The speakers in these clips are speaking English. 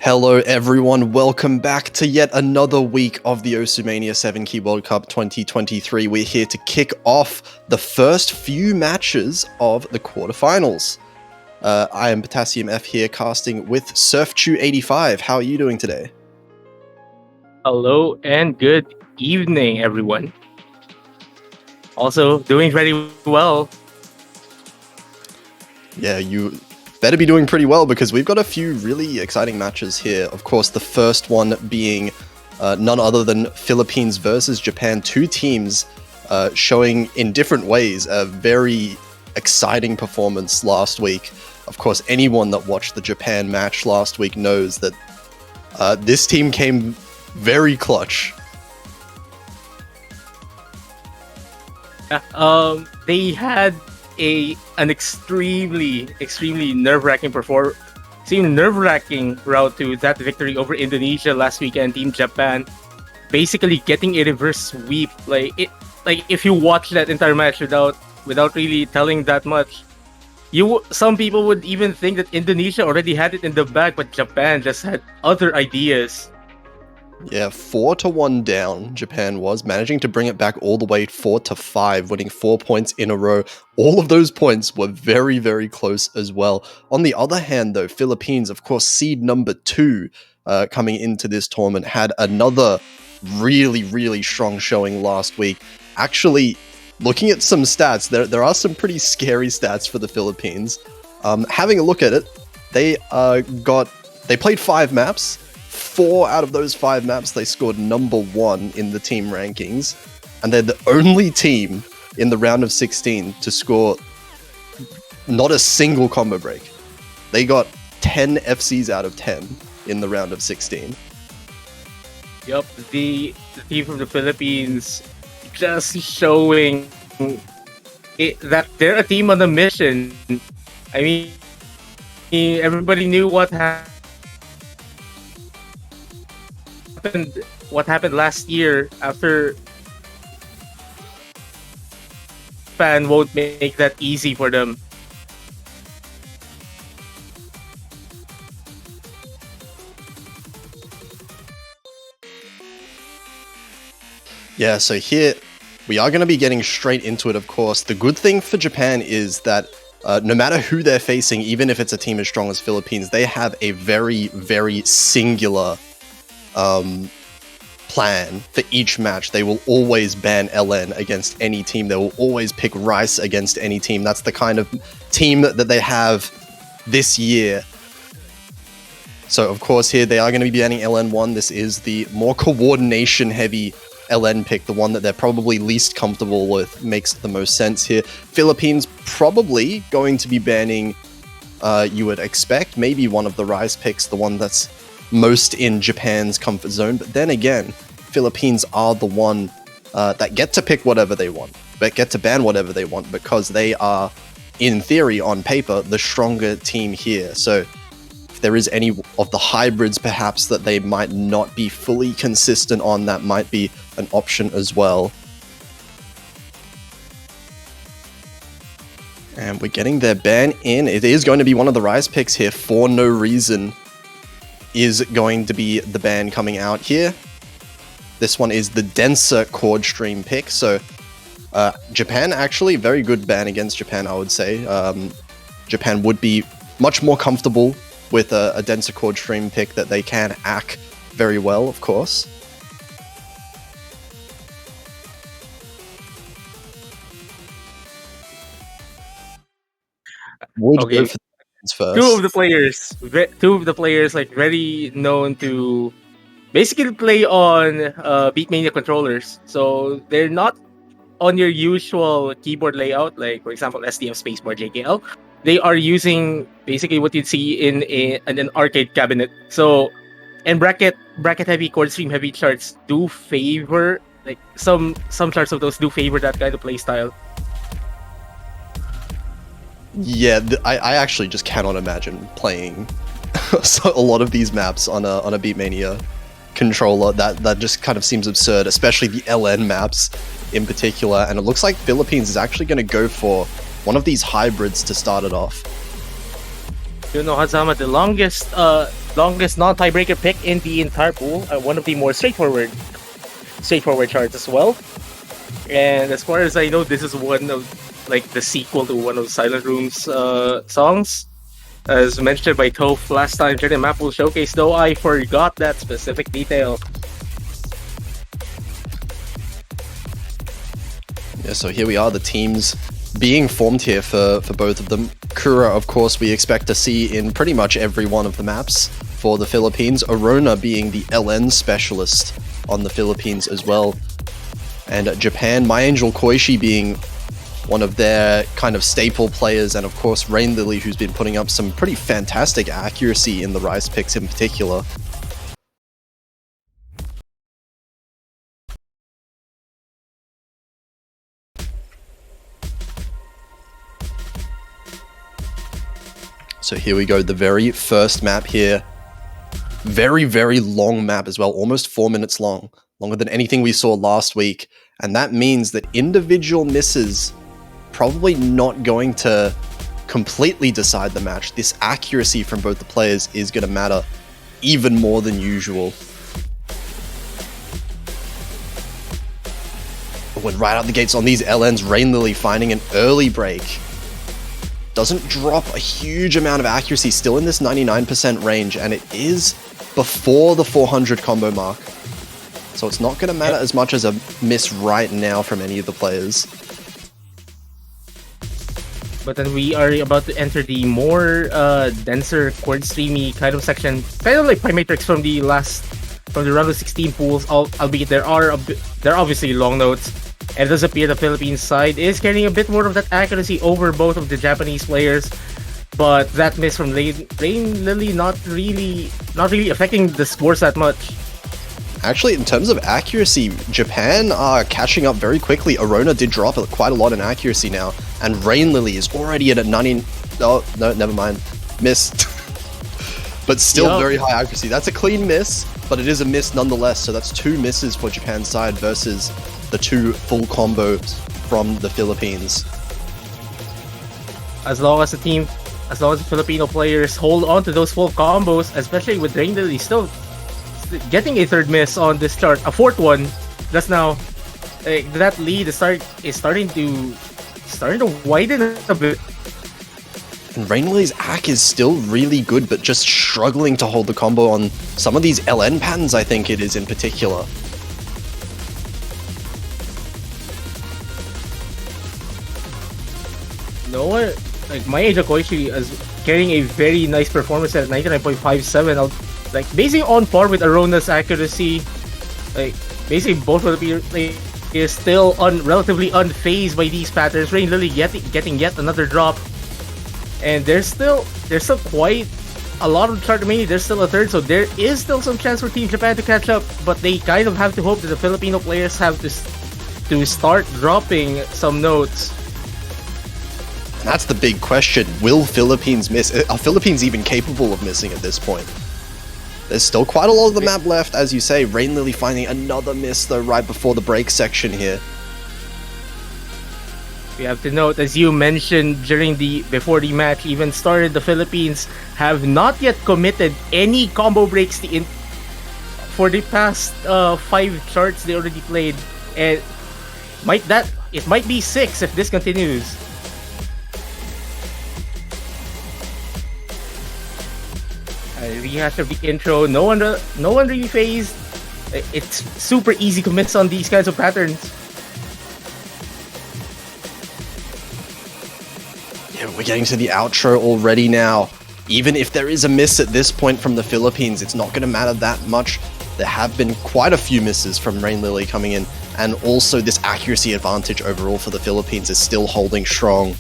Hello everyone, welcome back to yet another week of the Mania 7 Key World Cup 2023. We're here to kick off the first few matches of the quarterfinals. I am Potassium F here casting with SurfChew85. How are you doing today? Hello and good evening, everyone. Also, doing very well. Yeah, you better be doing pretty well because we've got a few really exciting matches here. Of course, the first one being none other than Philippines versus Japan. Two teams showing in different ways a very exciting performance last week. Of course, anyone that watched the Japan match last week knows that this team came very clutch. They had an extremely nerve-wracking route to that victory over Indonesia last weekend. Team Japan basically getting a reverse sweep. If you watch that entire match without really telling that much, some people would even think that Indonesia already had it in the bag, but Japan just had other ideas. Yeah, 4-1 down, Japan was, managing to bring it back all the way 4-5, winning 4 points in a row. All of those points were very, very close as well. On the other hand, though, Philippines, of course, seed number 2 coming into this tournament, had another really, really strong showing last week. Actually, looking at some stats, there are some pretty scary stats for the Philippines. Having a look at it, they played 5 maps. 4 out of those 5 maps, they scored number 1 in the team rankings, and they're the only team in the round of 16 to score not a single combo break. They got 10 FCs out of 10 in the round of 16. Yup, the team from the Philippines just showing that they're a team on a mission. I mean, everybody knew what happened last year after Japan won't make that easy for them. Yeah, so here we are going to be getting straight into it, of course. The good thing for Japan is that no matter who they're facing, even if it's a team as strong as Philippines, they have a very, very singular plan for each match. They will always ban LN against any team. They will always pick Rice against any team. That's the kind of team that they have this year. So, of course, here they are going to be banning LN1. This is the more coordination-heavy LN pick, the one that they're probably least comfortable with. Makes the most sense here. Philippines probably going to be banning, you would expect, maybe one of the Rice picks, the one that's most in Japan's comfort zone. But then again, Philippines are the one that get to pick whatever they want, but get to ban whatever they want because they are, in theory, on paper, the stronger team here. So if there is any of the hybrids perhaps that they might not be fully consistent on, that might be an option as well. And we're getting their ban in. It is going to be one of the Rise picks here for no reason. Is going to be the ban coming out here. This one is the denser chord stream pick. So Japan, actually, very good ban against Japan, I would say. Japan would be much more comfortable with a denser chord stream pick that they can hack very well, of course. Would Okay. go for the first. Two of the players, like very known to basically play on Beatmania controllers. So they're not on your usual keyboard layout, like for example STM Spacebar JKL. They are using basically what you'd see in an arcade cabinet. So, and bracket heavy, chord stream heavy charts do favor, like some charts of those do favor that kind of play style. Yeah, I actually just cannot imagine playing a lot of these maps on a Beatmania controller. That just kind of seems absurd, especially the LN maps in particular. And it looks like Philippines is actually going to go for one of these hybrids to start it off. You know, Hazama, the longest longest non-tiebreaker pick in the entire pool. One of the more straightforward charts as well. And as far as I know, this is one of like the sequel to one of Silent Room's songs. As mentioned by Toph last time during the Map Pool Showcase, though I forgot that specific detail. Yeah, so here we are, the teams being formed here for both of them. Kura, of course, we expect to see in pretty much every one of the maps for the Philippines. Arona being the LN specialist on the Philippines as well. And Japan, My Angel Koishi being one of their kind of staple players, and of course Rain Lily, who's been putting up some pretty fantastic accuracy in the Rice picks in particular. So here we go, the very first map here. Very, very long map as well, almost 4 minutes long. Longer than anything we saw last week. And that means that individual misses probably not going to completely decide the match. This accuracy from both the players is going to matter even more than usual. When right out the gates on these LNs, Rain Lily finding an early break. Doesn't drop a huge amount of accuracy, still in this 99% range, and it is before the 400 combo mark. So it's not going to matter as much as a miss right now from any of the players. But then we are about to enter the more denser chord streamy kind of section, kind of like Primatrix from the round of 16 pools. Albeit they're obviously long notes, and it does appear the Philippines side is carrying a bit more of that accuracy over both of the Japanese players. But that miss from Rain Lily not really affecting the scores that much. Actually, in terms of accuracy, Japan are catching up very quickly. Arona did drop quite a lot in accuracy now, and Rain Lily is already at a 90... Oh, no, never mind. Missed. But still very high accuracy. That's a clean miss, but it is a miss nonetheless, so that's 2 misses for Japan's side versus the 2 full combos from the Philippines. As long as the Filipino players hold on to those full combos, especially with Rain Lily still getting a 3rd miss on this chart, a 4th one. That's now that lead is starting to widen a bit. And Rain Lily's AC is still really good, but just struggling to hold the combo on some of these LN patterns, I think it is in particular. No one, like My Angel Koishi is carrying a very nice performance at 99.57. Like basically on par with Arona's accuracy. Like basically both of the players is still relatively unfazed by these patterns. Rain Lily getting yet another drop, and there's still quite a lot of chart remaining. There's still a 3rd, so there is still some chance for Team Japan to catch up. But they kind of have to hope that the Filipino players have to start dropping some notes. And that's the big question. Will Philippines miss? Are Philippines even capable of missing at this point? There's still quite a lot of the map left, as you say. Rain Lily finding another miss, though, right before the break section here. We have to note, as you mentioned before the match even started, the Philippines have not yet committed any combo breaks for the past 5 charts they already played, and it might be 6 if this continues. Rehash of the intro. No one really phased. It's super easy to miss on these kinds of patterns. Yeah, we're getting to the outro already now. Even if there is a miss at this point from the Philippines, it's not going to matter that much. There have been quite a few misses from Rain Lily coming in, and also this accuracy advantage overall for the Philippines is still holding strong.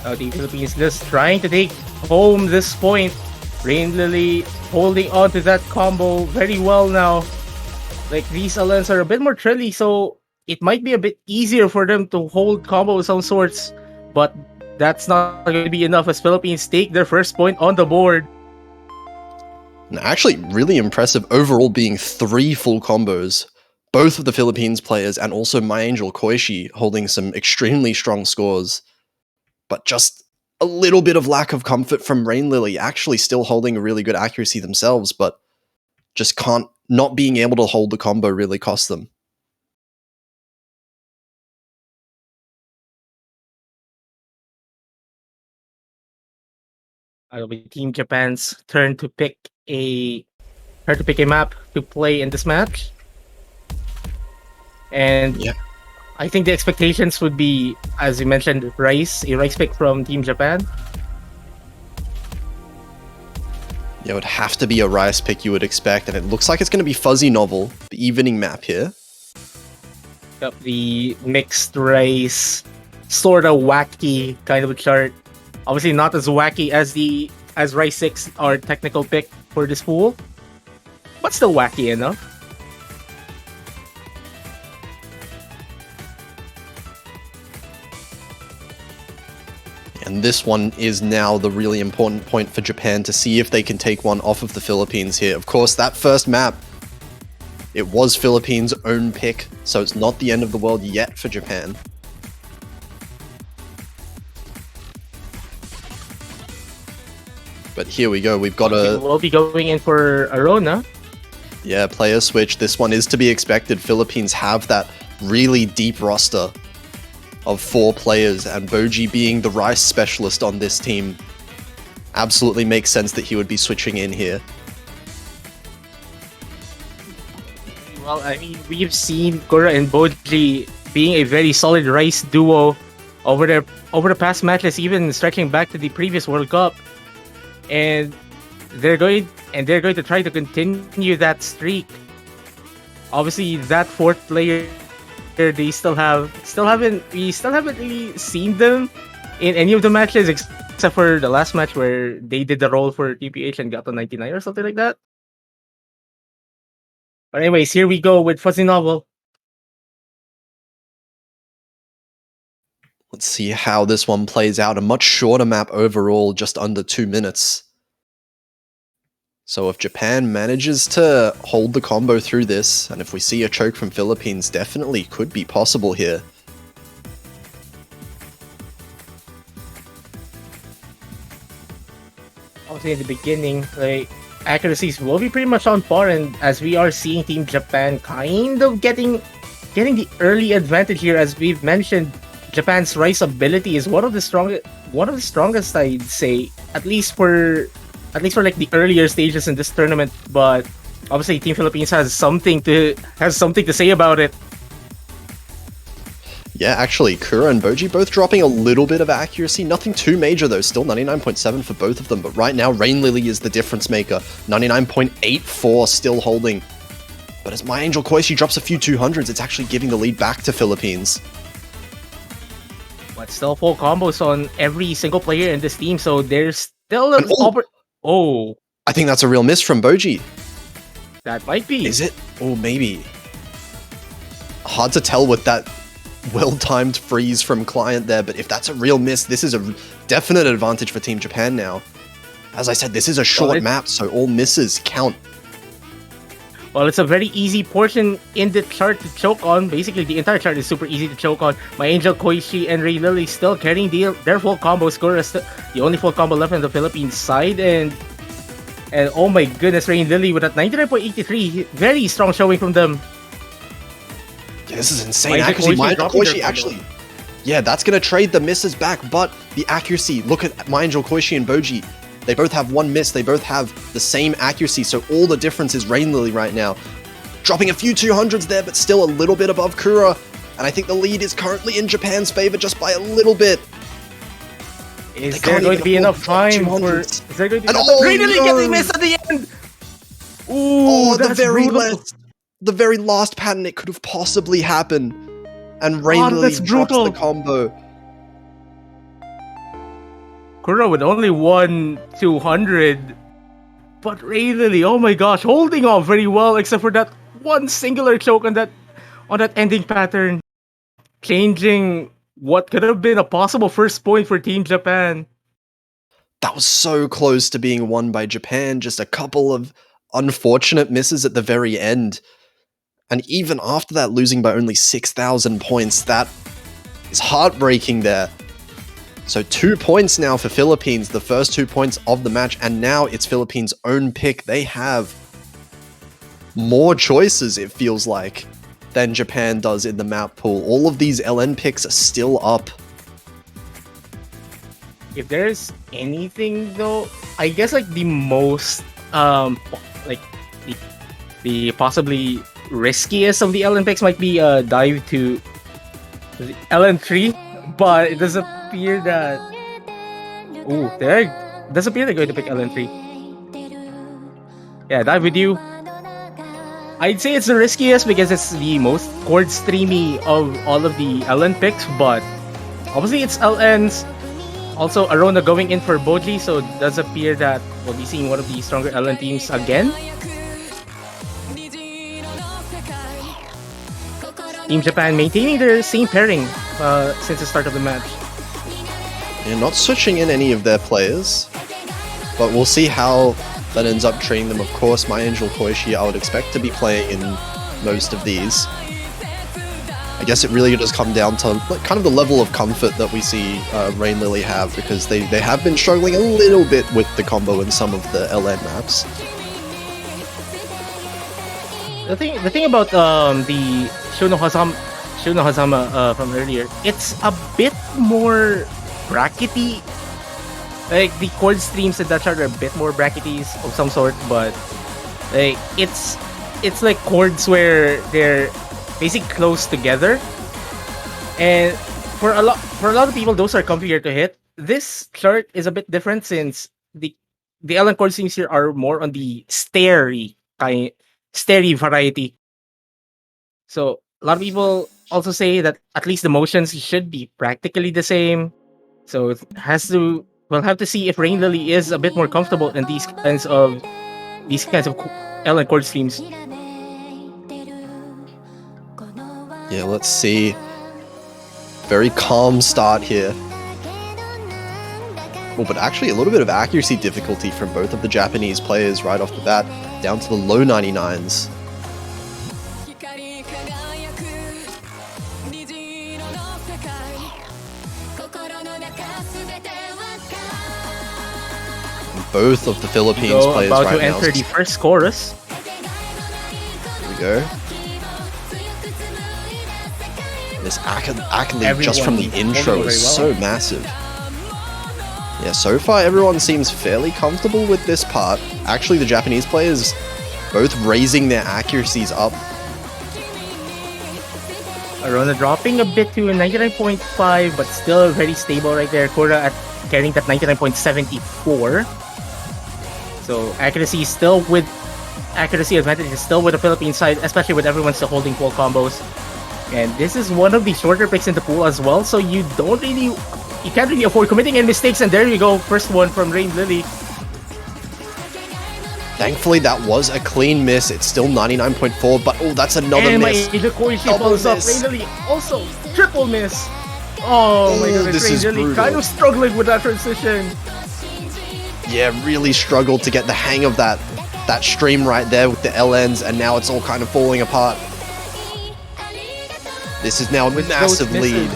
The Philippines just trying to take home this point. Rain Lily holding on to that combo very well now. Like these LNs are a bit more trilly, so it might be a bit easier for them to hold combo of some sorts, but that's not going to be enough as Philippines take their first point on the board. And actually really impressive overall being 3 full combos. Both of the Philippines players and also My Angel Koishi holding some extremely strong scores. But just a little bit of lack of comfort from Rain Lily, actually still holding a really good accuracy themselves, but just not being able to hold the combo really cost them. It'll be Team Japan's turn to pick a map to play in this match. And yeah, I think the expectations would be, as you mentioned, a Rice pick from Team Japan. Yeah, it would have to be a Rice pick you would expect, and it looks like it's going to be Fuzzy Novel, the evening map here. Yep, the mixed Rice, sort of wacky kind of a chart. Obviously not as wacky as Rice 6, our technical pick for this pool, but still wacky enough. And this one is now the really important point for Japan to see if they can take one off of the Philippines here. Of course, that first map, it was Philippines' own pick, so it's not the end of the world yet for Japan. But here we go, we've got We'll be going in for Arona. Yeah, player switch. This one is to be expected. Philippines have that really deep roster of 4 players, and Boji being the Rice specialist on this team absolutely makes sense that he would be switching in here. Well, I mean, we've seen Kura and Boji being a very solid Rice duo over the past matches, even stretching back to the previous World Cup. And they're going to try to continue that streak. Obviously, that 4th player, we still haven't really seen them in any of the matches except for the last match where they did the roll for TPH and got to 99 or something like that. But anyways, here we go with Fuzzy Novel. Let's see how this one plays out. A much shorter map overall, just under 2 minutes. So if Japan manages to hold the combo through this, and if we see a choke from Philippines, definitely could be possible here. Obviously, in the beginning, like, accuracies will be pretty much on par, and as we are seeing Team Japan kind of getting the early advantage here, as we've mentioned, Japan's Rice ability is one of the strongest, I'd say, at least for like the earlier stages in this tournament. But obviously, Team Philippines has something to say about it. Yeah, actually, Kura and Boji both dropping a little bit of accuracy. Nothing too major though, still 99.7 for both of them. But right now, Rain Lily is the difference maker. 99.84 still holding. But as My Angel Koishi drops a few 200s, it's actually giving the lead back to Philippines. But still full combos on every single player in this team, so there's still an Oh, I think that's a real miss from Boji. That might be. Is it? Oh, maybe. Hard to tell with that well-timed freeze from Client there, but if that's a real miss, this is a definite advantage for Team Japan now. As I said, this is a short map, so all misses count. Well, it's a very easy portion in the chart to choke on. Basically, the entire chart is super easy to choke on. My Angel, Koishi, and Ray Lily still carrying their full combo score. The only full combo left on the Philippines side. And oh my goodness, Ray Lily with that 99.83. Very strong showing from them. Yeah, this is insane accuracy. My Angel, Koishi actually... Yeah, that's going to trade the misses back, but the accuracy, look at My Angel, Koishi, and Boji. They both have 1 miss, they both have the same accuracy, so all the difference is Rain Lily right now. Dropping a few 200s there, but still a little bit above Kura. And I think the lead is currently in Japan's favor just by a little bit. Is there going to be enough time for... Is there going to be enough time? Rain Lily getting missed at the end! Ooh, that's brutal. The very last pattern it could have possibly happened. And Rain Lily drops the combo. Kura with only 1 200, but Ray Lily, oh my gosh, holding off very well, except for that one singular choke on that ending pattern, changing what could have been a possible first point for Team Japan. That was so close to being won by Japan, just a couple of unfortunate misses at the very end. And even after that, losing by only 6,000 points, that is heartbreaking there. So 2 points now for Philippines, the first 2 points of the match, and now it's Philippines' own pick. They have more choices, it feels like, than Japan does in the map pool. All of these LN picks are still up. If there's anything though, I guess like the most like the possibly riskiest of the LN picks might be dive to LN3, but it does appear that it does appear they're going to pick LN3. Yeah, dive with you. I'd say it's the riskiest because it's the most chord streamy of all of the LN picks, but obviously it's LNs. Also, Arona going in for Boji, so it does appear that we'll be seeing one of the stronger LN teams again. Team Japan maintaining their same pairing since the start of the match. Yeah, not switching in any of their players, but we'll see how that ends up treating them. Of course, My Angel Koishi I would expect to be playing in most of these. I guess it really does come down to kind of the level of comfort that we see Rain Lily have, because they have been struggling a little bit with the combo in some of the LN maps. The thing about the Shuno Hazama from earlier, it's a bit more brackety. Like the chord streams in that chart are a bit more brackety of some sort, but like it's like chords where they're basically close together, and for a lot of people those are comfier to hit. This chart is a bit different since the LN chord streams here are more on the starey variety. So a lot of people also say that at least the motions should be practically the same. So it has to. We'll have to see if Rain Lily is a bit more comfortable in these kinds of LN chord streams. Yeah, let's see. Very calm start here. Oh, but actually a little bit of accuracy difficulty from both of the Japanese players right off the bat, down to the low 99s. Both of the Philippines players about right to now. enter the first chorus. Here we go. This accolade just from the intro is so massive. Yeah, so far everyone seems fairly comfortable with this part. Actually, the Japanese players both raising their accuracies up. Arona dropping a bit to a 99.5, but still very stable right there. Kora at carrying that 99.74. So accuracy advantage is still with the Philippine side, especially with everyone still holding full combos. And this is one of the shorter picks in the pool as well, so you can't really afford committing any mistakes. And there you go, first one from Rain Lily. Thankfully, that was a clean miss. It's still 99.4, but oh, that's another miss. And Koishi follows up. Rain Lily also triple miss. Oh my goodness, Rain Lily kind of struggling with that transition. Yeah, really struggled to get the hang of that stream right there with the LNs, and now it's all kind of falling apart. This is now a massive lead.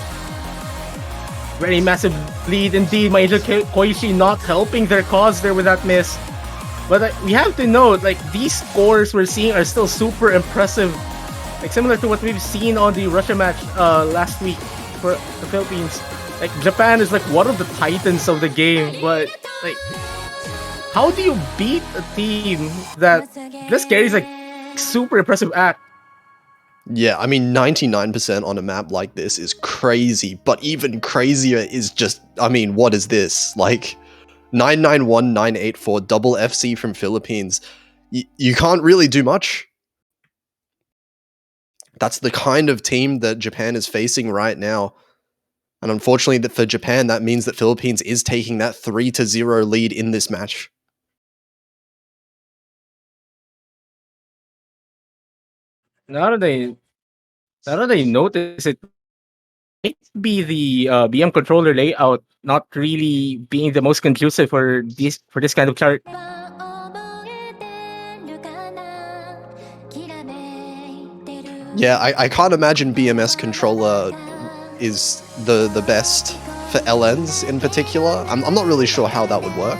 Very massive lead indeed. My Angel Koishi not helping their cause there with that miss. But we have to note, like, these scores we're seeing are still super impressive. Like, similar to what we've seen on the Russia match last week for the Philippines. Like, Japan is like one of the titans of the game, but like, how do you beat a team that just carries like super impressive act? Yeah, I mean, 99% on a map like this is crazy, but even crazier is just, I mean, what is this? Like, 991984 double FC from Philippines. You can't really do much. That's the kind of team that Japan is facing right now. And unfortunately for Japan, that means that Philippines is taking that 3-0 lead in this match. Now that I notice it, might be the BM controller layout not really being the most conducive for this kind of chart. Yeah, I can't imagine BMS controller is the best for LNs in particular. I'm not really sure how that would work.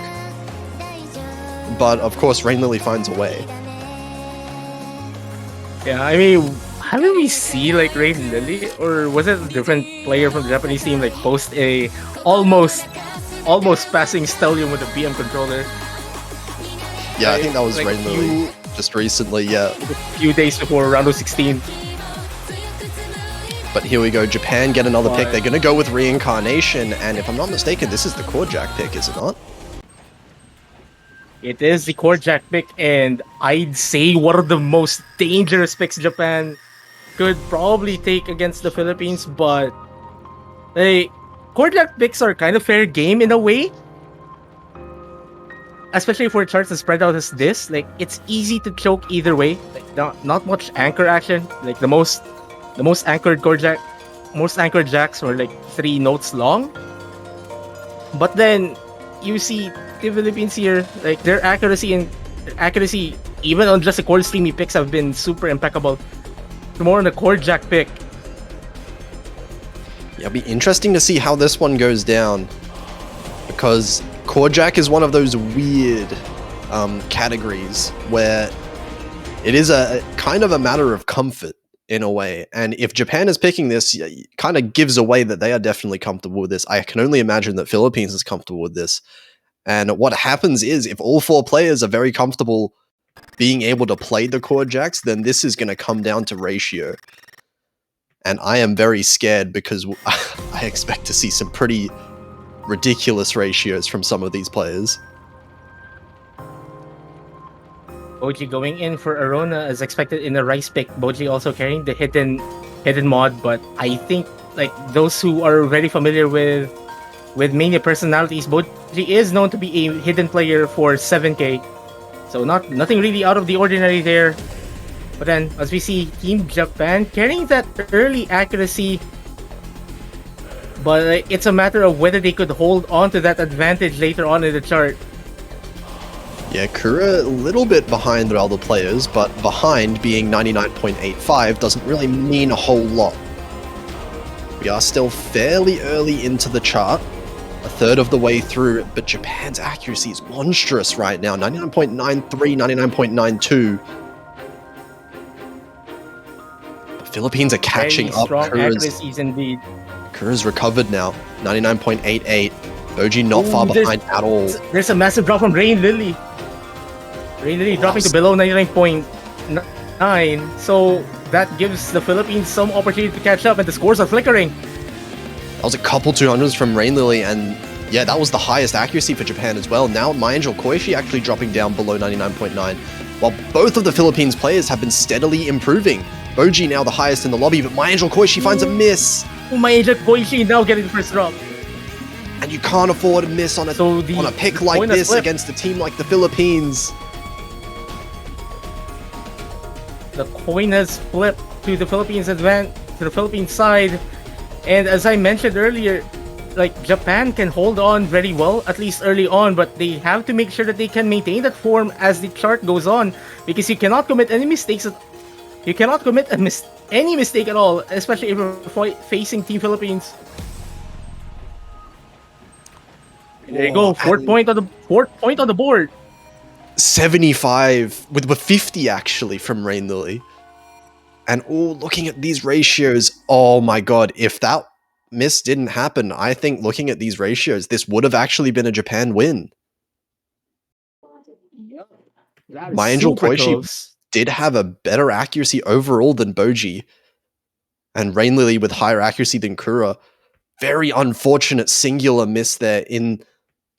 But of course, Rain Lily finds a way. Yeah, I mean, haven't we seen like Rain Lily, or was it a different player from the Japanese team like post a almost passing Stellium with a BM controller? Yeah, I think that was Like Rain Lily just recently, yeah. A few days before round of 16. But here we go, Japan get another pick. They're going to go with Reincarnation, and if I'm not mistaken, this is the Core Jack pick, is it not? It is the Core Jack pick, and I'd say one of the most dangerous picks Japan could probably take against the Philippines, but Core Jack picks are kind of fair game in a way. Especially for charts that spread out as this, like it's easy to choke either way. Like not much anchor action. Like the most anchored most anchored jacks were like 3 notes long. But then you see the Philippines here, like their accuracy even on just the core streamy picks have been super impeccable. More on the core jack pick. Yeah, it'll be interesting to see how this one goes down, because Core Jack is one of those weird categories where it is a kind of a matter of comfort in a way. And if Japan is picking this, it kind of gives away that they are definitely comfortable with this. I can only imagine that Philippines is comfortable with this. And what happens is, if all 4 players are very comfortable being able to play the Core Jacks, then this is going to come down to ratio. And I am very scared because I expect to see some pretty ridiculous ratios from some of these players. Boji going in for Arona as expected in the rice pick. Boji also carrying the hidden mod, but I think like those who are very familiar with Mania personalities, Boji is known to be a hidden player for 7k. So nothing really out of the ordinary there. But then as we see Team Japan carrying that early accuracy, but it's a matter of whether they could hold on to that advantage later on in the chart. Yeah, Kura a little bit behind the other players, but behind being 99.85 doesn't really mean a whole lot. We are still fairly early into the chart, a third of the way through, but Japan's accuracy is monstrous right now, 99.93, 99.92. The Philippines are catching up. Strong accuracies indeed. Kura's recovered now, 99.88. Boji not far behind at all. There's a massive drop from Rain Lily. Rain Lily dropping to below 99.9. So that gives the Philippines some opportunity to catch up, and the scores are flickering. That was a couple 200s from Rain Lily, and yeah, that was the highest accuracy for Japan as well. Now My Angel Koishi actually dropping down below 99.9, while both of the Philippines players have been steadily improving. Boji now the highest in the lobby, but My Angel Koishi finds a miss. My Angel Koishi now getting the first drop. And you can't afford a miss on a pick like this against a team like the Philippines. The coin has flipped to the Philippines side. And as I mentioned earlier, like Japan can hold on very well, at least early on, but they have to make sure that they can maintain that form as the chart goes on, because you cannot commit any mistakes. You cannot commit any mistake at all, especially if you're facing Team Philippines. There you go, fourth point on the board. 75 with 50 actually from Rain Lily. And looking at these ratios, oh my god, if that miss didn't happen, I think looking at these ratios, this would have actually been a Japan win. My Angel Koishi did have a better accuracy overall than Boji, and Rain Lily with higher accuracy than Kura. Very unfortunate singular miss there in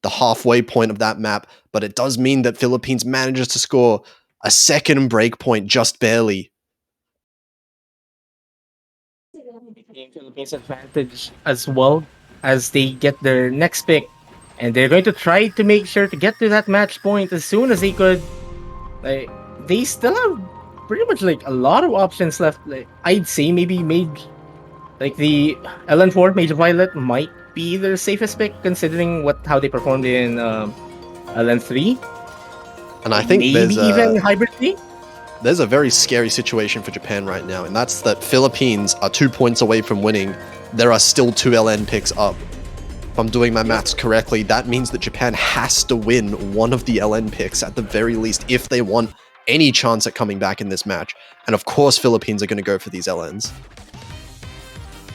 the halfway point of that map, but it does mean that Philippines manages to score a second breakpoint just barely. Philippines advantage as well as they get their next pick, and they're going to try to make sure to get to that match point as soon as they could. Like, they still have pretty much like a lot of options left. Like, I'd say maybe like the LN4 Major Violet might be their safest pick considering how they performed in LN3. And I think maybe even Hybrid 3. There's a very scary situation for Japan right now, and that's that Philippines are 2 points away from winning. There are still 2 LN picks up. if I'm doing my maths correctly, that means that Japan has to win one of the LN picks at the very least if they want any chance at coming back in this match. And of course, Philippines are going to go for these LNs.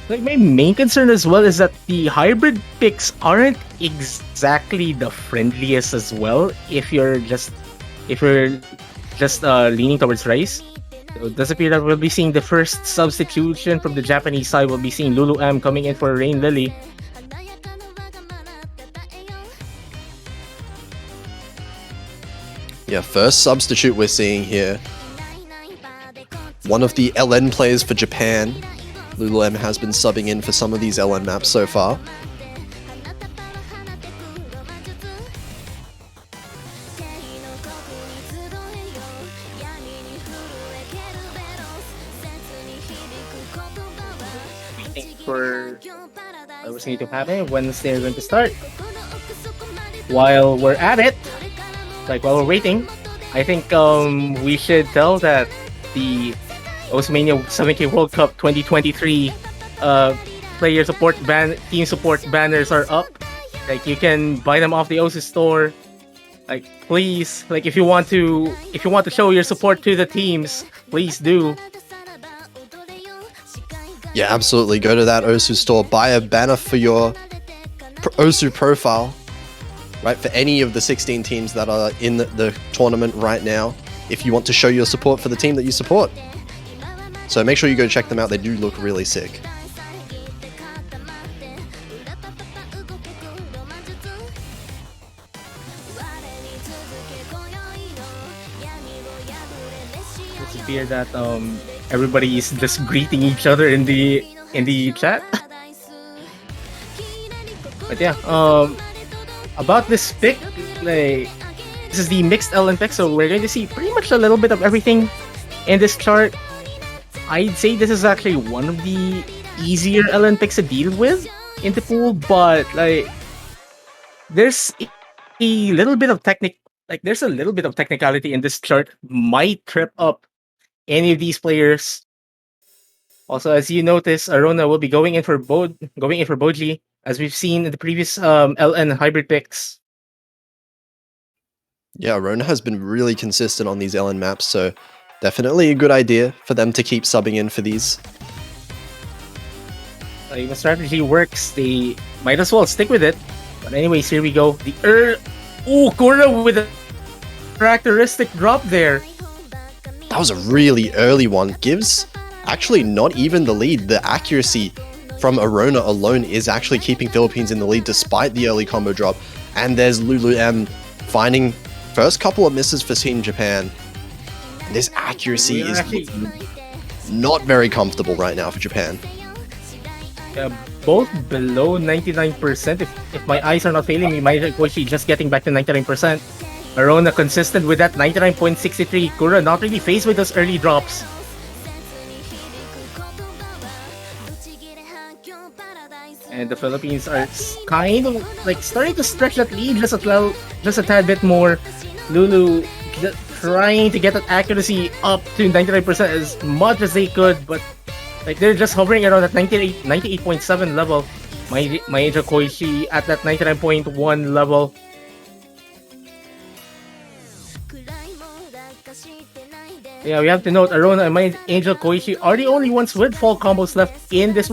Like, my main concern as well is that the hybrid picks aren't exactly the friendliest as well. If you're just leaning towards Rice. So it does appear that we'll be seeing the first substitution from the Japanese side. We'll be seeing Lulu M coming in for Rain Lily. Yeah, first substitute we're seeing here. One of the LN players for Japan. Lulu M has been subbing in for some of these LN maps so far. I was going to happen when they're going to start. While we're at it, while we're waiting, I think we should tell that the Mania 7K World Cup 2023 player support team support banners are up. Like, you can buy them off the OSU store. Like, please, like, if you want to show your support to the teams, please do. Yeah, absolutely. Go to that OSU store, buy a banner for your OSU profile, right? For any of the 16 teams that are in the tournament right now, if you want to show your support for the team that you support. So make sure you go check them out. They do look really sick. It's appear that everybody is just greeting each other in the chat. But yeah, about this pick, like, this is the mixed LN pick, so we're going to see pretty much a little bit of everything in this chart. I'd say this is actually one of the easier LN picks to deal with in the pool, but like, there's a little bit of technicality in this chart. Might trip up any of these players. Also, as you notice, Arona will be going in for Boji, as we've seen in the previous LN hybrid picks. Yeah, Arona has been really consistent on these LN maps, so definitely a good idea for them to keep subbing in for these. If the strategy works, they might as well stick with it. But anyways, here we go. Kura with a characteristic drop there. That was a really early one. Gives actually not even the lead. The accuracy from Arona alone is actually keeping Philippines in the lead despite the early combo drop. And there's Lulu M finding first couple of misses for Team Japan. And this accuracy is not very comfortable right now for Japan. Both below 99%. If my eyes are not failing me, Koichi just getting back to 99%. Arona consistent with that 99.63. Kura not really faced with those early drops. And the Philippines are kind of like starting to stretch that lead just a tad bit more. Lulu trying to get that accuracy up to 99% as much as they could, but like, they're just hovering around that 98.7 level. Angel Koichi at that 99.1 level. Yeah, we have to note Arona and Angel Koichi are the only ones with full combos left in this.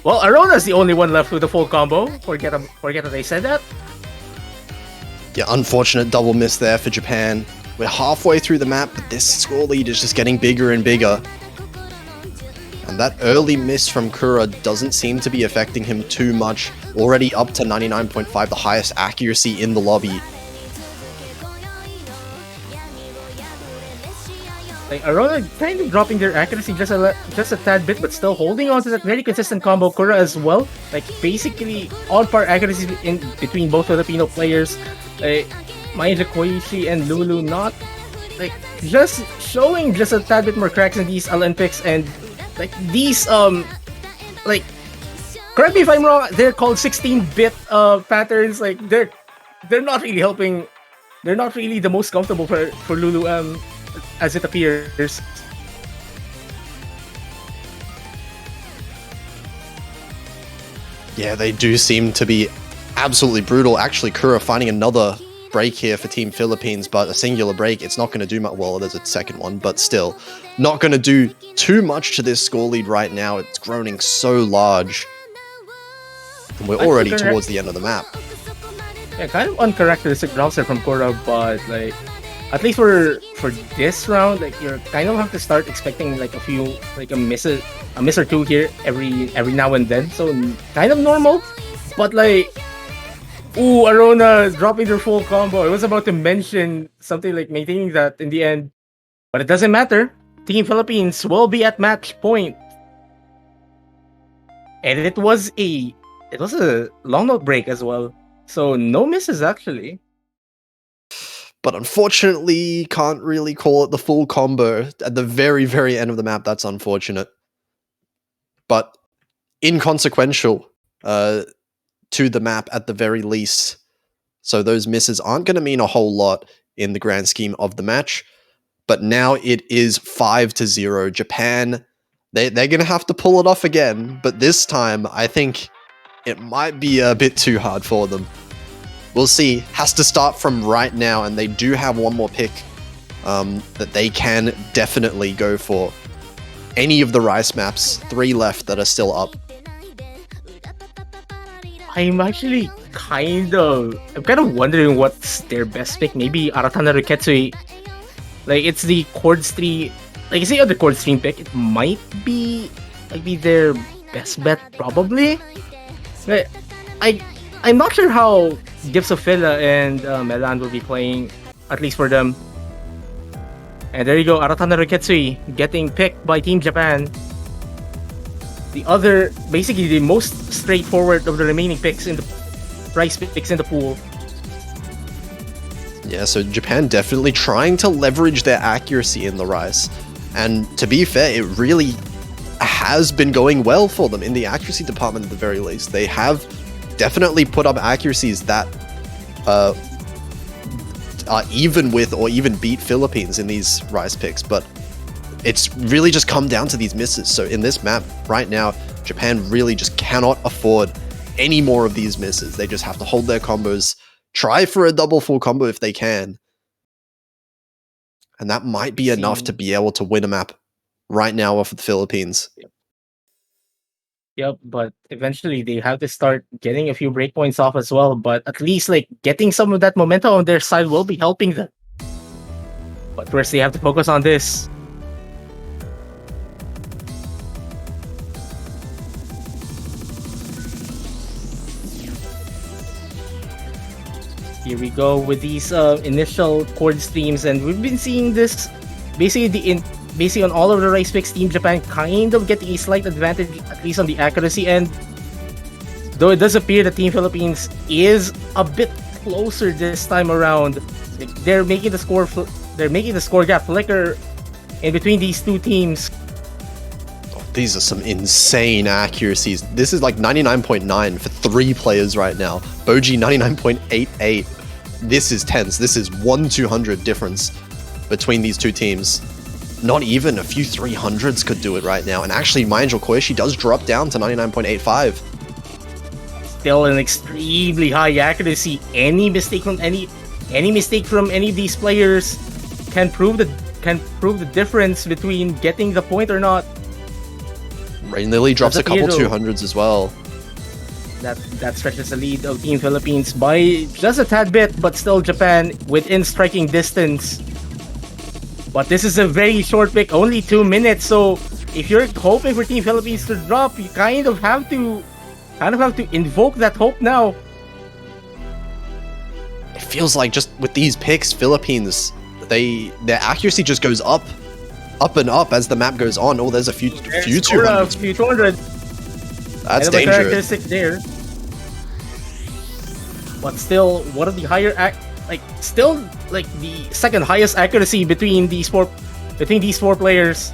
Well, Arona's the only one left with the full combo. Forget that I said that. Yeah, unfortunate double miss there for Japan. We're halfway through the map, but this score lead is just getting bigger and bigger. And that early miss from Kura doesn't seem to be affecting him too much. Already up to 99.5, the highest accuracy in the lobby. Like, Arona kind of dropping their accuracy just a tad bit, but still holding on to that very consistent combo. Kura as well, like, basically on par accuracy in between both Filipino players. Maya Koichi and Lulu not like just showing just a tad bit more cracks in these LN picks, and like these like, correct me if I'm wrong, they're called 16-bit patterns. Like, they're not really helping. They're not really the most comfortable for Lulu as it appears. Yeah, they do seem to be absolutely brutal. Actually, Kura finding another break here for Team Philippines, but a singular break, it's not going to do much. Well, there's a second one, but still, not going to do too much to this score lead right now. It's growing so large. And we're already towards the end of the map. Yeah, kind of uncharacteristic browser from Kura, but like at least for this round, like you're kind of have to start expecting like a few like a miss or two here every now and then. So kind of normal, but like ooh, Arona dropping their full combo. I was about to mention something like maintaining that in the end, but it doesn't matter. Team Philippines will be at match point, and it was a long note break as well. So no misses actually. But unfortunately, can't really call it the full combo at the very, very end of the map. That's unfortunate. But inconsequential to the map at the very least. So those misses aren't going to mean a whole lot in the grand scheme of the match. But now it is 5-0. Japan, they're going to have to pull it off again. But this time, I think it might be a bit too hard for them. We'll see. Has to start from right now, and they do have one more pick that they can definitely go for. Any of the Rice maps, 3 left that are still up. I'm actually kind of wondering what's their best pick. Maybe Aratana Riketsui. Like it's the chord stream. Like it's the other chord stream pick. It might be their best bet probably. Like, I'm not sure how Gifts of Phila and Melan will be playing, at least for them. And there you go, Aratana Riketsui getting picked by Team Japan. The other, basically the most straightforward of the remaining picks in the Rice picks in the pool. Yeah, so Japan definitely trying to leverage their accuracy in the Rice. And to be fair, it really has been going well for them in the accuracy department at the very least. They have definitely put up accuracies that are even with or even beat Philippines in these Rice picks, but it's really just come down to these misses. So in this map right now, Japan really just cannot afford any more of these misses. They just have to hold their combos, try for a double full combo if they can, and that might be enough to be able to win a map right now off of the Philippines. Yep, but eventually they have to start getting a few breakpoints off as well. But at least like getting some of that momentum on their side will be helping them. But first they have to focus on this. Here we go with these initial chord streams, and we've been seeing this basically on all of the Rice picks. Team Japan kind of getting a slight advantage, at least on the accuracy end. Though it does appear that Team Philippines is a bit closer this time around. They're making the score gap flicker in between these two teams. These are some insane accuracies. This is like 99.9 for 3 players right now. Boji 99.88. This is tense. This is 1/200 difference between these two teams. Not even a few 300s could do it right now. And actually, my Angel Koishi does drop down to 99.85. Still an extremely high accuracy. Any mistake from any of these players can prove the difference between getting the point or not. Rain Lily drops a couple 200s as well. That stretches the lead of Team Philippines by just a tad bit, but still Japan within striking distance. But this is a very short pick, only 2 minutes. So if you're hoping for Team Philippines to drop, you kind of have to invoke that hope now. It feels like just with these picks, Philippines, their accuracy just goes up and up as the map goes on. Oh, there's a few 200s. Few 200. That's dangerous. Characteristic there. But still, one of the higher the second highest accuracy between these four players.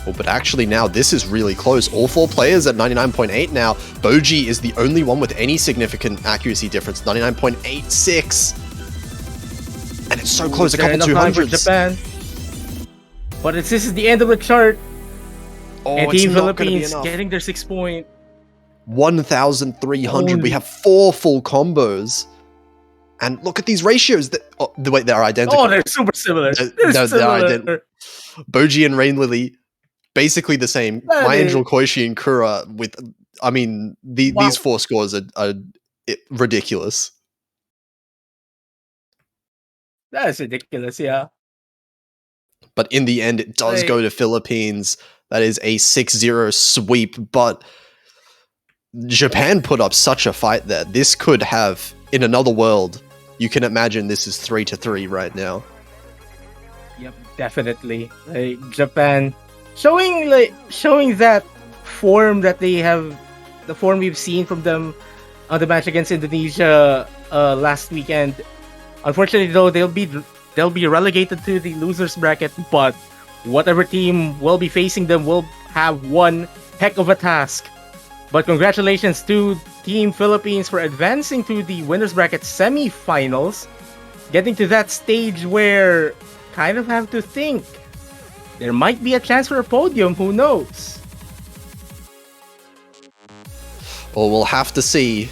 Oh, but actually now this is really close. All 4 players at 99.8 now. Boji is the only one with any significant accuracy difference, 99.86. And it's so close, a couple 200s. Japan. But this is the end of the chart. Oh, and Team Philippines getting their 6 point. 1,300. We have 4 full combos. And look at these ratios. Wait, they're identical. Oh, they're super similar. They're identical. Boji and Rain Lily, basically the same. My Angel, Koishi, and Kura with, I mean, these 4 scores are ridiculous. That is ridiculous, yeah. But in the end, it does go to Philippines. That is a 6-0 sweep, but Japan put up such a fight there. This could have, in another world, you can imagine this is 3-3 right now. Yep, definitely. Japan showing that form that they have, the form we've seen from them on the match against Indonesia last weekend. Unfortunately, though, they'll be relegated to the losers bracket, but whatever team will be facing them will have one heck of a task. But congratulations to Team Philippines for advancing to the winners bracket semi-finals, getting to that stage where kind of have to think there might be a chance for a podium, who knows? Well, we'll have to see.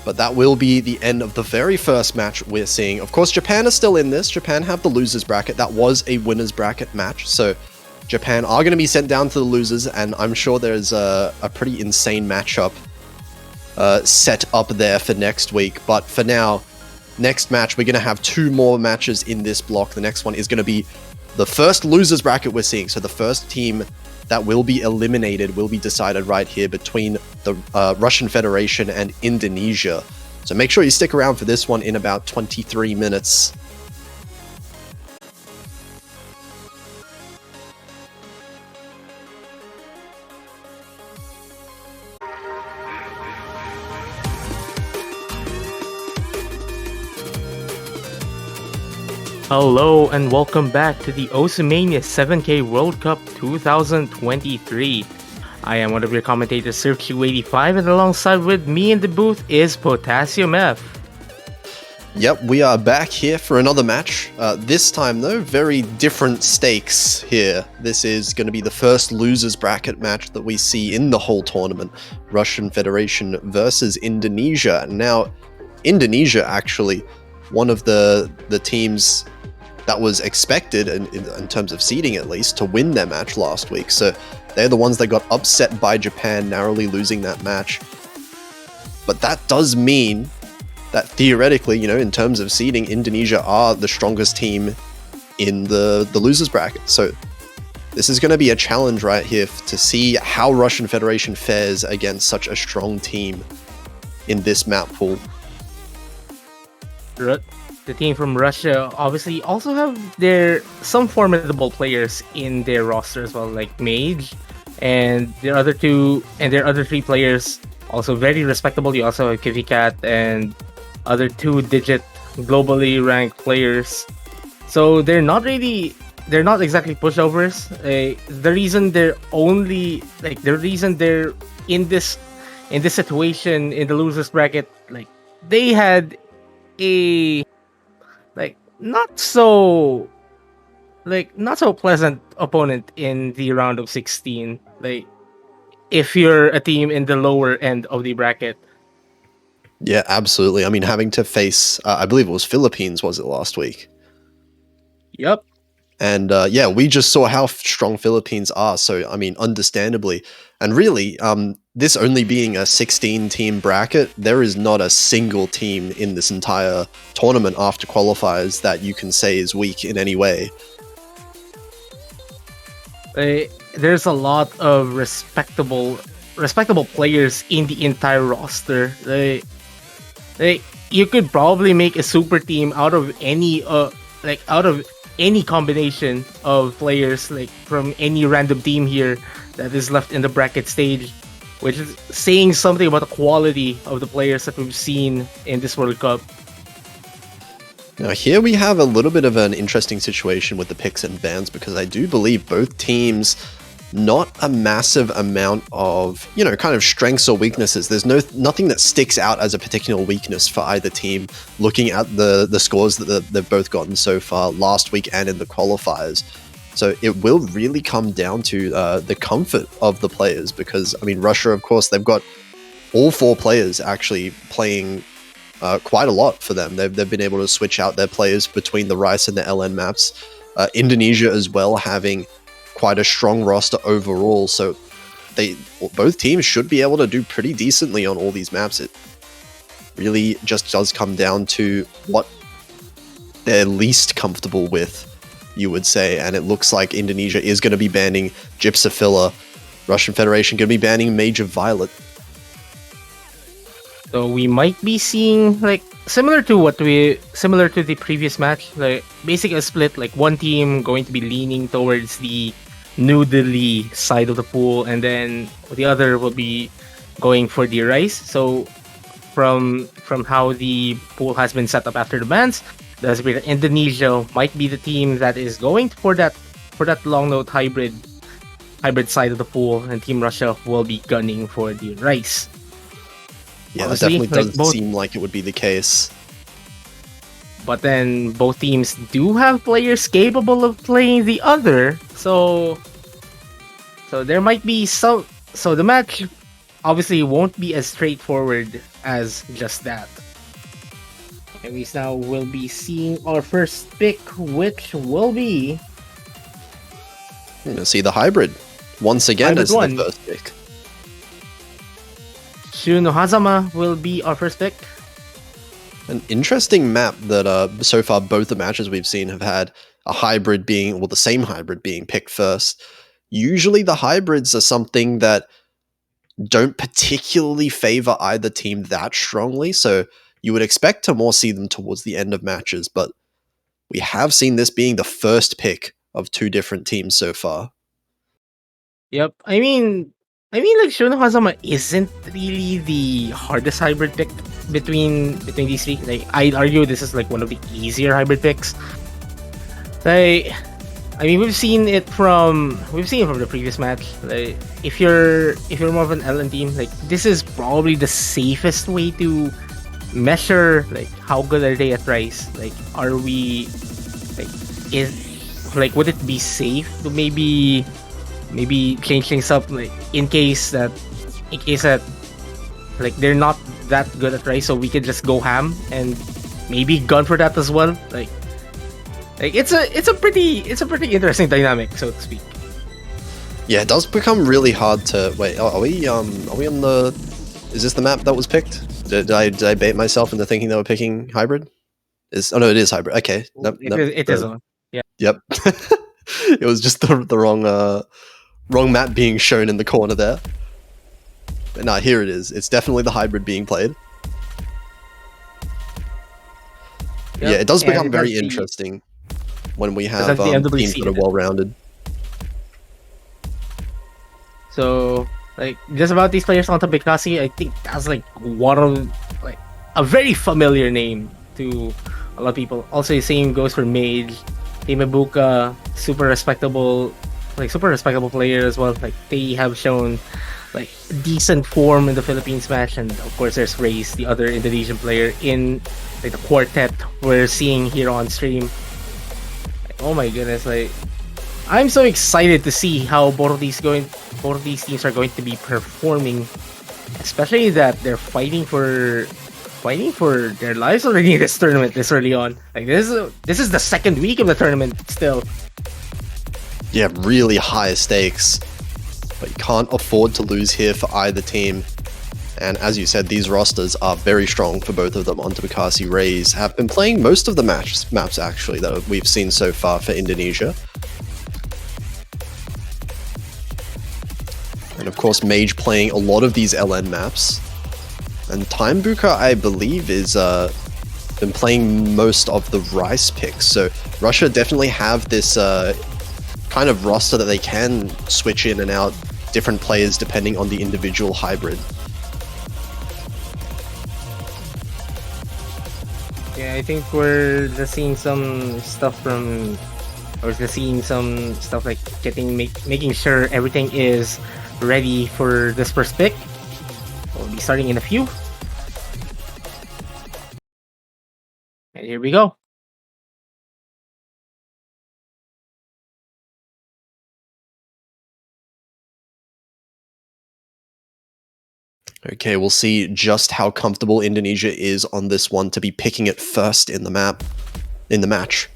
But that will be the end of the very first match we're seeing. Of course, Japan is still in this. Japan have the losers bracket. That was a winners bracket match. So Japan are going to be sent down to the losers, and I'm sure there's a pretty insane matchup set up there for next week. But for now, next match, we're going to have 2 more matches in this block. The next one is going to be the first losers bracket we're seeing. So the first team that will be eliminated will be decided right here between the Russian Federation and Indonesia. So make sure you stick around for this one in about 23 minutes. Hello and welcome back to the Oceania 7K World Cup 2023. I am one of your commentators, Sir285, and alongside with me in the booth is Potassium F. Yep, we are back here for another match. This time, though, very different stakes here. This is going to be the first losers bracket match that we see in the whole tournament. Russian Federation versus Indonesia. Now, Indonesia, actually, one of the teams that was expected, in terms of seeding at least, to win their match last week. So they're the ones that got upset by Japan, narrowly losing that match. But that does mean that theoretically, you know, in terms of seeding, Indonesia are the strongest team in the losers bracket. So this is going to be a challenge right here to see how Russian Federation fares against such a strong team in this map pool. The team from Russia obviously also have some formidable players in their roster as well, like Mage, and their other 3 players also very respectable. You also have Kitty Cat and other 2-digit globally ranked players. So they're not exactly pushovers. The reason they're in this situation in the losers bracket, like they had a not so pleasant opponent in the round of 16. Like if you're a team in the lower end of the bracket. Yeah, absolutely. I mean, having to face, I believe it was Philippines, was it last week? Yep. And yeah, we just saw how strong Philippines are. So, I mean, understandably. And really, this only being a 16-team bracket, there is not a single team in this entire tournament after qualifiers that you can say is weak in any way. There's a lot of respectable players in the entire roster. You could probably make a super team out of any combination of players, like from any random team here that is left in the bracket stage, which is saying something about the quality of the players that we've seen in this World Cup. Now here we have a little bit of an interesting situation with the picks and bans, because I do believe both teams, not a massive amount of, you know, kind of strengths or weaknesses. There's nothing that sticks out as a particular weakness for either team, looking at the scores that they've both gotten so far last week and in the qualifiers. So it will really come down to the comfort of the players because, I mean, Russia, of course, they've got all 4 players actually playing quite a lot for them. They've been able to switch out their players between the Rice and the LN maps. Indonesia as well having quite a strong roster overall. So both teams should be able to do pretty decently on all these maps. It really just does come down to what they're least comfortable with, you would say. And it looks like Indonesia is going to be banning Gypsophila. Russian Federation going to be banning Major Violet. So we might be seeing like similar to the previous match, like basically a split, like one team going to be leaning towards the noodly side of the pool, and then the other will be going for the rice. So from how the pool has been set up after the bans, does mean that Indonesia might be the team that is going for that long note hybrid side of the pool, and Team Russia will be gunning for the rice. Yeah, that Obviously, definitely like does seem like it would be the case. But then both teams do have players capable of playing the other, so there might be some. So the match obviously won't be as straightforward as just that. And we now will be seeing our first pick, which will be You're going to see the hybrid once again Hybrid as the one. first pick. Shuno Hazama will be our first pick. An interesting map that so far both the matches we've seen have had a hybrid being, well, the same hybrid being picked first. Usually the hybrids are something that don't particularly favor either team that strongly, so you would expect to more see them towards the end of matches, but we have seen this being the first pick of 2 different teams so far. Yep. I mean, like Shuno Hazama isn't really the hardest hybrid pick between these three. Like I'd argue this is like one of the easier hybrid picks. Like, I mean, we've seen it from the previous match. Like, if you're more of an LN team, like this is probably the safest way to measure like how good are they at Rice. Like, are we like would it be safe to maybe change things up, like in case that like they're not that good at Rice, so we could just go ham and maybe gun for that as well. Like it's a pretty interesting dynamic, so to speak. Yeah, it does become really hard to wait. Are we on the? Is this the map that was picked? Did I bait myself into thinking they were picking hybrid? Oh no, it is hybrid. Okay, nope, It is on. Yeah. Yep, it was just the wrong map being shown in the corner there. But nah, here it is. It's definitely the hybrid being played. Yep. Yeah, it does And become it very has the- interesting when we it have has the teams NWC that are in it. well-rounded. So like just about these players on Tabikasi, I think that's like one of like a very familiar name to a lot of people. Also, the same goes for Mage, Imabuka, super respectable player as well. Like they have shown like decent form in the Philippines match, and of course there's Race, the other Indonesian player in like the quartet we're seeing here on stream. Like, oh my goodness, like I'm so excited to see how both of these teams are going to be performing, especially that they're fighting for their lives already in this tournament this early on. Like this is the second week of the tournament still. Yeah, really high stakes, but you can't afford to lose here for either team. And as you said, these rosters are very strong for both of them. Antapakasi Rays have been playing most of the maps actually that we've seen so far for Indonesia. And of course, Mage playing a lot of these LN maps. And Timebuka, I believe, is been playing most of the Rice picks. So Russia definitely have this kind of roster that they can switch in and out different players depending on the individual hybrid. Yeah, I think we're just seeing some stuff like making sure everything is ready for this first pick. We'll be starting in a few. And here we go. Okay, we'll see just how comfortable Indonesia is on this one to be picking it first in the match.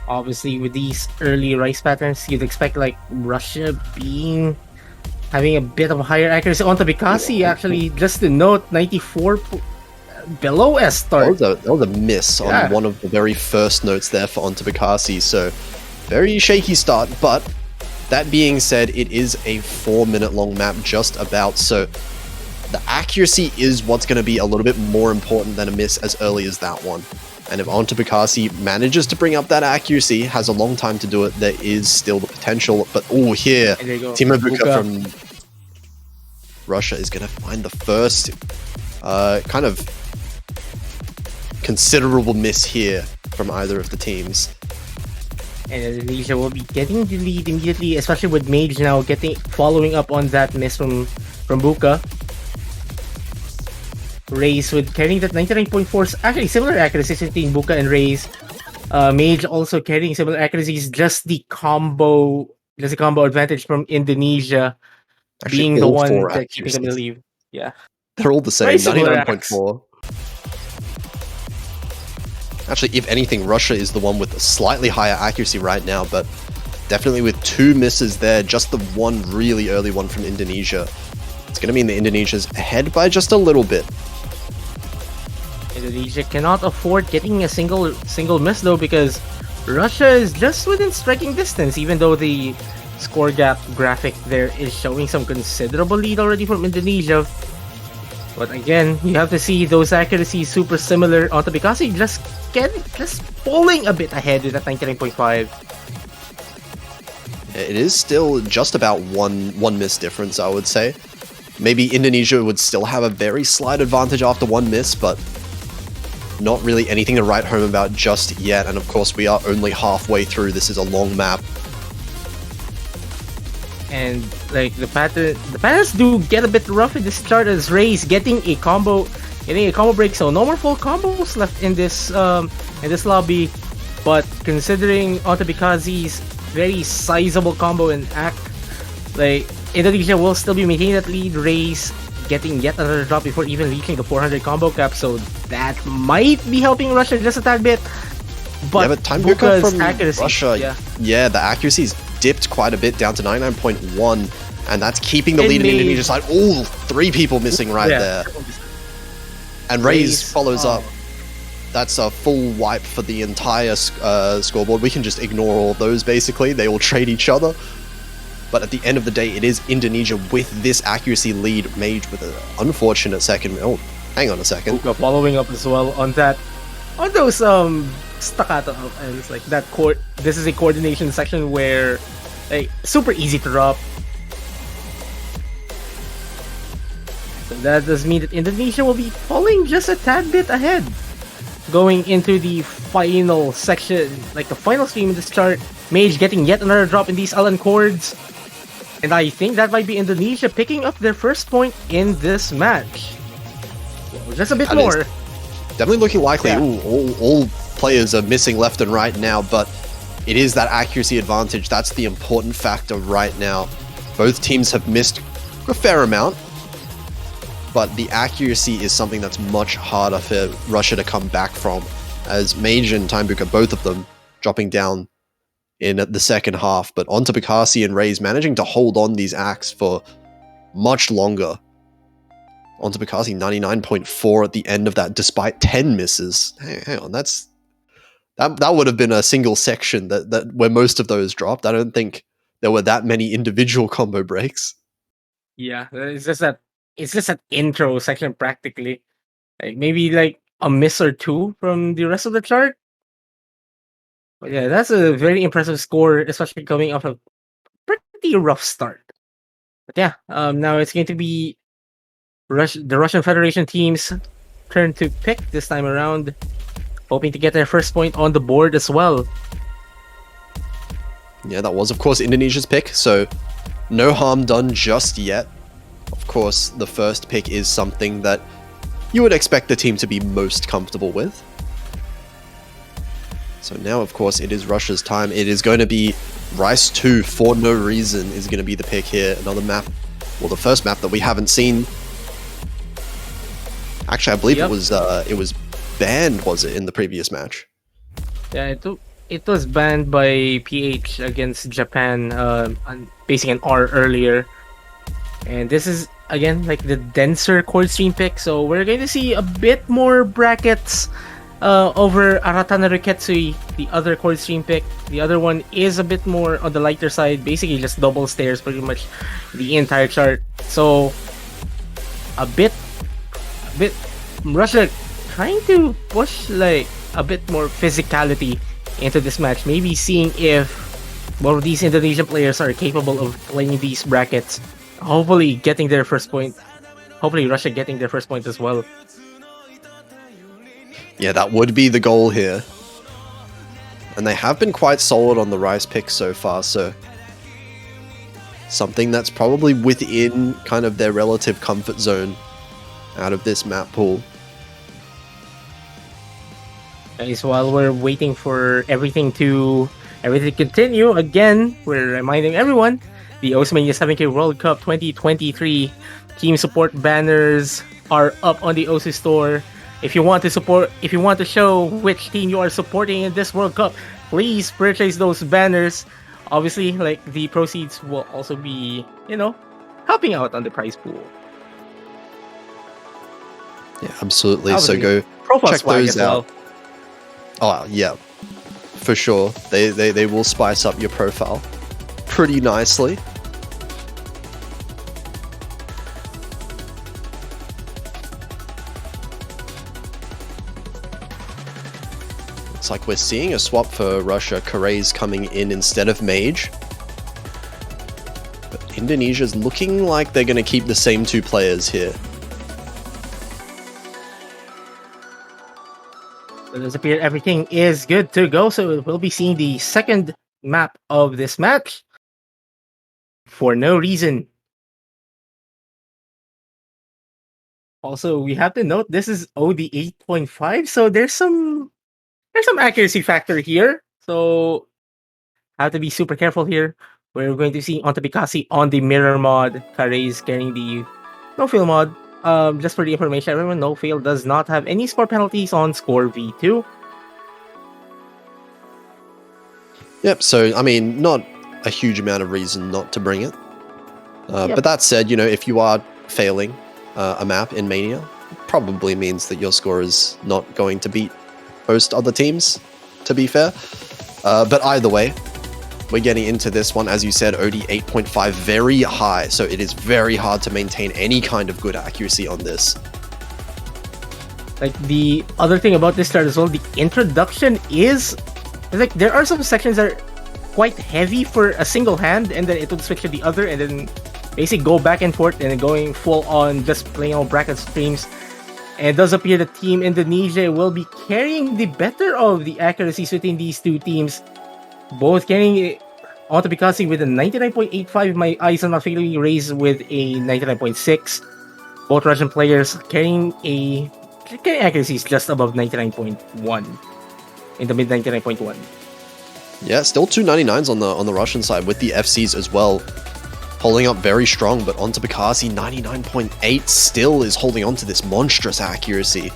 Obviously, with these early Rice patterns, you'd expect like Russia having a bit of a higher accuracy. Onto Bikasi, actually, just to note, 94 below S start. That was a miss on one of the very first notes there for Onto Bikasi, so very shaky start, but that being said, it is a 4-minute long map just about, so the accuracy is what's going to be a little bit more important than a miss as early as that one. And if Onto Bikasi manages to bring up that accuracy, has a long time to do it, there is still the potential. But here, Timo Buka from Russia is going to find the first kind of considerable miss here from either of the teams. And Indonesia will be getting the lead immediately, especially with Mage now following up on that miss from Buka. Raze with carrying that 99.4, actually similar accuracies between Buka and Raze. Mage also carrying similar accuracies, just the combo advantage from Indonesia Actually, being the one that keeping them in the lead. Yeah. They're all the same, 99.4. Actually, if anything, Russia is the one with a slightly higher accuracy right now, but definitely with 2 misses there, just the one really early one from Indonesia. It's going to mean that Indonesia's ahead by just a little bit. Indonesia cannot afford getting a single miss though, because Russia is just within striking distance, even though the score gap graphic there is showing some considerable lead already from Indonesia. But again, you have to see those accuracies super similar. Onto Bikasi just pulling a bit ahead with that 99.5. It is still just about one miss difference, I would say. Maybe Indonesia would still have a very slight advantage after one miss, but not really anything to write home about just yet. And of course, we are only halfway through. This is a long map. And like the patterns do get a bit rough in this start, as Raze getting a combo break. So no more full combos left in this lobby. But considering Onto Bikasi's very sizable combo and act, like Indonesia will still be maintaining that lead. Raze getting yet another drop before even reaching the 400 combo cap, so that might be helping Russia just a tad bit. But Time Buka from accuracy, Russia, the accuracy's dipped quite a bit down to 99.1, and that's keeping the lead in Indonesia's side. Oh, 3 people missing there. And Raze follows up. That's a full wipe for the entire scoreboard. We can just ignore all those, basically. They all trade each other. But at the end of the day, it is Indonesia with this accuracy lead. Mage with an unfortunate second. Oh, hang on a second. Buka following up as well on those staccato ends, like that this is a coordination section where like super easy to drop. So that does mean that Indonesia will be falling just a tad bit ahead going into the final section, like the final stream in this chart. Mage getting yet another drop in these Alan chords, and I think that might be Indonesia picking up their first point in this match. Well, just a bit more. Definitely looking likely. Yeah. Ooh, all players are missing left and right now, but it is that accuracy advantage. That's the important factor right now. Both teams have missed a fair amount, but the accuracy is something that's much harder for Russia to come back from, as Mage and Time Buka, both of them dropping down in the second half, but Onto Bikasi and Raze managing to hold on these acts for much longer. Onto Bikasi 99.4 at the end of that, despite 10 misses. Hang on, that would have been a single section that where most of those dropped. I don't think there were that many individual combo breaks. Yeah, it's just that intro section practically. Like maybe like a miss or two from the rest of the chart. But yeah, that's a very impressive score, especially coming off a pretty rough start. But yeah, now it's going to be the Russian Federation team's turn to pick this time around, hoping to get their first point on the board as well. Yeah, that was, of course, Indonesia's pick, so no harm done just yet. Of course, the first pick is something that you would expect the team to be most comfortable with. So now, of course, it is Russia's time. It is going to be Rice 2 for no reason is going to be the pick here. Another map, well, the first map that we haven't seen. Actually, I believe it was banned, was it, in the previous match? Yeah, it was banned by PH against Japan, basically an hour earlier. And this is again like the denser chord stream pick, so we're going to see a bit more brackets over Aratana Riketsui, the other chord stream pick. The other one is a bit more on the lighter side, basically just double stairs pretty much the entire chart. So a bit Russia trying to push like a bit more physicality into this match, maybe seeing if both of these Indonesian players are capable of playing these brackets. Hopefully getting their first point. Hopefully Russia getting their first point as well. Yeah, that would be the goal here. And they have been quite solid on the Rice pick so far, so something that's probably within kind of their relative comfort zone out of this map pool. Guys, while we're waiting for everything to continue, again, we're reminding everyone the Osmania 7K World Cup 2023 team support banners are up on the OSU store. If you want to show which team you are supporting in this World Cup, please purchase those banners. Obviously, like the proceeds will also be, helping out on the prize pool. Yeah, absolutely. Obviously, So go profile check swag those as well. out. Oh, yeah, for sure. They will spice up your profile pretty nicely. It's like we're seeing a swap for Russia. Kare's coming in instead of Mage. But Indonesia's looking like they're going to keep the same two players here. It does appear everything is good to go, so we'll be seeing the second map of this match for no reason. Also, we have to note this is OD 8.5, so there's some accuracy factor here. So have to be super careful here. We're going to see Ontapikasi on the mirror mod. Kare is carrying the no fail mod. Just for the information, everyone, no fail does not have any score penalties on score V2. Yep, so, I mean, not a huge amount of reason not to bring it. Yep. But that said, if you are failing a map in Mania, probably means that your score is not going to beat most other teams, to be fair. But either way, we're getting into this one. As you said, OD 8.5, very high, so it is very hard to maintain any kind of good accuracy on this. Like, the other thing about this start as well, the introduction is like there are some sections that are quite heavy for a single hand, and then it would switch to the other, and then basically go back and forth, and then going full on just playing on bracket streams. And it does appear that Team Indonesia will be carrying the better of the accuracies within these two teams. Both carrying Ontapikasi with a 99.85. My eyes are not failing, raised with a 99.6. Both Russian players carrying accuracies just above 99.1. In the mid 99.1. Yeah, still 299s on the Russian side with the FCs as well. Holding up very strong, but Ontapikasi 99.8 still is holding on to this monstrous accuracy.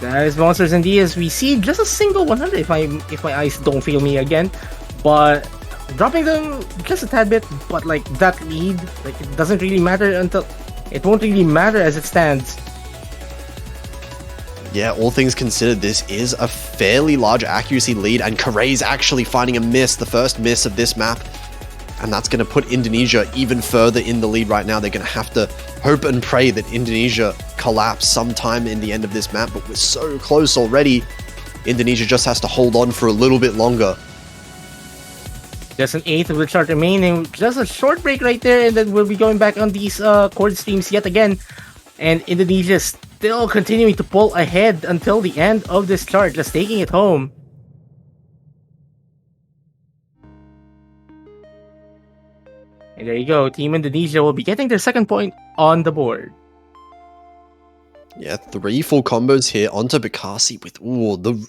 That is monsters indeed, as we see just a single 100 if my eyes don't fail me again. But dropping them just a tad bit, but like that lead, like it doesn't really matter until it won't really matter as it stands. Yeah, all things considered, this is a fairly large accuracy lead, and Kare's actually finding a miss, the first miss of this map. And that's going to put Indonesia even further in the lead right now. They're going to have to hope and pray that Indonesia collapse sometime in the end of this map, but we're so close already. Indonesia just has to hold on for a little bit longer. Just an eighth of the chart remaining. Just a short break right there, and then we'll be going back on these chord streams yet again. And Indonesia still continuing to pull ahead until the end of this chart, just taking it home. And there you go, Team Indonesia will be getting their second point on the board. Yeah, 3 full combos here onto Bikasi with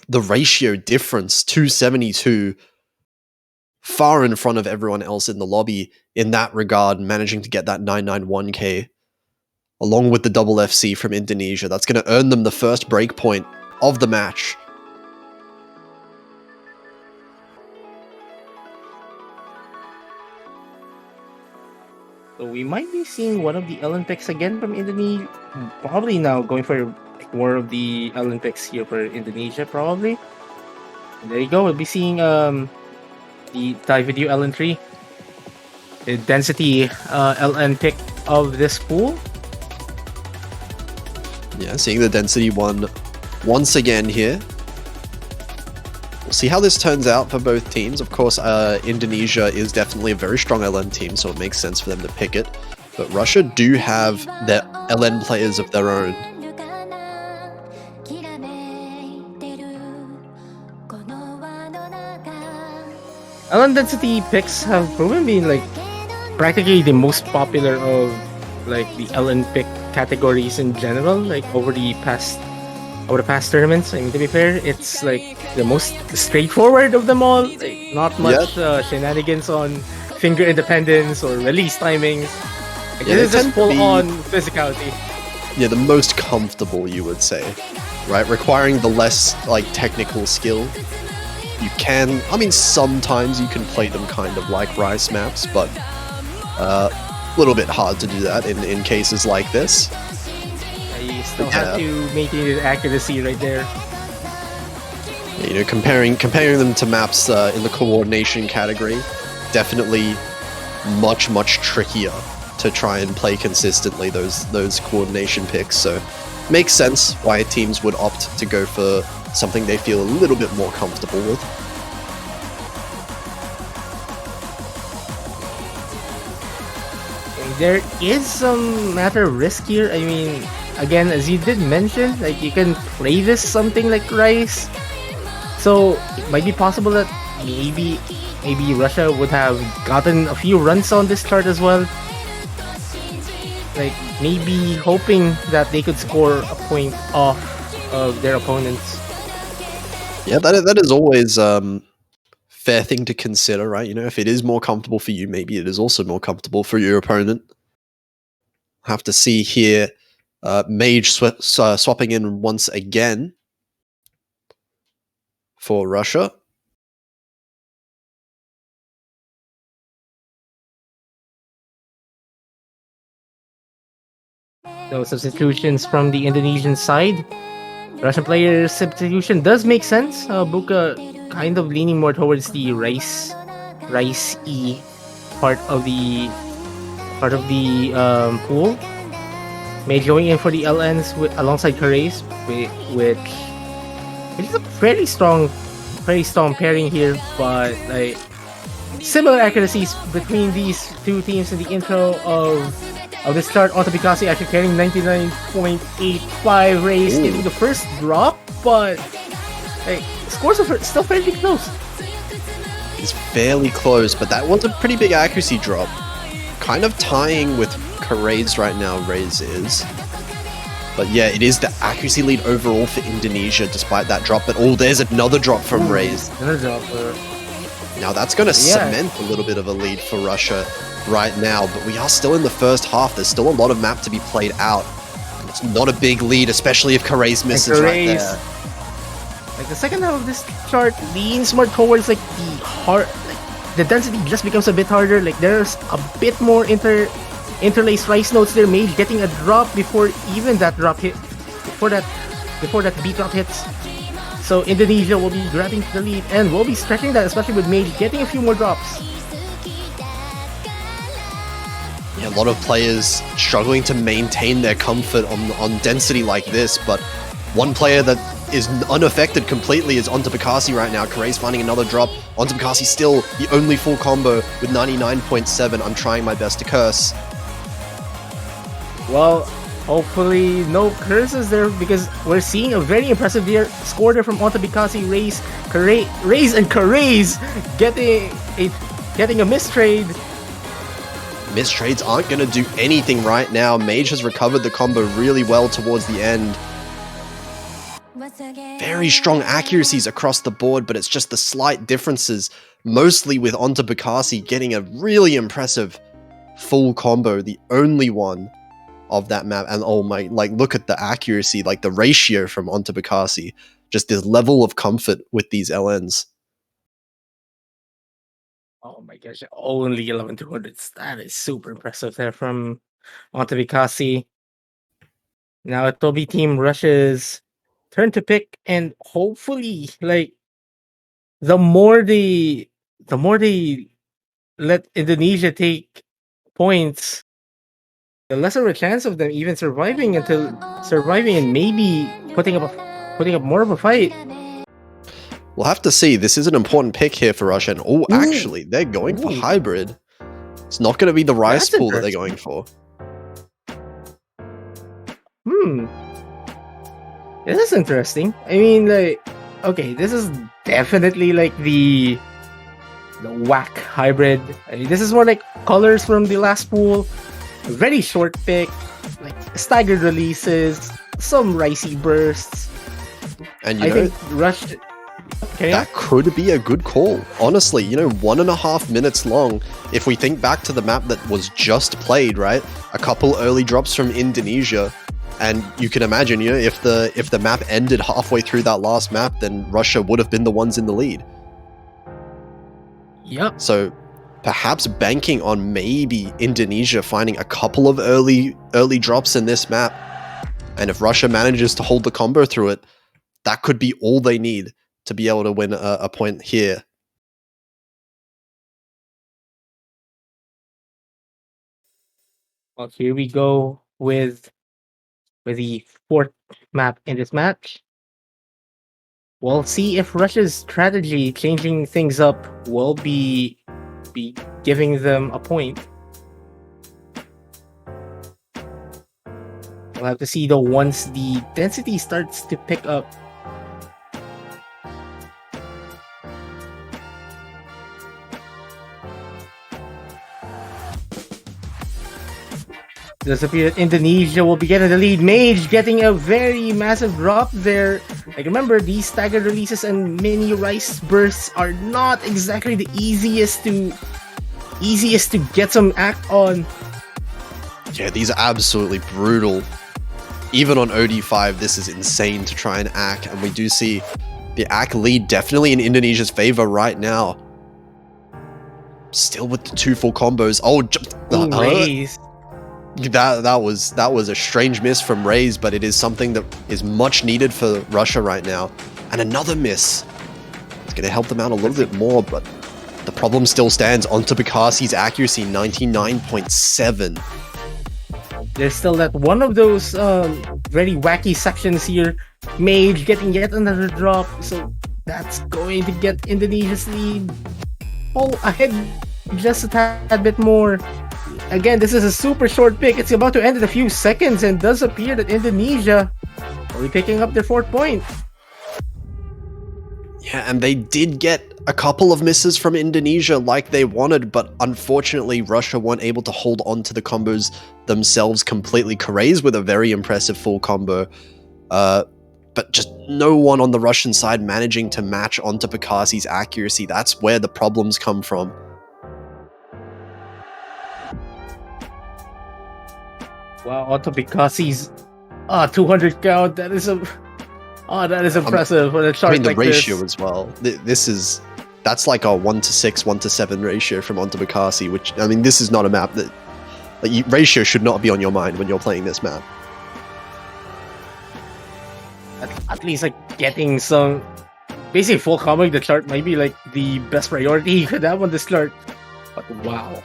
the ratio difference 272, far in front of everyone else in the lobby in that regard, managing to get that 991k along with the double FC from Indonesia. That's going to earn them the first breakpoint of the match. So we might be seeing one of the Olympics again from Indonesia. Probably now going for more of the Olympics here for Indonesia, probably. And there you go. We'll be seeing the Thai video LN3. The density LN pick of this pool. Yeah, seeing the density one once again here. We'll see how this turns out for both teams. Of course, Indonesia is definitely a very strong LN team, so it makes sense for them to pick it. But Russia do have their LN players of their own. LN density picks have proven being like practically the most popular of like the LN pick categories in general, like over the past tournaments. I mean, to be fair, it's like the most straightforward of them all. Like, not much shenanigans on finger independence or release timings. Like, Yeah, it is they just tend to full be- on physicality. Yeah, the most comfortable, you would say, right? Requiring the less like technical skill. You can, I mean, sometimes you can play them kind of like Rice maps, but a little bit hard to do that in cases like this. You still have to maintain the accuracy right there. You know, comparing them to maps in the coordination category, definitely much trickier to try and play consistently those coordination picks. So makes sense why teams would opt to go for something they feel a little bit more comfortable with. There is some matter of risk here. I mean, again, as you did mention, like you can play this something like Rice. So it might be possible that maybe Russia would have gotten a few runs on this chart as well. Like maybe hoping that they could score a point off of their opponents. Yeah, that is always fair thing to consider, right? You know, if it is more comfortable for you, maybe it is also more comfortable for your opponent. Have to see here, Mage swapping in once again for Russia. No substitutions from the Indonesian side. Russian player substitution does make sense. Buka kind of leaning more towards the Rice E part of the pool. Mage going in for the LNs alongside Karays, which is a very strong pairing here, but like similar accuracies between these two teams in the intro of this chart. Onto Bikasi actually carrying 99.85 race, getting the first drop, but like scores are still fairly close. It's fairly close, but that was a pretty big accuracy drop. Kind of tying with Karay's right now, Raze is. But yeah, it is the accuracy lead overall for Indonesia despite that drop. But there's another drop from Raze. Another drop. Now that's going to cement a little bit of a lead for Russia right now, but we are still in the first half. There's still a lot of map to be played out. And it's not a big lead, especially if Karay's misses right there. Like the second half of this chart leans more towards like the density just becomes a bit harder. Like there's a bit more interlaced Rice notes there. Mage getting a drop before even that drop hit. Before that B drop hits. So Indonesia will be grabbing the lead and will be stretching that, especially with Mage getting a few more drops. Yeah, a lot of players struggling to maintain their comfort on density like this, but one player that is unaffected completely is onto Bikasi right now. Karay's finding another drop. Onto Bikasi still the only full combo with 99.7. I'm trying my best to curse. Well, hopefully no curses there because we're seeing a very impressive score there from onto Bikasi. Raze and Karay's getting a mistrade. Missed trades aren't going to do anything right now. Mage has recovered the combo really well towards the end. Very strong accuracies across the board, but it's just the slight differences, mostly with Onto Bakasi getting a really impressive full combo, the only one of that map. And oh my, like, look at the accuracy, like the ratio from Onto Bakasi, just this level of comfort with these LNs. Oh my gosh, only 11,200s. That is super impressive there from Onto Bakasi. Now Toby team rushes turn to pick, and hopefully, like, the more they let Indonesia take points, the lesser a chance of them even surviving and maybe putting up more of a fight. We'll have to see. This is an important pick here for Russia. And oh, actually, they're going for Ooh. hybrid. It's not going to be the rice That's pool that they're going for. This is interesting. I mean, like, okay, this is definitely like the whack hybrid. I mean, this is more like colors from the last pool. A very short pick, like staggered releases, some ricey bursts. And I think Rush. That could be a good call. Honestly, 1.5 minutes long. If we think back to the map that was just played, right? A couple early drops from Indonesia. And you can imagine, if the map ended halfway through that last map, then Russia would have been the ones in the lead. Yep. So perhaps banking on maybe Indonesia finding a couple of early drops in this map. And if Russia manages to hold the combo through it, that could be all they need to be able to win a point here. Well, here we go with the fourth map in this match. We'll see if Russia's strategy changing things up will be giving them a point. We'll have to see though once the density starts to pick up. Does appear that Indonesia will be getting the lead. Mage getting a very massive drop there. Like, remember, these staggered releases and mini rice bursts are not exactly the easiest to get some act on. Yeah, these are absolutely brutal. Even on OD5, this is insane to try and act, and we do see the act lead definitely in Indonesia's favor right now. Still with the 2 full combos. Raise. That was a strange miss from Raze, but it is something that is much needed for Russia right now. And another miss. It's going to help them out a little bit more, but the problem still stands. Onto Bakasi's accuracy, 99.7. There's still that one of those very wacky sections here. Mage getting yet another drop, so that's going to get Indonesia's lead ahead just a tad bit more. Again, this is a super short pick. It's about to end in a few seconds, and does appear that Indonesia will be picking up their 4th point. Yeah, and they did get a couple of misses from Indonesia like they wanted, but unfortunately Russia weren't able to hold on to the combos themselves completely. Karay's with a very impressive full combo, but just no one on the Russian side managing to match Onto Bakasi's accuracy. That's where the problems come from. Wow, Onto Bakasi's 200 count. That is impressive for a chart. I mean, the like ratio this as well. That's like a 1-to-6, 1-to-7 ratio from Onto Bakasi, which, I mean, this is not a map that, like, ratio should not be on your mind when you're playing this map. At least, like, getting some basically full comboing the chart might be like the best priority you could have on this chart. But wow.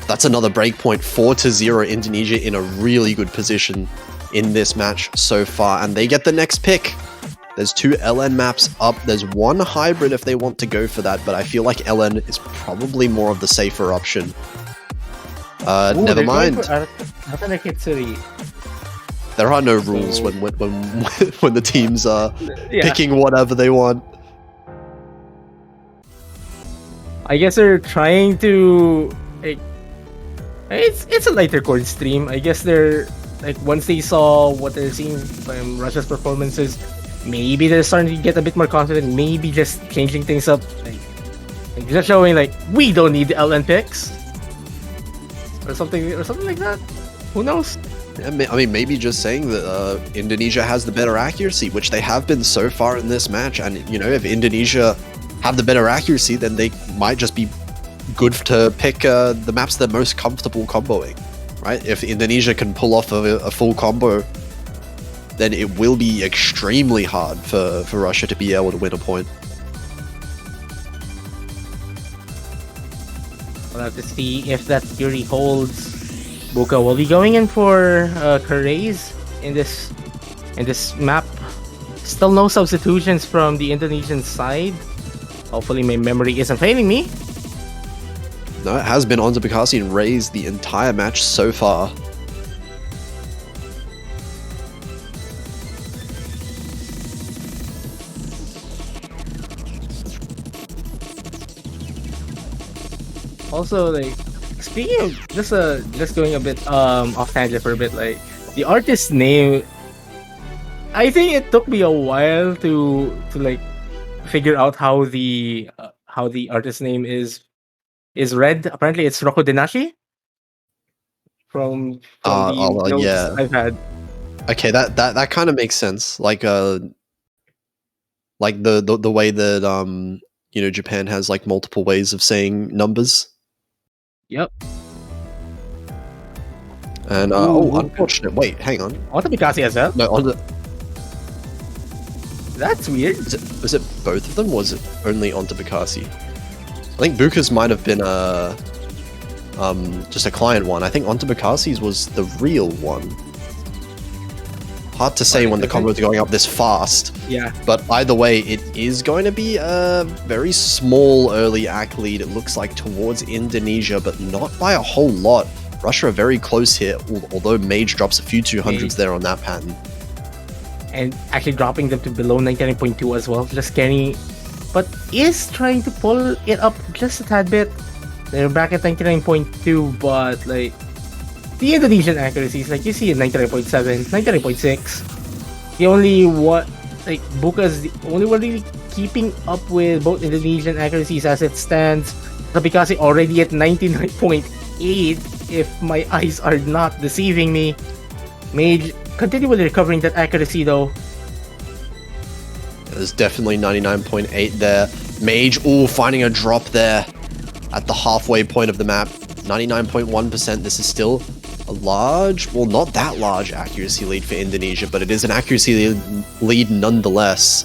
That's another breakpoint. 4-0 Indonesia in a really good position in this match so far, and they get the next pick. There's 2 LN maps up. There's 1 hybrid if they want to go for that, but I feel like LN is probably more of the safer option. Never mind. There are no rules when the teams are picking whatever they want. I guess they're trying to like, it's a lighter chord stream. I guess they're like once they saw what they're seeing from Russia's performances, maybe they're starting to get a bit more confident. Maybe just changing things up, like just showing like we don't need the LN picks or something like that. Who knows? I mean, maybe just saying that Indonesia has the better accuracy, which they have been so far in this match. And, you know, if Indonesia have the better accuracy, then they might just be good to pick the maps they're most comfortable comboing, right? If Indonesia can pull off a full combo, then it will be extremely hard for Russia to be able to win a point. We'll have to see if that theory holds. Buka will be going in for Karays in this map. Still no substitutions from the Indonesian side. Hopefully my memory isn't failing me. No, it has been onto Bikasi and Raze the entire match so far. Also, like, speaking of just going a bit off tangent for a bit, like the artist's name, I think it took me a while to like figure out how the artist's name is read. Apparently, it's Rocco Denashi from the notes yeah. I've had. Okay, that kind of makes sense. Like the way that you know, Japan has like multiple ways of saying numbers. Yep. And unfortunate. Wait, hang on. Onto Bikasi as well. No, That's weird. Was it both of them? Or was it only onto Bikasi? I think Buka's might have been just a client one. I think onto Bikasi's was the real one. Hard to say when the combos are going up this fast. Yeah. But either way, it is going to be a very small early ACK lead, it looks like, towards Indonesia, but not by a whole lot. Russia are very close here, although Mage drops a few 200s there on that pattern. And actually dropping them to below 99.2 as well. Just carrying, but is trying to pull it up just a tad bit. They're back at 99.2, but like the Indonesian accuracies, like you see at 99.7, 99.6. The only what, like Buka's the only one really keeping up with both Indonesian accuracies as it stands. Bikasi already at 99.8, if my eyes are not deceiving me. Mage continually recovering that accuracy though. There's definitely 99.8 there. Mage, finding a drop there at the halfway point of the map. 99.1%. This is still a large, well, not that large accuracy lead for Indonesia, but it is an accuracy lead nonetheless.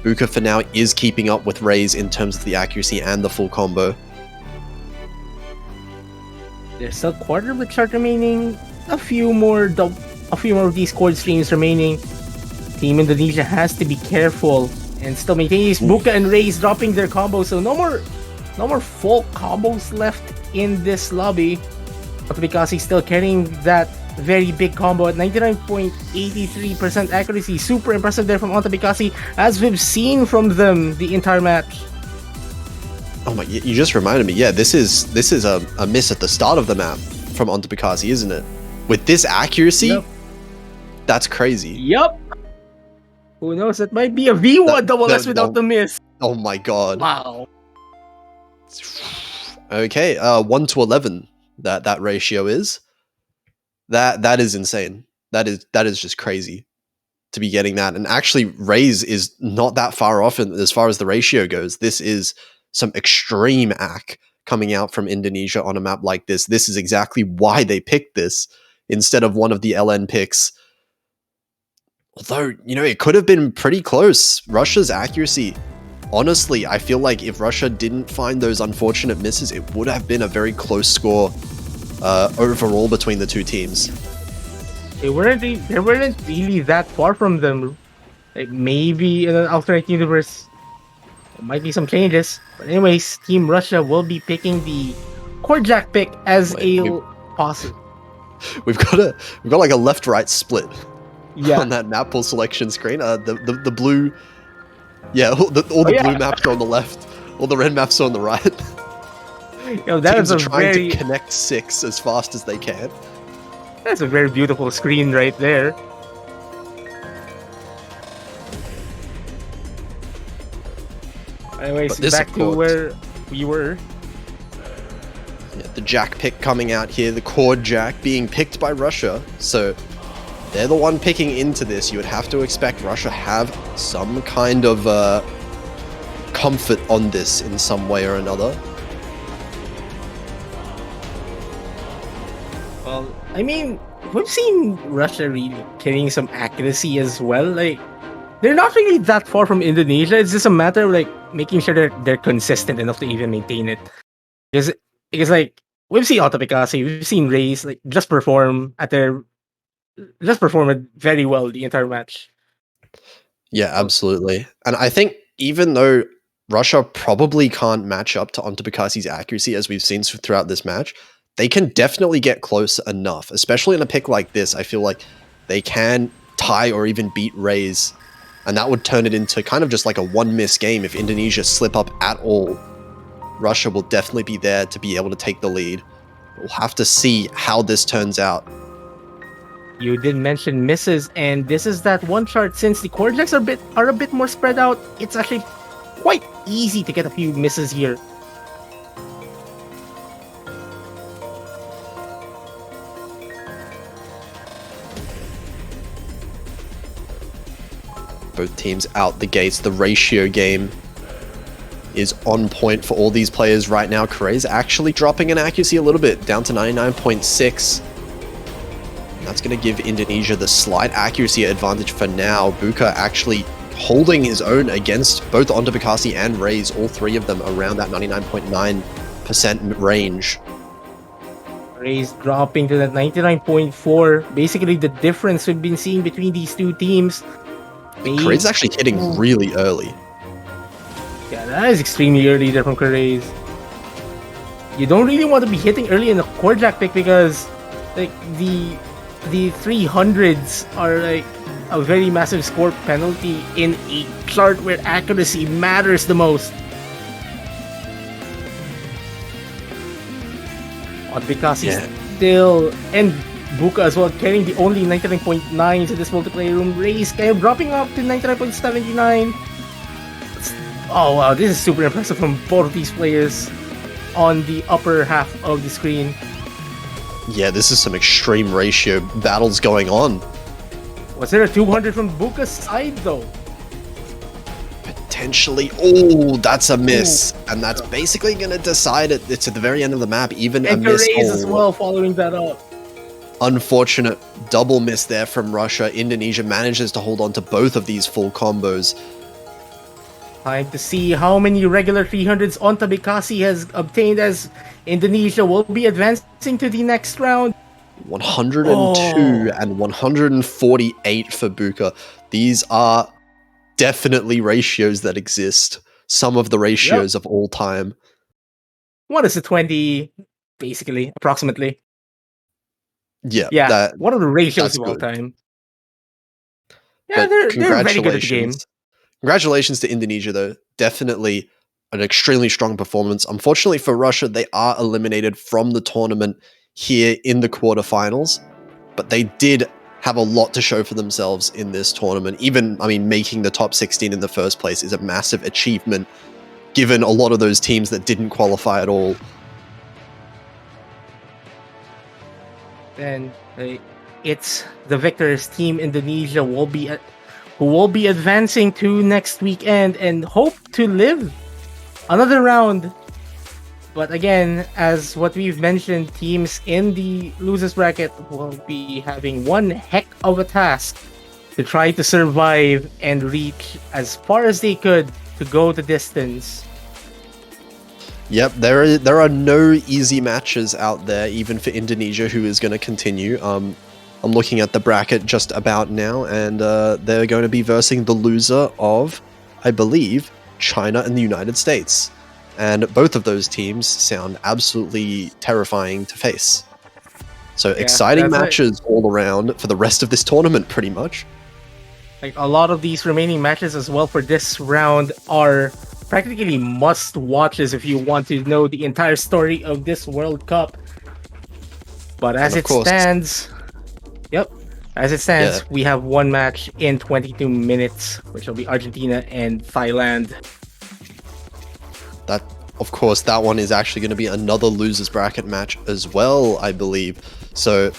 Buka for now is keeping up with Raze in terms of the accuracy and the full combo. There's still quarter of the chart remaining. A few more of these chord streams remaining. Team Indonesia has to be careful and still maintain these. Buka and Raze dropping their combos, so no more full combos left in this lobby. But because he's still carrying that very big combo at 99.83% accuracy. Super impressive there from Ontabikasi, as we've seen from them the entire match. Oh my, you just reminded me. Yeah, this is a miss at the start of the map from Ontabikasi, isn't it? With this accuracy, yep. That's crazy. Yep. Who knows? It might be a V1 double S without the miss. Oh my god. Wow. Okay, 1 to 11. That ratio is. That is insane. That is just crazy to be getting that. And actually, Raze is not that far off as far as the ratio goes. This is some extreme ACK coming out from Indonesia on a map like this. This is exactly why they picked this instead of one of the LN picks. Although, you know, it could have been pretty close. Russia's accuracy, honestly, I feel like if Russia didn't find those unfortunate misses, it would have been a very close score overall between the two teams. They weren't really that far from them. Like maybe in an alternate universe, there might be some changes. But anyways, Team Russia will be picking the Core Jack pick as a possible. We've got like a left-right split. Yeah. On that map pool selection screen. The blue, yeah, all the blue maps are on the left, Well, the red maps are on the right. Yo, that Teams is are a trying very to connect 6 as fast as they can. that's a very beautiful screen right there. Anyways, But this, back of to course, where we were. yeah, the Jack pick coming out here, the Cord Jack being picked by Russia. So they're the one picking into this. You would have to expect Russia have some kind of comfort on this in some way or another. Well, I mean, we've seen Russia really carrying some accuracy as well. Like, they're not really that far from Indonesia. It's just a matter of like making sure they're consistent enough to even maintain it. Because because like we've seen Otapikasi, we've seen Rays like just perform it very well the entire match. Yeah, So, absolutely. And I think even though Russia probably can't match up to Antipakasi's accuracy as we've seen throughout this match, they can definitely get close enough, especially in a pick like this. I feel like they can tie or even beat Rays, and that would turn it into kind of just like a one miss game if Indonesia slip up at all. Russia will definitely be there to be able to take the lead. We'll have to see how this turns out. you did mention misses, and this is that one chart. Since the core jacks are a bit more spread out, it's actually quite easy to get a few misses here. Both teams out the gates. The ratio game is on point for all these players right now. Correa's actually dropping in accuracy a little bit, down to 99.6. That's going to give Indonesia the slight accuracy advantage for now. Buka actually holding his own against both Ontapikasi and Rays, all three of them around that 99.9% range. Rays dropping to that 99.4. Basically, the difference we've been seeing between these two teams. Correa's actually hitting really early. Yeah, that is extremely early there from Correa's. You don't really want to be hitting early in the core jack pick because like the 300s are like a very massive score penalty in a chart where accuracy matters the most. Because he's still, and Buka as well, carrying the only 99.9s in this multiplayer room. Race kind of dropping up to 99.79. Oh wow, this is super impressive from both of these players on the upper half of the screen. Yeah, this is some extreme ratio battles going on. Was there a 200 from Buka's side though? Potentially. Oh, that's a miss. And that's basically going to decide it. It's at the very end of the map. Even and a miss. As well following that up. Unfortunate double miss there from Russia. Indonesia manages to hold on to both of these full combos. Time to see how many regular 300s Ontapikasi has obtained as Indonesia will be advancing to the next round. 102 and 148 for Buka. These are definitely ratios that exist. Some of the ratios of all time. What is the 20, basically, approximately? Yeah. What are the ratios of all time? Yeah, But they're very good at the game. Congratulations to Indonesia, though. Definitely an extremely strong performance. Unfortunately for Russia, they are eliminated from the tournament here in the quarterfinals, but they did have a lot to show for themselves in this tournament. Even, I mean, making the top 16 in the first place is a massive achievement, given a lot of those teams that didn't qualify at all. And it's the victors team Indonesia who will be advancing to next weekend and hope to live another round. But again, as what we've mentioned, teams in the losers bracket will be having one heck of a task to try to survive and reach as far as they could to go the distance. Yep, there are no easy matches out there, even for Indonesia, who is going to continue. I'm looking at the bracket just about now, and they're going to be versing the loser of, I believe, China and the United States. And both of those teams sound absolutely terrifying to face. So exciting matches all around for the rest of this tournament, pretty much. Like a lot of these remaining matches as well for this round are practically must watches if you want to know the entire story of this World Cup. But as And of it course, stands, yep, as it stands, yeah, we have one match in 22 minutes, which will be Argentina and Thailand. that of course that one is actually going to be another losers bracket match as well, I believe. So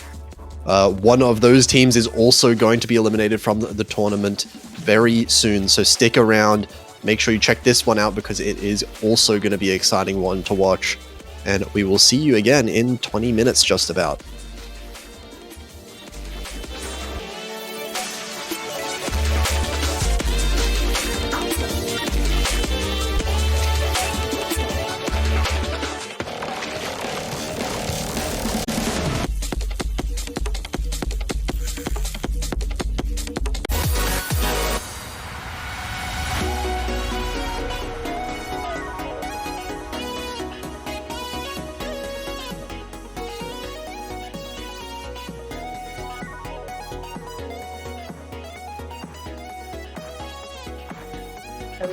one of those teams is also going to be eliminated from the tournament very soon. So stick around. Make sure you check this one out because it is also going to be an exciting one to watch. And we will see you again in 20 minutes just about.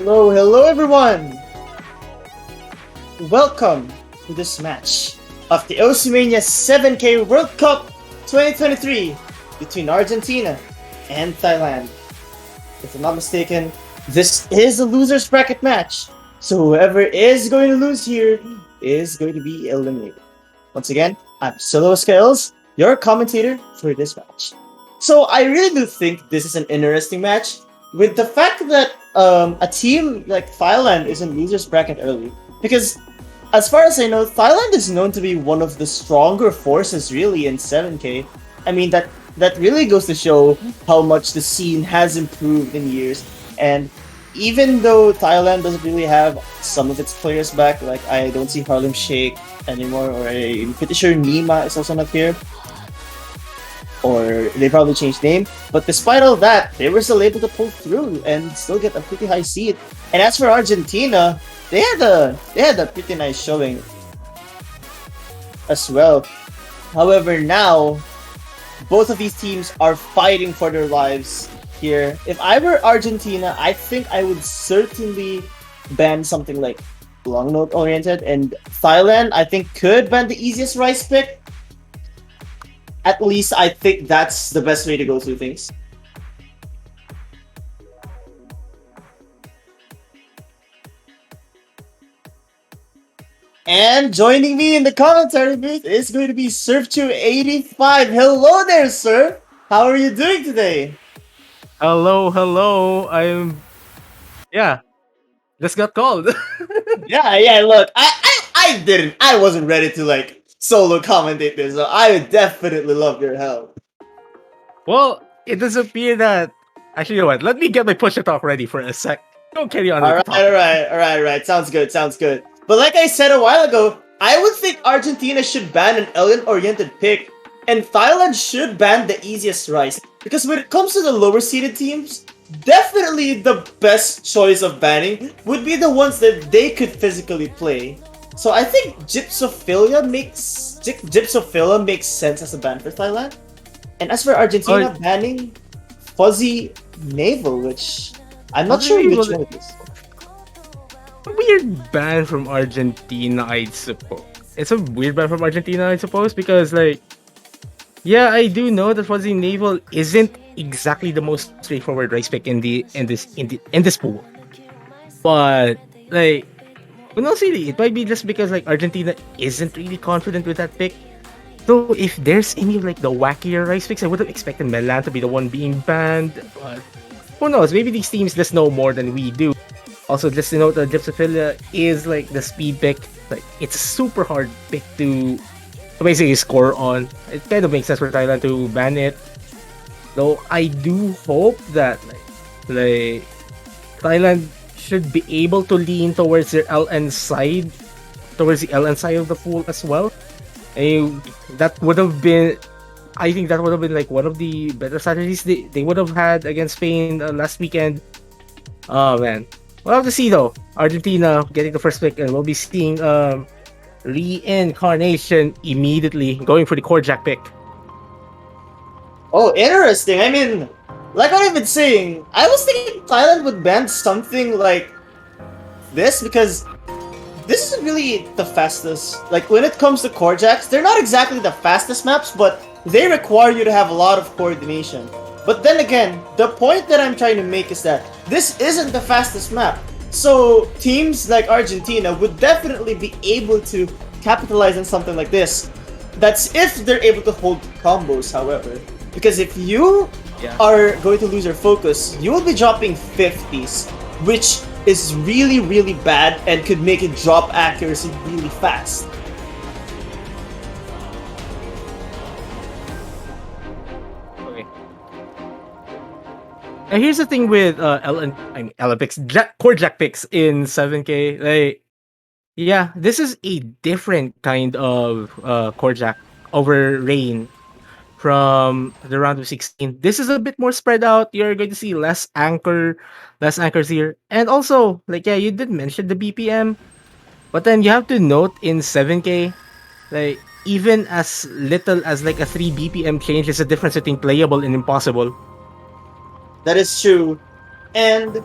Hello everyone! Welcome to this match of the Mania 7K World Cup 2023 between Argentina and Thailand. If I'm not mistaken, this is a loser's bracket match, so whoever is going to lose here is going to be eliminated. Once again, I'm Solo Scales, your commentator for this match. So I really do think this is an interesting match, with the fact that a team like Thailand is in losers bracket early, because as far as I know, Thailand is known to be one of the stronger forces really in 7K. I mean that really goes to show how much the scene has improved in years. And even though Thailand doesn't really have some of its players back, like I don't see Harlem Shake anymore, or I'm pretty sure Nima is also not here, or they probably changed name. But despite all that, they were still able to pull through and still get a pretty high seed. And as for Argentina, they had a pretty nice showing as well. However, now both of these teams are fighting for their lives here. If I were Argentina, I think I would certainly ban something like long note oriented, and Thailand I think could ban the easiest rice pick. At least I think that's the best way to go through things. And joining me in the commentary booth is going to be Surf285. Hello there, sir. How are you doing today? Hello. Just got called. Yeah. Look, I wasn't ready to like solo commentate this, so I would definitely love your help. Well, it does appear that actually, you know what? Let me get my push to talk ready for a sec. Don't carry on with the topic. All right. Sounds good. But like I said a while ago, I would think Argentina should ban an alien-oriented pick, and Thailand should ban the easiest rice. Because when it comes to the lower-seeded teams, definitely the best choice of banning would be the ones that they could physically play. So I think Gypsophilia makes sense as a ban for Thailand. And as for Argentina, banning Fuzzy Navel, which I'm not sure which one it is. A weird ban from Argentina, I suppose. It's a weird ban from Argentina, I suppose, because like, yeah, I do know that Fuzzy Naval isn't exactly the most straightforward rice pick in this pool, but like, who knows really? It might be just because like Argentina isn't really confident with that pick. So if there's any of like the wackier rice picks, I would have expected Milan to be the one being banned, but who knows? Maybe these teams just know more than we do. Also, just to note that Gypsophilia is like the speed pick. Like, it's a super hard pick to basically score on. It kind of makes sense for Thailand to ban it. Though I do hope that like Thailand should be able to lean towards their LN side, towards the LN side of the pool as well. And that would have been, I think that would have been like one of the better strategies they would have had against Spain last weekend. Oh man. We'll have to see though. Argentina getting the first pick, and we'll be seeing reincarnation immediately going for the core jack pick. Oh, interesting. I mean, like what I've been saying, I was thinking Thailand would ban something like this because this isn't really the fastest. Like when it comes to core jacks, they're not exactly the fastest maps, but they require you to have a lot of coordination. But then again, the point that I'm trying to make is that this isn't the fastest map. So teams like Argentina would definitely be able to capitalize on something like this. That's if they're able to hold combos, however. Because if you are going to lose your focus, you will be dropping 50s, which is really, really bad and could make it drop accuracy really fast. Okay. Now here's the thing with Olympics, core jack picks in 7K. Like, yeah, this is a different kind of core jack over Rain from the round of 16. This is a bit more spread out. You're going to see less anchors here. And also, like, yeah, you did mention the BPM, but then you have to note in 7K, like, even as little as like a 3 BPM change is the difference between playable and impossible. That is true. And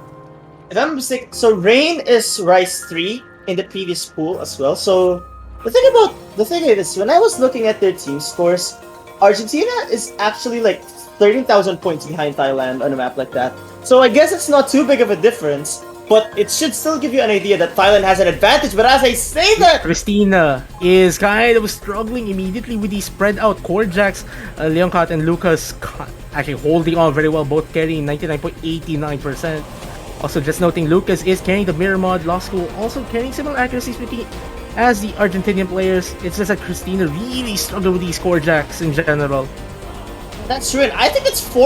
if I'm mistaken, so Rain is Rice 3 in the previous pool as well. So the thing is, when I was looking at their team scores, Argentina is actually like 13,000 points behind Thailand on a map like that. So I guess it's not too big of a difference, but it should still give you an idea that Thailand has an advantage. But as I say that, Christina is kind of struggling immediately with these spread out core jacks. Leoncat and Lucas actually holding on very well, both carrying 99.89%. Also, just noting, Lucas is carrying the mirror mod, Lost School also carrying similar accuracies as the Argentinian players. It's just that Christina really struggled with these core jacks in general. that's true. And I think it's 6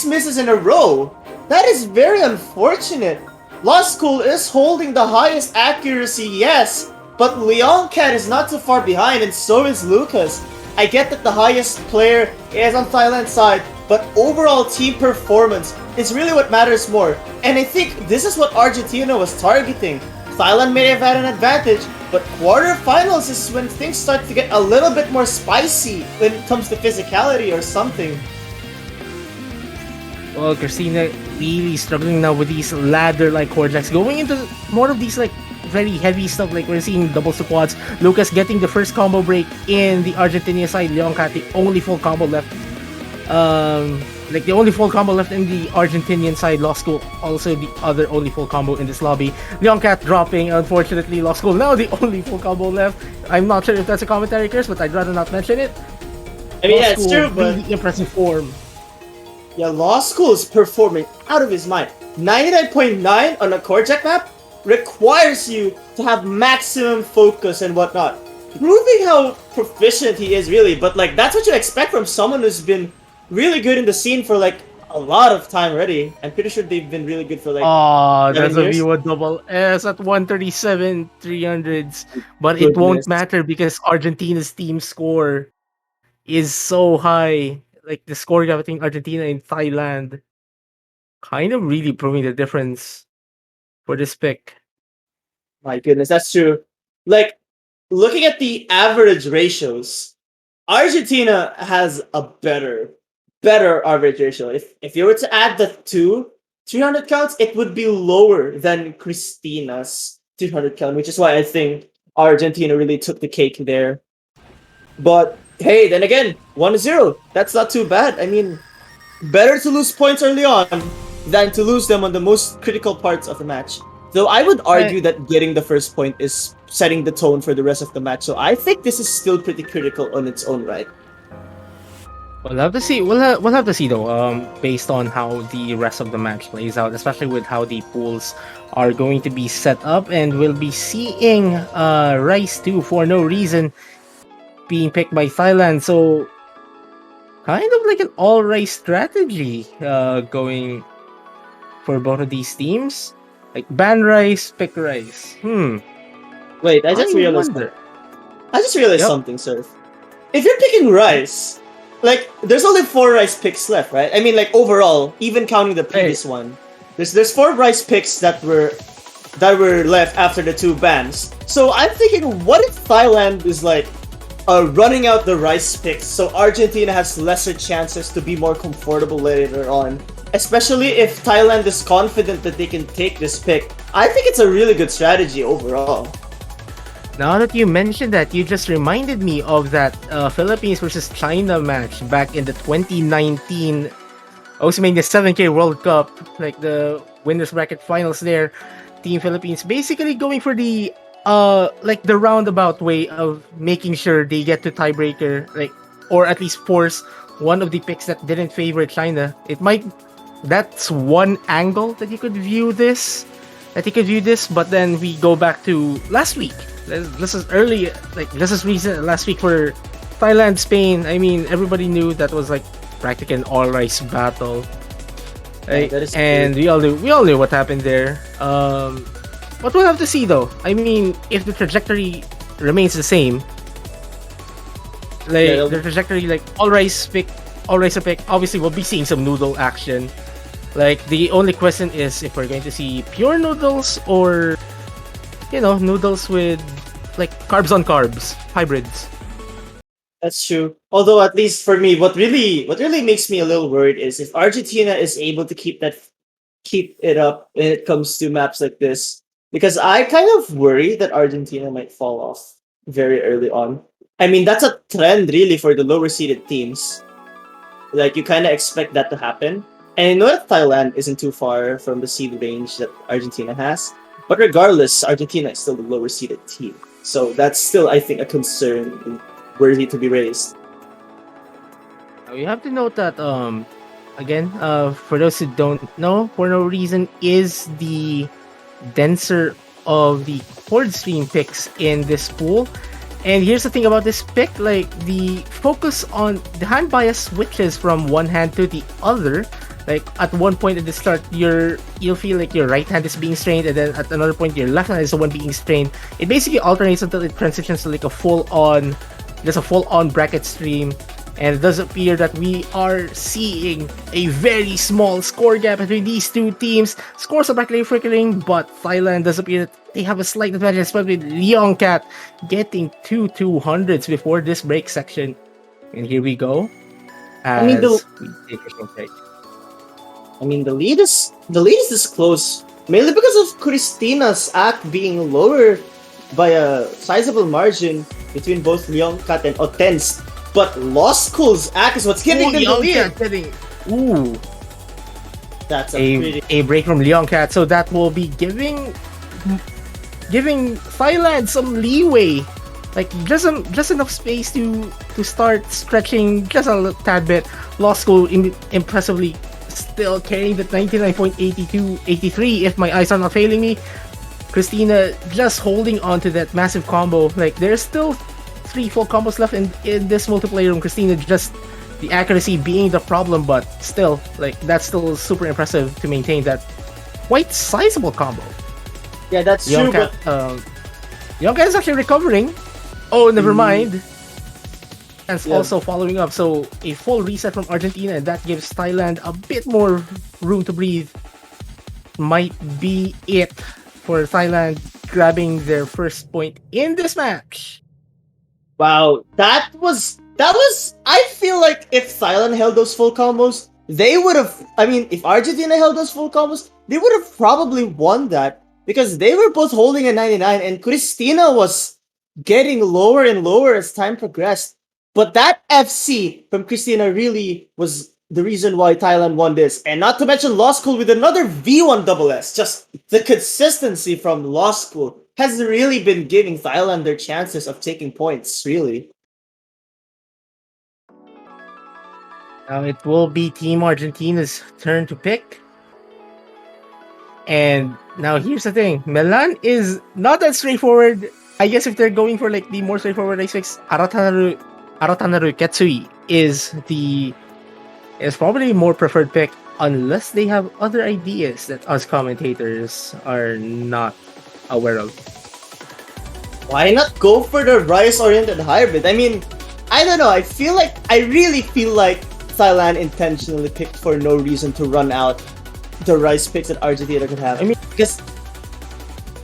misses in a row. That is very unfortunate. Lost School is holding the highest accuracy, yes, but Leoncat is not too far behind, and so is Lucas. I get that the highest player is on Thailand's side, but overall team performance is really what matters more. And I think this is what Argentina was targeting. Thailand may have had an advantage, but quarterfinals is when things start to get a little bit more spicy when it comes to physicality or something. Well, Christina really struggling now with these ladder-like core jacks, going into more of these like very heavy stuff, like we're seeing doubles to quads. Lucas getting the first combo break in the Argentinian side. Leoncat the only full combo left. Like the only full combo left in the Argentinian side. Lost School also the other only full combo in this lobby. Leoncat dropping, unfortunately. Lost School now the only full combo left. I'm not sure if that's a commentary curse, but I'd rather not mention it. I mean, yeah, it's true, but really impressive form. Yeah, Lost School is performing out of his mind. 99.9 on a core jack map requires you to have maximum focus and whatnot. Proving how proficient he is, really. But, like, that's what you expect from someone who's been really good in the scene for, like, a lot of time already. I'm pretty sure they've been really good for, like, That's 7 a years. V1 double S at 137 300s. But it Goodness. won't matter because Argentina's team score is so high. Like the score gap between Argentina and Thailand, kind of really proving the difference for this pick. My goodness, that's true. Like, looking at the average ratios, Argentina has a better average ratio. If you were to add the 300 counts, it would be lower than Christina's 300 count, which is why I think Argentina really took the cake there. But hey, then again, 1-0. That's not too bad. I mean, better to lose points early on than to lose them on the most critical parts of the match. Though I would argue that getting the first point is setting the tone for the rest of the match. So I think this is still pretty critical on its own right. We'll have to see. We'll have to see though. Based on how the rest of the match plays out, especially with how the pools are going to be set up, and we'll be seeing Rice 2 for no reason being picked by Thailand. So kind of like an all Rice strategy going for both of these teams. Like ban Rice, pick Rice. Wait, I just realized something, sir. If you're picking Rice, like there's only 4 Rice picks left, right? I mean, like overall, even counting the previous one, there's 4 Rice picks that were left after the 2 bans. So I'm thinking, what if Thailand is like running out the Rice picks, so Argentina has lesser chances to be more comfortable later on. Especially if Thailand is confident that they can take this pick I think it's a really good strategy overall. Now that you mentioned that, you just reminded me of that Philippines versus China match back in the 2019 Oceania 7K World Cup, like the winners bracket finals there. Team Philippines basically going for the like the roundabout way of making sure they get to tiebreaker, like, or at least force one of the picks that didn't favor China. It might That's one angle that you could view this. But then we go back to last week. This is early, like this is recent. Last week for Thailand, Spain. I mean, everybody knew that was like practically an all-rice battle. Right? that is And we all knew what happened there. But we'll have to see though. I mean, if the trajectory remains the same, like Yeah, the trajectory, like all rice pick, obviously we'll be seeing some noodle action. Like the only question is if we're going to see pure noodles or noodles with like carbs on carbs hybrids. That's true. Although at least for me, what really makes me a little worried is if Argentina is able to keep it up when it comes to maps like this. Because I kind of worry that Argentina might fall off very early on. I mean, that's a trend really for the lower seeded teams. Like you kind of expect that to happen. And I know that Thailand isn't too far from the seed range that Argentina has. But regardless, Argentina is still the lower seeded team. So that's still, I think, a concern worthy to be raised. Now, you have to note that again, for those who don't know, for no reason is the denser of the chord stream picks in this pool. And here's the thing about this pick, like the focus on the hand bias switches from one hand to the other. Like at one point at the start, you'll feel like your right hand is being strained, and then at another point your left hand is the one being strained. It basically alternates until it transitions to like a full-on bracket stream. And it does appear that we are seeing a very small score gap between these two teams. Scores are practically flickering, but Thailand does appear that they have a slight advantage, especially with Leoncat getting two 200s before this break section. And here we go. I mean, we take a short break. the lead is this close, mainly because of Christina's act being lower by a sizable margin between both Leoncat and Otense. But Lost School's act is what's giving them the lead. Ooh, That's a break from Leoncat, so that will be giving Thailand some leeway, like just enough space to start stretching just a tad bit. Lost School impressively still carrying the 99.82-83 if my eyes are not failing me. Christina just holding on to that massive combo. Like there's still 3 full combos left in this multiplayer room. Christina, just the accuracy being the problem, but still, like that's still super impressive to maintain that quite sizable combo. Yeah, that's true. But Yonka is actually recovering. Oh, never mind. And also following up, so a full reset from Argentina, and that gives Thailand a bit more room to breathe. Might be it for Thailand grabbing their first point in this match. Wow, that was. I feel like if Thailand held those full combos, they would have. I mean, if Argentina held those full combos, they would have probably won that because they were both holding a 99, and Christina was getting lower and lower as time progressed. But that FC from Christina really was the reason why Thailand won this, and not to mention Lost School with another V1 double S. Just the consistency from Lost School has really been giving Thailand their chances of taking points, really. Now it will be Team Argentina's turn to pick. And now here's the thing. Milan is not that straightforward. I guess if they're going for like the more straightforward race picks, Aratanaru Ketsui is probably more preferred pick unless they have other ideas that us commentators are not aware of. Why not go for the rice-oriented hybrid? I mean, I don't know. I really feel like Thailand intentionally picked for no reason to run out the rice picks that Argentina could have. I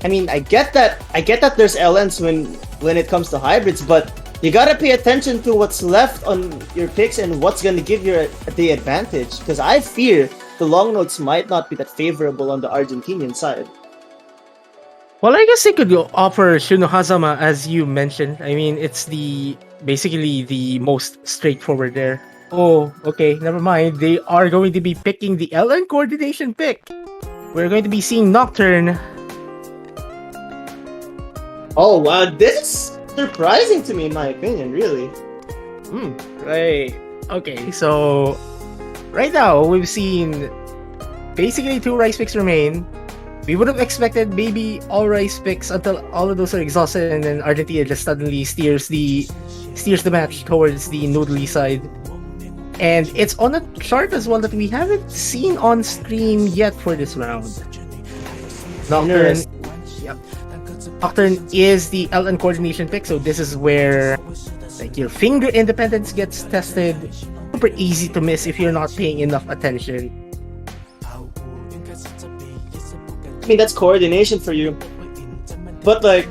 mean, I get that there's LNs when it comes to hybrids, but you gotta pay attention to what's left on your picks and what's gonna give you the advantage. Because I fear the long notes might not be that favorable on the Argentinian side. Well, I guess they could offer Shuno as you mentioned. I mean, it's basically the most straightforward there. Oh, okay, never mind. They are going to be picking the LN coordination pick. We're going to be seeing Nocturne. Oh wow, this is surprising to me in my opinion, really. Right. Okay, so right now we've seen basically 2 rice picks remain. We would have expected maybe all rice picks until all of those are exhausted, and then Argentina just suddenly steers the match towards the noodly side. And it's on a chart as well that we haven't seen on stream yet for this round. Nocturne, yep. Nocturne is the LN coordination pick, so this is where like your finger independence gets tested. Super easy to miss if you're not paying enough attention. I mean, that's coordination for you. But like,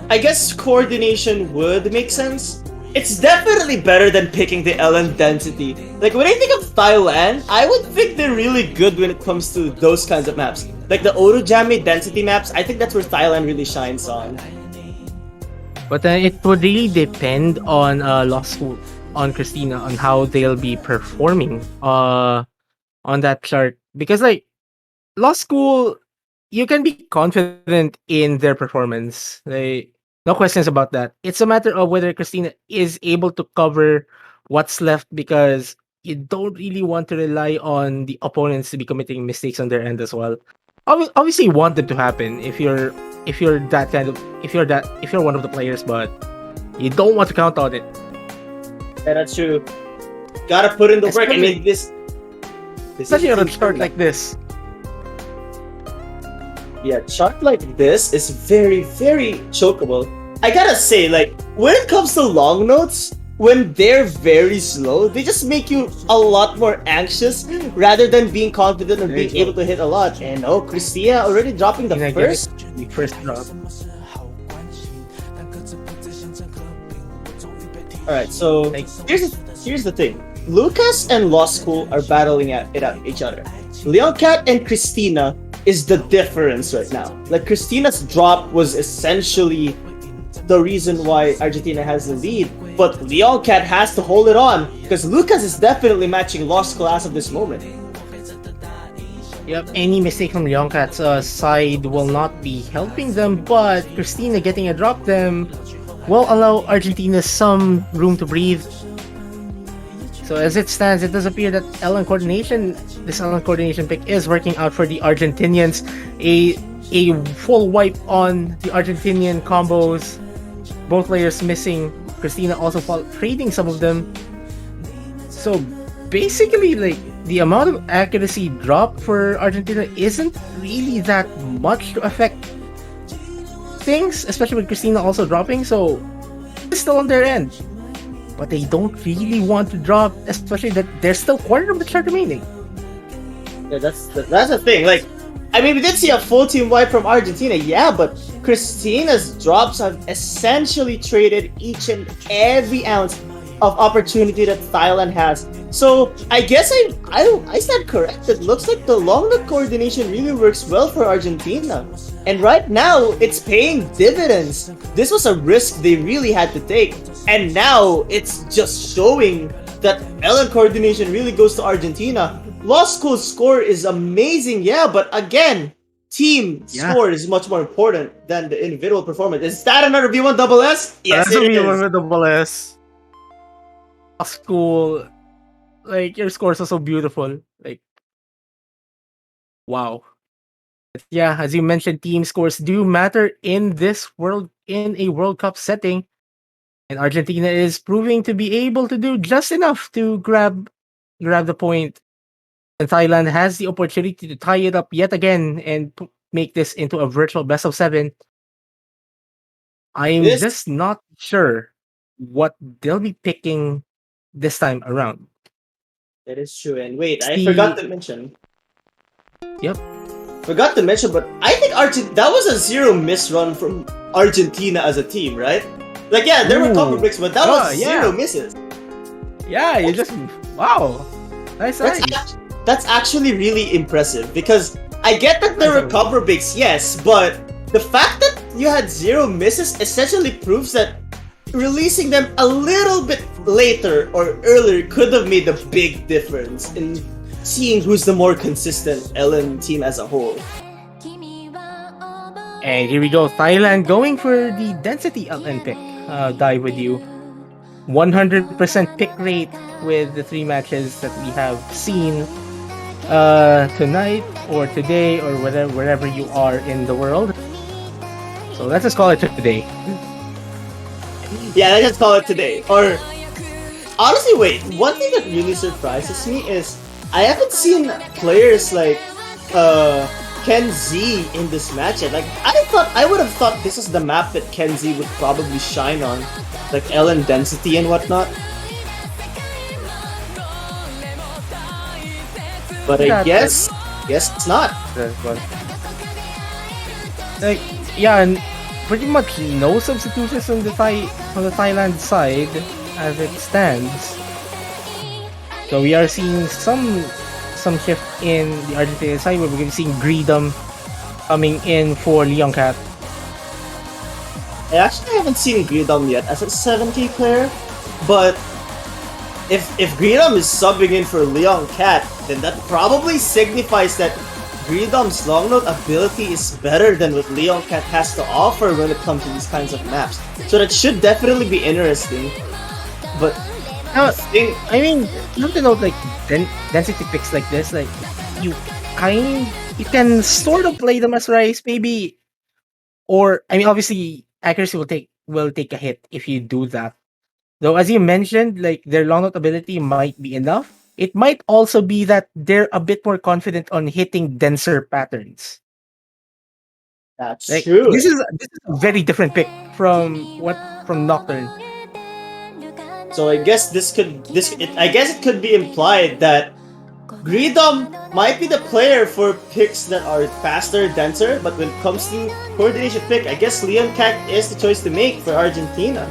I guess coordination would make sense. It's definitely better than picking the LN density. Like, when I think of Thailand, I would think they're really good when it comes to those kinds of maps. Like the Orujami density maps, I think that's where Thailand really shines on. But it would really depend on Lost School, on Christina, on how they'll be performing on that chart. Because like, Lost School, you can be confident in their performance. Like, no questions about that. It's a matter of whether Christina is able to cover what's left, because you don't really want to rely on the opponents to be committing mistakes on their end as well. Obviously, you want them to happen if you're one of the players, but you don't want to count on it. Yeah, that's true. Gotta put in the work. I mean, this especially on a chart like this. Yeah, chart like this is very, very chokeable. I gotta say, like, when it comes to long notes, when they're very slow, they just make you a lot more anxious rather than being confident and being able to hit a lot. And oh, Christina already dropping the first drop. Alright, so here's the thing. Lucas and Lost School are battling at each other. Leoncat and Christina is the difference right now. Like, Christina's drop was essentially the reason why Argentina has the lead, but Leoncat has to hold it on because Lucas is definitely matching Lost School as of this moment. Yep, any mistake from Leoncat's side will not be helping them, but Christina getting a drop them will allow Argentina some room to breathe. So as it stands, it does appear that this LN coordination pick is working out for the Argentinians. A full wipe on the Argentinian combos. Both players missing. Christina also trading some of them. So basically, like, the amount of accuracy drop for Argentina isn't really that much to affect things, especially with Christina also dropping. So it's still on their end. But they don't really want to drop, especially that there's still quarter of the chart remaining. Yeah, that's the thing. Like, I mean, we did see a full team wipe from Argentina, yeah, but Christina's drops have essentially traded each and every ounce of opportunity that Thailand has. So I guess I stand corrected. Looks like the long nut coordination really works well for Argentina. And right now, it's paying dividends. This was a risk they really had to take. And now, it's just showing that LN coordination really goes to Argentina. Lost School's score is amazing, yeah, but again, team score is much more important than the individual performance. Is that another V1 double S? Yes, it is. V1 double S. Lost School, like, your scores are so beautiful. Like, wow. But yeah, as you mentioned, team scores do matter in a World Cup setting. And Argentina is proving to be able to do just enough to grab the point. And Thailand has the opportunity to tie it up yet again and make this into a virtual best of 7. I'm just not sure what they'll be picking this time around. That is true. And wait, I forgot to mention. Yep. Forgot to mention, but I think that was a 0 miss run from Argentina as a team, right? Like, yeah, there were cover breaks, but that was 0 misses. Yeah, you just... Wow. Nice. That's actually really impressive because I get that there were cover breaks, yes, but the fact that you had 0 misses essentially proves that releasing them a little bit later or earlier could have made a big difference in seeing who's the more consistent LN team as a whole. And here we go, Thailand going for the density LN pick. Dive with you. 100% pick rate with the 3 matches that we have seen tonight or today or wherever you are in the world. So let's just call it today. Yeah, let's just call it today. Or honestly, wait. One thing that really surprises me is I haven't seen players like Ken Z in this match yet. Like I would have thought this is the map that Ken Z would probably shine on, like LN density and whatnot. But I guess it's not. Like, yeah, and pretty much no substitutions on the Thailand side as it stands. So we are seeing some shift in the Argentina side where we're going to be seeing Greedom coming in for Leon Cat. I actually haven't seen Greedom yet as a 7K player, but if Greedom is subbing in for Leon Cat, then that probably signifies that Greedom's long note ability is better than what Leon Cat has to offer when it comes to these kinds of maps. So that should definitely be interesting. But I mean, you have to note, like, density picks like this, like, you can sort of play them as Rice, maybe, or I mean, obviously accuracy will take a hit if you do that. Though, as you mentioned, like, their long note ability might be enough. It might also be that they're a bit more confident on hitting denser patterns. That's like, true. This is a very different pick from Nocturne. So I guess it could be implied that Greedom might be the player for picks that are faster, denser, but when it comes to coordination pick, I guess Leon Cat is the choice to make for Argentina.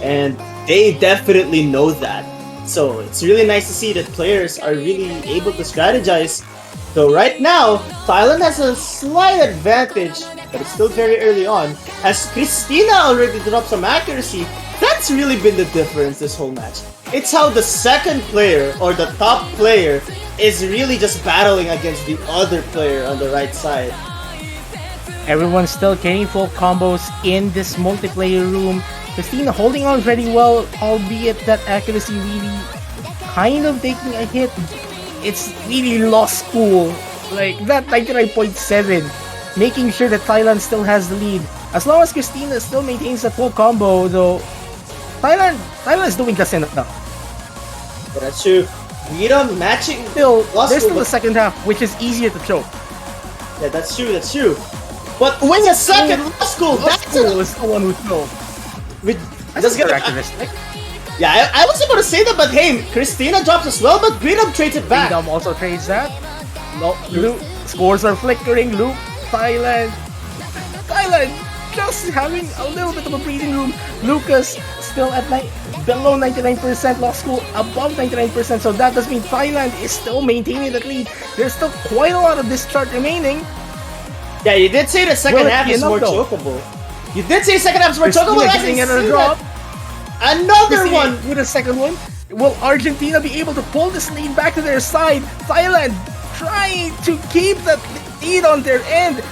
And they definitely know that. So it's really nice to see that players are really able to strategize. So right now, Thailand has a slight advantage, but it's still very early on, as Christina already dropped some accuracy. That's really been the difference this whole match. It's how the second player, or the top player, is really just battling against the other player on the right side. Everyone's still getting full combos in this multiplayer room. Christina holding on very well, albeit that accuracy really kind of taking a hit. It's really lost school. Like, that 99.7, making sure that Thailand still has the lead. As long as Christina still maintains that full combo, though, Thailand is doing just enough. That's true. Greedom matching. There's still the second half, which is easier to choke. Yeah, that's true. But wait a second, Lost School is the one who choked. That's characteristic. Yeah, I was about to say that, but hey, Christina drops as well, but Greedom trades it back. Greedom also trades that. No, Luke, scores are flickering. Luke, Thailand just having a little bit of a breathing room. Lucas still at below 99%, Lost School above 99%, so that does mean Thailand is still maintaining the lead. There's still quite a lot of discharge remaining. Yeah, you did say the second half is more chokeable. You did say second half is more chokeable. Getting a drop. Another one with a second one. Will Argentina be able to pull this lead back to their side? Thailand trying to keep that lead on their end.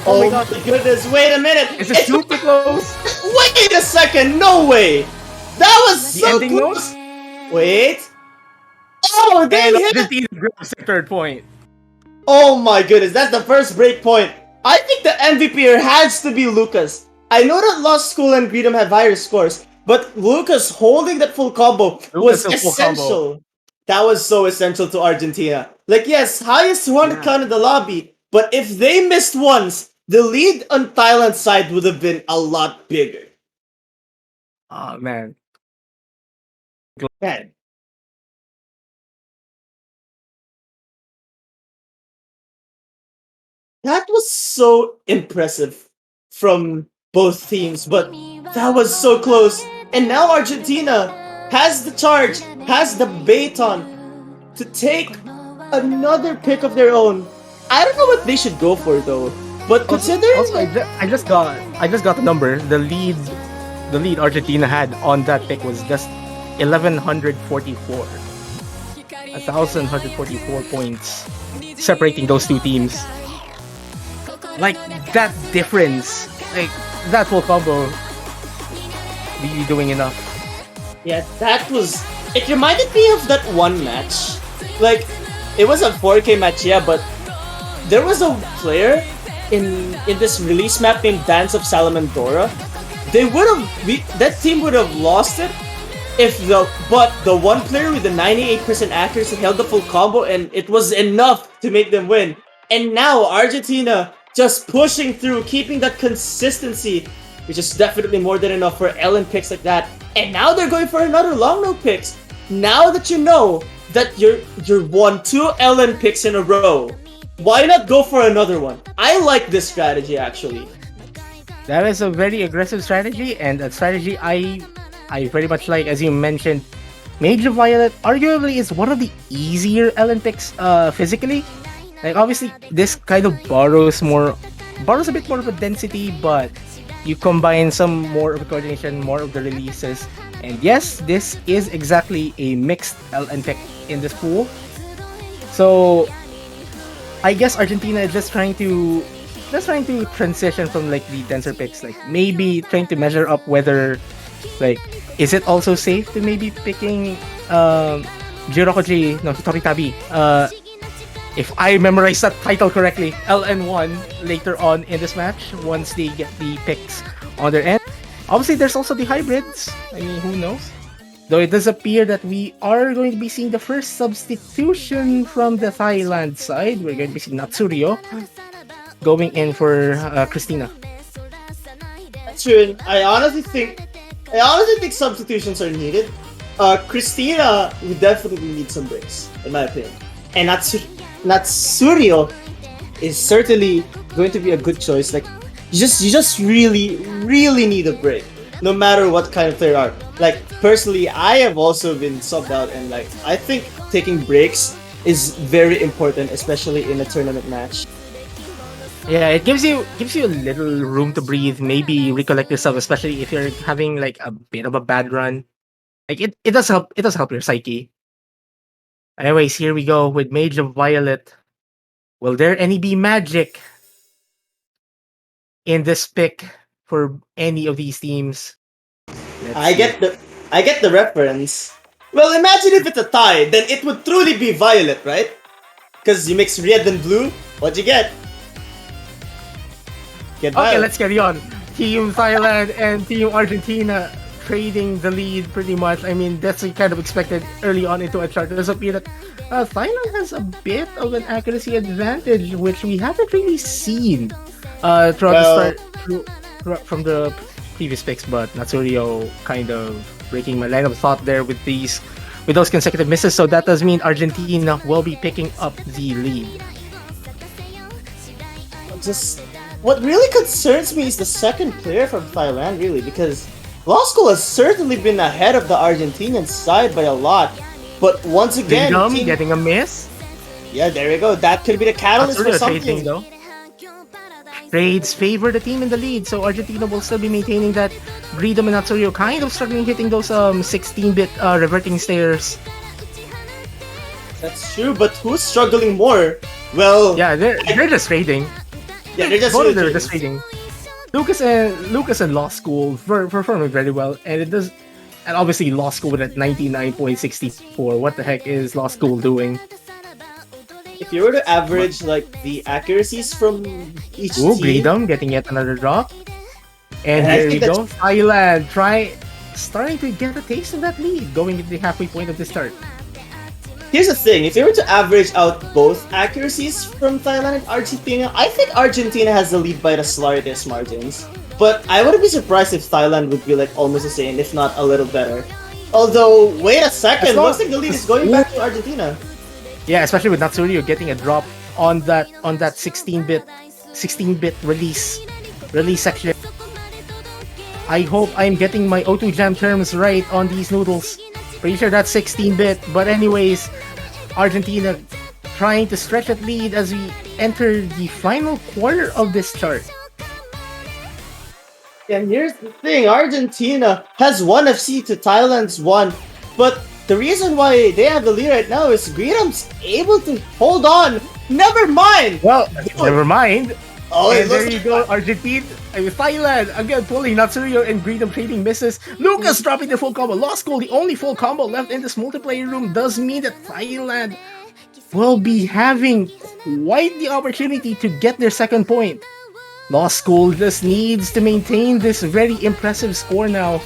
Oh my god, goodness, wait a minute. It's super close. Wait a second, no way. That was the so ending close. Note? Wait. Oh, they hit Argentina grabs the third point. Oh my goodness, that's the first break point. I think the MVP here has to be Lucas. I know that Lost School and Greedom have higher scores, but Lucas holding that full combo was essential. That was so essential to Argentina. Like, yes, highest one count in the lobby, but if they missed once, the lead on Thailand's side would have been a lot bigger. Oh, man. Man. That was so impressive from both teams, but that was so close. And now Argentina has the charge, has the baton to take another pick of their own. I don't know what they should go for though. But considering Also, I just got the number. The lead Argentina had on that pick was just 1144. 1144 points separating those two teams. Like that difference, like that full combo really doing enough. yeah, that was. It reminded me of that one match. Like, it was a 4K match, yeah, but there was a player in this release map named Dance of Salamandora. That team would have lost it if the one player with the 98% accuracy held the full combo, and it was enough to make them win. And now Argentina just pushing through, keeping that consistency, which is definitely more than enough for LN picks like that. And now they're going for another long note picks. Now that you know that you're won 2 LN picks in a row, why not go for another one? I like this strategy actually. That is a very aggressive strategy, and a strategy I very much like. As you mentioned, Mage of Violet arguably is one of the easier LN picks physically. Like obviously this kind of borrows a bit more of a density, but you combine some more of the coordination, more of the releases. And yes, this is exactly a mixed LN pick in this pool. So I guess Argentina is just trying to transition from like the denser picks, like maybe trying to measure up whether like is it also safe to maybe picking Jirokoji no Hitoritabi. If I memorize that title correctly, LN1 later on in this match once they get the picks on their end. Obviously, there's also the hybrids. I mean, who knows? Though it does appear that we are going to be seeing the first substitution from the Thailand side. We're going to be seeing Natsurio going in for Christina. That's true. And I honestly think substitutions are needed. Christina would definitely need some breaks, in my opinion. And Natsurio is certainly going to be a good choice. Like, you just really need a break, no matter what kind of player you are. Like, personally, I have also been subbed out, and like I think taking breaks is very important, especially in a tournament match. Yeah, it gives you a little room to breathe, maybe recollect yourself, especially if you're having like a bit of a bad run. Like it does help your psyche. Anyways, here we go with Mage of Violet. Will there any be magic in this pick for any of these teams? I get the reference. Well, imagine if it's a tie, then it would truly be Violet, right? Because you mix red and blue, what'd you get? Okay, let's carry on. Team Thailand and Team Argentina trading the lead pretty much. I mean, that's kind of expected early on into a chart. It does appear that Thailand has a bit of an accuracy advantage, which we haven't really seen throughout from the previous picks, but Natsurio kind of breaking my line of thought there with those consecutive misses. So that does mean Argentina will be picking up the lead. What really concerns me is the second player from Thailand, really, because Law School has certainly been ahead of the Argentinian side by a lot. But once again, getting a miss. Yeah, there you go. That could be the catalyst for something. Trading, though. Trades favor the team in the lead, so Argentina will still be maintaining that. Greedom and Natsurio kind of struggling hitting those 16-bit reverting stairs. That's true, but who's struggling more? Well, yeah, they're just trading. Yeah, they're just both of them are just trading. Lucas and Law School performing very well, and obviously Law School with that 99.64. What the heck is Law School doing? If you were to average like the accuracies from each team, Greedom getting yet another drop, and here we go. Thailand starting to get a taste of that lead, going into the halfway point of the start. Here's the thing, if you were to average out both accuracies from Thailand and Argentina, I think Argentina has the lead by the slightest margins. But I wouldn't be surprised if Thailand would be like almost the same, if not a little better. Although, wait a second, looks like the lead is going back to Argentina. Yeah, especially with Natsurio getting a drop on that 16-bit release section. I hope I'm getting my O2 Jam terms right on these noodles. Pretty sure that's 16-bit, but anyways, Argentina trying to stretch that lead as we enter the final quarter of this chart. And here's the thing, Argentina has one FC to Thailand's one, but the reason why they have the lead right now is Greetham's able to hold on. Never mind! Well, never mind. Oh, And there you go, Argentina, Thailand, again pulling Natsurio and Greedom trading misses. Lucas dropping the full combo. Lost goal, the only full combo left in this multiplayer room does mean that Thailand will be having quite the opportunity to get their second point. Lost School just needs to maintain this very impressive score now.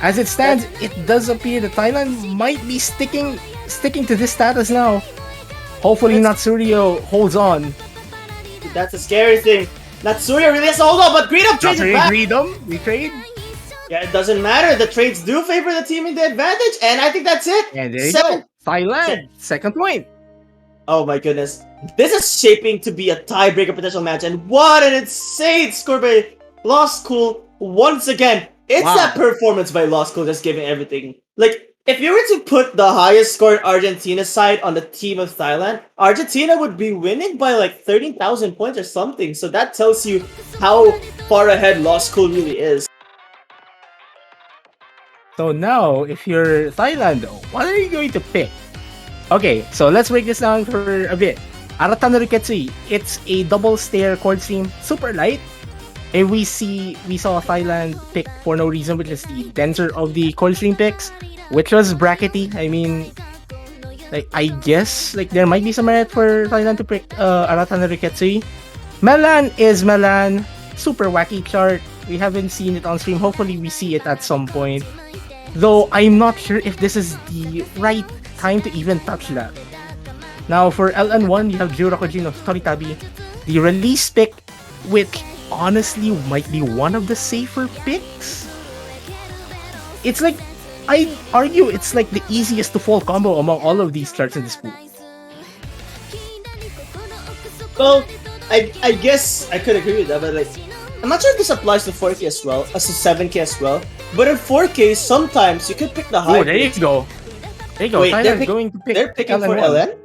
As it stands, it does appear that Thailand might be sticking to this status now. Hopefully Natsurio holds on. That's a scary thing. Natsuria really has to hold on, but Greedom trades it back. We trade. Yeah, it doesn't matter. The trades do favor the team in the advantage, and I think that's it. And there you go. Thailand, second point. Oh my goodness. This is shaping to be a tiebreaker potential match, and what an insane score by Lost Cool once again. It's that performance by Lost Cool just giving everything. Like, if you were to put the highest score in Argentina's side on the team of Thailand, Argentina would be winning by like 13,000 points or something. So that tells you how far ahead Lost Cool really is. So now, if you're Thailand, what are you going to pick? Okay, so let's break this down for a bit. Arata no Riketsui, it's a double stair chord stream, super light. And we saw Thailand pick for no reason, which is the denser of the chord stream picks, which was brackety. I mean, like, I guess like there might be some merit for Thailand to pick Arata no Riketsui. Melan is Melan, super wacky chart. We haven't seen it on stream. Hopefully we see it at some point. Though I'm not sure if this is the right time to even touch that. Now for LN1, you have Jurokojin of Toritabi. The release pick, which honestly might be one of the safer picks. It's like, I'd argue it's like the easiest to fall combo among all of these charts in this pool. Well, I guess I could agree with that, but like, I'm not sure if this applies to 4K as well, as to 7K as well. But in 4K, sometimes you could pick the high. Oh, there you go. There you go. Wait, Thailand's going to pick. They're picking LN1. for LN?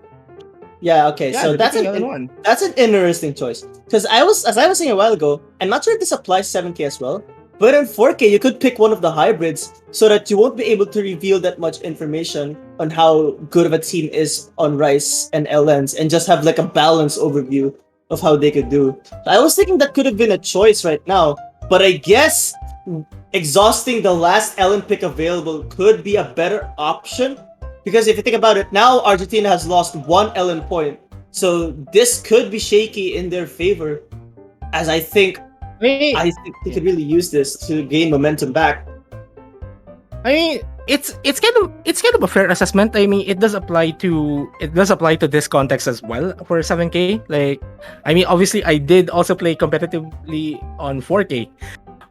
Yeah, okay, Yeah, so that's an interesting choice. Because as I was saying a while ago, I'm not sure if this applies 7K as well. But in 4K, you could pick one of the hybrids so that you won't be able to reveal that much information on how good of a team is on Rice and LNs and just have like a balanced overview of how they could do. I was thinking that could have been a choice right now, but I guess exhausting the last LN pick available could be a better option. Because if you think about it, now Argentina has lost one LN point. So this could be shaky in their favor, as I think they could really use this to gain momentum back. I mean, it's kind of a fair assessment. I mean, it does apply to this context as well for 7K. Like, I mean, obviously, I did also play competitively on 4K,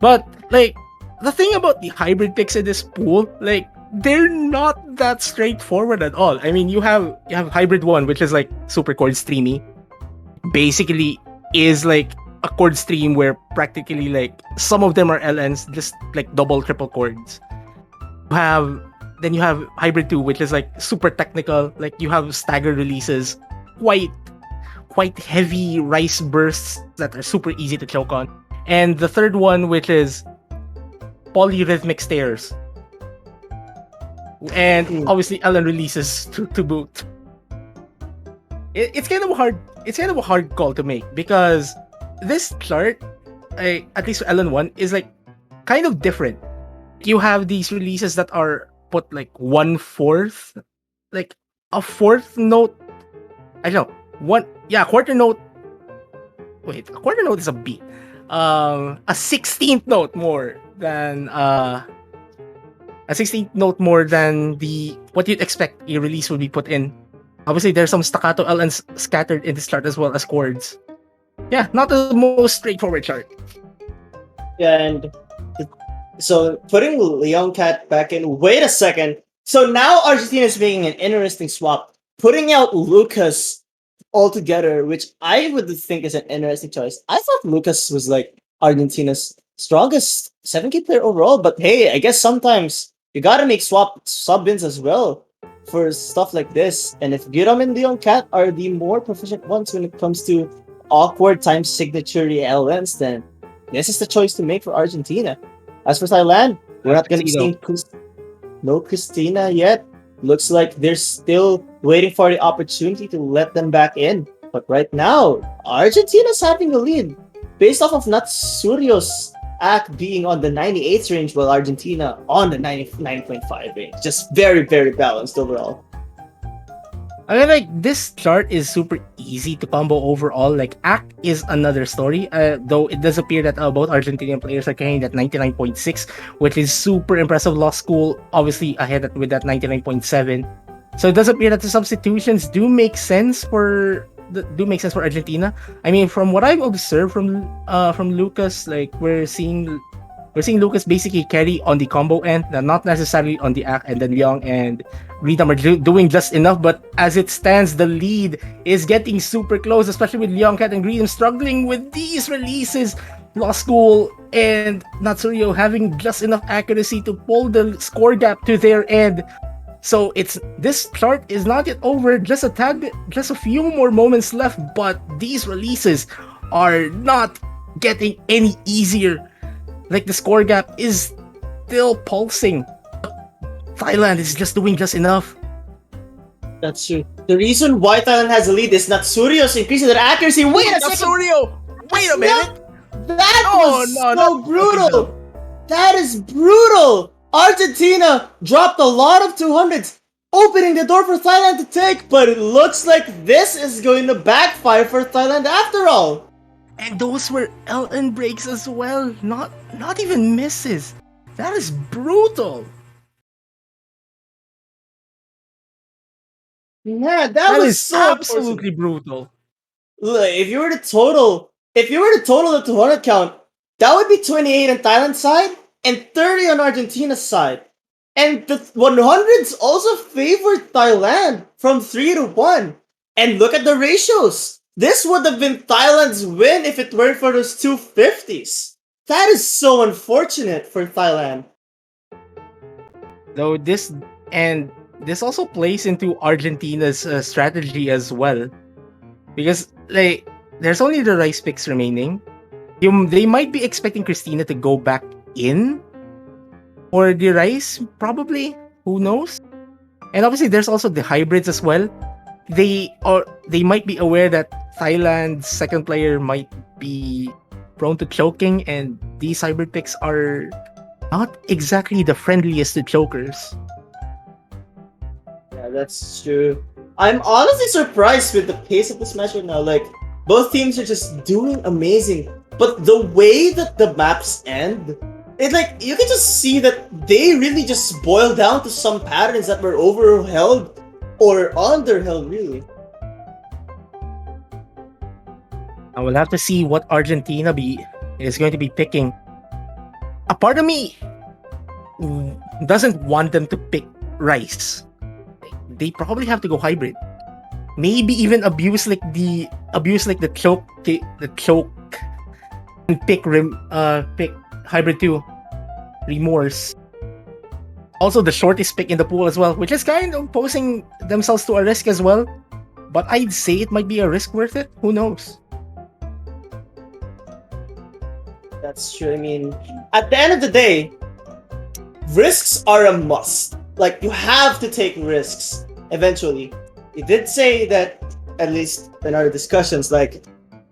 but like the thing about the hybrid picks in this pool, like, they're not that straightforward at all. I mean, you have hybrid one, which is like super chord streamy. Basically, is like a chord stream where practically like some of them are LNs, just like double, triple chords. Then you have hybrid 2, which is like super technical. Like you have staggered releases, quite heavy rice bursts that are super easy to choke on. And the third one, which is polyrhythmic stairs. And obviously LN releases to boot. It's kind of a hard call to make because this chart, at least for LN1, is like kind of different. You have these releases that are put like 1/4, like a fourth note. I don't know. Quarter note. Wait, a quarter note is a beat. A 16th note more than a 16th note more than the what you'd expect a release would be put in. Obviously, there's some staccato LNs scattered in this chart as well as chords. Yeah, not the most straightforward chart. Yeah, and so putting Leon Cat back in. Wait a second. So now Argentina is making an interesting swap, putting out Lucas altogether, which I would think is an interesting choice. I thought Lucas was like Argentina's strongest 7K player overall, but hey, I guess sometimes you gotta make sub-ins as well. for stuff like this. And if Giram and Leon Cat are the more proficient ones when it comes to awkward time signature LNs, then this is the choice to make for Argentina. As for Thailand, we're not going to be seeing no Christina yet. Looks like they're still waiting for the opportunity to let them back in. But right now, Argentina's having the lead based off of Natsurio's act being on the 98 range, while Argentina on the 99.5 range. Just very, very balanced overall. I mean, like, this chart is super easy to combo overall. Like, Act is another story, though it does appear that both Argentinian players are carrying that 99.6, which is super impressive. Law School, obviously, ahead with that 99.7. So it does appear that the substitutions do make sense for Argentina. I mean, from what I've observed from Lucas, like, we're seeing Lucas basically carry on the combo end, not necessarily on the Act, and then Young and Reedham are doing just enough. But as it stands, the lead is getting super close, especially with Leon Cat and Reedham struggling with these releases. Law School and Natsurio having just enough accuracy to pull the score gap to their end. So this chart is not yet over. Just a few more moments left, but these releases are not getting any easier. Like, the score gap is still pulsing. Thailand is just doing just enough. That's true. The reason why Thailand has a lead is Natsurio's increasing their accuracy. Wait a second! Natsurio! Wait a minute! That was so brutal! That is brutal! Argentina dropped a lot of 200s, opening the door for Thailand to take, but it looks like this is going to backfire for Thailand after all. And those were LN breaks as well, not even misses. That is brutal. Yeah, that was so absolutely brutal. Look, if you were to total the 200 count, that would be 28 on Thailand's side and 30 on Argentina's side. And the 100s also favored Thailand from 3-1. And look at the ratios. This would have been Thailand's win if it weren't for those 250s. That is so unfortunate for Thailand. Though this also plays into Argentina's strategy as well, because, like, there's only the rice picks remaining. They might be expecting Christina to go back in for the rice, probably. Who knows? And obviously, there's also the hybrids as well. They might be aware that Thailand's second player might be prone to choking, and these hybrid picks are not exactly the friendliest to chokers. Yeah, that's true. I'm honestly surprised with the pace of this match right now. Like, both teams are just doing amazing, but the way that the maps end, it, like, you can just see that they really just boil down to some patterns that were overheld or underheld, really. I will have to see what Argentina is going to be picking. A part of me doesn't want them to pick rice. They probably have to go hybrid. Maybe even abuse like the choke and pick hybrid 2 remorse. Also, the shortest pick in the pool as well, which is kind of posing themselves to a risk as well. But I'd say it might be a risk worth it. Who knows? That's true. I mean, at the end of the day, risks are a must. Like, you have to take risks eventually. You did say that, at least in our discussions, like,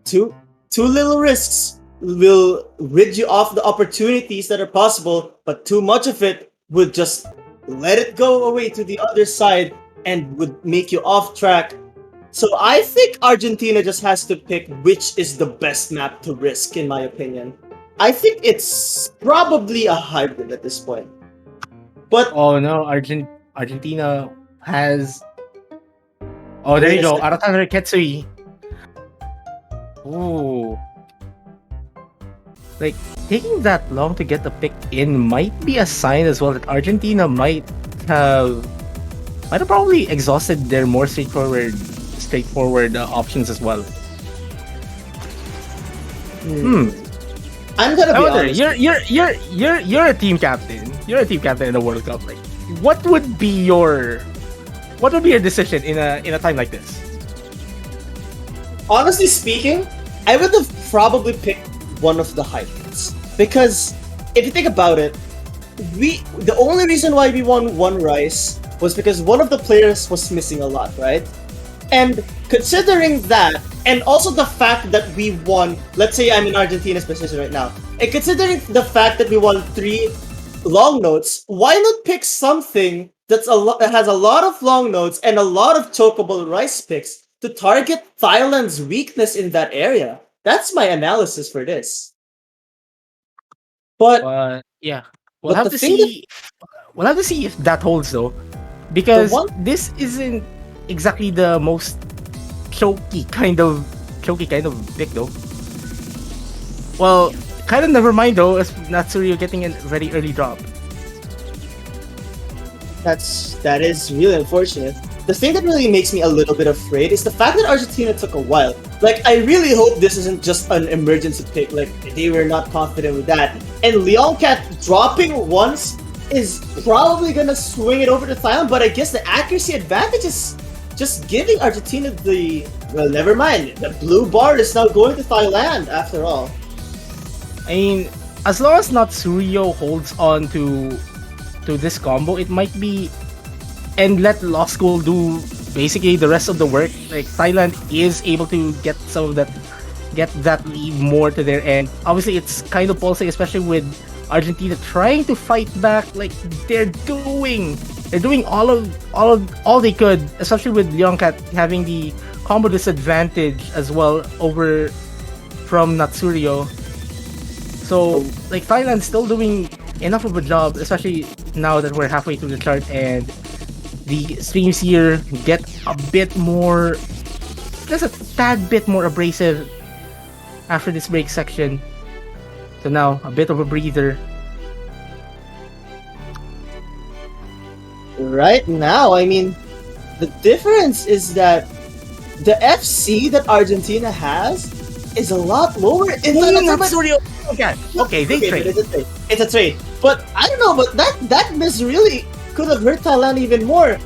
too little risks will rid you of the opportunities that are possible, but too much of it would just let it go away to the other side and would make you off track. So I think Argentina just has to pick which is the best map to risk, in my opinion. I think it's probably a hybrid at this point. But oh no, Argentina has. Oh, there you go, Aratan Ketsui. Ooh. Like, taking that long to get the pick in might be a sign as well that Argentina might have probably exhausted their more straightforward options as well. I'm gonna be honest. You're a team captain. You're a team captain in the World Cup. Like, what would be your What would be your decision in a time like this? Honestly speaking, I would have probably picked one of the hybrids. Because if you think about it, the only reason why we won one Rice was because one of the players was missing a lot, right? And considering that, and also the fact that we won, let's say I'm in Argentina's position right now, and considering the fact that we won 3 long notes, why not pick something that has a lot of long notes and a lot of chokeable Rice picks to target Thailand's weakness in that area? That's my analysis for this. But Yeah, we'll but have the to thing that see. We'll have to see if that holds though, the because one this isn't exactly the most choky kind of pick though. Well, kind of never mind though, as Natsurio getting a very early drop. that is really unfortunate. The thing that really makes me a little bit afraid is the fact that Argentina took a while. Like, I really hope this isn't just an emergency pick. Like, they were not confident with that. And Leoncat dropping once is probably gonna swing it over to Thailand, but I guess the accuracy advantage is just giving Argentina the... Well, never mind. The blue bar is now going to Thailand, after all. I mean, as long as Natsurio holds on to this combo, it might be, and let Law School do basically the rest of the work. Like, Thailand is able to get that lead more to their end. Obviously, it's kind of pulsing, especially with Argentina trying to fight back. Like, they're doing all they could, especially with Leoncat having the combo disadvantage as well over from Natsurio. So, like, Thailand's still doing enough of a job, especially now that we're halfway through the chart and the streams here get a bit more, just a tad bit more abrasive after this break section. So now, a bit of a breather. Right now, I mean, the difference is that the FC that Argentina has is a lot lower. Okay, they trade. It's a trade. But I don't know, but that miss really could have hurt Thailand even more.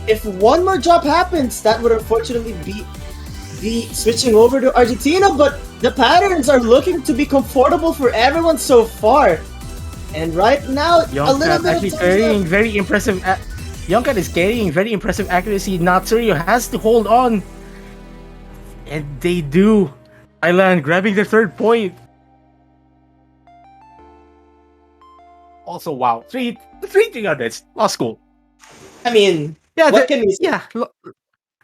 If one more drop happens, that would unfortunately be switching over to Argentina, but the patterns are looking to be comfortable for everyone so far. And right now, a little bit actually carrying very impressive. Youngcat is carrying very impressive accuracy. Natsurio has to hold on, and they do. Thailand grabbing their 3rd point. Also, wow, three 300s. Law School. I mean, Yeah, what can we say? yeah. That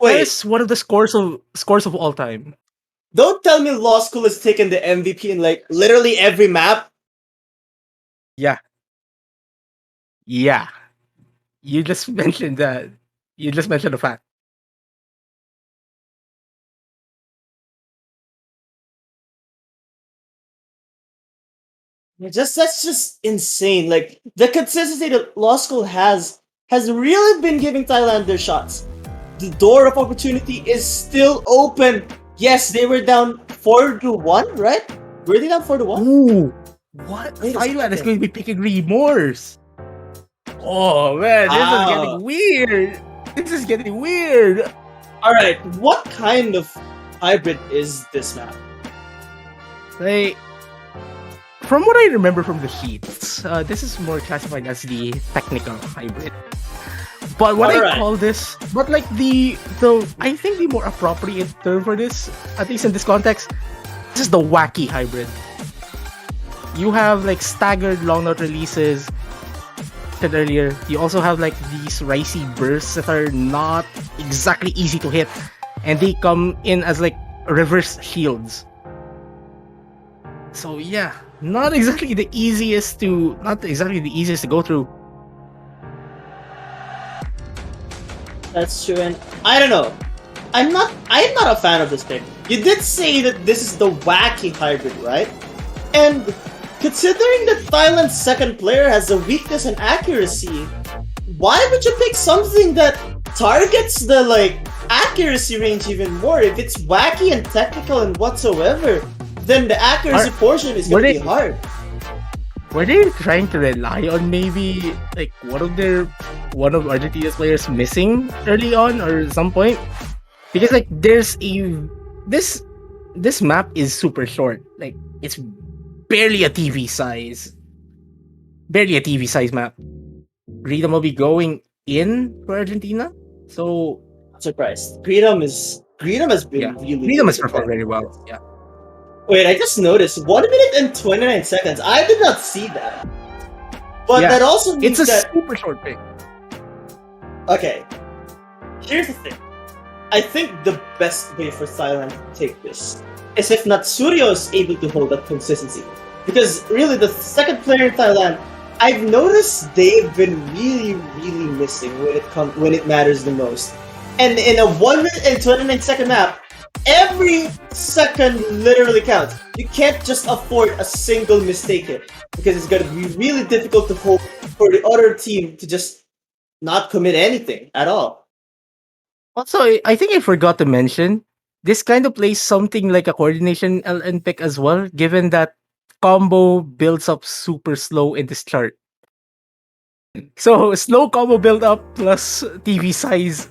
Wait, is one of the scores of all time. don't tell me Law School has taken the MVP in like literally every map. Yeah. Yeah. You just mentioned that. You just mentioned the fact. That's just insane. Like the consistency that Law School has really been giving Thailand their shots. The door of opportunity is still open. Yes, they were down 4-1, right? Were they down 4-1? Ooh. What? Wait a Thailand is second. going to be picking remorse. Oh man, this is Wow. getting weird. This is getting weird. All right, what kind of hybrid is this map? Like, from what I remember from the sheets, this is more classified as the technical hybrid. But what I Alright. call this, but like the I think the more appropriate term for this, at least in this context, this is the wacky hybrid. You have like staggered long note releases. Said earlier, you also have like these ricey bursts that are not exactly easy to hit, and they come in as like reverse shields. So yeah, not exactly the easiest to go through. That's true, and I don't know. I'm not a fan of this pick. You did say that this is the wacky hybrid, right? And considering that Thailand's second player has a weakness in accuracy, why would you pick something that targets the like accuracy range even more? If it's wacky and technical and whatsoever, then the accuracy portion is gonna be hard. were they trying to rely on maybe like one of Argentina's players missing early on or some point? Because like this this map is super short. Like it's barely a TV size. Barely a TV size map. Greta will be going in for Argentina. So Surprised. Greedom has been yeah, really Greta must good. perform very well. Yeah. Wait, I just noticed 1 minute and 29 seconds. I did not see that. But Yeah, that also means It's a that super short pick. okay. Here's the thing. I think the best way for Thailand to take this is if Natsurio is able to hold up consistency. Because really, the second player in Thailand, I've noticed they've been really, really missing when it matters the most. And in a 1 minute and 29-second map, every second literally counts. You can't just afford a single mistake here because it's gonna be really difficult to hope for the other team to just not commit anything at all. Also, I think I forgot to mention this kind of plays something like a coordination LN pick as well, given that combo builds up super slow in this chart. So slow combo build up plus TV size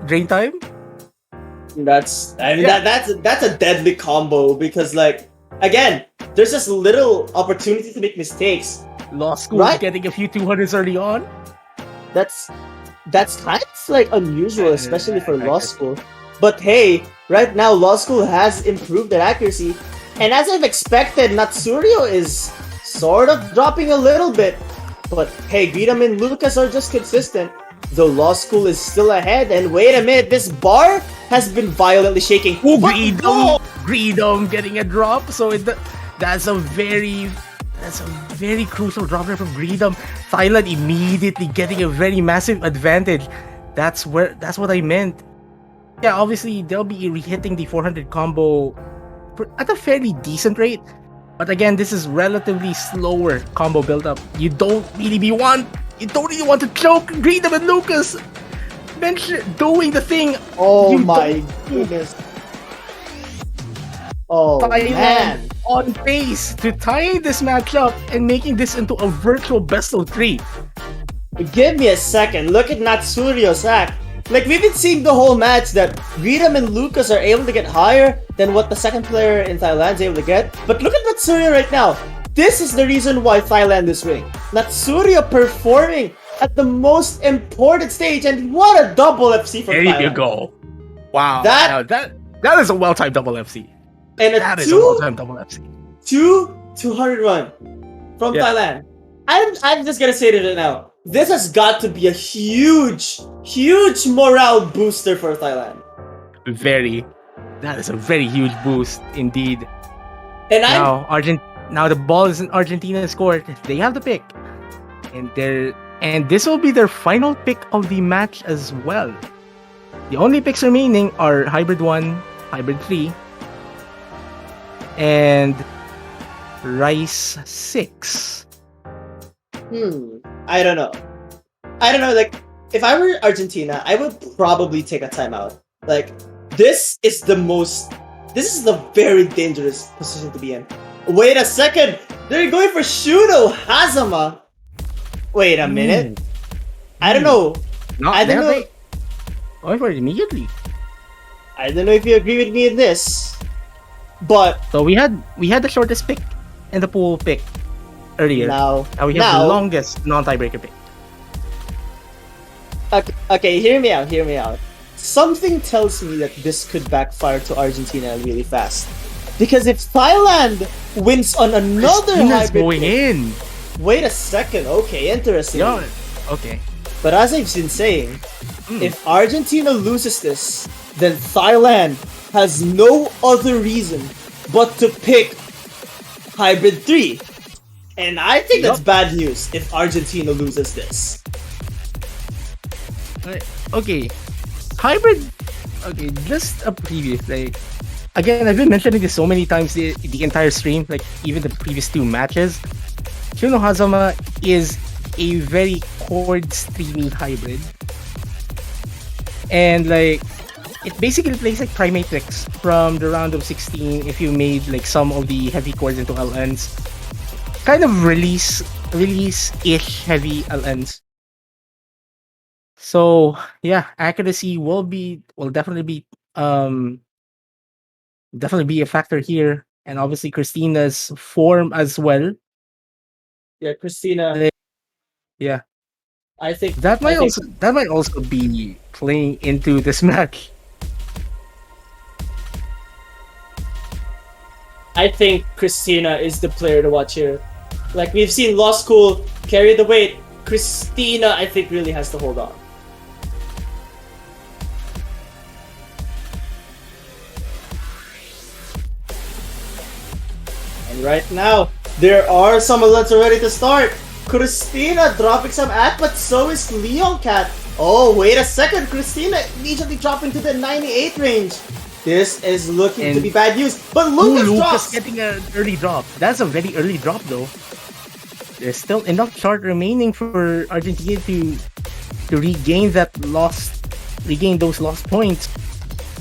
drain time. Yeah. That's a deadly combo because like again, there's just little opportunity to make mistakes. Law school Right. getting a few 200s early on. That's kind of like unusual, especially for I law guess. school. But hey, right now law school has improved their accuracy, and as I've expected, Natsurio is sort of dropping a little bit. But hey, Guidam and Lucas are just consistent. Though law school is still ahead, and wait a minute, this bar has been violently shaking. Oh, But whoa! Greedom getting a drop. So that's a very crucial drop there from Greedom. Thailand immediately getting a very massive advantage. That's what I meant. Yeah, obviously they'll be hitting the 400 combo at a fairly decent rate. But again, this is relatively slower combo build up. You don't really want to choke Greedom and Lucas. Doing the thing. Oh You my goodness. Oh Thailand man. on pace to tying this match up and making this into a virtual best of 3. Give me a second. Look at Natsurio's act. Like, we've been seeing the whole match that Guidam and Lucas are able to get higher than what the second player in Thailand is able to get. But look at Natsurio right now. This is the reason why Thailand is winning. Natsurio performing at the most important stage, and what a double FC from There Thailand. you go. Wow. That- That is a well-timed double FC. And That a is a well-timed double FC. 200 run from Yeah. Thailand. I'm just gonna say it right now. This has got to be a huge morale booster for Thailand. That is a very huge boost indeed. And I'm Now the ball is in Argentina's court. They have the pick, and this will be their final pick of the match as well. The only picks remaining are Hybrid 1, Hybrid 3, and Rice 6. I don't know. Like, if I were Argentina, I would probably take a timeout. Like, this is the very dangerous position to be in. Wait a second! They're going for Shudo Hazama! Wait a minute. I don't know. I don't know. Going for it immediately. I don't know if you agree with me in this. But So we had the shortest pick and the pool pick earlier. now we have the longest non-tiebreaker pick. Okay, hear me out. Something tells me that this could backfire to Argentina really fast. Because if Thailand wins on another Argentina's hybrid going pick- in. Wait a second, okay, interesting. Yeah. Okay. But as I've been saying, if Argentina loses this, then Thailand has no other reason but to pick Hybrid 3. And I think that's bad news if Argentina loses this. Okay. Hybrid. Okay, just a previous again, I've been mentioning this so many times the entire stream, like even the previous 2 matches. Shuno Hazama is a very chord streamy hybrid. And like it basically plays like Primatrix from the round of 16 if you made like some of the heavy chords into LNs. kind of release-ish heavy LNs. So yeah, accuracy will definitely be a factor here, and obviously Christina's form as well. Yeah, Christina. They- Yeah, I think that might also be playing into this match. I think Christina is the player to watch here. Like we've seen Law School carry the weight. Christina, I think, really has to hold on. And right now, there are some alerts ready to start. Christina dropping some act, but so is Leon Cat. Oh, wait a second. Christina immediately dropping to the 98 range. This is looking to be bad news. But Lucas drops. Getting an early drop. That's a very early drop though. There's still enough chart remaining for Argentina to regain those lost points.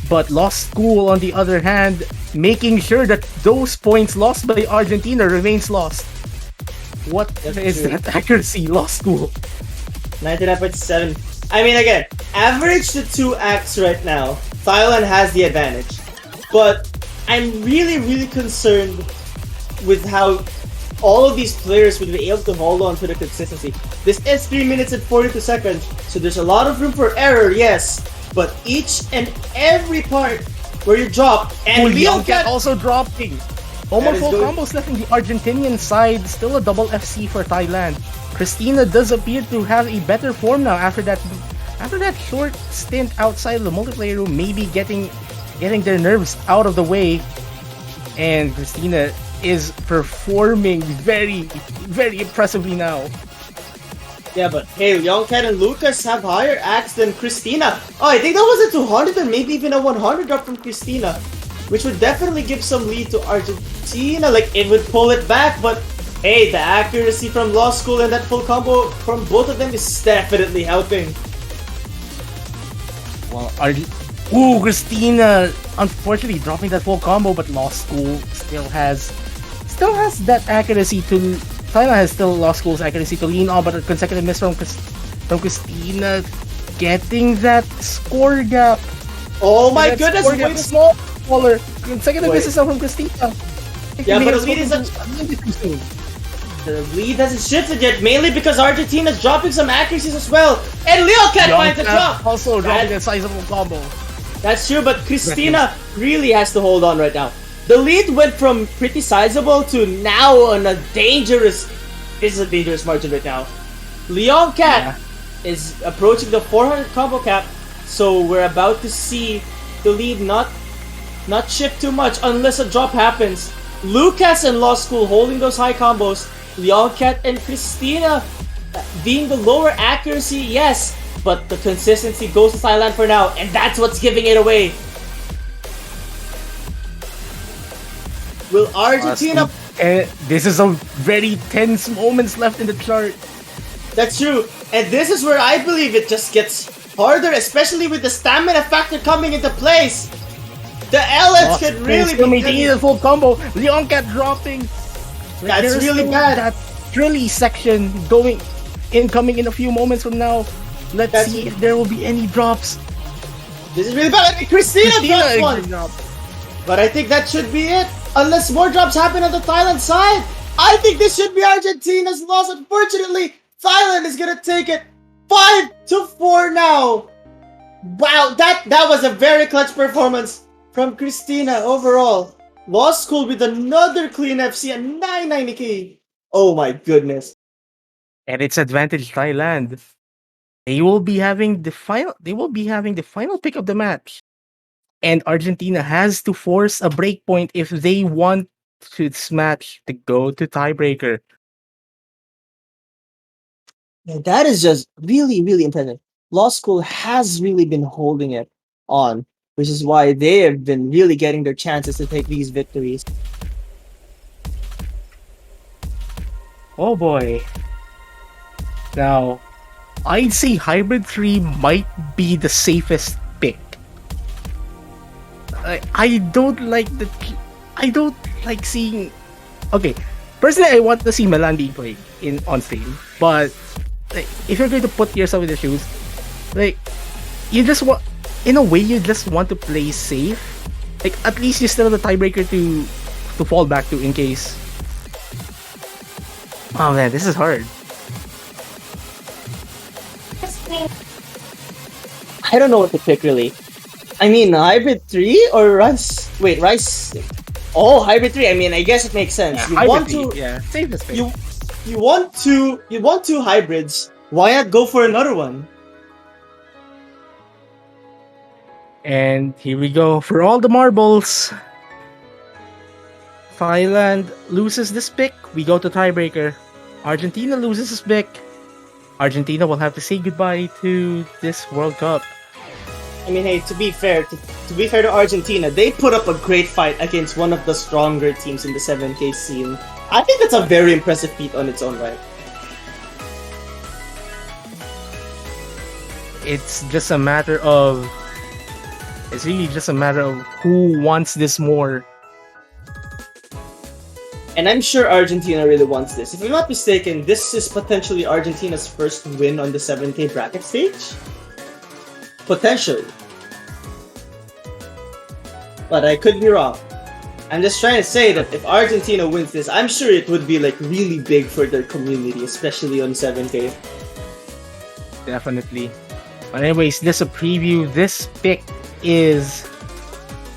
But Lost School, on the other hand, making sure that those points lost by Argentina remains lost. What is that accuracy, Lost School? 99.7. I mean, again, average the 2 acts right now. Thailand has the advantage. But I'm really, really concerned with how all of these players would be able to hold on to the consistency. This is 3 minutes and 42 seconds, so there's a lot of room for error, yes. But each and every part where you drop, and Leon Cat also dropping. Almost full combos left in the Argentinian side. Still a double FC for Thailand. Christina does appear to have a better form now after that short stint outside of the multiplayer room, maybe getting their nerves out of the way. And Christina is performing very, very impressively now. Yeah, but hey, Youngcat and Lucas have higher acts than Christina. Oh, I think that was a 200 and maybe even a 100 drop from Christina, which would definitely give some lead to Argentina. Like, it would pull it back, but hey, the accuracy from Law School and that full combo from both of them is definitely helping. Well, Christina, unfortunately dropping that full combo, but Law School still has that accuracy to. Thailand has still Law School's accuracy to lean on, but a consecutive miss from Christina, getting that score gap. Oh my goodness! Wait a smaller. Consecutive misses from Christina. Yeah, but the lead is the lead hasn't shifted yet, mainly because Argentina's dropping some accuracies as well, and Leo can't find the drop. Also dropping a sizable combo. That's true, but Christina really has to hold on right now. The lead went from pretty sizable to now on a dangerous. This is a dangerous margin right now. Leon Cat is approaching the 400 combo cap, so we're about to see the lead not shift too much unless a drop happens. Lucas and Law School holding those high combos. Leon Cat and Christina being the lower accuracy, yes, but the consistency goes to Thailand for now, and that's what's giving it away. Will Argentina... this is a very tense moments left in the chart. That's true. And this is where I believe it just gets harder, especially with the stamina factor coming into place. The LS could really be... maintaining the full combo. Leon Cat dropping. That's really bad. That Trilly section coming in a few moments from now. Let's see if there will be any drops. This is really bad. I mean, Christina drops one. But I think that should be it. Unless more drops happen on the Thailand side, I think this should be Argentina's loss. Unfortunately, Thailand is gonna take it 5-4 now. Wow, that was a very clutch performance from Christina overall. Law School with another clean FC and 990k. Oh my goodness. And it's advantage Thailand. They will be having the final pick of the match. And Argentina has to force a break point if they want this match to go to tiebreaker. Yeah, that is just really, really intense. Law School has really been holding it on, which is why they have been really getting their chances to take these victories. Oh boy. Now, I'd say Hybrid 3 might be the safest pick. I don't like seeing... Okay, personally, I want to see Milan being played on stage. But like, if you're going to put yourself in the shoes, like you just want, in a way, you just want to play safe. Like at least you still have the tiebreaker to fall back to in case. Oh man, this is hard. I don't know what to pick really. I mean, Hybrid 3 or Rice? Wait, Rice. Oh, Hybrid 3. I mean, I guess it makes sense. Yeah, save the space. You want two hybrids. Why not go for another one? And here we go for all the marbles. Thailand loses this pick. We go to tiebreaker. Argentina loses this pick. Argentina will have to say goodbye to this World Cup. I mean, hey, to be fair to Argentina, they put up a great fight against one of the stronger teams in the 7K scene. I think that's a very impressive feat on its own right. It's just a matter of. It's really just a matter of who wants this more. And I'm sure Argentina really wants this. If I'm not mistaken, this is potentially Argentina's first win on the 7K bracket stage. Potentially. But I could be wrong. I'm just trying to say that if Argentina wins this, I'm sure it would be like really big for their community, especially on 7K. Definitely. But anyways, this is a preview. This pick is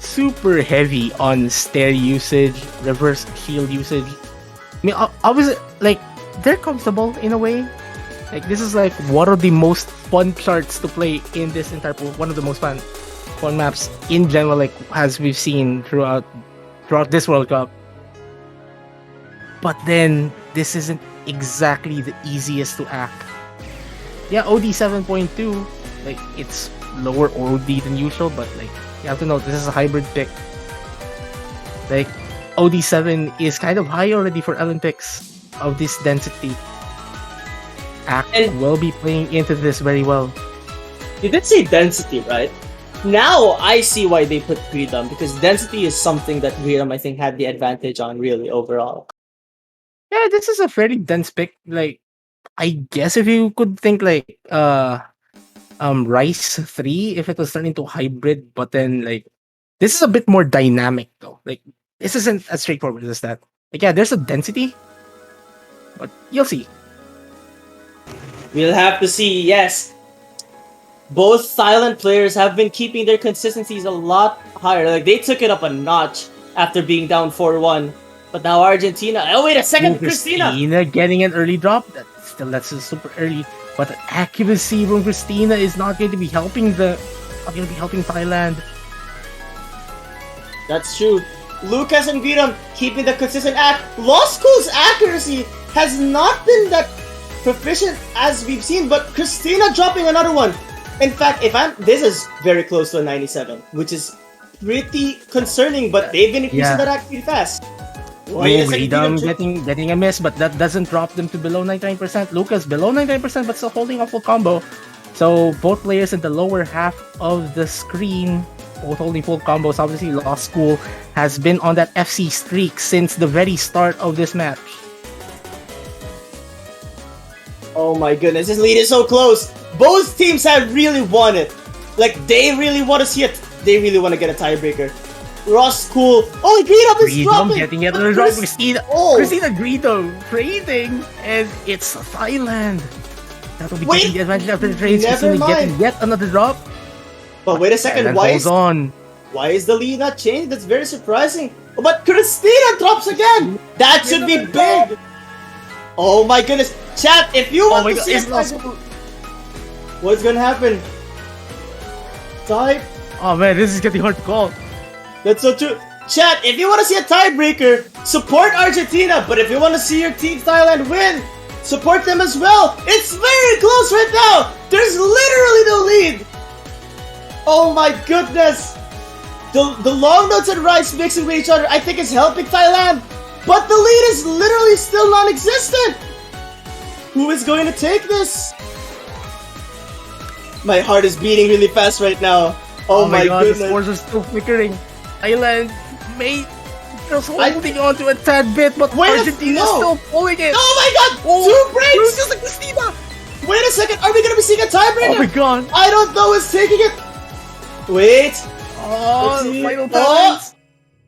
super heavy on stair usage, reverse shield usage. I mean, obviously, like, they're comfortable in a way. Like, this is like one of the most fun charts to play in this entire pool. One of the most fun maps in general, like as we've seen throughout this World Cup. But then this isn't exactly the easiest to act. Yeah, OD 7.2, like it's lower OD than usual, but like you have to know this is a hybrid pick. Like OD 7 is kind of high already for Olympics of this density. Act will be playing into this very well. You did say density, right? Now I see why they put Greedom, because density is something that Greedom I think had the advantage on really overall. Yeah, this is a very dense pick. Like I guess if you could think like Rice 3 if it was turned into hybrid, but then like this is a bit more dynamic though. Like this isn't as straightforward as that. Like yeah, there's a density, but you'll see. We'll have to see, yes. Both Thailand players have been keeping their consistencies a lot higher. Like they took it up a notch after being down 4-1. But now Argentina. Oh wait a second, Christina getting an early drop. That's super early. But the accuracy from Christina is not going to be helping Thailand. That's true. Lucas and Greedom keeping the consistent act. Lost School's accuracy has not been that proficient as we've seen, but Christina dropping another one. In fact, this is very close to a 97, which is pretty concerning, but they've been increasing that act pretty fast. Greedom getting a miss, but that doesn't drop them to below 99%. Lucas below 99%, but still holding a full combo. So both players in the lower half of the screen, both holding full combos. Obviously, Lost School has been on that FC streak since the very start of this match. Oh my goodness, this lead is so close. Both teams have really won it. Like, they really want to see it. They really want to get a tiebreaker. Ross Cool. Oh, Greedom is dropping. Getting another drop. Christina Greedom trading. And it's Thailand. That will be getting the advantage after the trades. Christina getting yet another drop. But wait a second. Why is the lead not changed? That's very surprising. But Christina drops again. That should be big. Oh my goodness. Chat, if you want to see what's gonna happen? Type. Oh man, this is getting hard to call. That's so true. Chat, if you want to see a tiebreaker, support Argentina. But if you want to see your team Thailand win, support them as well. It's very close right now. There's literally no lead. Oh my goodness. The long notes and Rice mixing with each other, I think is helping Thailand. But the lead is literally still non-existent. Who is going to take this? My heart is beating really fast right now. Oh my god, goodness. the scores are still flickering. Thailand may Just holding on to a tad bit, but Wait, Argentina no. still pulling it. Oh my god! Oh, 2 breaks! Just like Christina. Wait a second, are we gonna be seeing a tiebreaker? Oh my god. I don't know who's taking it. Wait. Oh, Let's see. final Oh. times.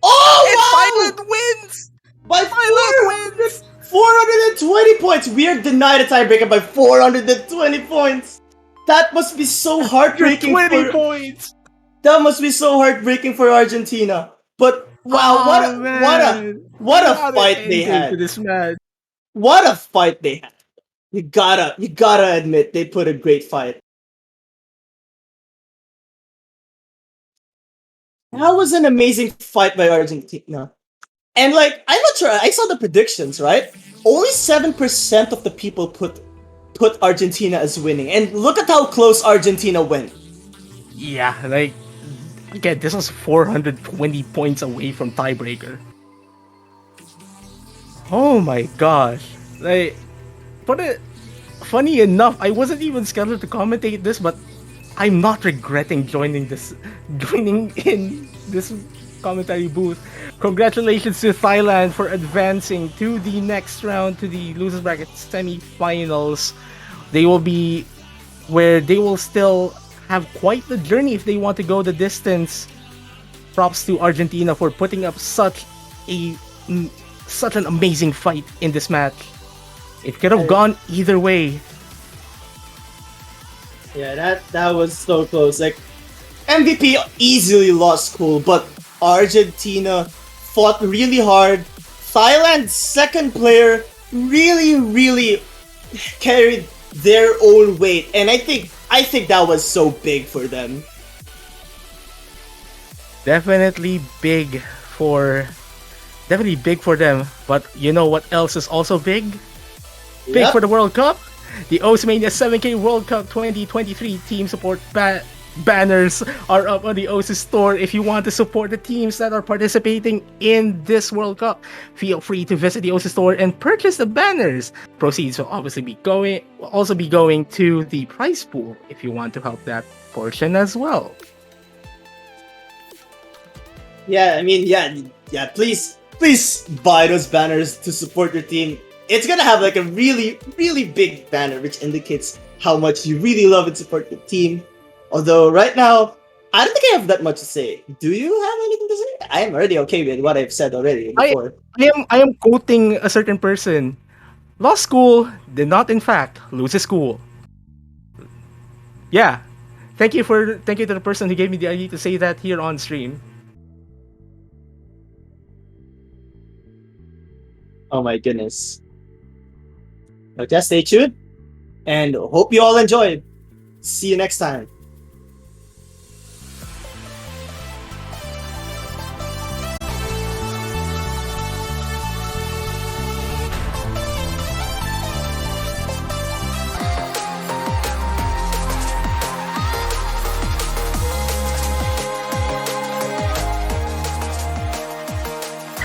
Oh, And wow! Thailand wins. By Thailand wins. 420 points. We are denied a tiebreaker by 420 points. That must be so heartbreaking. 20 points. That must be so heartbreaking for Argentina. But wow, what a fight they had. For this match. What a fight they had. You gotta admit they put a great fight. That was an amazing fight by Argentina. And like, I'm not sure, I saw the predictions, right? Only 7% of the people put Argentina as winning. And look at how close Argentina went. Yeah, like, again, this was 420 points away from tiebreaker. Oh my gosh. Like, funny enough, I wasn't even scheduled to commentate this, but I'm not regretting joining in this commentary booth. Congratulations to Thailand for advancing to the next round, to the losers bracket semi-finals. They will be where they will still have quite the journey if they want to go the distance. Props to Argentina for putting up such an amazing fight in this match. It could have gone either way. Yeah, that was so close. Like, MVP easily lost school, but Argentina fought really hard. Thailand's second player really carried their own weight, and I think that was so big for them. Definitely big for them. But you know what else is also big? Big Yep. for the World Cup? The Oceania 7K World Cup 2023 team support banners are up on the OSIS store. If you want to support the teams that are participating in this World Cup, feel free to visit the OSIS store and purchase the banners. Proceeds will obviously be going to the prize pool if you want to help that portion as well. Yeah, I mean, yeah. Please buy those banners to support your team. It's gonna have like a really big banner, which indicates how much you really love and support your team. Although right now, I don't think I have that much to say. Do you have anything to say? I am already okay with what I've said already before. I am quoting a certain person. Law school did not in fact lose his school. Yeah. Thank you to the person who gave me the idea to say that here on stream. Oh my goodness. But just stay tuned and hope you all enjoyed. See you next time.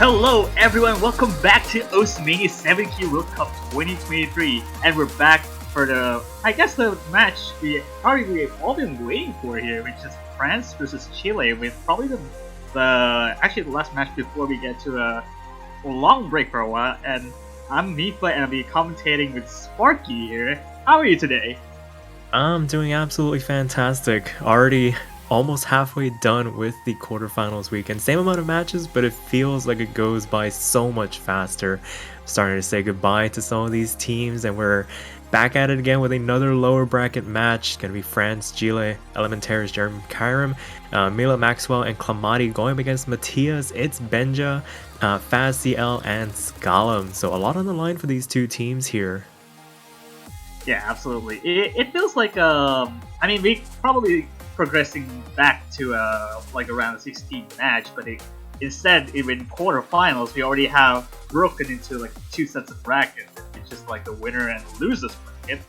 Hello everyone, welcome back to Oceania 7Q World Cup 2023, and we're back for the match we've all been waiting for here, which is France versus Chile, with probably the last match before we get to a long break for a while. And I'm Mifa and I'll be commentating with Sparky here. How are you today? I'm doing absolutely fantastic. Already almost halfway done with the quarterfinals weekend. Same amount of matches, but it feels like it goes by so much faster. Starting to say goodbye to some of these teams, and we're back at it again with another lower bracket match. It's gonna be France, Chile, Elementaires, Jeremy Kyram, Mila Maxwell, and Clamati going up against Matthias. It's Benja, Faz CL, and Scalum. So a lot on the line for these two teams here. Yeah, absolutely. It feels like we probably progressing back to like around a 16 match, but instead in quarterfinals we already have broken into like two sets of brackets. It's just like the winner and losers bracket.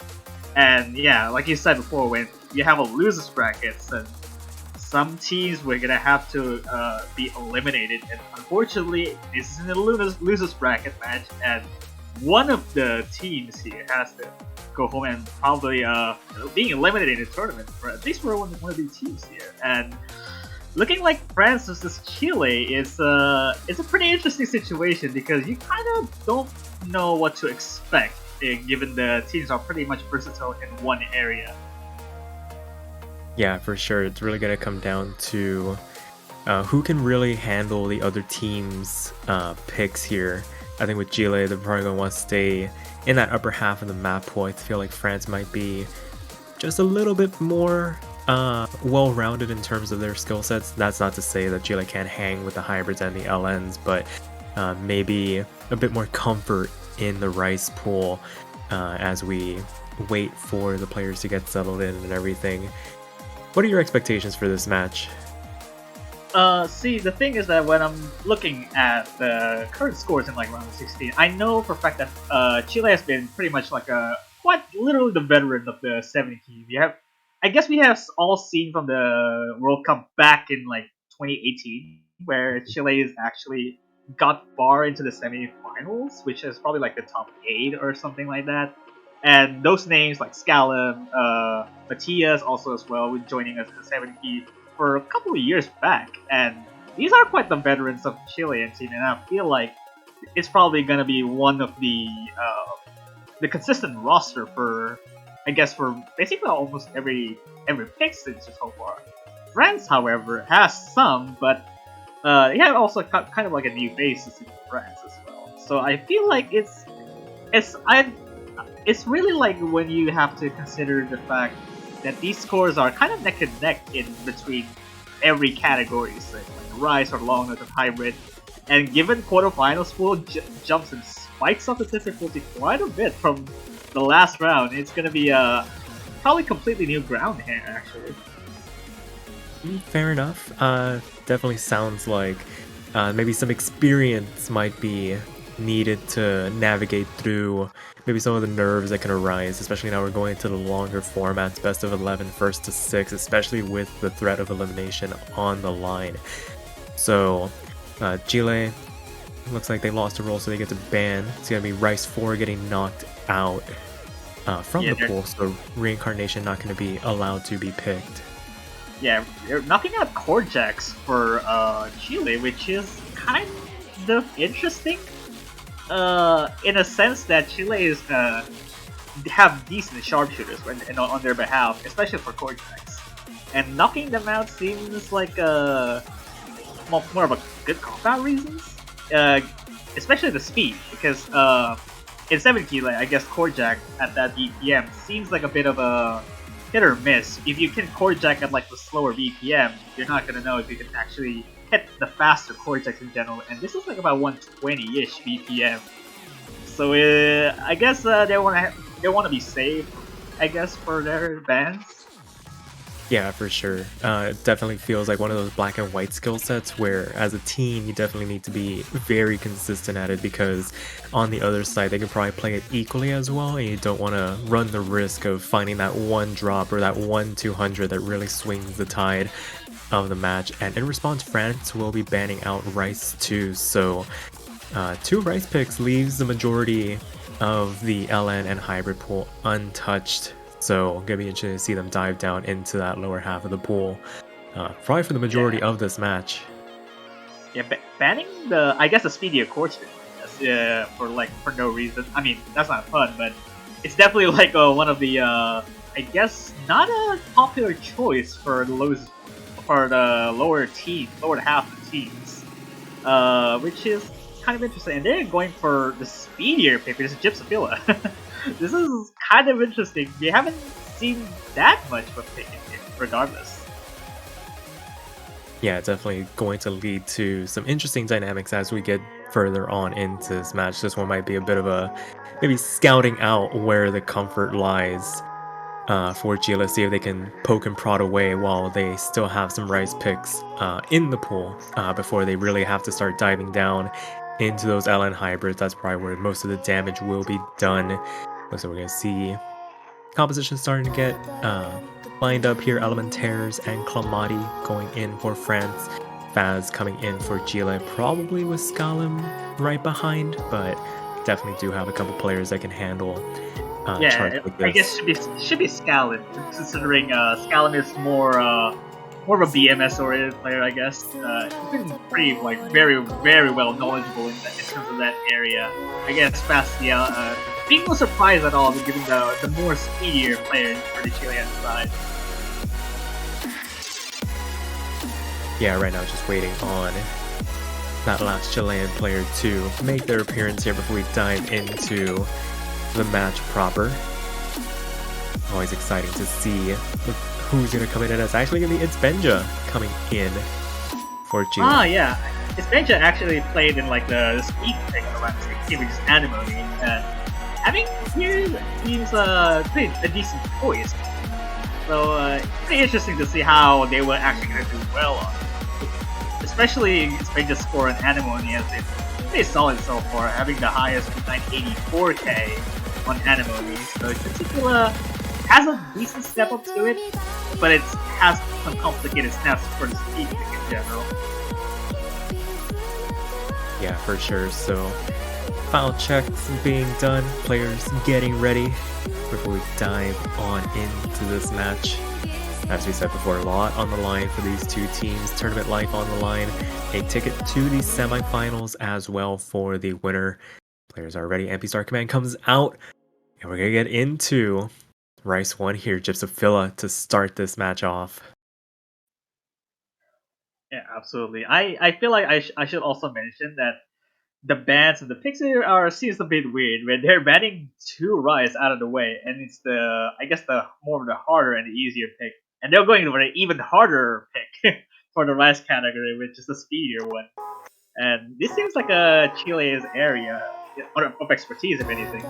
And yeah, like you said before, when you have a losers brackets, and some teams we're gonna have to be eliminated, and unfortunately this is in a losers bracket match, and one of the teams here has to go home and probably being eliminated in the tournament, or at least for one of these teams here. And looking like France versus Chile is it's a pretty interesting situation because you kind of don't know what to expect, given the teams are pretty much versatile in one area. Yeah, for sure. It's really going to come down to who can really handle the other team's picks here. I think with Chile, they're probably going to want to stay in that upper half of the map pool. I feel like France might be just a little bit more well-rounded in terms of their skill sets. That's not to say that Chile can't hang with the hybrids and the LNs, but maybe a bit more comfort in the rice pool as we wait for the players to get settled in and everything. What are your expectations for this match? See, the thing is that when I'm looking at the current scores in like round of 16, I know for a fact that Chile has been pretty much like quite literally the veteran of the 70 team. I guess we have all seen from the World Cup back in like 2018, where Chile is actually got far into the semifinals, which is probably like the top 8 or something like that. And those names like Scallum, Matias also as well, joining us in the 70 for a couple of years back, and these are quite the veterans of the Chilean team, and I feel like it's probably gonna be one of the consistent roster for, I guess, for basically almost every pick since so far. France, however, has some, but they have also kind of like a new basis in France as well. So I feel like it's really like when you have to consider the fact that these scores are kind of neck and neck in between every category, so like Rice or Long Nose and Hybrid. And given quarterfinals pool jumps and spikes up the difficulty quite a bit from the last round, it's gonna be probably completely new ground here, actually. Fair enough. Definitely sounds like maybe some experience might be needed to navigate through maybe some of the nerves that can arise, especially now we're going to the longer formats, best of 11, first to 6, especially with the threat of elimination on the line. So Chile looks like they lost a roll, so they get to ban. It's going to be Rice 4 getting knocked out from the pool, so Reincarnation not going to be allowed to be picked. Yeah, they're knocking out Corjax for Chile, which is kind of interesting. In a sense that Chile is have decent sharpshooters on their behalf, especially for Cortex, and knocking them out seems like more of a good combat reasons, especially the speed, because in 70, like, I guess Corjack at that BPM seems like a bit of a hit or miss. If you can Corjack at like the slower BPM, you're not gonna know if you can actually hit the faster Cortex in general, and this is like about 120-ish BPM. So I guess they want to be safe, I guess, for their bans. Yeah, for sure. It definitely feels like one of those black and white skill sets where, as a team, you definitely need to be very consistent at it, because on the other side, they can probably play it equally as well, and you don't want to run the risk of finding that one drop or that 1-200 that really swings the tide of the match. And in response, France will be banning out Rice too, so 2 Rice picks leaves the majority of the LN and hybrid pool untouched, so gonna be interesting to see them dive down into that lower half of the pool, probably for the majority of this match. Yeah, banning I guess the speedier course for no reason. I mean, that's not fun, but it's definitely like one of the I guess not a popular choice for the lower half of the teams, which is kind of interesting. And they're going for the speedier pick, which is Gypsophila. This is kind of interesting. We haven't seen that much of a pick in here, regardless. Yeah, definitely going to lead to some interesting dynamics as we get further on into this match. This one might be a bit of a maybe scouting out where the comfort lies for Chile, see if they can poke and prod away while they still have some Rice picks in the pool before they really have to start diving down into those LN hybrids. That's probably where most of the damage will be done. So we're going to see composition starting to get lined up here. Elementaires and Clamati going in for France. Faz coming in for Chile, probably with Scallum right behind, but definitely do have a couple players that can handle charge like this. I guess should be Scallum, considering Scallum is more more of a BMS oriented player, I guess. He's been pretty very well knowledgeable in terms of that area. I guess Fastiel being no surprise at all, given the more speedier player for the Chilean side. Yeah, right now just waiting on that last Chilean player to make their appearance here before we dive into the match proper. Always exciting to see who's going to come in, and it's actually going to be Benja coming in for Chile. Ah, yeah. Benja actually played in the speed thing around the 16, which is Anemone, and I think he's pretty a decent choice. So it's pretty interesting to see how they were actually going to do well on it. Especially Benja's score on Anemone has been pretty solid so far, having the highest 984k on Anemone. So in particular, has a decent step up to it, but it has some complicated snaps for the speed pick in general. Yeah, for sure. So, final checks being done, players getting ready before we dive on into this match. As we said before, a lot on the line for these two teams. Tournament life on the line. A ticket to the semifinals as well for the winner. Players are ready. MP Star Command comes out, and we're going to get into Rice 1 here. Gypsophila to start this match off. Yeah, absolutely. I feel like I should also mention that the bans of the picks here seems a bit weird when they're banning 2 Rice out of the way, and it's the more of the harder and the easier pick, and they're going for an even harder pick for the Rice category, which is the speedier one. And this seems like a Chile's area of expertise, if anything.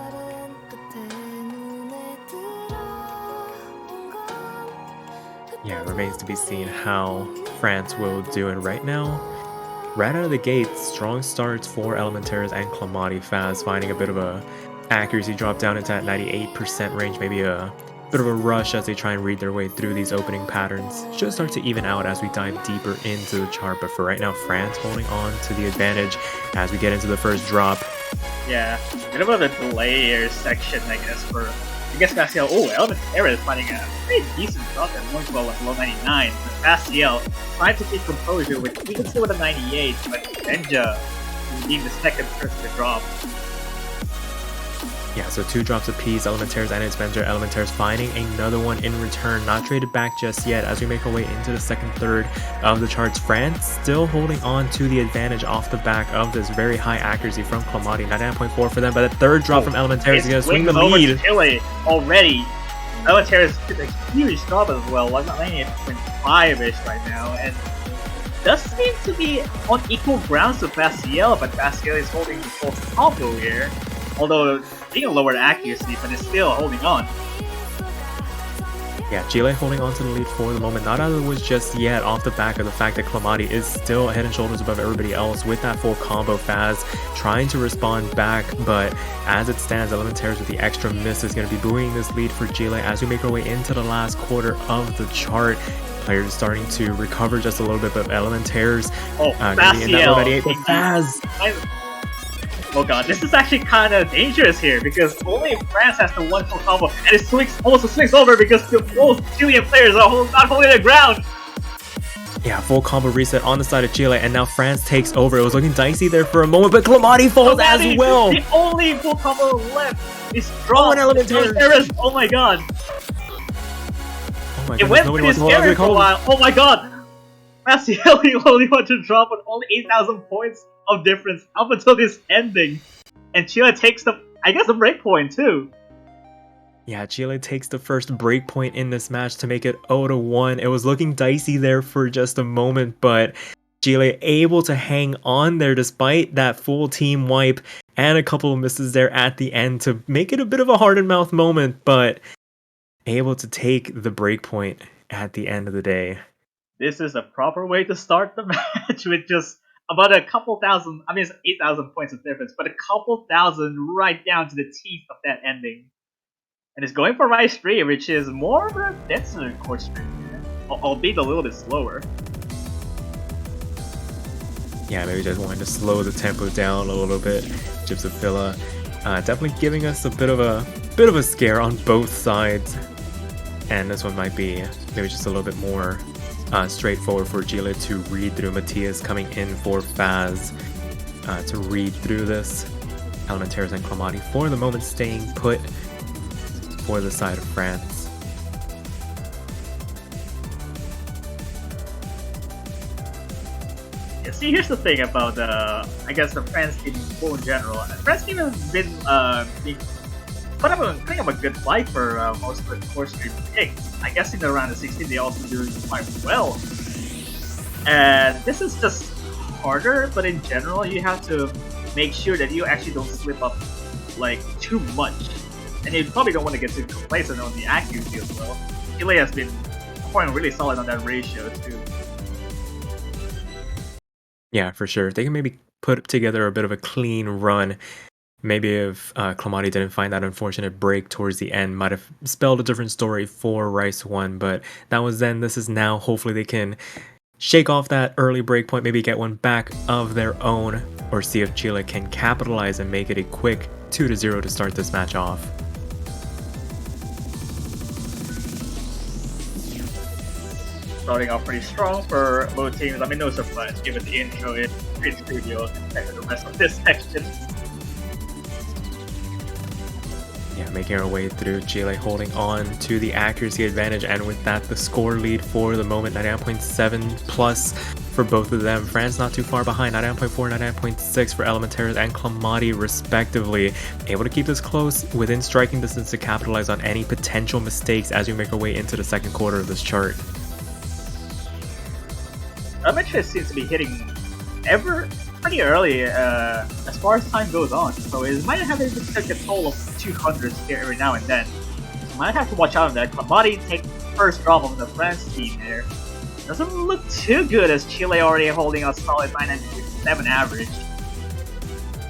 Yeah, it remains to be seen how France will do it right now. Right out of the gate, strong starts for Elementaires and Clamati Faz, finding a bit of a accuracy drop down into that 98% range, maybe a bit of a rush as they try and read their way through these opening patterns. Should start to even out as we dive deeper into the chart, but for right now, France holding on to the advantage as we get into the first drop. Yeah, bit of a delay section, I guess, for Fastiel. Oh, Elementaires is finding a pretty decent drop at 112 below 99. But Fastiel trying to keep composure, which we can see with a 98, but Benja being the second person to drop. Yeah, so 2 drops apiece, Elementaires and Spencer. Elementaires finding another one in return, not traded back just yet as we make our way into the second third of the charts. France still holding on to the advantage off the back of this very high accuracy from Clamati, 99.4 for them, but a third drop from Elementaires is going to swing the lead. Chile already. Elementaires took a huge drop as well, 98.5-ish right now, and does seem to be on equal grounds to Fastiel, but Fastiel is holding the full combo here. Although being a lower accuracy, but it's still holding on. Yeah, Chile holding on to the lead for the moment, not out of the woods just yet, off the back of the fact that Clamati is still head and shoulders above everybody else with that full combo. Faz trying to respond back, but as it stands, Elementaires with the extra miss is going to be buoying this lead for Chile as we make our way into the last quarter of the chart. Players starting to recover just a little bit, but Elementaires going to be in that 98, but Faz. Oh god, this is actually kind of dangerous here because only France has the one full combo, and it almost swings over because both Chilean players are not holding the ground. Yeah, full combo reset on the side of Chile, and now France takes over. It was looking dicey there for a moment, but Clamati falls as well. The only full combo left is drawn. Elementaires. Oh my god. Oh my it went pretty scary for a while. Oh my god. Fastiel only want to drop on only 8,000 points of difference up until this ending, and Chile takes the break point too. Yeah, Chile takes the first break point in this match to make it 0-1. It was looking dicey there for just a moment, but Chile able to hang on there despite that full team wipe and a couple of misses there at the end to make it a bit of a heart and mouth moment, but able to take the break point at the end of the day. This is a proper way to start the match with just about a couple thousand, it's 8,000 points of difference, but a couple thousand right down to the teeth of that ending. And it's going for Rice 3, which is more of a denser course stream, albeit a little bit slower. Yeah, maybe just wanting to slow the tempo down a little bit. Gypsophila definitely giving us a bit of a scare on both sides. And this one might be maybe just a little bit more straightforward for Gila to read through. Matias coming in for Faz to read through this. Elementaires and Clamati for the moment staying put for the side of France. Yeah, see, here's the thing about I guess the France team in general. France team has been putting up a good fight for most of the core stream picks. I guess in the round of 16 they also doing quite well. And this is just harder, but in general you have to make sure that you actually don't slip up like too much. And you probably don't want to get too complacent on the accuracy as well. Chile has been performing really solid on that ratio too. Yeah, for sure. If they can maybe put together a bit of a clean run, maybe if Clamati didn't find that unfortunate break towards the end, might have spelled a different story for Rice 1, but that was then, this is now. Hopefully they can shake off that early break point, maybe get one back of their own, or see if Chile can capitalize and make it a quick 2-0 to start this match off. Starting off pretty strong for both teams. I mean, no surprise given the intro in studio and the rest of this section. Yeah, making our way through. Chile holding on to the accuracy advantage, and with that, the score lead for the moment, 99.7 plus for both of them. France not too far behind, 99.4, 99.6 for Elementaires and Clamati respectively. Able to keep this close within striking distance to capitalize on any potential mistakes as we make our way into the second quarter of this chart. Elementaires seems to be hitting pretty early as far as time goes on, so it might have to take a toll of 200s here every now and then. So might have to watch out on that. Clamati take first drop on the France team there. Doesn't look too good as Chile already holding a solid 9.7 average.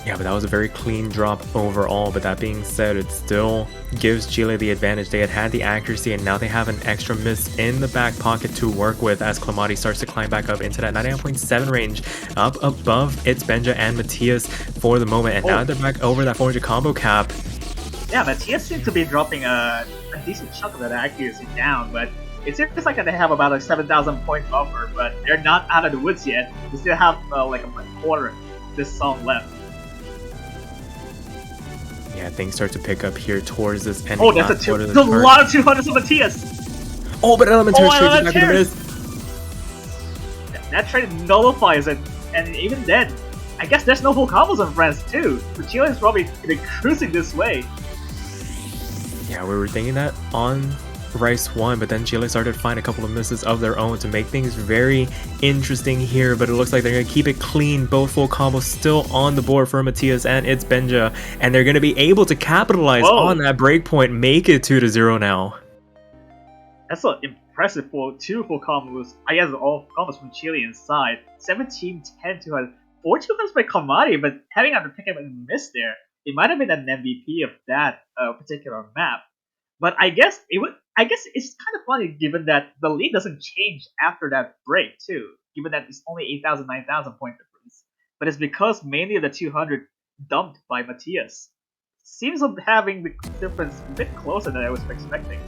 Yeah, but that was a very clean drop overall. But that being said, it still gives Chile the advantage. They had the accuracy, and now they have an extra miss in the back pocket to work with as Clamati starts to climb back up into that 99.7 range, up above its Benja and Matias for the moment. And now they're back over that 400 combo cap. Yeah, Matias seems to be dropping a decent chunk of that accuracy down, but it seems like they have about a 7,000 point buffer, but they're not out of the woods yet. They still have like a quarter of this song left. Yeah, things start to pick up here towards this ending. Oh, that's a lot of 200s of Matias! Oh, but Elementaires trades back in the miss. That trade nullifies it, and even then, I guess there's no full combos on France too. So Chile is probably cruising this way. Yeah, we were thinking that on Rice 1, but then Chile started to find a couple of misses of their own to make things very interesting here, but it looks like they're going to keep it clean. Both full combos still on the board for Matias and it's Benja, and they're going to be able to capitalize on that break point, make it 2-0 now. That's so impressive for two full combos. I guess all combos from Chile inside. 17-10 to have 4 200s by Clamati, but having to pick up a miss there, it might have been an MVP of that particular map. But I guess it's kind of funny given that the lead doesn't change after that break too, given that it's only 8,000, 9,000 point difference. But it's because mainly the 200 dumped by Matias. Seems of having the difference a bit closer than I was expecting.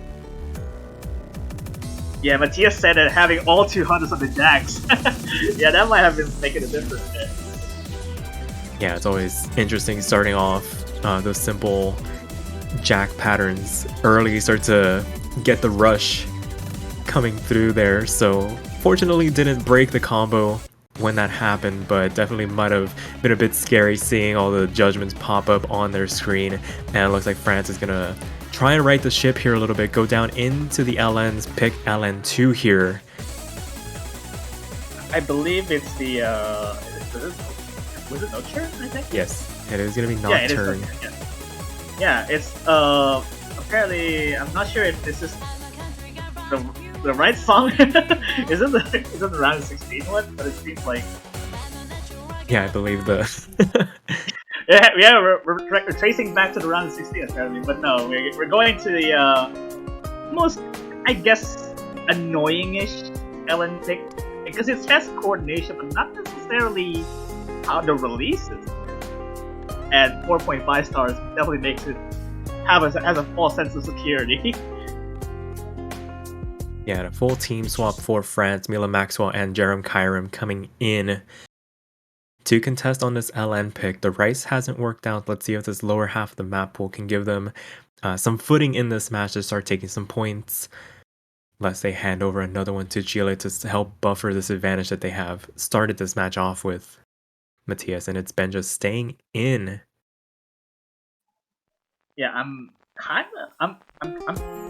Yeah, Matias said that having all 200s on the jacks. Yeah, that might have been making a difference there. Yeah, it's always interesting starting off those simple jack patterns early, start to get the rush coming through there. So fortunately didn't break the combo when that happened, but definitely might have been a bit scary seeing all the judgments pop up on their screen. And it looks like France is gonna try and right the ship here a little bit, go down into the LNs, pick LN2 here. I believe it's the was it Nocturne, I think? Yes, it is gonna be Nocturne. Yeah, it's apparently, I'm not sure if this is the right song. Is it the round 16 one? But it seems like. Yeah, I believe the. yeah, we're tracing back to the round 16 apparently, but no, we're going to the most, I guess, annoying-ish LN pick because it has coordination, but not necessarily how the release is. And 4.5 stars definitely makes it has a false sense of security. Yeah, a full team swap for France, Mila Maxwell and Jerem Kyram coming in to contest on this LN pick. The Rice hasn't worked out. Let's see if this lower half of the map pool can give them some footing in this match to start taking some points. Lest they hand over another one to Chile to help buffer this advantage that they have started this match off with. Matthias and it's Benja staying in. Yeah, I'm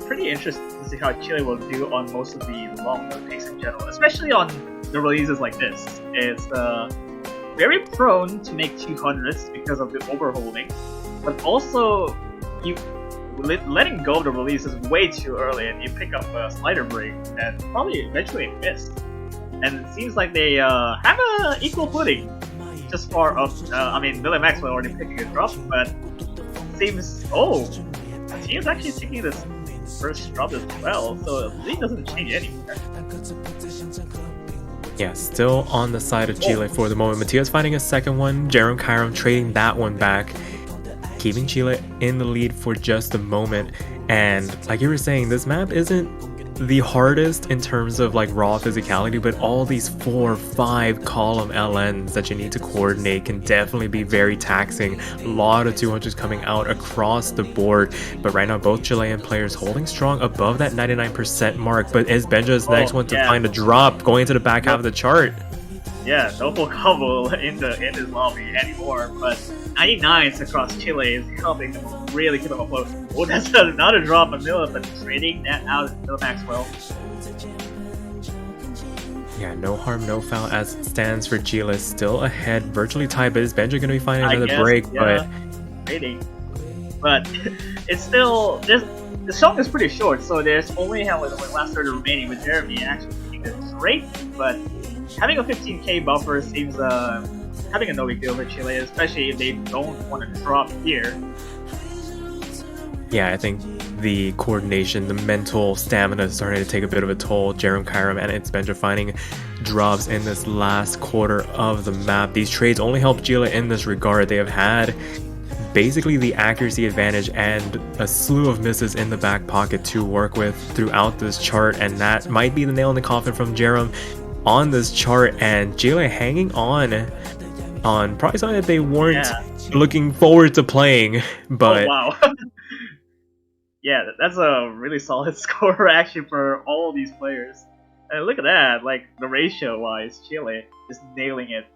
pretty interested to see how Chile will do on most of the long note picks in general, especially on the releases like this. It's very prone to make 200s because of the overholding, but also you letting go of the releases way too early, and you pick up a slider break and probably eventually miss. And it seems like they have a equal footing, just far up. I mean, Billy Maxwell already picking a drop, but seems he is actually taking this first drop as well, so the lead doesn't change anywhere. Yeah, still on the side of Chile for the moment. Matthias finding a second one. Jerem Kyram trading that one back, keeping Chile in the lead for just a moment. And like you were saying, this map isn't the hardest in terms of like raw physicality, but all these 4-5 column LNs that you need to coordinate can definitely be very taxing. A lot of 200s coming out across the board, but right now both Chilean players holding strong above that 99% mark. But is Benja's next one to find a drop going into the back half of the chart? Yeah, no full combo in this lobby anymore, but 99s across Chile is helping them really keep them afloat. Oh, that's another drop of Miller, but trading that out of Miller Maxwell. Yeah, no harm, no foul as it stands for Chile. Still ahead, virtually tied, but is Benja going to be finding another break? Yeah, trading. But it's still, the song is pretty short, so there's only like last third remaining with Jeremy actually taking the trade, but having a 15k buffer seems having a no big deal for Chile, especially if they don't want to drop here. Yeah, I think the coordination, the mental stamina is starting to take a bit of a toll. Jerem Kyram and it's Benja finding drops in this last quarter of the map. These trades only help Chile in this regard. They have had basically the accuracy advantage and a slew of misses in the back pocket to work with throughout this chart, and that might be the nail in the coffin from Jerem on this chart, and Chile hanging on probably something that they weren't looking forward to playing, but wow. Yeah, that's a really solid score actually for all of these players. And look at that, like the ratio wise, Chile is nailing it.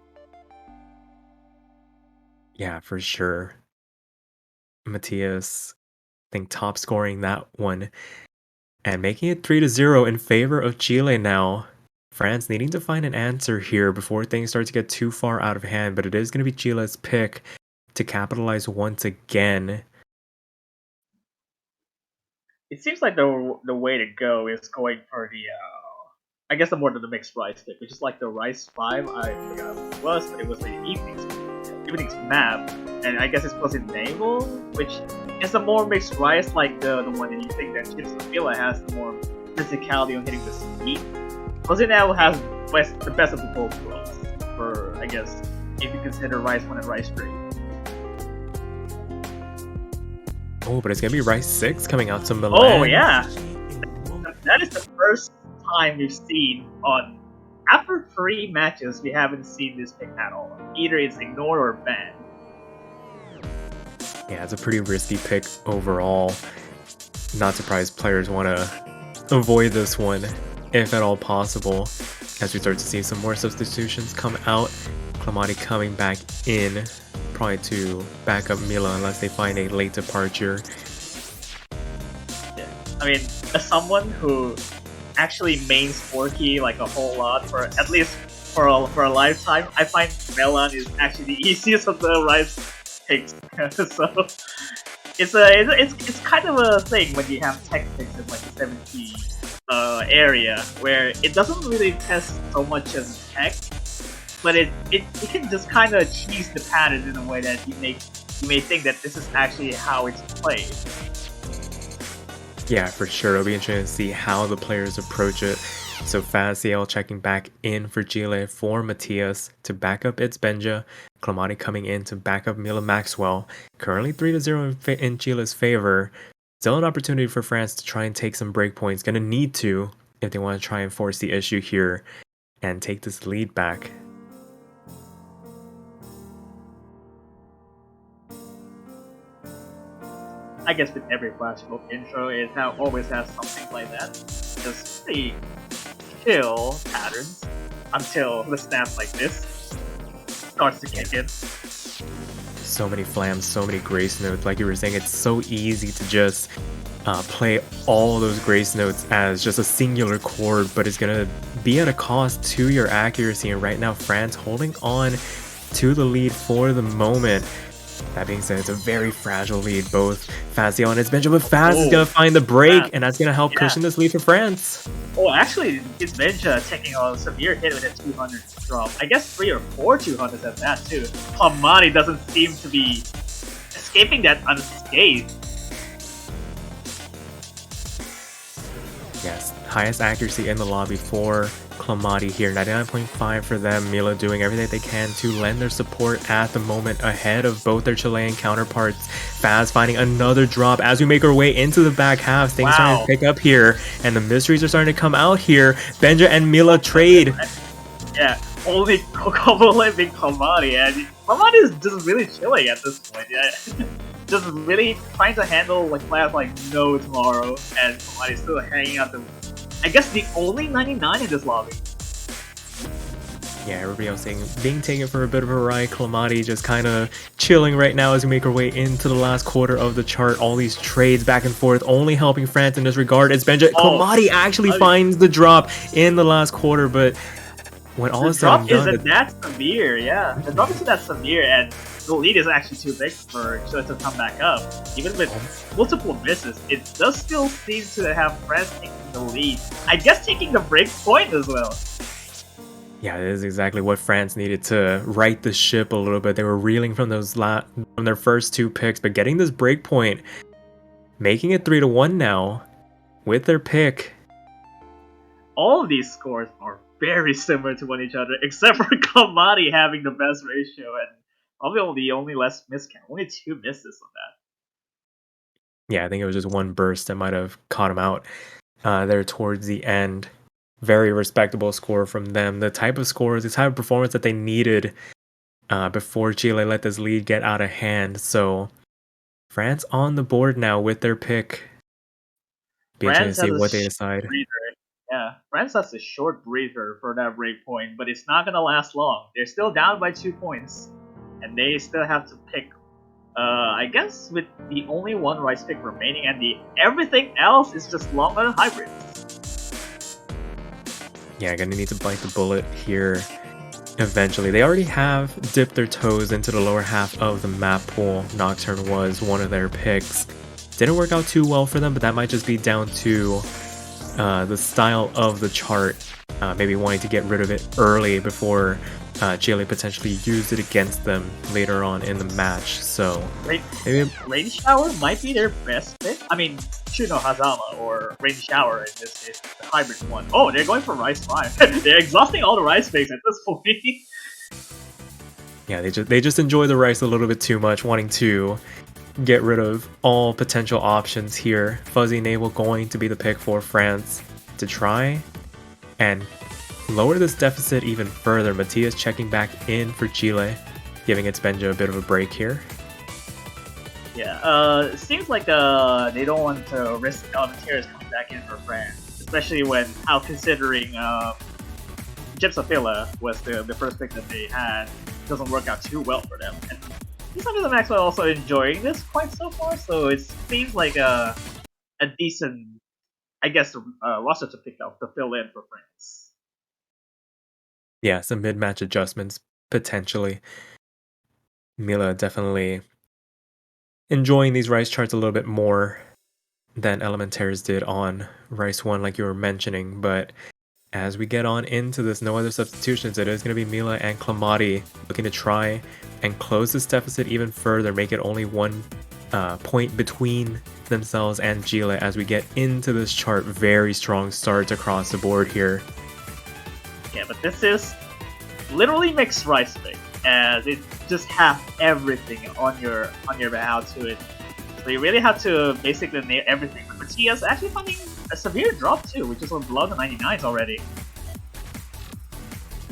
Yeah, for sure. Matthias, I think top scoring that one and making it 3-0 in favor of Chile now. France needing to find an answer here before things start to get too far out of hand, but it is going to be Chile's pick to capitalize once again. It seems like the way to go is going for the I guess the more than the mixed rice pick, which is like the rice 5. I forgot what it was, but it was the evening's map, and I guess it's supposed to naval, which is the more mixed rice, like the one that you think that Chips Tequila has the more physicality on hitting the speed. Now has the best of the both worlds, for I guess if you consider Rice 1 and Rice 3. Oh, but it's gonna be Rice 6 coming out to Milan. Oh yeah, that is the first time we've seen on after 3 matches we haven't seen this pick at all. Either it's ignored or banned. Yeah, it's a pretty risky pick overall. Not surprised players want to avoid this one if at all possible, as we start to see some more substitutions come out. Clamati coming back in, probably to back up Mila unless they find a late departure. Yeah. I mean, as someone who actually mains Forky like a whole lot for at least for a lifetime, I find Melon is actually the easiest of the Rice picks. So it's kind of a thing when you have tech picks in like the 70 area where it doesn't really test so much as tech, but it can just kind of cheese the pattern in a way that you may think that this is actually how it's played. Yeah, for sure. It'll be interesting to see how the players approach it. So Faziel checking back in for Chile for Matthias to back up its Benja. Clamati coming in to back up Mila Maxwell. Currently 3-0 in Chile's favor. Still an opportunity for France to try and take some break points. Gonna need to if they want to try and force the issue here and take this lead back. I guess with every flashbook intro, it always has something like that. Just pretty chill patterns until the snap like this starts to kick in. So many flams, so many grace notes. Like you were saying, it's so easy to just play all those grace notes as just a singular chord, but it's gonna be at a cost to your accuracy. And right now, France holding on to the lead for the moment. That being said, it's a very fragile lead. Both Fazio and his Benja, but Faz is gonna find the break, and that's gonna help cushion this lead for France. Oh, actually, it's Benja taking a severe hit with a 200 drop. I guess 3 or 4 200s at that too. Hamani doesn't seem to be escaping that unscathed. Yes, highest accuracy in the lobby for Clamati here. 99.5 for them. Mila doing everything they can to lend their support at the moment ahead of both their Chilean counterparts. Faz finding another drop as we make our way into the back half. Things starting to pick up here, and the mysteries are starting to come out here. Benja and Mila trade. Yeah, only Kokomo living Clamati, and Clamati is just really chilling at this point. Yeah. Just really trying to handle like players like no tomorrow, and Clamati's still hanging out the, I guess, the only 99 in this lobby. Yeah, everybody else being taken for a bit of a ride. Clamati just kind of chilling right now as we make our way into the last quarter of the chart. All these trades back and forth, only helping France in this regard. It's Benja. Clamati actually finds the drop in the last quarter, but when all is said and done, the drop isn't that severe. Yeah, the drop isn't that severe, and the lead is actually too big for Chile to come back up. Even with multiple misses, it does still seem to have France taking the lead. I guess taking the break point as well. Yeah, it is exactly what France needed to right the ship a little bit. They were reeling from those from their first 2 picks, but getting this break point, making it 3-1 now with their pick. All of these scores are very similar to one each other, except for Clamati having the best ratio and probably the only less miscount. Only 2 misses on that. Yeah, I think it was just one burst that might have caught him out there towards the end. Very respectable score from them. The type of scores, the type of performance that they needed before Chile let this lead get out of hand. So France on the board now with their pick. Be interesting to see what they decide. Yeah, France has a short breather for that break point, but it's not gonna last long. They're still down by 2 points, and they still have to pick. I guess with the only one rice pick remaining, and everything else is just longer hybrids. Yeah, gonna need to bite the bullet here eventually. They already have dipped their toes into the lower half of the map pool. Nocturne was one of their picks. Didn't work out too well for them, but that might just be down to the style of the chart. Maybe wanting to get rid of it early before Chile potentially used it against them later on in the match. So maybe Rain Shower might be their best pick. I mean, Chuno Hazama or Rain Shower in this case, the hybrid one. Oh, they're going for Rice 5. They're exhausting all the Rice picks at this point. Yeah, they just enjoy the Rice a little bit too much, wanting to get rid of all potential options here. Fuzzy Naval going to be the pick for France to try and lower this deficit even further. Matias checking back in for Chile, giving its Benja a bit of a break here. Yeah, it seems like they don't want to risk Elementaires coming back in for France, especially when considering Gypsophilia was the first pick that they had. It doesn't work out too well for them. And Lisa Maxwell also enjoying this quite so far, so it seems like a decent, I guess, roster to pick up to fill in for France. Yeah, some mid-match adjustments potentially. Mila definitely enjoying these Rice charts a little bit more than Elementaires did on Rice 1, like you were mentioning, but as we get on into this, no other substitutions. It is going to be Mila and Clamati looking to try and close this deficit even further, make it only 1 point between themselves and Chile as we get into this chart. Very strong starts across the board here. Yeah, but this is literally mixed rice pick, as it just has everything on your behalf to it. So you really have to basically nail everything. But Matias actually finding a severe drop too, which is below the 99s already.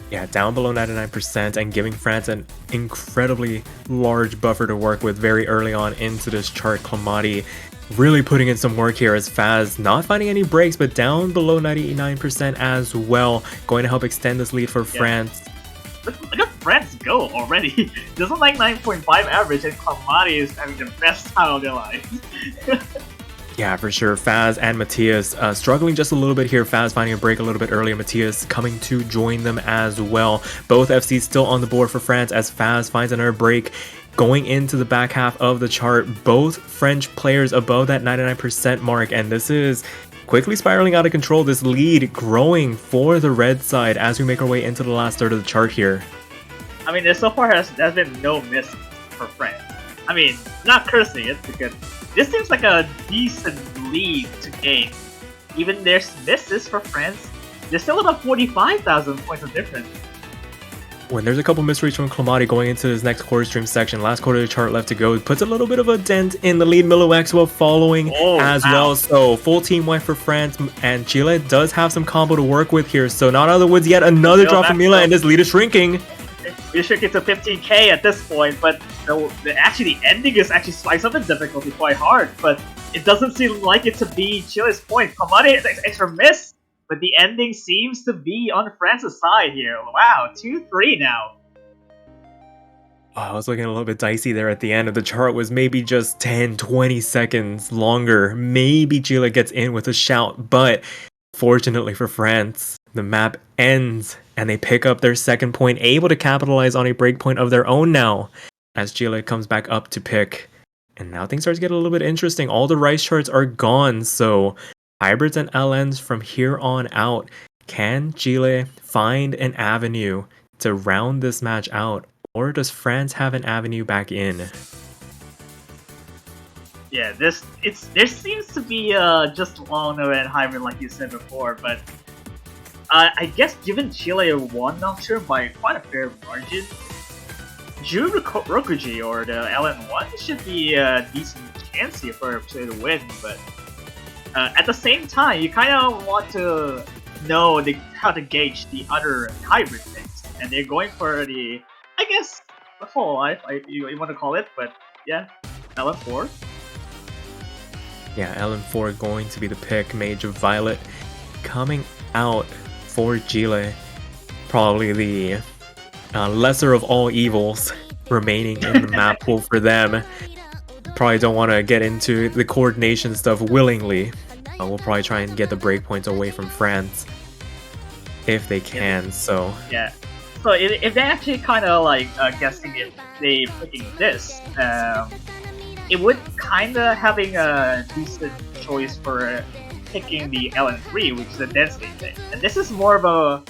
Yeah, down below 99% and giving France an incredibly large buffer to work with very early on into this chart. Clamati really putting in some work here as Faz not finding any breaks, but down below 99% as well. Going to help extend this lead for France. Look at France go already. There's a like 9.5 average, and Clamati is having the best time of their life. Yeah, for sure. Faz and Matias struggling just a little bit here. Faz finding a break a little bit earlier. Matias coming to join them as well. Both FCs still on the board for France as Faz finds another break. Going into the back half of the chart, both French players above that 99% mark, and this is quickly spiraling out of control. This lead growing for the red side as we make our way into the last third of the chart here. I mean, there so far has been no miss for France. I mean, not cursing it because this seems like a decent lead to gain. Even there's misses for France, there's still about 45,000 points of difference. When there's a couple misreads from Clamati going into this next quarter stream section, last quarter of the chart left to go, it puts a little bit of a dent in the lead. Milo Maxwell following well. So full team wipe for France, and Chile does have some combo to work with here. So not out of the woods yet, another drop from Mila, and this lead is shrinking. We're shrinking to 15k at this point, but actually the ending is actually spikes up in difficulty quite hard, but it doesn't seem like it to be Chile's point. Clamati is extra miss, but the ending seems to be on France's side here. Wow, 2-3 now. Oh, I was looking a little bit dicey there at the end of the chart. Was maybe just 10-20 seconds longer. Maybe Chile gets in with a shout, but fortunately for France, the map ends and they pick up their second point, able to capitalize on a breakpoint of their own now as Chile comes back up to pick. And now things start to get a little bit interesting. All the rice charts are gone, so hybrids and LNs from here on out. Can Chile find an avenue to round this match out, or does France have an avenue back in? Yeah, there seems to be just Lono and hybrid like you said before, but I guess given Chile won Nocturne by quite a fair margin, Ju Rokuji or the LN1 should be a decent chance here for Chile to win, but at the same time, you kind of want to know how to gauge the other hybrid things, and they're going for the, I guess, the whole life, you want to call it, but yeah, LN4. Yeah, LN4 going to be the pick. Mage of Violet coming out for Chile. Probably the lesser of all evils remaining in the map pool for them. Probably don't want to get into the coordination stuff willingly. We'll probably try and get the breakpoints away from France if they can. So yeah. So if they're actually kind of like guessing if they picking this, it would kind of having a decent choice for picking the LN3, which is a density thing. And this is more of a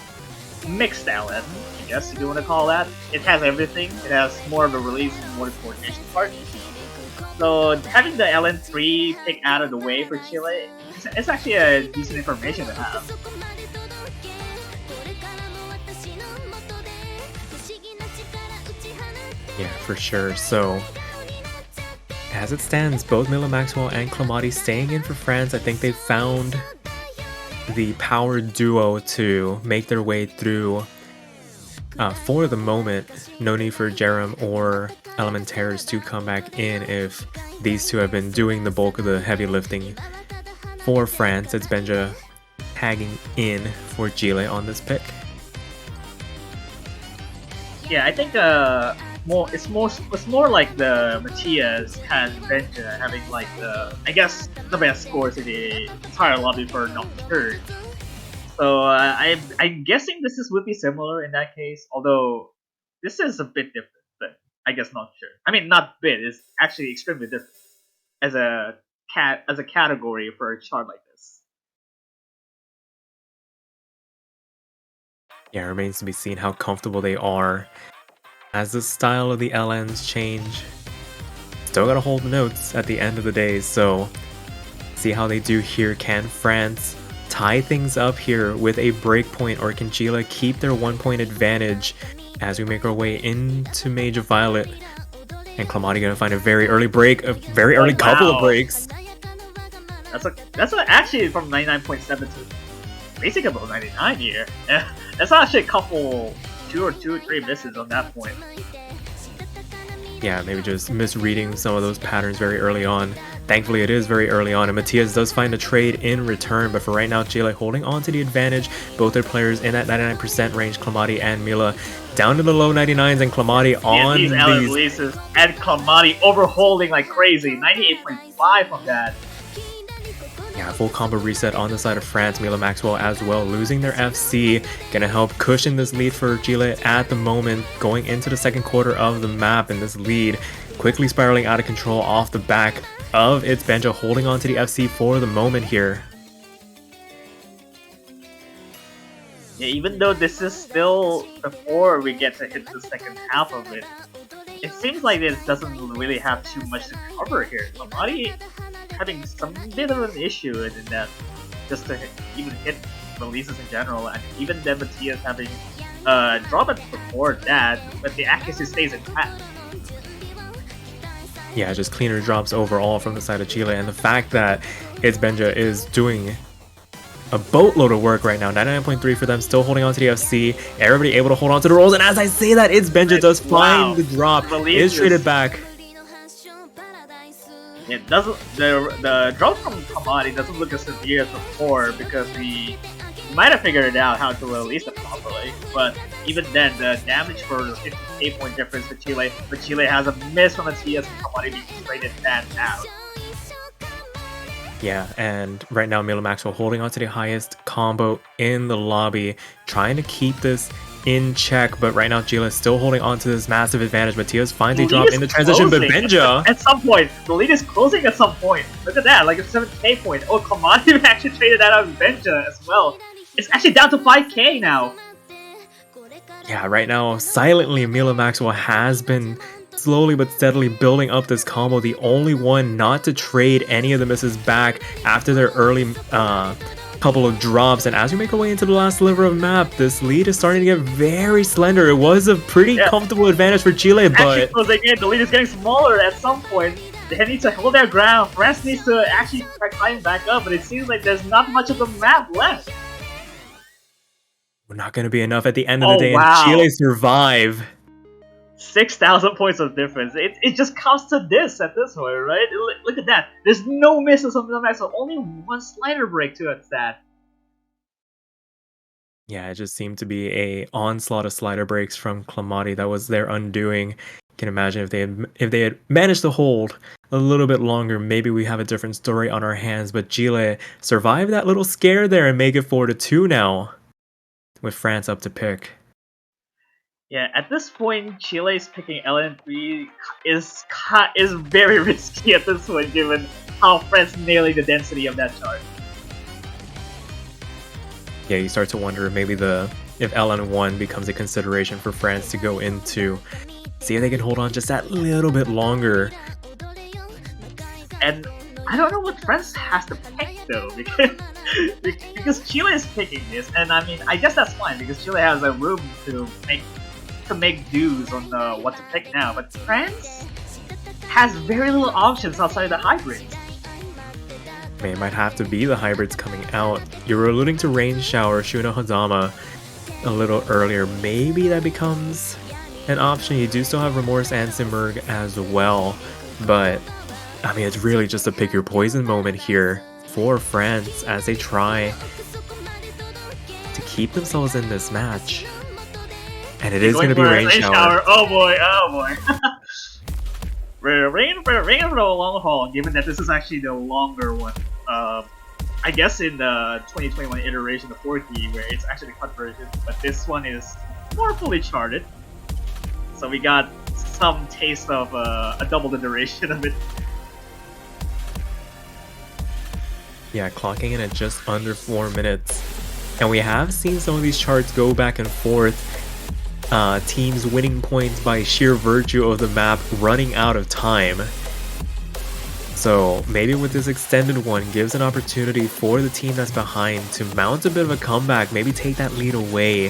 mixed LN, I guess you want to call that. It has everything. It has more of a release and more coordination part. So having the LN3 pick out of the way for Chile, it's actually a decent information to have. yeah, for sure. So as it stands, both Mila Maxwell and Clamati staying in for France. I think they found the power duo to make their way through for the moment. No need for Jerem or Elementaires to come back in if these two have been doing the bulk of the heavy lifting for France. It's Benja tagging in for Chile on this pick. Yeah, I think it's more like the Matias and Benja having like I guess the best scores in the entire lobby for Nocturne. So I'm guessing this would be similar in that case, although this is a bit different, but I guess not sure. I mean, not bit, it's actually extremely different as a category for a chart like this. Yeah, it remains to be seen how comfortable they are as the style of the LNs change. Still gotta hold the notes at the end of the day, so see how they do here. Can France tie things up here with a breakpoint, or can Chile keep their 1 point advantage as we make our way into Mage of Violet? And Clamati gonna find a very early break, a very early couple of breaks. That's actually from 99.7 to basically about 99 here. That's actually a couple, two or three misses on that point. Yeah, maybe just misreading some of those patterns very early on. Thankfully, it is very early on, and Matias does find a trade in return, but for right now, Chile holding on to the advantage. Both their players in that 99% range, Clamati and Mila, down to the low 99s, and Clamati on these releases, and Clamati overholding like crazy, 98.5 on that. Yeah, full combo reset on the side of France. Mila Maxwell as well, losing their FC. Gonna help cushion this lead for Chile at the moment, going into the second quarter of the map, and this lead quickly spiraling out of control off the back of its Benja, holding on to the FC for the moment here. Yeah, even though this is still before we get to hit the second half of it, it seems like this doesn't really have too much to cover here. Clamati having some bit of an issue in that, just to even hit releases in general, and even then Matias having drawbacks before that, but the accuracy stays intact. Yeah, just cleaner drops overall from the side of Chile, and the fact that its Benja is doing a boatload of work right now. 99.3 for them, still holding on to the FC. Everybody able to hold on to the rolls, and as I say that, its Benja does find the drop. Is traded back. It doesn't. The drop from Clamati doesn't look as severe as before because we might have figured it out how to release it properly. But even then, the damage for the 58 point difference for Chile, but Chile has a miss from Matias and Clamati being traded that out. Yeah, and right now Mila Maxwell holding on to the highest combo in the lobby, trying to keep this in check, but right now Chile is still holding on to this massive advantage. Matias finds a drop in the transition, but Benja... At some point, the lead is closing at some point. Look at that, like a 7k point. Oh, Clamati actually traded that out of Benja as well. It's actually down to 5k now. Yeah, right now, silently, Mila Maxwell has been slowly but steadily building up this combo, the only one not to trade any of the misses back after their early couple of drops. And as we make our way into the last sliver of map, this lead is starting to get very slender. It was a pretty comfortable advantage for Chile, but actually closing in, the lead is getting smaller at some point. They need to hold their ground. France needs to actually try climbing back up, but it seems like there's not much of the map left. We're not going to be enough at the end of the day, and Chile survive. 6,000 points of difference. It just comes to this at this point, right? Look at that. There's no misses on the map, so only one slider break to its stat. Yeah, it just seemed to be a onslaught of slider breaks from Clamati that was their undoing. You can imagine if they had managed to hold a little bit longer, maybe we have a different story on our hands. But Chile survived that little scare there and make it 4-2 now, with France up to pick. Yeah, at this point, Chile's picking LN3 is very risky at this point, given how France nailing the density of that chart. Yeah, you start to wonder maybe if LN1 becomes a consideration for France to go into. See if they can hold on just that little bit longer. And I don't know what France has to pick though, because Chile is picking this, and I mean, I guess that's fine because Chile has a room to make dues on what to pick now, but France has very little options outside the hybrids. It might have to be the hybrids coming out. You were alluding to Rain Shower, Shuna Hazama a little earlier. Maybe that becomes an option. You do still have Remorse and Simurg as well, but I mean, it's really just a pick your poison moment here for France as they try to keep themselves in this match. And it is going to be Rain Shower. Oh boy, oh boy. We're ringing for the long haul, given that this is actually the longer one. I guess in the 2021 iteration, the 4D, where it's actually the cut version, but this one is more fully charted. So we got some taste of a double the duration of it. Yeah, clocking in at just under 4 minutes. And we have seen some of these charts go back and forth. Teams winning points by sheer virtue of the map running out of time. So maybe with this extended one gives an opportunity for the team that's behind to mount a bit of a comeback, maybe take that lead away.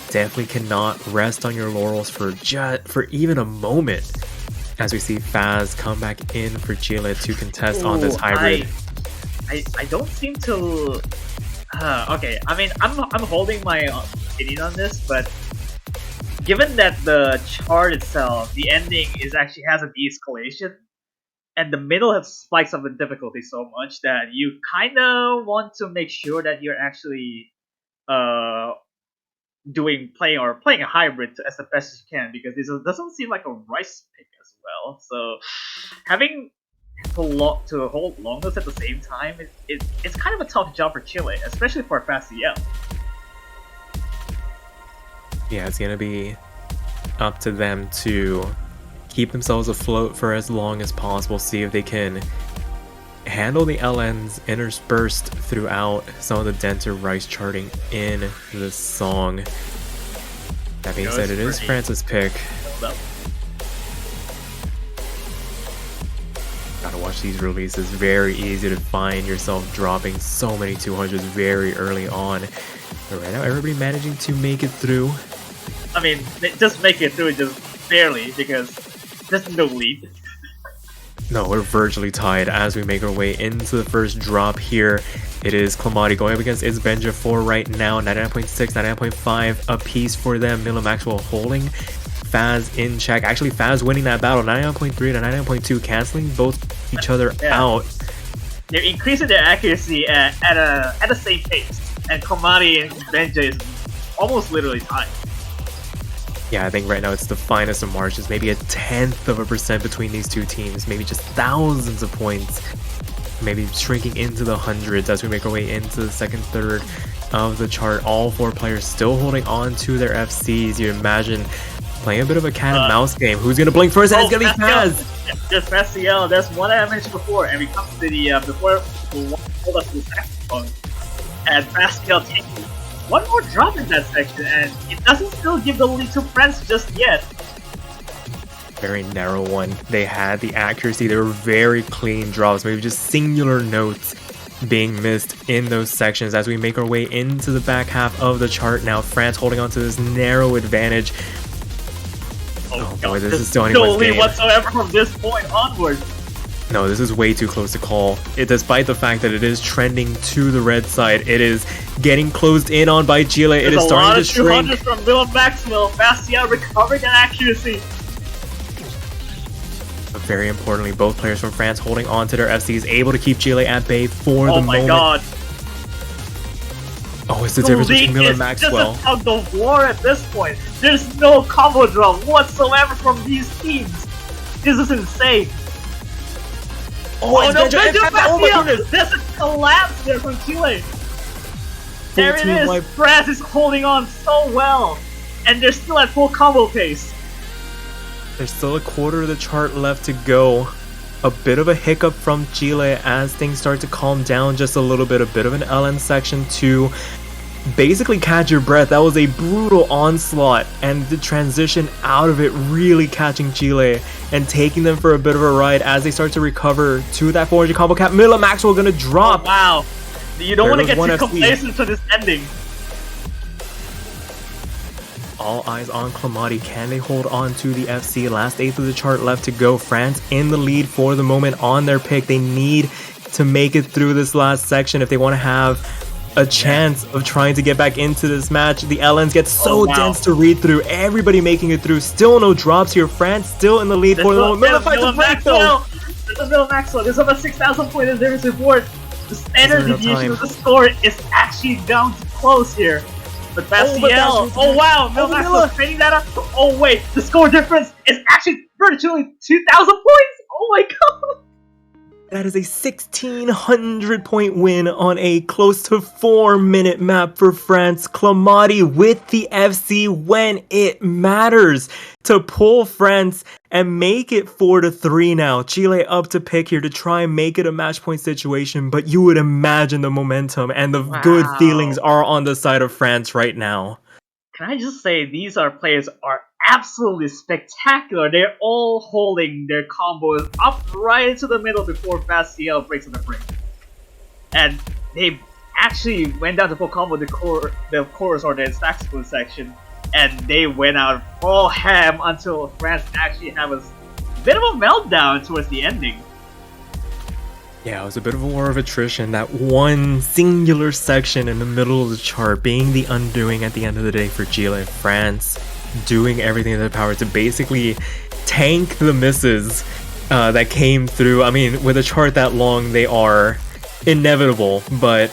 Definitely cannot rest on your laurels for even a moment. As we see Faz come back in for Chile to contest on this hybrid. I don't seem to. Okay, I mean, I'm holding my opinion on this, but given that the chart itself, the ending actually has a de-escalation, and the middle has spikes up in difficulty so much that you kind of want to make sure that you're actually playing a hybrid as the best as you can, because this doesn't seem like a rice pick as well. So having to hold longness at the same time, it's kind of a tough job for Chile, especially for Faciel. Yeah, it's gonna be up to them to keep themselves afloat for as long as possible, see if they can handle the LNs interspersed throughout some of the denser rice charting in the song. That being said, it is France's pick. Gotta watch these releases. Very easy to find yourself dropping so many 200s very early on. But right now, everybody managing to make it through. I mean, just make it through just barely, because there's no lead. No, we're virtually tied as we make our way into the first drop here. It is Clamati going up against Isbenja for right now. 99.6, 99.5 a piece for them. Mila Maxwell holding Faz in check. Actually, Faz winning that battle. 99.3 to 99.2, canceling both each other out. They're increasing their accuracy at the same pace. And Clamati and Isbenja is almost literally tied. Yeah, I think right now it's the finest of margins, maybe a 0.1% between these two teams, maybe just thousands of points, maybe shrinking into the hundreds as we make our way into the second third of the chart. All four players still holding on to their FCs. You imagine playing a bit of a cat and mouse game. Who's gonna blink first? And it's gonna be Faz! There's Faciel, that's one I mentioned before, and we come to the before we'll hold us to the saxophone, and Faciel taking one more drop in that section, and it doesn't still give the lead to France just yet. Very narrow one. They had the accuracy. They were very clean drops, maybe just singular notes being missed in those sections. As we make our way into the back half of the chart now, France holding on to this narrow advantage. Oh boy, this is still anyone's game. No lead whatsoever from this point onward. No, this is way too close to call. Despite the fact that it is trending to the red side, it is getting closed in on by Chile. It is starting to shrink. There's a lot of 200s from Mila Maxwell. Faciel recovering that accuracy. But very importantly, both players from France holding on to their FCs, able to keep Chile at bay for the moment. Oh my god. Oh, it's the difference between Mila and Maxwell. It's just a tug of war at this point. There's no combo draw whatsoever from these teams. This is insane. Oh no, oh my goodness! There's a collapse there from Chile! There it is! France is holding on so well! And they're still at full combo pace! There's still a quarter of the chart left to go. A bit of a hiccup from Chile as things start to calm down just a little bit. A bit of an LN section to basically catch your breath. That was a brutal onslaught, and the transition out of it really catching Chile and taking them for a bit of a ride as they start to recover to that 400 combo cap. Mila Maxwell gonna drop. Oh, wow. You don't want to get too complacent to this ending. All eyes on Clamati. Can they hold on to the FC? Last eighth of the chart left to go. France in the lead for the moment on their pick. They need to make it through this last section if they want to have a chance of trying to get back into this match. The LNs get so dense to read through. Everybody making it through. Still no drops here. France still in the lead for the moment. Mila fights a break though. There's Mila Maxwell. There's over 6,000 points in their support. The standard deviation of the score is actually down to close here. But Faciel, oh wow, Mila Maxwell trading that up. Oh wait, the score difference is actually virtually 2,000 points. Oh my god. That is a 1,600 point win on a close to 4-minute map for France. Clamati with the FC when it matters to pull France and make it 4-3 now. Chile up to pick here to try and make it a match point situation, but you would imagine the momentum and the good feelings are on the side of France right now. Can I just say these players are absolutely spectacular. They're all holding their combos up right into the middle before Faciel breaks on the break. And they actually went down to full combo the chorus or the saxophone section, and they went out all ham until France actually have a bit of a meltdown towards the ending. Yeah, it was a bit of a war of attrition. That one singular section in the middle of the chart being the undoing at the end of the day for Chile. France doing everything in their power to basically tank the misses that came through. I mean, with a chart that long, they are inevitable, but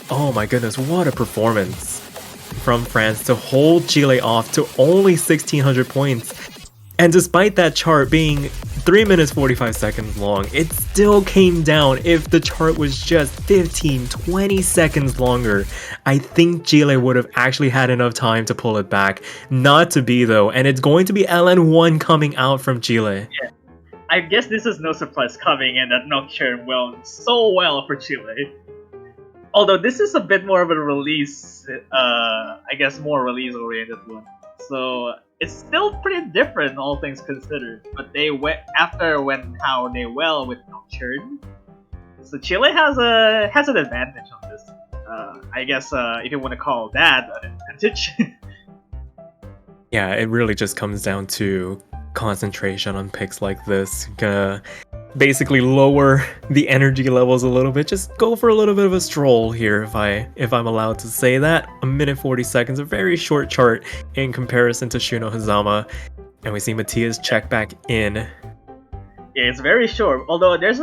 oh my goodness, what a performance from France to hold Chile off to only 1,600 points. And despite that chart being 3 minutes 45 seconds long, it still came down. If the chart was just 15-20 seconds longer, I think Chile would have actually had enough time to pull it back. Not to be though, and it's going to be LN1 coming out from Chile. Yeah. I guess this is no surprise coming in that Nocturne went so well for Chile. Although this is a bit more of a release, I guess more release-oriented one. So it's still pretty different, all things considered. But they went after how they well with Nocturne. So Chile has an advantage on this. I guess if you want to call that an advantage. Yeah, it really just comes down to concentration on picks like this. Gonna basically lower the energy levels a little bit. Just go for a little bit of a stroll here, if I'm allowed to say that. 1 minute 40 seconds, a very short chart in comparison to Shuno Hazama. And we see Matthias check back in. Yeah, it's very short. Although there's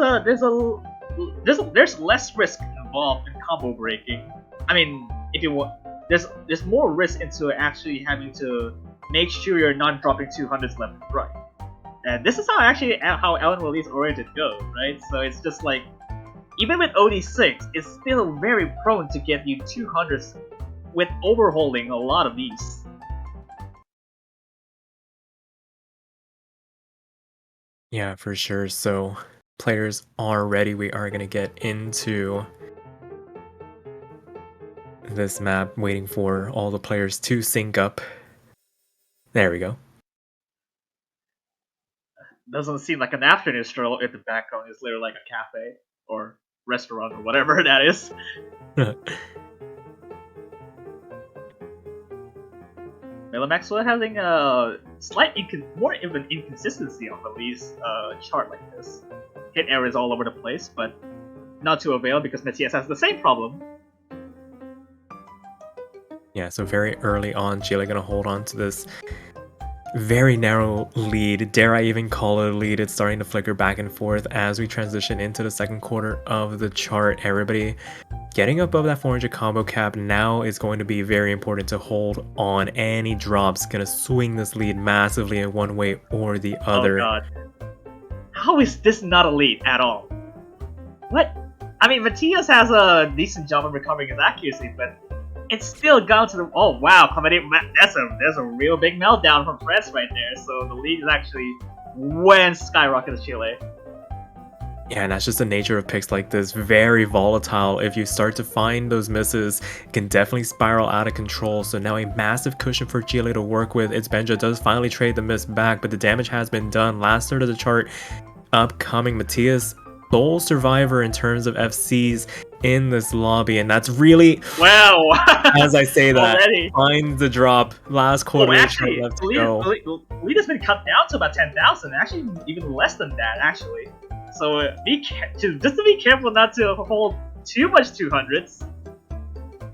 less risk involved in combo breaking. I mean, if you want, there's more risk into actually having to make sure you're not dropping 200s left and right. And this is how Ellen release oriented goes, right? So it's just like, even with OD6, it's still very prone to get you 200s with overholding a lot of these. Yeah, for sure. So players are ready. We are going to get into this map, waiting for all the players to sync up. There we go. Doesn't seem like an afternoon stroll if the background is literally like a cafe or restaurant or whatever that is. Mela Maxwell having a slight more of an inconsistency on release chart like this. Hit errors all over the place, but not to avail because Matthias has the same problem. Yeah, so very early on, Chile gonna hold on to this very narrow lead. Dare I even call it a lead? It's starting to flicker back and forth as we transition into the second quarter of the chart. Everybody getting above that 400 combo cap now is going to be very important to hold on. Any drops gonna swing this lead massively in one way or the other. Oh god. How is this not a lead at all? What? I mean, Matthias has a decent job of recovering his accuracy, but it's still gone to the... Oh wow, there's a real big meltdown from France right there. So the lead is actually went skyrocket to Chile. Yeah, and that's just the nature of picks like this. Very volatile. If you start to find those misses, it can definitely spiral out of control. So now a massive cushion for Chile to work with. It's Benja does finally trade the miss back, but the damage has been done. Last third of the chart upcoming. Matthias, sole survivor in terms of FCs in this lobby, and that's really, wow. As I say that, already find the drop. Last quarter actually, left to go. Lead has been cut down to about 10,000. Actually, even less than that. Actually, so just to be careful not to hold too much 200s.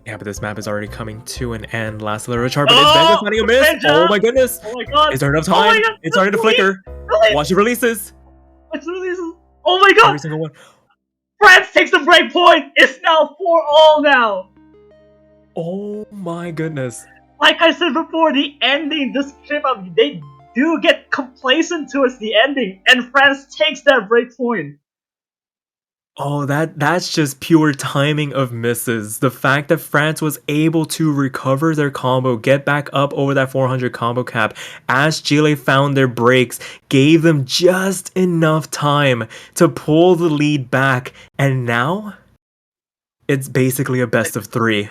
Yeah, but this map is already coming to an end. Last little chart, but it's Benja finding a miss. Benja! Oh my goodness! Oh my god! Is there enough time? It's starting to flicker. Watch the releases. Watch the releases. Oh my god! Every single one. France takes the break point! It's now 4-all now! Oh my goodness. Like I said before, the ending, this trip up, they do get complacent towards the ending, and France takes that break point. Oh, that's just pure timing of misses. The fact that France was able to recover their combo, get back up over that 400 combo cap as Chile found their breaks, gave them just enough time to pull the lead back. And now, it's basically a best of 3.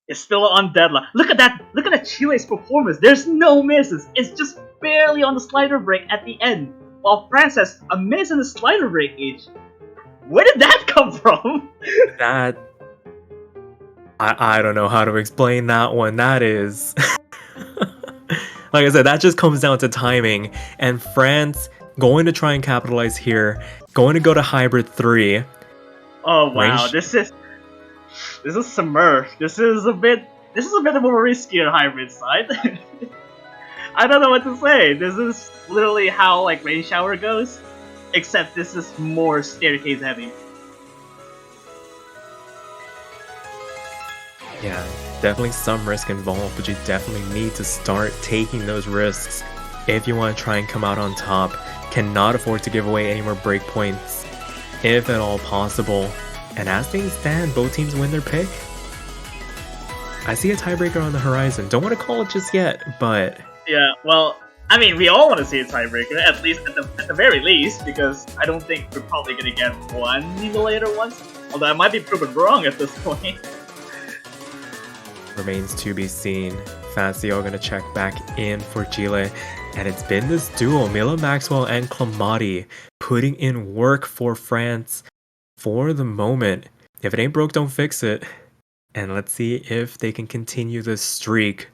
It's still on deadline. Look at that! Look at that Chile's performance. There's no misses. It's just barely on the slider break at the end, while France has a miss and a slider break each. Where did that come from? That... I don't know how to explain that one. That is... Like I said, that just comes down to timing. And France going to try and capitalize here, going to go to hybrid 3. Oh wow, Range- this is submerged. This is a bit more riskier hybrid side. I don't know what to say. This is literally how like rain shower goes, except this is more staircase heavy. Yeah, definitely some risk involved, but you definitely need to start taking those risks if you want to try and come out on top. Cannot afford to give away any more breakpoints, if at all possible. And as things stand, both teams win their pick. I see a tiebreaker on the horizon. Don't want to call it just yet, but Yeah, well, I mean, we all want to see a tiebreaker, at least at the very least, because I don't think we're probably gonna get one emulator once. Although I might be proven wrong at this point. remains to be seen. Fazio gonna check back in for Chile. And it's been this duo, Mila Maxwell and Clamati, putting in work for France for the moment. If it ain't broke, don't fix it. And let's see if they can continue this streak.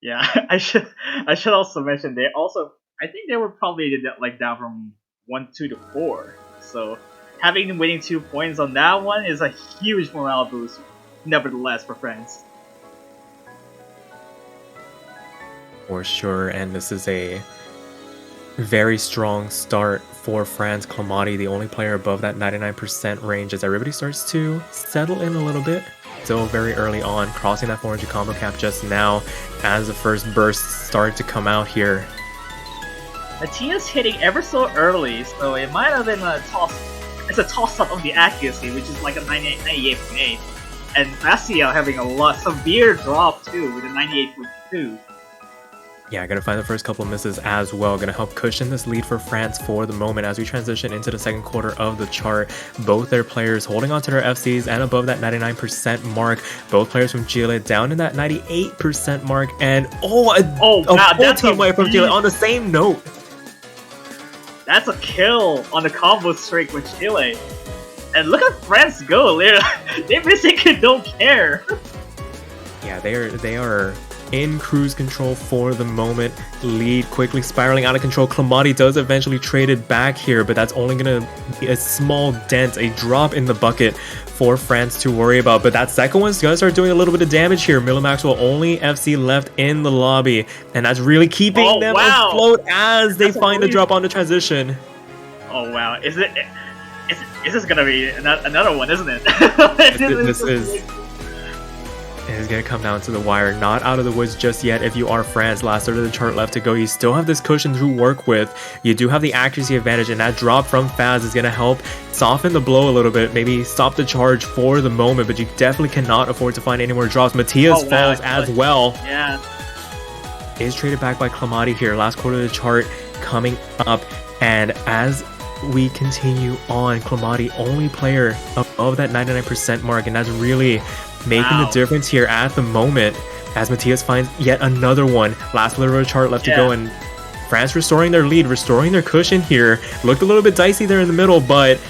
Yeah, I should also mention I think they were probably like down from 1-2 to 4. So having them winning 2 points on that one is a huge morale boost, nevertheless, for France. For sure, and this is a very strong start for France. Clamati, the only player above that 99% range as everybody starts to settle in a little bit. Still very early on, crossing that 400 combo cap just now as the first bursts start to come out here. Matia's hitting ever so early, so it might have been a toss. It's a toss-up of the accuracy, which is like a 98.8. And Fazio having a severe drop too with a 98.2. Yeah, gonna find the first couple of misses as well. Gonna help cushion this lead for France for the moment as we transition into the second quarter of the chart. Both their players holding on to their FCs and above that 99% mark. Both players from Chile down in that 98% mark. And a wow, full team wipe from Chile on the same note. That's a kill on the combo streak with Chile. And look at France go. They basically don't care. Yeah, they are in cruise control for the moment. Lead quickly spiraling out of control. Clamati does eventually trade it back here, but that's only gonna be a small dent, a drop in the bucket for France to worry about. But that second one's gonna start doing a little bit of damage here. Mila Maxwell only FC left in the lobby, and that's really keeping them afloat as they find the drop on the transition. Oh wow, is this gonna be another one, isn't it? This is going to come down to the wire. Not out of the woods just yet if you are France. Last third of the chart left to go. You still have this cushion to work with. You do have the accuracy advantage, and that drop from Faz is going to help soften the blow a little bit. Maybe stop the charge for the moment, but you definitely cannot afford to find any more drops. Matias falls as well. Yeah. Is traded back by Clamati here. Last quarter of the chart coming up. And as we continue on, Clamati only player above that 99% mark, and that's really making the difference here at the moment as Matias finds yet another one. Last little chart left to go, and France restoring their lead, restoring their cushion here. Looked a little bit dicey there in the middle, but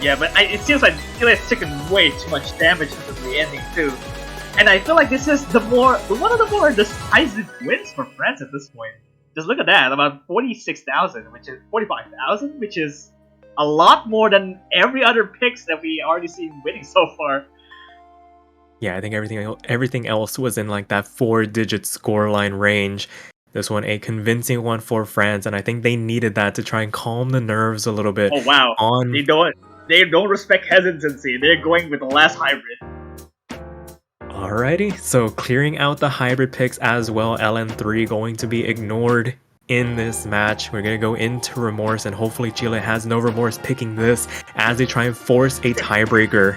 yeah, but it seems like Chile has taken way too much damage into the ending too. And I feel like this is one of the more decisive wins for France at this point. Just look at that, about 46,000, which is 45,000, which is a lot more than every other picks that we already seen winning so far. Yeah, I think everything else was in like that 4-digit scoreline range. This one a convincing one for France, and I think they needed that to try and calm the nerves a little bit. Oh wow, they don't respect hesitancy. They're going with the last hybrid. Alrighty, so clearing out the hybrid picks as well. LN3 going to be ignored in this match. We're going to go into remorse, and hopefully Chile has no remorse picking this as they try and force a tiebreaker.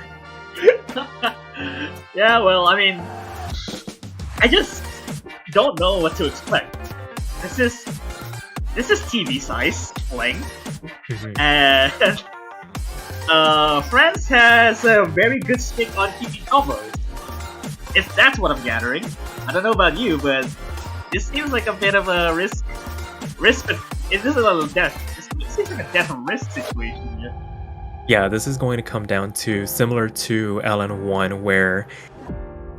Yeah, well, I mean, I just don't know what to expect. This is TV size length, and France has a very good stick on keeping combos. If that's what I'm gathering. I don't know about you, but this seems like a bit of a risk. This is a death. This seems like a death and risk situation here. Yeah, this is going to come down to similar to LN1, where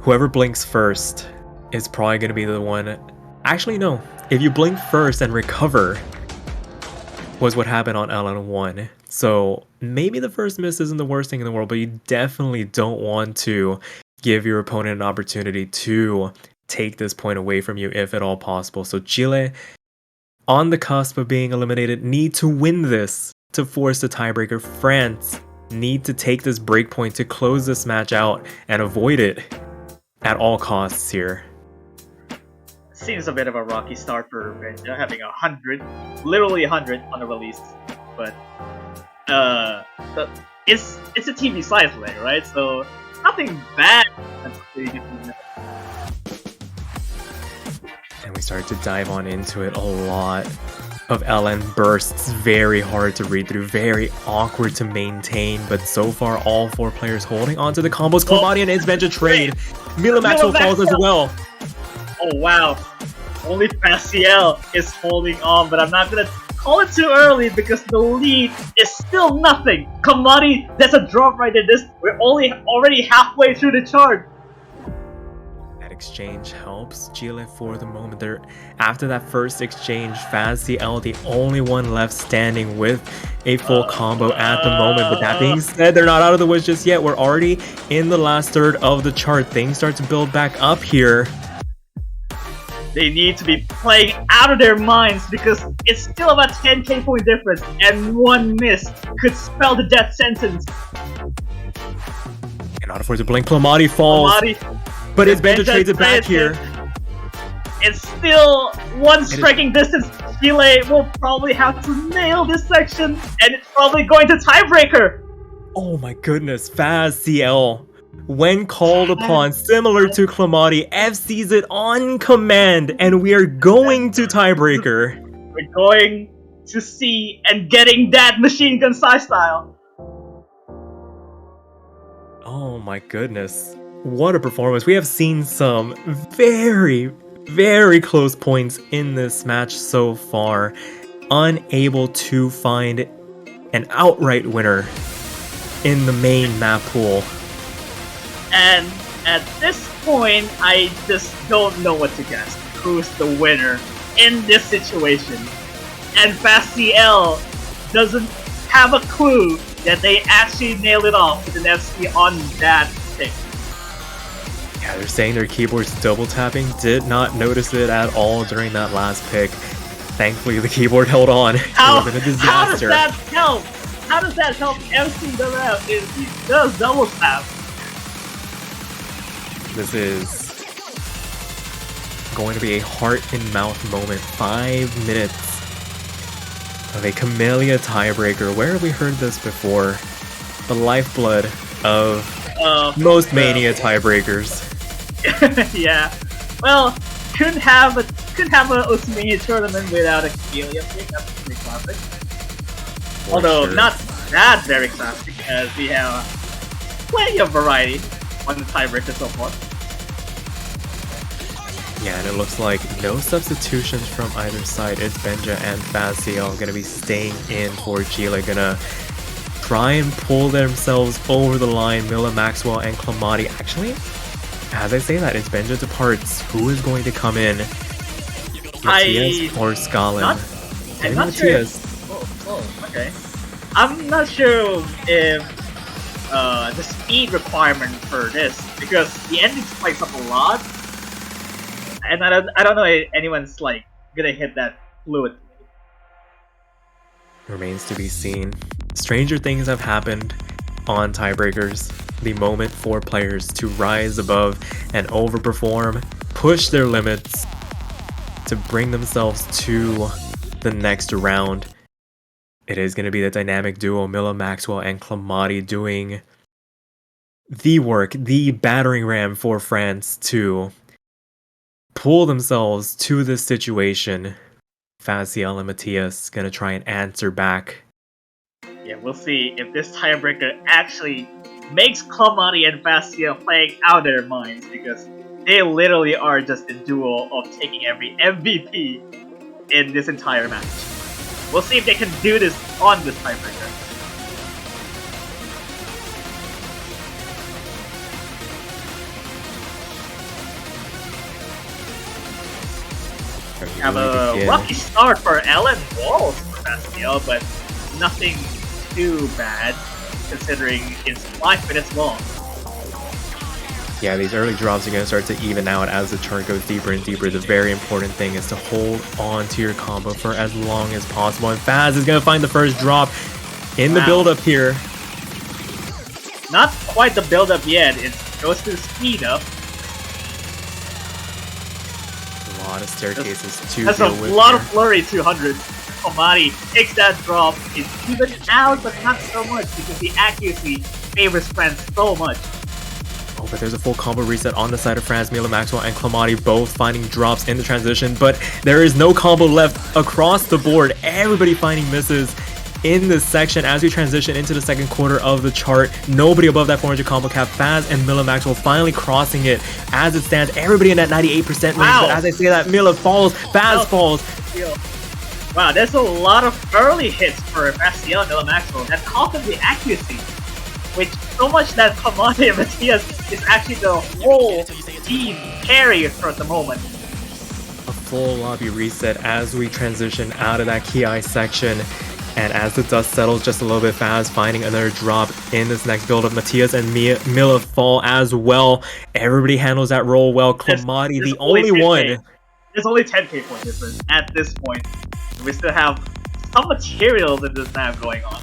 whoever blinks first is probably going to be the one. Actually, no. If you blink first and recover, was what happened on LN1. So maybe the first miss isn't the worst thing in the world, but you definitely don't want to give your opponent an opportunity to take this point away from you if at all possible. So Chile, on the cusp of being eliminated, need to win this to force the tiebreaker. France need to take this break point to close this match out and avoid it at all costs here. Seems a bit of a rocky start for Benja, having 100, literally 100 on the release. But it's a TV slice leg, right? So nothing bad. And we start to dive on into it. A lot of LN bursts, very hard to read through, very awkward to maintain, but so far all 4 players holding onto the combos. Clamati and Isbenja trade. Mila Maxwell falls as well. Oh wow, only Faciel is holding on, but I'm not gonna call it too early because the lead is still nothing. Clamati, that's a drop right there. We're already halfway through the chart. Exchange helps Chile for the moment. There, after that first exchange, Faciel, the only one left standing with a full combo at the moment. But that being said, they're not out of the woods just yet. We're already in the last third of the chart. Things start to build back up here. They need to be playing out of their minds because it's still about 10k point difference, and one miss could spell the death sentence. Cannot afford to blink. Clamati falls. But Isbenja trades it back here. It's still one striking distance. Chile will probably have to nail this section, and it's probably going to tiebreaker. Oh my goodness, Faciel, when called upon, similar to Clamati, FCs it on command, and we are going to tiebreaker. We're going to see and getting that machine gun style. Oh my goodness. What a performance. We have seen some very, very close points in this match so far. Unable to find an outright winner in the main map pool. And at this point, I just don't know what to guess. Who's the winner in this situation? And Faciel doesn't have a clue that they actually nailed it off with an FC on that pick. Yeah, they're saying their keyboard's double tapping. Did not notice it at all during that last pick. Thankfully, the keyboard held on. It would have been a disaster. How does that help? How does that help MC the ref if he does double tap? This is going to be a heart-in-mouth moment. 5 minutes of a Camellia tiebreaker. Where have we heard this before? The lifeblood of most Mania tiebreakers. Yeah. Well, couldn't have a Oceania tournament without a Camellia pick. That's pretty classic. Although not that very classic, as we have plenty of variety on the tiebreaker so far. Yeah, and it looks like no substitutions from either side. It's Benja and Faciel gonna be staying in for Chile. Gonna try and pull themselves over the line. Mila Maxwell and Clamati. Actually, as I say that, it's Benja departs. Who is going to come in? Matthias or Scalin? I'm not sure. Okay. I'm not sure if the speed requirement for this, because the ending spikes up a lot, and I don't know if anyone's like gonna hit that fluidly. Remains to be seen. Stranger things have happened on tiebreakers. The moment for players to rise above and overperform, push their limits to bring themselves to the next round. It is going to be the dynamic duo Mila Maxwell and Clamati doing the work, the battering ram for France to pull themselves to this situation. Faciel and Matthias going to try and answer back. Yeah, we'll see if this tiebreaker actually makes Clamati and Faciel playing out their minds, because they literally are just a duo of taking every MVP in this entire match. We'll see if they can do this on this tiebreaker. Have a rocky start for Ellen Walls for Bastiel, but nothing too bad considering it's 5 minutes long. Yeah, these early drops are going to start to even out as the chart goes deeper and deeper. The very important thing is to hold on to your combo for as long as possible. And Faz is going to find the first drop in the build-up here. Not quite the build-up yet. It goes to the speed up. A lot of staircases to That's deal a with lot here. of flurry 200. Komari takes that drop. It's even out, but not so much because the accuracy favors France so much. Oh, but there's a full combo reset on the side of France. Mila Maxwell and Clamati both finding drops in the transition, but there is no combo left across the board. Everybody finding misses in this section as we transition into the second quarter of the chart. Nobody above that 400 combo cap. Faz and Mila Maxwell finally crossing it as it stands. Everybody in that 98% range, but as I say that, Mila falls, Faz falls. Wow, there's a lot of early hits for Bastiel and Mila Maxwell that cost them the accuracy. Which so much that Kamade and Matthias is actually the whole team carry for the moment. A full lobby reset as we transition out of that Ki section. And as the dust settles just a little bit fast, finding another drop in this next build-up. Matthias and Mila fall as well. Everybody handles that role well. Clamati, the only one. There's only 10k point difference at this point. We still have some materials in this map going on.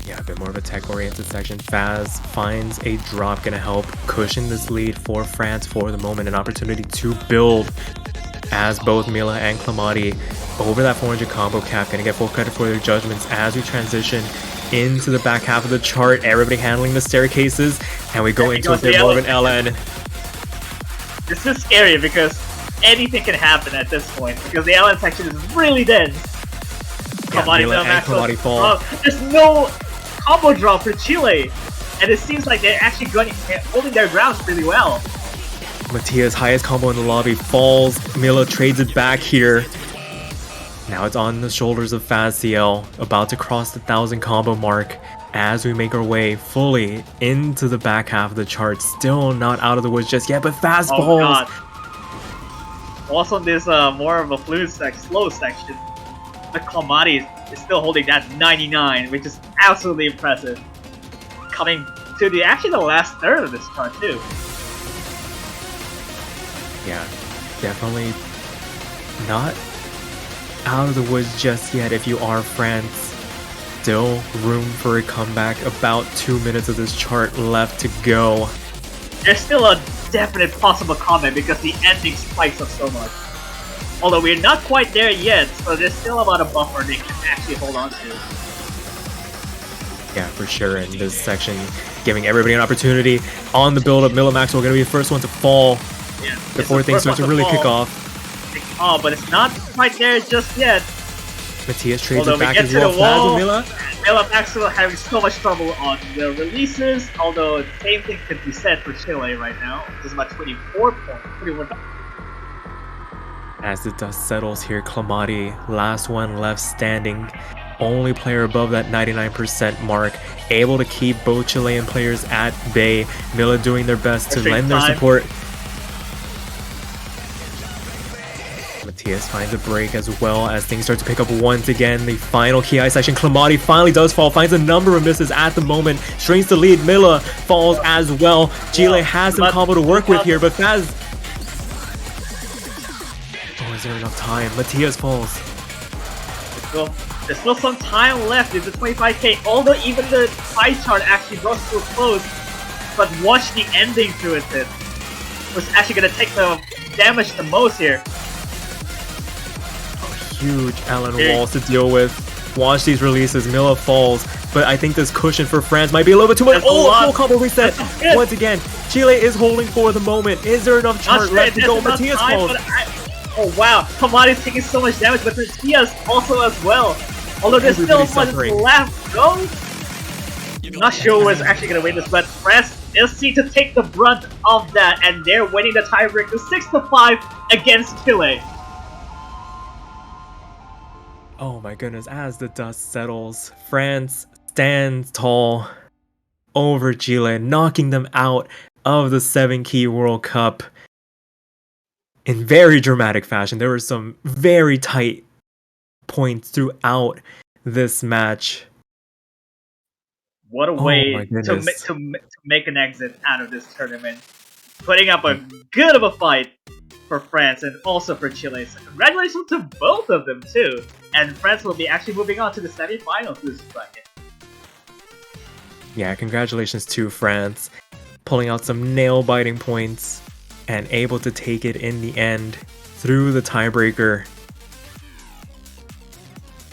Yeah, a bit more of a tech-oriented section. Faz finds a drop, gonna help cushion this lead for France for the moment. An opportunity to build as both Mila and Clamati over that 400 combo cap. Gonna get full credit for their judgments as we transition into the back half of the chart. Everybody handling the staircases, and we go into a bit more of an LN. This is scary because anything can happen at this point because the LN section is really dense. Yeah, Mila and Clamati fall. There's no combo drop for Chile, and it seems like they're actually holding their grounds really well. Matthias, highest combo in the lobby, falls. Mila trades it back here. Now it's on the shoulders of Faziel, about to cross the 1,000 combo mark as we make our way fully into the back half of the chart. Still not out of the woods just yet, but Faz falls. God. Also, this more of a slow section. The Clamati is still holding that 99, which is absolutely impressive. Coming to the last third of this chart too. Yeah, definitely not out of the woods just yet if you are France. Still room for a comeback. About 2 minutes of this chart left to go. There's still a definite possible comeback because the ending spikes up so much. Although we're not quite there yet, so there's still about a buffer they can actually hold on to. Yeah, for sure. In this section, giving everybody an opportunity on the build-up. Mila Maxwell going to be the first one to fall before things start to really kick off. Oh, but it's not quite there just yet. Matthias trades it back as well. Mila Maxwell having so much trouble on the releases, although the same thing could be said for Chile right now. It's about 24 points. 21. As the dust settles here, Clamati, last one left standing. Only player above that 99% mark. Able to keep both Chilean players at bay. Mila doing their best to lend their support. Matthias finds a break as well as things start to pick up once again. The final Ki section, Clamati finally does fall, finds a number of misses at the moment, strains the lead. Mila falls as well. Chile has some combo to work with here, but Faz... Oh, is there enough time? Matthias falls. There's still some time left in the 25k, although even the pie chart actually draws to a close. But watch the ending to it. Was actually going to take the damage the most here. Huge Allen walls to deal with. Watch these releases. Mila falls, but I think this cushion for France might be a little bit too much. Oh, a full combo reset. Once again, Chile is holding for the moment. Is there enough chart left to go? Matthias falls. Oh wow, Kamadi's taking so much damage, but Matthias also as well. Although there's still much left. No, not sure who's actually gonna win this, but France is seen to take the brunt of that, and they're winning the tiebreaker 6-5 against Chile. Oh my goodness, as the dust settles, France stands tall over Chile, knocking them out of the 7-key World Cup. in very dramatic fashion. There were some very tight points throughout this match. What a Oh my way goodness. to make an exit out of this tournament. Putting up a good of a fight for France and also for Chile. So congratulations to both of them too. And France will be actually moving on to the semi-finals this bracket. Yeah, congratulations to France, pulling out some nail-biting points and able to take it in the end through the tiebreaker.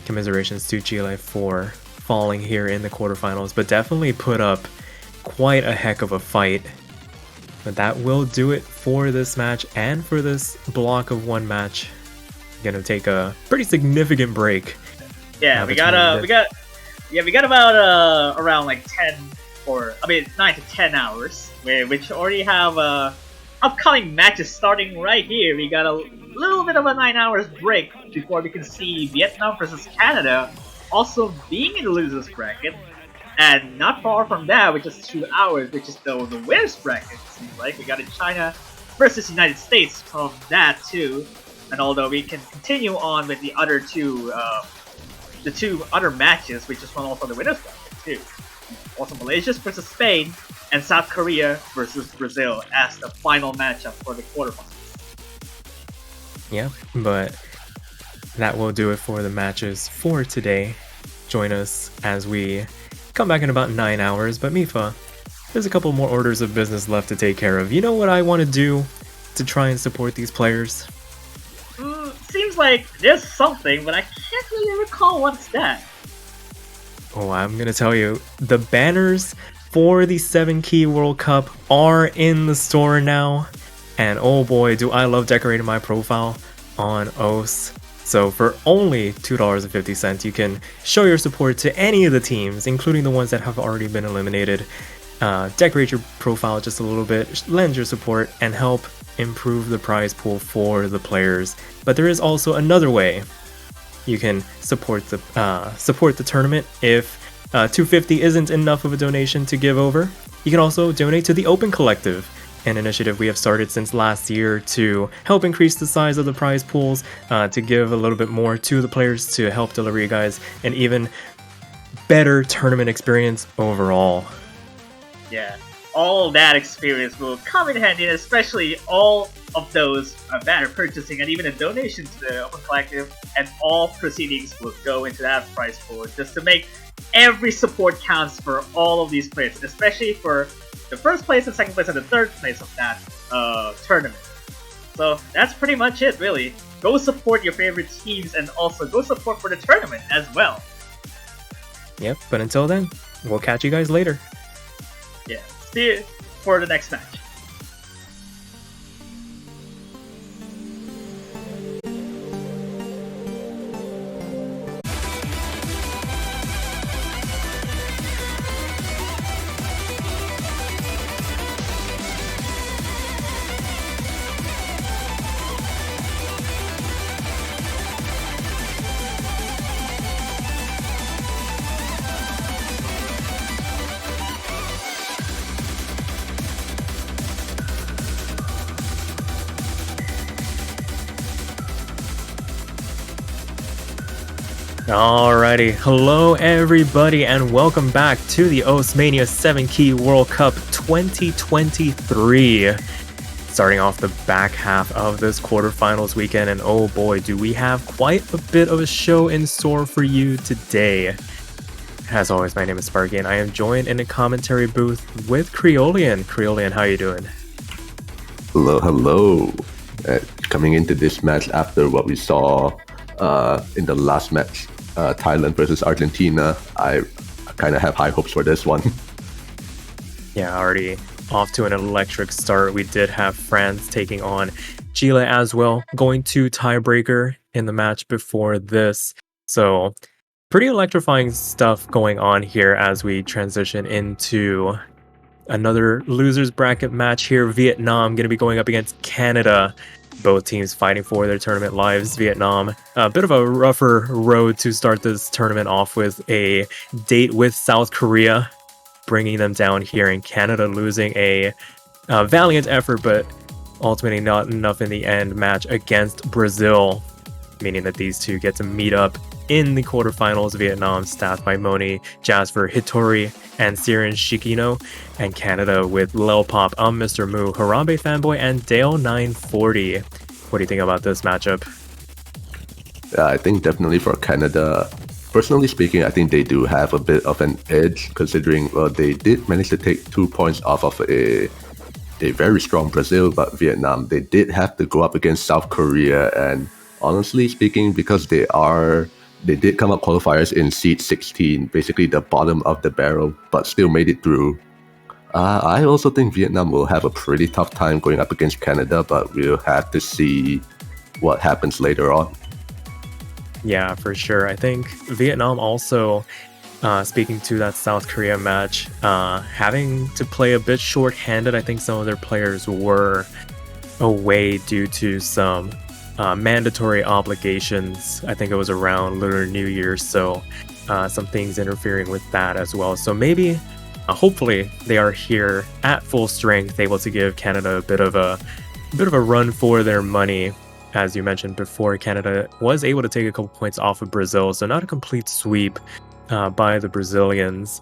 Commiserations to Chile for falling here in the quarterfinals, but definitely put up quite a heck of a fight. But that will do it for this match and for this block of one match. Gonna take a pretty significant break. Yeah, we got about around like 9 to 10 hours, which already have upcoming matches starting right here. We got a little bit of a 9 hours break before we can see Vietnam versus Canada also being in the losers bracket. And not far from that, with just 2 hours, which is the winners bracket, it seems like. We got China versus United States from that too. And although we can continue on with the other two other matches, which is one also the winners bracket too. Also Malaysia versus Spain and South Korea versus Brazil as the final matchup for the quarterfinals. Yeah, but that will do it for the matches for today. Join us as we come back in about 9 hours. But Mifa, there's a couple more orders of business left to take care of. You know what I want to do to try and support these players? Seems like there's something, but I can't really recall what's that. Oh, I'm gonna tell you, the banners for the 7 Key World Cup are in the store now. And oh boy, do I love decorating my profile on OS. So for only $2.50, you can show your support to any of the teams, including the ones that have already been eliminated. Decorate your profile just a little bit, lend your support, and help improve the prize pool for the players. But there is also another way you can support the tournament. If $2.50 isn't enough of a donation to give over, you can also donate to the Open Collective, an initiative we have started since last year to help increase the size of the prize pools, to give a little bit more to the players, to help deliver you guys an even better tournament experience overall. Yeah, all that experience will come in handy, and especially all of those banner purchasing and even a donation to the Open Collective, and all proceedings will go into that prize pool just to make every support counts for all of these players, especially for the first place and second place and the third place of that tournament. So that's pretty much it, really. Go support your favorite teams and also go support for the tournament as well. Yep, but until then, we'll catch you guys later. Yeah, see you for the next match. Alrighty, hello everybody and welcome back to the Mania 7 Key World Cup 2023. Starting off the back half of this quarterfinals weekend, and oh boy, do we have quite a bit of a show in store for you today. As always, my name is Sparky and I am joined in a commentary booth with Creolian. Creolian, how you doing? Hello. Coming into this match after what we saw in the last match, Thailand versus Argentina, I kind of have high hopes for this one. Yeah, already off to an electric start. We did have France taking on Chile as well, going to tiebreaker in the match before this. So pretty electrifying stuff going on here as we transition into another losers bracket match here. Vietnam going to be going up against Canada. Both teams fighting for their tournament lives. Vietnam, a bit of a rougher road to start this tournament off with a date with South Korea, bringing them down here, and Canada losing a valiant effort, but ultimately not enough in the end match against Brazil, meaning that these two get to meet up in the quarterfinals. Vietnam staffed by Moni, Jasper, Hitori, and Siren Shikino, and Canada with Lil Pop, Mr. Moo, Harambe Fanboy, and Dale940. What do you think about this matchup? Yeah, I think definitely for Canada, personally speaking, I think they do have a bit of an edge considering they did manage to take 2 points off of a very strong Brazil, but Vietnam, they did have to go up against South Korea, and honestly speaking, because they did come up qualifiers in seed 16, basically the bottom of the barrel, but still made it through. I also think Vietnam will have a pretty tough time going up against Canada, but we'll have to see what happens later on. Yeah, for sure. I think Vietnam also, speaking to that South Korea match, having to play a bit short-handed. I think some of their players were away due to some mandatory obligations. I think it was around Lunar New Year, so some things interfering with that as well. So maybe, hopefully, they are here at full strength, able to give Canada a bit of a run for their money. As you mentioned before, Canada was able to take a couple points off of Brazil, so not a complete sweep by the Brazilians.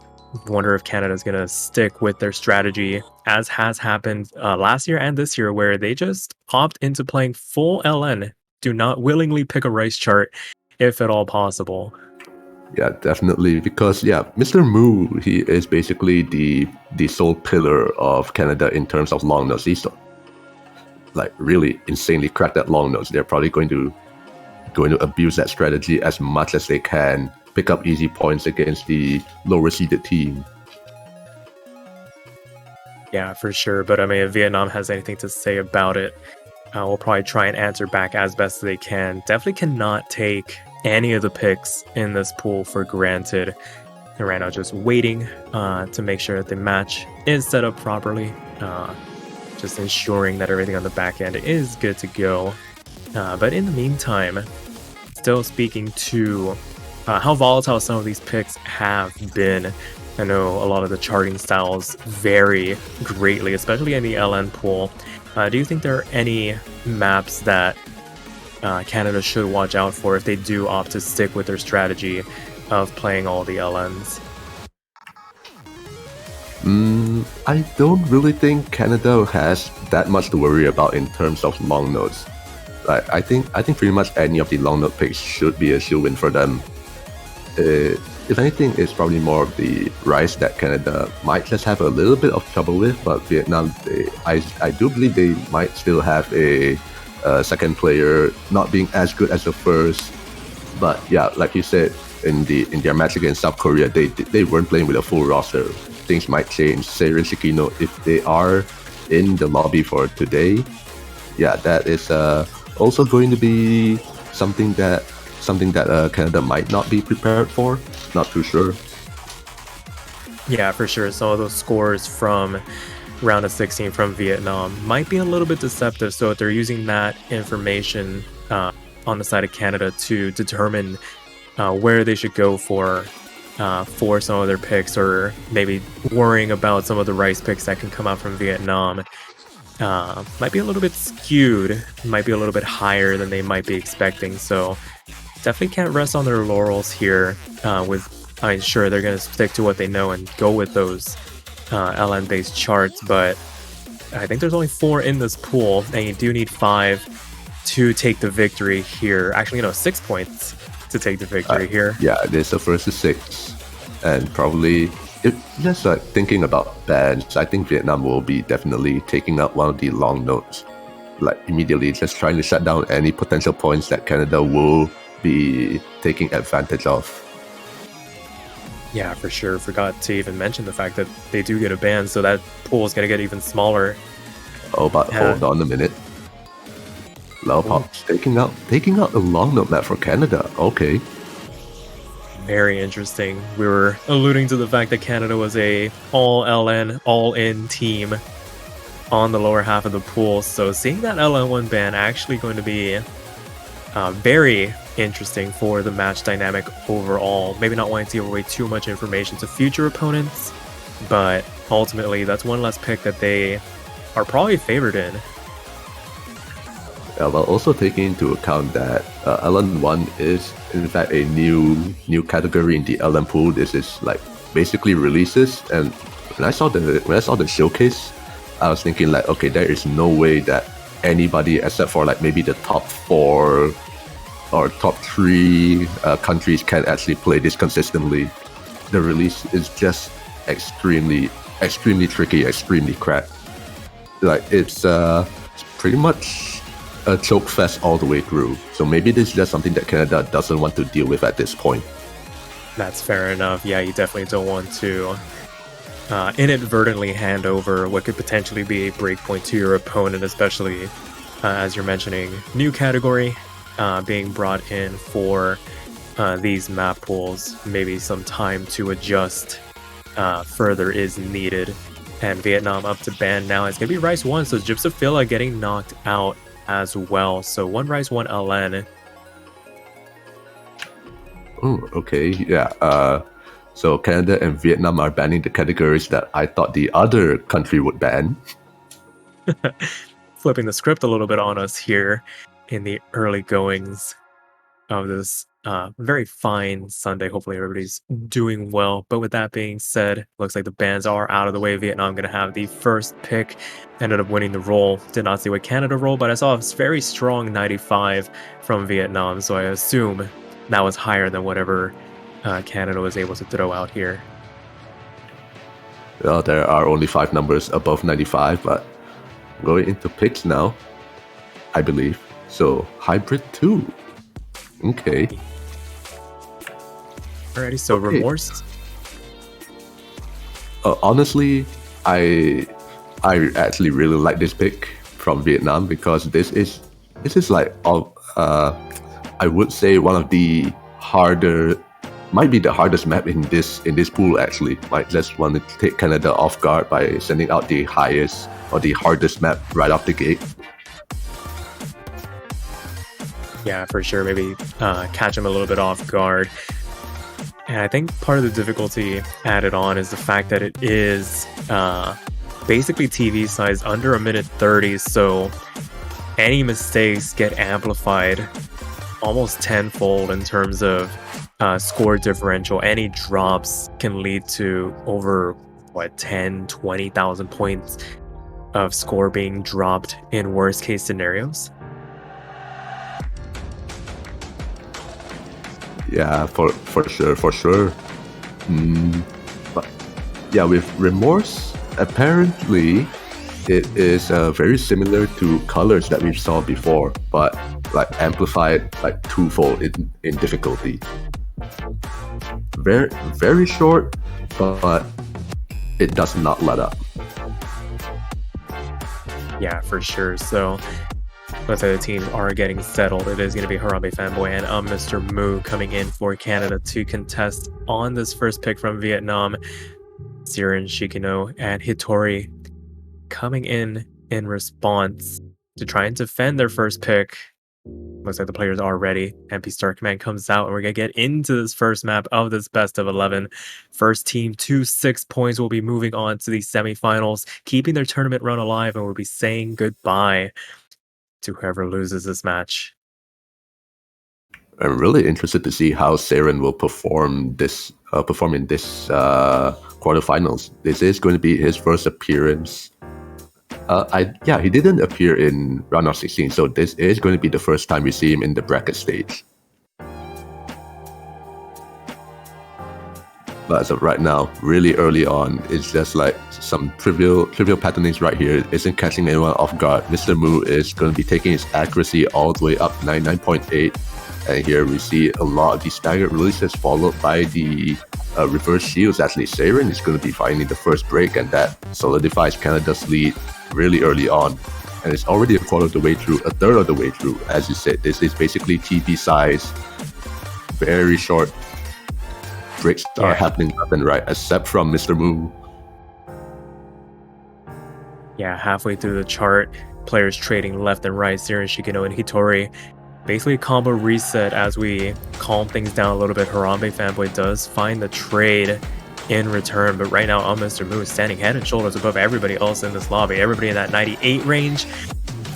Wonder if Canada's going to stick with their strategy, as has happened last year and this year, where they just opt into playing full LN, do not willingly pick a rice chart, if at all possible. Yeah, definitely, because Mr. Moo, he is basically the sole pillar of Canada in terms of long nose. He's like really insanely cracked at long nose. They're probably going to abuse that strategy as much as they can, pick up easy points against the lower seeded team. Yeah, for sure. But I mean, if Vietnam has anything to say about it, we'll probably try and answer back as best as they can. Definitely cannot take any of the picks in this pool for granted. And right now, just waiting to make sure that the match is set up properly. Just ensuring that everything on the back end is good to go. But in the meantime, still speaking to how volatile some of these picks have been. I know a lot of the charting styles vary greatly, especially in the LN pool. Do you think there are any maps that Canada should watch out for if they do opt to stick with their strategy of playing all the LNs? I don't really think Canada has that much to worry about in terms of long nodes. I think pretty much any of the long node picks should be a shoe-in for them. If anything, it's probably more of the rice that Canada might just have a little bit of trouble with, but Vietnam, I do believe they might still have a second player not being as good as the first. But yeah, like you said, in their match against South Korea, they weren't playing with a full roster. Things might change. Siren Shikino, if they are in the lobby for today, that is also going to be something that Canada might not be prepared for. Not too sure. Yeah, for sure. Some of those scores from round of 16 from Vietnam might be a little bit deceptive. So if they're using that information on the side of Canada to determine where they should go for some of their picks, or maybe worrying about some of the rice picks that can come out from Vietnam, might be a little bit skewed, might be a little bit higher than they might be expecting. So definitely can't rest on their laurels here. I'm sure they're going to stick to what they know and go with those LN based charts, but I think there's only 4 in this pool, and you do need 5 to take the victory here. Actually, 6 points to take the victory here. Yeah, there's the first to 6, and probably if just thinking about bans, I think Vietnam will be definitely taking out one of the long notes, like immediately, just trying to shut down any potential points that Canada will be taking advantage of. Yeah, for sure. Forgot to even mention the fact that they do get a ban, so that pool is going to get even smaller. Oh, but hold on a minute. Laopop taking out a long note map for Canada. Okay. Very interesting. We were alluding to the fact that Canada was a all LN, all in team on the lower half of the pool. So seeing that LN1 ban actually going to be very interesting for the match dynamic overall. Maybe not wanting to give away too much information to future opponents, but ultimately that's one less pick that they are probably favored in. While also taking into account that LN1 is in fact a new category in the LN pool. This is like basically releases, and when I saw the showcase, I was thinking like, okay, there is no way that anybody except for like maybe the top 4 or top 3 countries can actually play this consistently. The release is just extremely tricky, extremely cracked. Like it's pretty much a choke fest all the way through. So maybe this is just something that Canada doesn't want to deal with at this point. That's fair enough. Yeah, you definitely don't want to inadvertently hand over what could potentially be a breakpoint to your opponent, especially as you're mentioning, new category being brought in for these map pools. Maybe some time to adjust further is needed. And Vietnam up to ban now. It's going to be Rice 1, so Gypsophila getting knocked out as well. So 1 Rice, 1 LN. Oh, okay, yeah. So Canada and Vietnam are banning the categories that I thought the other country would ban. Flipping the script a little bit on us here in the early goings of this very fine Sunday. Hopefully everybody's doing well. But with that being said, looks like the bans are out of the way. Vietnam going to have the first pick. Ended up winning the roll. Did not see what Canada rolled, but I saw a very strong 95 from Vietnam. So I assume that was higher than whatever Canada was able to throw out here. Well, there are only 5 numbers above 95, but going into picks now, I believe. So Hybrid 2. Okay. Alrighty, so Okay. Remorse. Honestly, I actually really like this pick from Vietnam because this is like I would say one of the might be the hardest map in this pool actually. Might just want to take Canada off guard by sending out the highest or the hardest map right off the gate. Yeah, for sure. Maybe catch him a little bit off guard. And I think part of the difficulty added on is the fact that it is basically TV sized under 1:30, so any mistakes get amplified almost tenfold in terms of score differential. Any drops can lead to over 10,000-20,000 points of score being dropped in worst case scenarios. Yeah, for sure. But yeah, with Remorse, apparently it is very similar to colors that we saw before, but like amplified like twofold in difficulty. Very short, but it does not let up. Yeah, for sure. So both of the teams are getting settled. It is going to be Harambe Fanboy and Mr. Moo coming in for Canada to contest on this first pick from Vietnam. Siren, Shikino, and Hitori coming in response to try and defend their first pick. Looks like the players are ready. MP Star Command comes out, and we're going to get into this first map of this best of 11. First team to 6 points will be moving on to the semifinals, keeping their tournament run alive, and we'll be saying goodbye to whoever loses this match. I'm really interested to see how Siren will perform in this quarterfinals. This is going to be his first appearance. He didn't appear in round of 16, so this is going to be the first time we see him in the bracket stage. But as of right now, really early on, it's just like some trivial patternings right here. It isn't catching anyone off guard. Mr. Moo is going to be taking his accuracy all the way up 99.8. And here we see a lot of the staggered releases followed by the reverse shields. Actually, Siren is going to be finding the first break, and that solidifies Canada's lead really early on. And it's already a quarter of the way through, a third of the way through. As you said, this is basically TV size, very short breaks are happening left and right, except from Mr. Moo. Yeah, halfway through the chart, players trading left and right. Siren, Shikino, and Hitori. Basically a combo reset as we calm things down a little bit. Harambe Fanboy does find the trade in return, but right now Mr. Moo is standing head and shoulders above everybody else in this lobby. Everybody in that 98 range.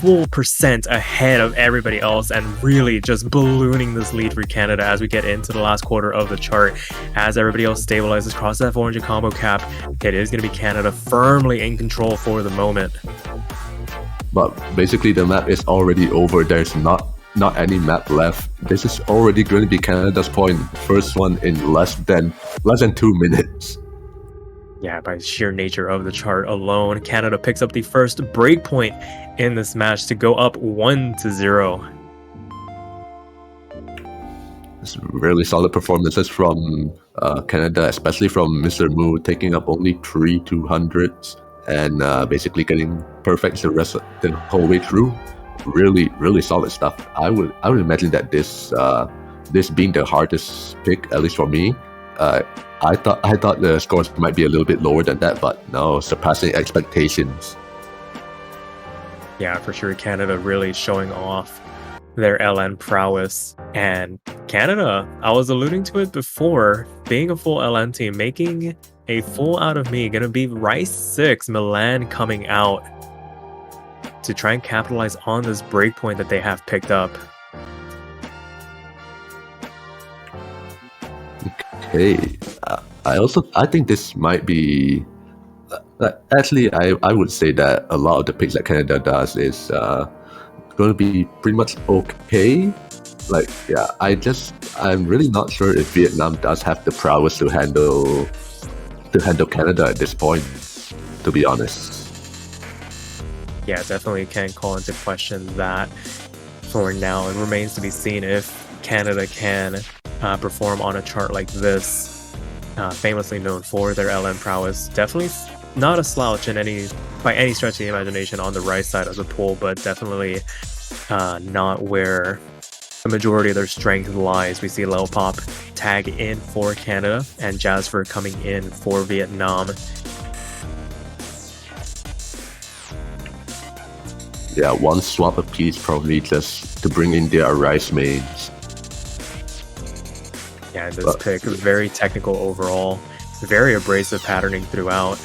full percent ahead of everybody else and really just ballooning this lead for Canada as we get into the last quarter of the chart. As everybody else stabilizes across that 400 combo cap, it is going to be Canada firmly in control for the moment. But basically, the map is already over. There's not any map left. This is already going to be Canada's point. First one in less than 2 minutes. Yeah, by sheer nature of the chart alone, Canada picks up the first breakpoint in this match to go up 1-0. It's really solid performances from Canada, especially from Mr. Moo, taking up only 3 200s and basically getting perfect the whole way through. Really solid stuff. I would imagine that this being the hardest pick, at least for me. I thought the scores might be a little bit lower than that, but no, surpassing expectations. Yeah, for sure. Canada really showing off their LN prowess. And Canada, I was alluding to it before, being a full LN team, making a full out of me, gonna be Rice 6, Milan coming out to try and capitalize on this breakpoint that they have picked up. Okay, I think this might be actually I would say that a lot of the picks that Canada does is going to be pretty much okay. Like, yeah, I'm really not sure if Vietnam does have the prowess to handle Canada at this point, to be honest. Yeah, definitely can't call into question that for now. It remains to be seen if Canada can perform on a chart like this, famously known for their LN prowess. Definitely not a slouch by any stretch of the imagination on the right side of the pool, but definitely not where the majority of their strength lies. We see Lil Pop tag in for Canada and Jasper coming in for Vietnam. Yeah, one swap apiece probably just to bring in their Rice mains. Yeah, this pick was very technical overall, very abrasive patterning throughout.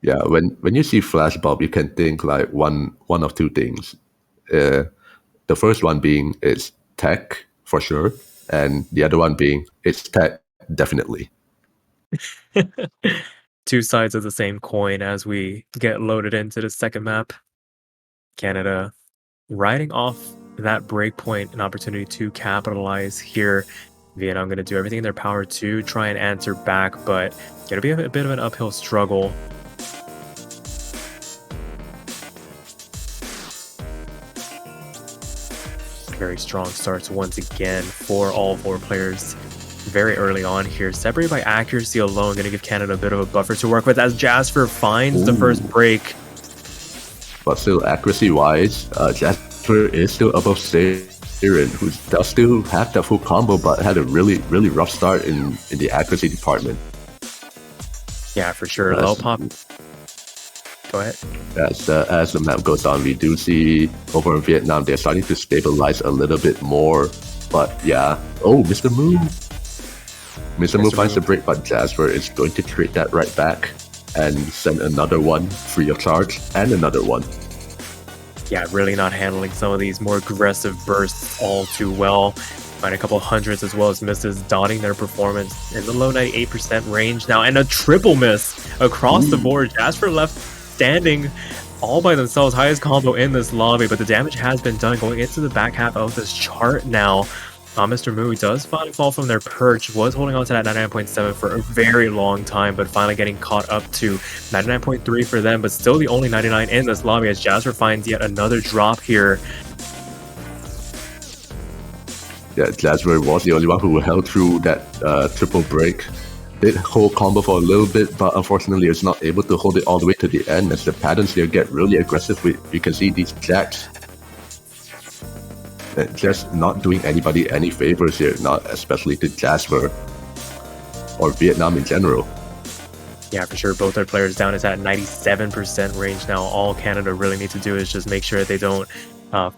Yeah, when you see Flash Bob, you can think like one of two things. The first one being it's tech for sure, and the other one being it's tech definitely. Two sides of the same coin as we get loaded into the second map. Canada riding off that breakpoint, an opportunity to capitalize here. Vietnam going to do everything in their power to try and answer back, but going to be a bit of an uphill struggle. Very strong starts once again for all four players very early on here. Separated by accuracy alone, going to give Canada a bit of a buffer to work with as Jasper finds the first break. But still, accuracy-wise, Jasper is still above Siren, who does still have the full combo, but had a really rough start in the accuracy department. Yeah, for sure. Low pop. Go ahead. As the map goes on, we do see over in Vietnam they're starting to stabilize a little bit more. But yeah, Mr. Moo. Mr. Moo finds the break, but Jasper is going to trade that right back and send another one free of charge and another one. Yeah, really not handling some of these more aggressive bursts all too well. Find a couple hundreds as well as misses, dotting their performance in the low 98% range now, and a triple miss across the board. Jasper left standing all by themselves, highest combo in this lobby, but the damage has been done going into the back half of this chart now. Mr. Moo does finally fall from their perch, was holding on to that 99.7 for a very long time, but finally getting caught up to 99.3 for them, but still the only 99 in this lobby as Jasper finds yet another drop here. Yeah, Jasper was the only one who held through that triple break. Did hold combo for a little bit, but unfortunately is not able to hold it all the way to the end as the patterns here get really aggressive. You can see these jacks. Just not doing anybody any favors here, not especially to Jasper or Vietnam in general. Yeah, for sure. Both their players down is at 97% range now. All Canada really need to do is just make sure that they don't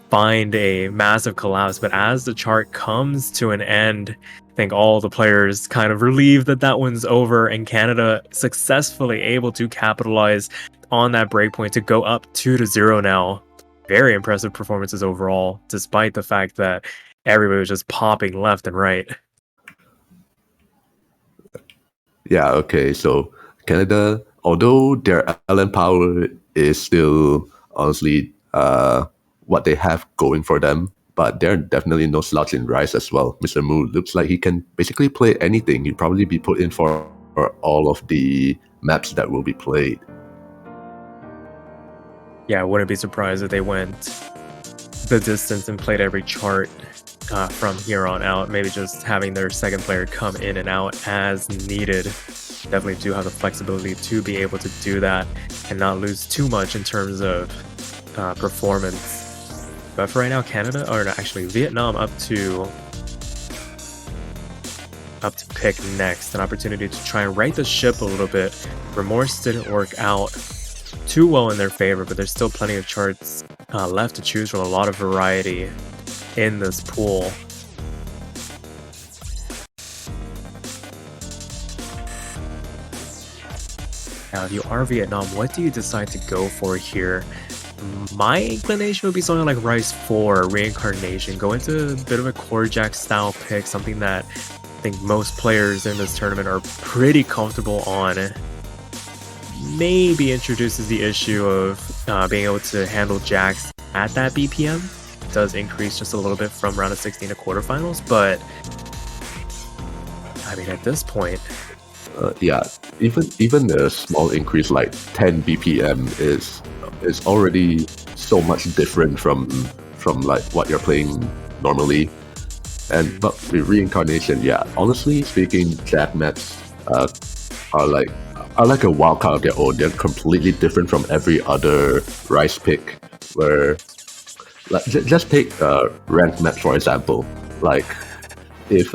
find a massive collapse. But as the chart comes to an end, I think all the players kind of relieved that that one's over, and Canada successfully able to capitalize on that breakpoint to go up 2-0 now. very impressive performances overall, despite the fact that everybody was just popping left and right. Yeah, okay. So Canada, although their LN power is still honestly what they have going for them, but they're definitely no slouch in Rise as well. Mr. Moo looks like he can basically play anything. He'd probably be put in for all of the maps that will be played. Yeah, I wouldn't be surprised if they went the distance and played every chart from here on out. Maybe just having their second player come in and out as needed. Definitely do have the flexibility to be able to do that and not lose too much in terms of performance. But for right now, Canada, or actually Vietnam, up to pick next. An opportunity to try and right the ship a little bit. Remorse didn't work out too well in their favor, but there's still plenty of charts left to choose from. A lot of variety in this pool. Now, if you are Vietnam, what do you decide to go for here? My inclination would be something like Rise 4, Reincarnation. Go into a bit of a Core Jack style pick, something that I think most players in this tournament are pretty comfortable on. Maybe introduces the issue of being able to handle Jacks at that BPM. It does increase just a little bit from round of 16 to quarterfinals, but I mean, at this point, yeah, even a small increase like 10 BPM is already so much different from like what you're playing normally. And but with Reincarnation, yeah, honestly speaking, Jack maps are like a wild card of their own. They're completely different from every other Rise pick. Where, like, just take ranked maps for example. Like, if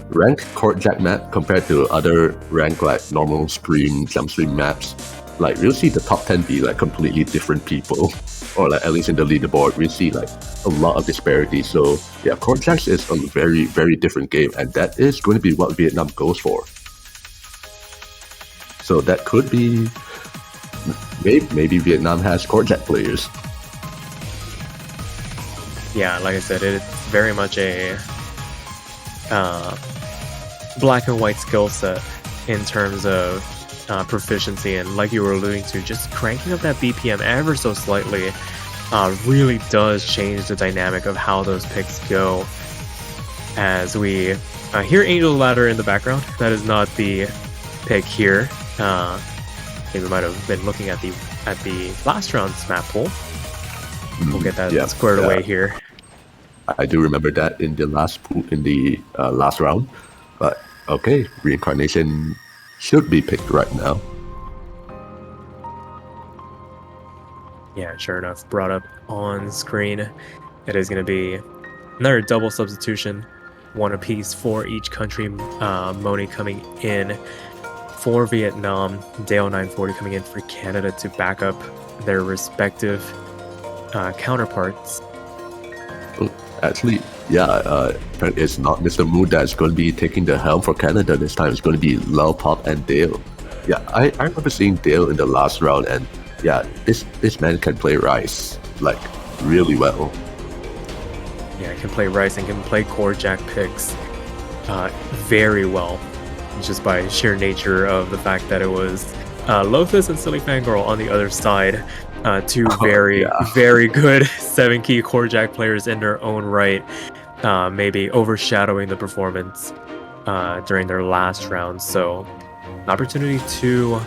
ranked court jack map compared to other ranked like normal stream, jump stream maps, like you'll see the top 10 be like completely different people, or like at least in the leaderboard we see like a lot of disparity. So yeah, court jacks is a very, very different game, and that is going to be what Vietnam goes for. So that could be maybe Vietnam has court jack players. yeah, like I said, it's very much a black and white skill set in terms of proficiency, and like you were alluding to, just cranking up that BPM ever so slightly really does change the dynamic of how those picks go. As we hear Angel Ladder in the background, that is not the pick here. I think we might have been looking at the last round's map pool. We'll get that squared away here. I do remember that in the last last round, but okay, Reincarnation should be picked right now. Yeah, sure enough, brought up on screen. It is going to be another double substitution, one apiece for each country. Moni coming in for Vietnam, Dale 940 coming in for Canada to back up their respective counterparts. Actually, yeah, it's not Mr. Moo that's going to be taking the helm for Canada this time. It's going to be Lil Pop and Dale. Yeah, I remember seeing Dale in the last round, and yeah, this man can play Rice like really well. Yeah, can play Rice and can play core jack picks very well, just by sheer nature of the fact that it was Lothus and Silly Fangirl on the other side. Two very good 7-key core jack players in their own right, maybe overshadowing the performance during their last round. So, an opportunity to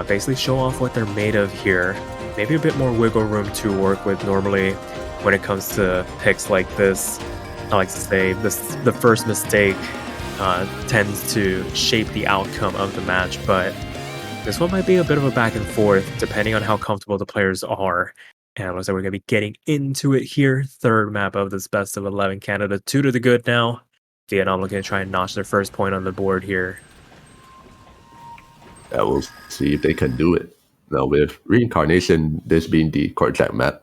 basically show off what they're made of here. Maybe a bit more wiggle room to work with. Normally, when it comes to picks like this, I like to say the first mistake tends to shape the outcome of the match, but this one might be a bit of a back and forth depending on how comfortable the players are. And it looks like we're going to be getting into it here. Third map of this best of 11. Canada 2 to the good now. Vietnam looking to try and notch their first point on the board here. Yeah, we'll see if they can do it. Now with Reincarnation, this being the court jack map,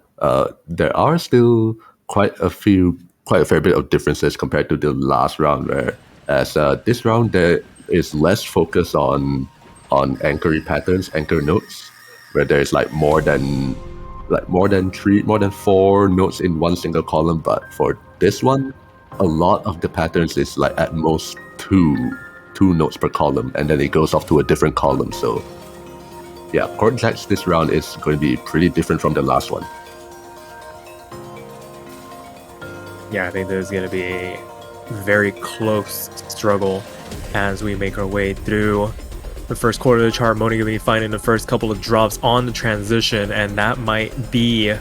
there are still quite a fair bit of differences compared to the last round, where as this round there is less focus on anchoring patterns, anchor notes, where there's like more than like more than 4 notes in one single column. But for this one, a lot of the patterns is like at most two notes per column, and then it goes off to a different column. So yeah, chord jacks this round is going to be pretty different from the last one. Yeah, I think there's going to be a very close struggle as we make our way through the first quarter of the chart. Moni going to be finding the first couple of drops on the transition, and that might be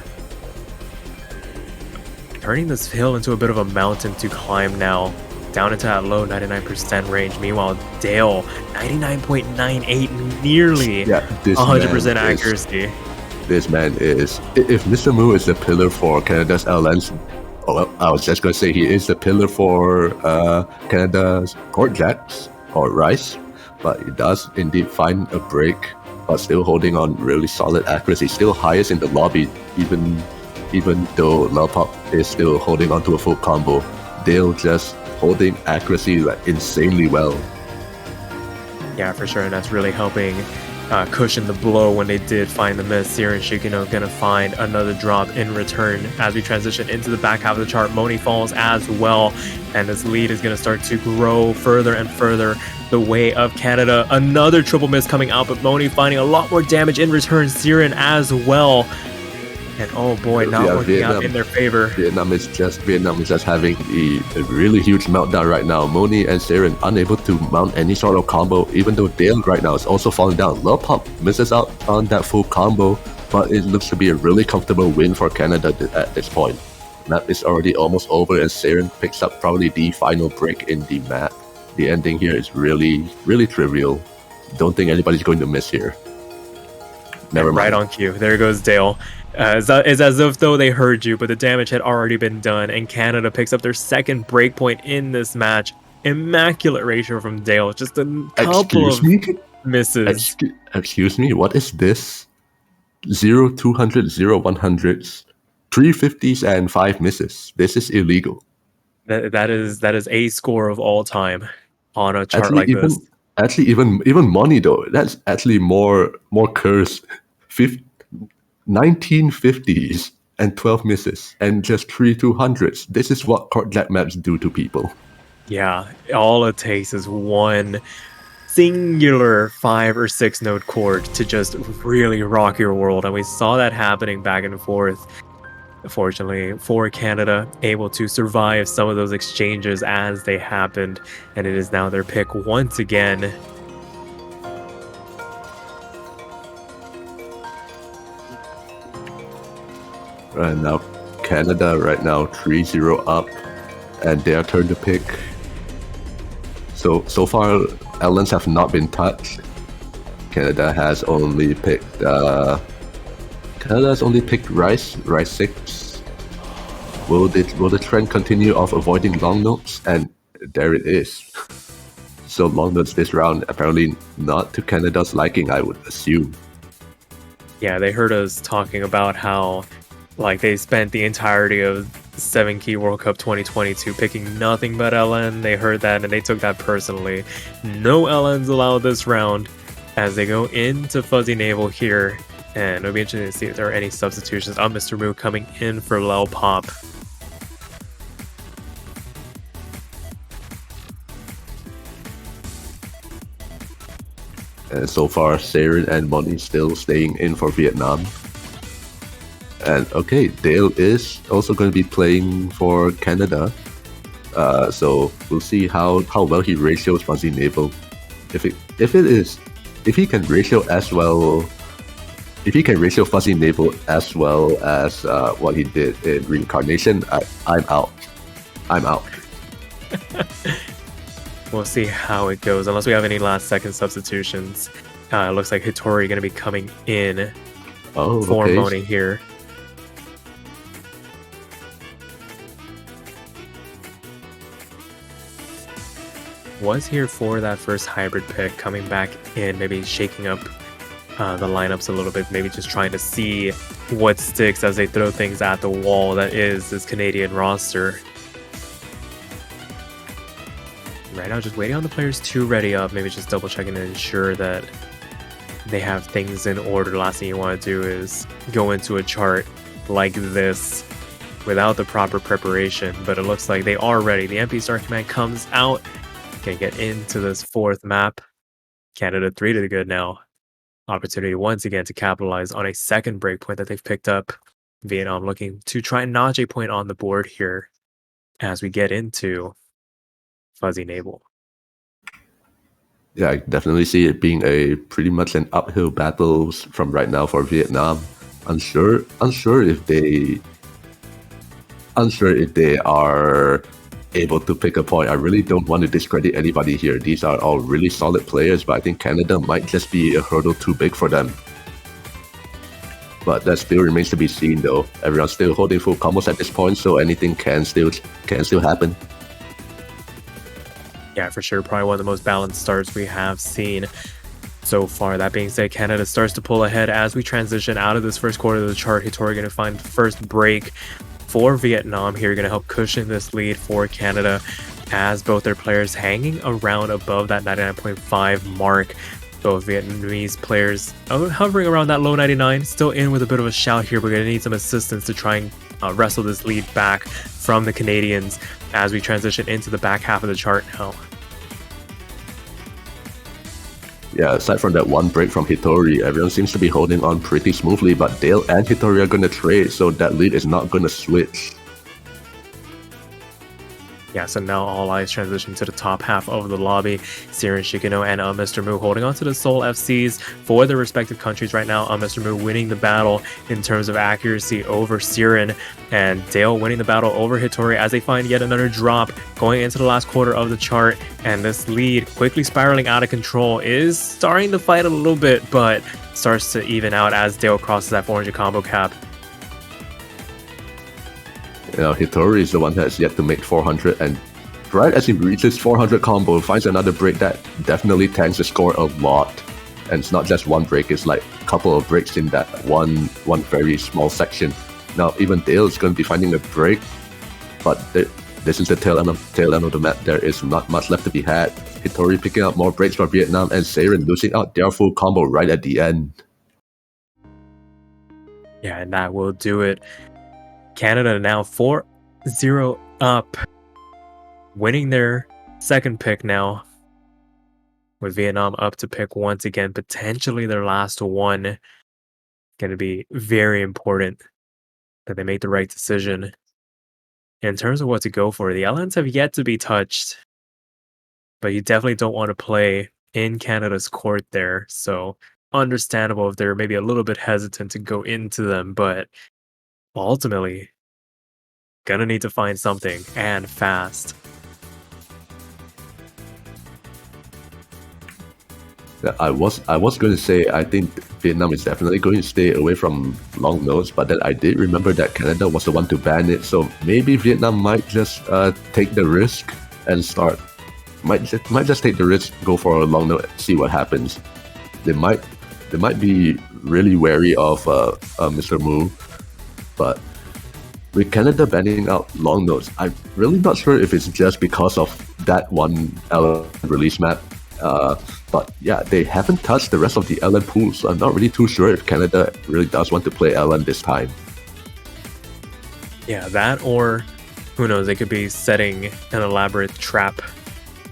turning this hill into a bit of a mountain to climb now, down into that low 99% range. Meanwhile, Dale, 99.98, nearly 100% accuracy. This man is, if Mr. Moo is the pillar for Canada's LNs, well, I was just going to say he is the pillar for Canada's chord jacks or rice, but he does indeed find a break, but still holding on really solid accuracy, still highest in the lobby, even though Lelpop is still holding on to a full combo. Dale just holding accuracy like insanely well. Yeah, for sure, and that's really helping cushion the blow when they did find the miss. Siren Shikino gonna find another drop in return as we transition into the back half of the chart. Moni falls as well, and this lead is gonna start to grow further and further the way of Canada. Another triple miss coming out, but Moni finding a lot more damage in return. Siren as well. And oh boy, not working out in their favor. Vietnam is just having a really huge meltdown right now. Moni and Siren unable to mount any sort of combo, even though Dale right now is also falling down. Lelpop misses out on that full combo, but it looks to be a really comfortable win for Canada at this point. Map is already almost over, and Siren picks up probably the final break in the map. The ending here is really, really trivial. Don't think anybody's going to miss here. Never mind. Right on cue. There goes Dale. It's as if though they heard you, but the damage had already been done, and Canada picks up their second breakpoint in this match. Immaculate ratio from Dale. Just a couple of misses. Excuse me, what is this? 0 200, 0 100s, 350s, and 5 misses. This is illegal. That is a score of all time on a chart like this. Actually, even Moni though, that's actually more cursed. 1950s and 12 misses and just 3 200s. This is what chord jack maps do to people. Yeah, all it takes is one singular 5 or 6 note chord to just really rock your world, and we saw that happening back and forth. Fortunately for Canada, able to survive some of those exchanges as they happened, and it is now their pick once again. And now Canada right now 3-0 up, and their turn to pick. So far, LNs have not been touched. Canada has only picked rice 6. Will the trend continue of avoiding long notes? And there it is. So long notes this round apparently not to Canada's liking, I would assume. Yeah, they heard us talking about how they spent the entirety of 7 Key World Cup 2022 picking nothing but LN. They heard that and they took that personally. No LNs allowed this round as they go into Fuzzy Navel here. And it'll be interesting to see if there are any substitutions. Mr. Moo coming in for Lelpop. And so far, Siren and Moni still staying in for Vietnam. And okay, Dale is also going to be playing for Canada. So we'll see how well he ratios Fuzzy Navel. If he can ratio as well. If he can ratio Fuzzy Navel as well as what he did in Reincarnation, I'm out. We'll see how it goes, unless we have any last second substitutions. It looks like Hitori going to be coming in for Moni here. Was here for that first hybrid pick, coming back in, maybe shaking up the lineups a little bit, maybe just trying to see what sticks as they throw things at the wall that is this Canadian roster. Right now, just waiting on the players to ready up, maybe just double checking to ensure that they have things in order. The last thing you want to do is go into a chart like this without the proper preparation, but it looks like they are ready. The MP Star Command comes out, can get into this fourth map. Canada 3 to the good now. Opportunity once again to capitalize on a second breakpoint that they've picked up. Vietnam looking to try and notch a point on the board here as we get into Fuzzy Navel. Yeah, I definitely see it being a pretty much an uphill battle from right now for Vietnam. Unsure if they are able to pick a point. I really don't want to discredit anybody here. These are all really solid players, but I think Canada might just be a hurdle too big for them. But that still remains to be seen, though. Everyone's still holding full combos at this point, so anything can still happen. Yeah, for sure. Probably one of the most balanced starts we have seen so far. That being said, Canada starts to pull ahead as we transition out of this first quarter of the chart. Hitori going to find first break for Vietnam here, going to help cushion this lead for Canada as both their players hanging around above that 99.5 mark. Both Vietnamese players hovering around that low 99, still in with a bit of a shout here. We're going to need some assistance to try and wrestle this lead back from the Canadians as we transition into the back half of the chart now. Yeah, aside from that one break from Hitori, everyone seems to be holding on pretty smoothly, but Dale and Hitori are going to trade, so that lead is not going to switch. Yeah, so now all eyes transition to the top half of the lobby. Siren Shikino and Mr. Mu holding on to the Seoul FCs for their respective countries right now. Mr. Mu winning the battle in terms of accuracy over Siren, and Dale winning the battle over Hitori as they find yet another drop going into the last quarter of the chart. And this lead quickly spiraling out of control is starting to fight a little bit, but starts to even out as Dale crosses that 400 combo cap. You know, Hitori is the one that has yet to make 400, and right as he reaches 400 combo, finds another break that definitely tanks the score a lot. And it's not just one break, it's like a couple of breaks in that one very small section. Now even Dale is going to be finding a break, but this is the tail end of the map. There is not much left to be had. Hitori picking up more breaks for Vietnam, and Siren losing out their full combo right at the end. Yeah, and that will do it. Canada now 4-0 up, winning their second pick now, with Vietnam up to pick once again, potentially their last one. Going to be very important that they make the right decision. In terms of what to go for, the LNs have yet to be touched, but you definitely don't want to play in Canada's court there, so understandable if they're maybe a little bit hesitant to go into them, but ultimately gonna need to find something, and fast. I was going to say I think Vietnam is definitely going to stay away from long nodes, but then I did remember that Canada was the one to ban it, so maybe Vietnam might just take the risk and might just take the risk, go for a long node, see what happens. They might be really wary of Mr. Mu, but with Canada banning out long nodes, I'm really not sure if it's just because of that one LN release map. But yeah, they haven't touched the rest of the LN pool, so I'm not really too sure if Canada really does want to play LN this time. Yeah, that, or who knows, they could be setting an elaborate trap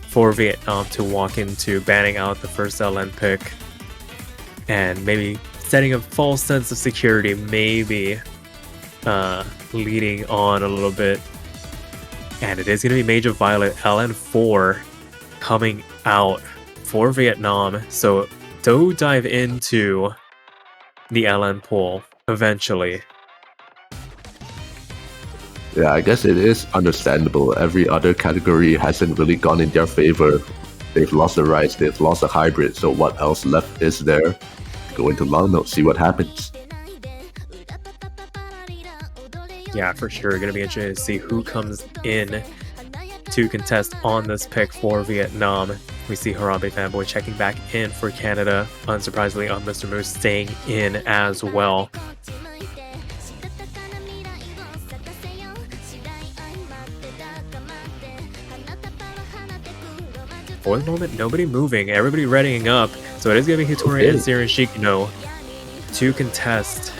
for Vietnam to walk into, banning out the first LN pick, and maybe setting a false sense of security, maybe leading on a little bit. And it is going to be Major Violet LN4 coming out for Vietnam, so do dive into the LN pool eventually. Yeah, I guess it is understandable. Every other category hasn't really gone in their favor. They've lost the Rise, they've lost the Hybrid, so what else left is there? Go into long note, see what happens. Yeah, for sure. Going to be interesting to see who comes in to contest on this pick for Vietnam. We see Harambe Fanboy checking back in for Canada. Unsurprisingly, Mr. Moose staying in as well. For the moment, nobody moving, everybody readying up So it is going to be Hitori and Okay. Siren Shikino to contest.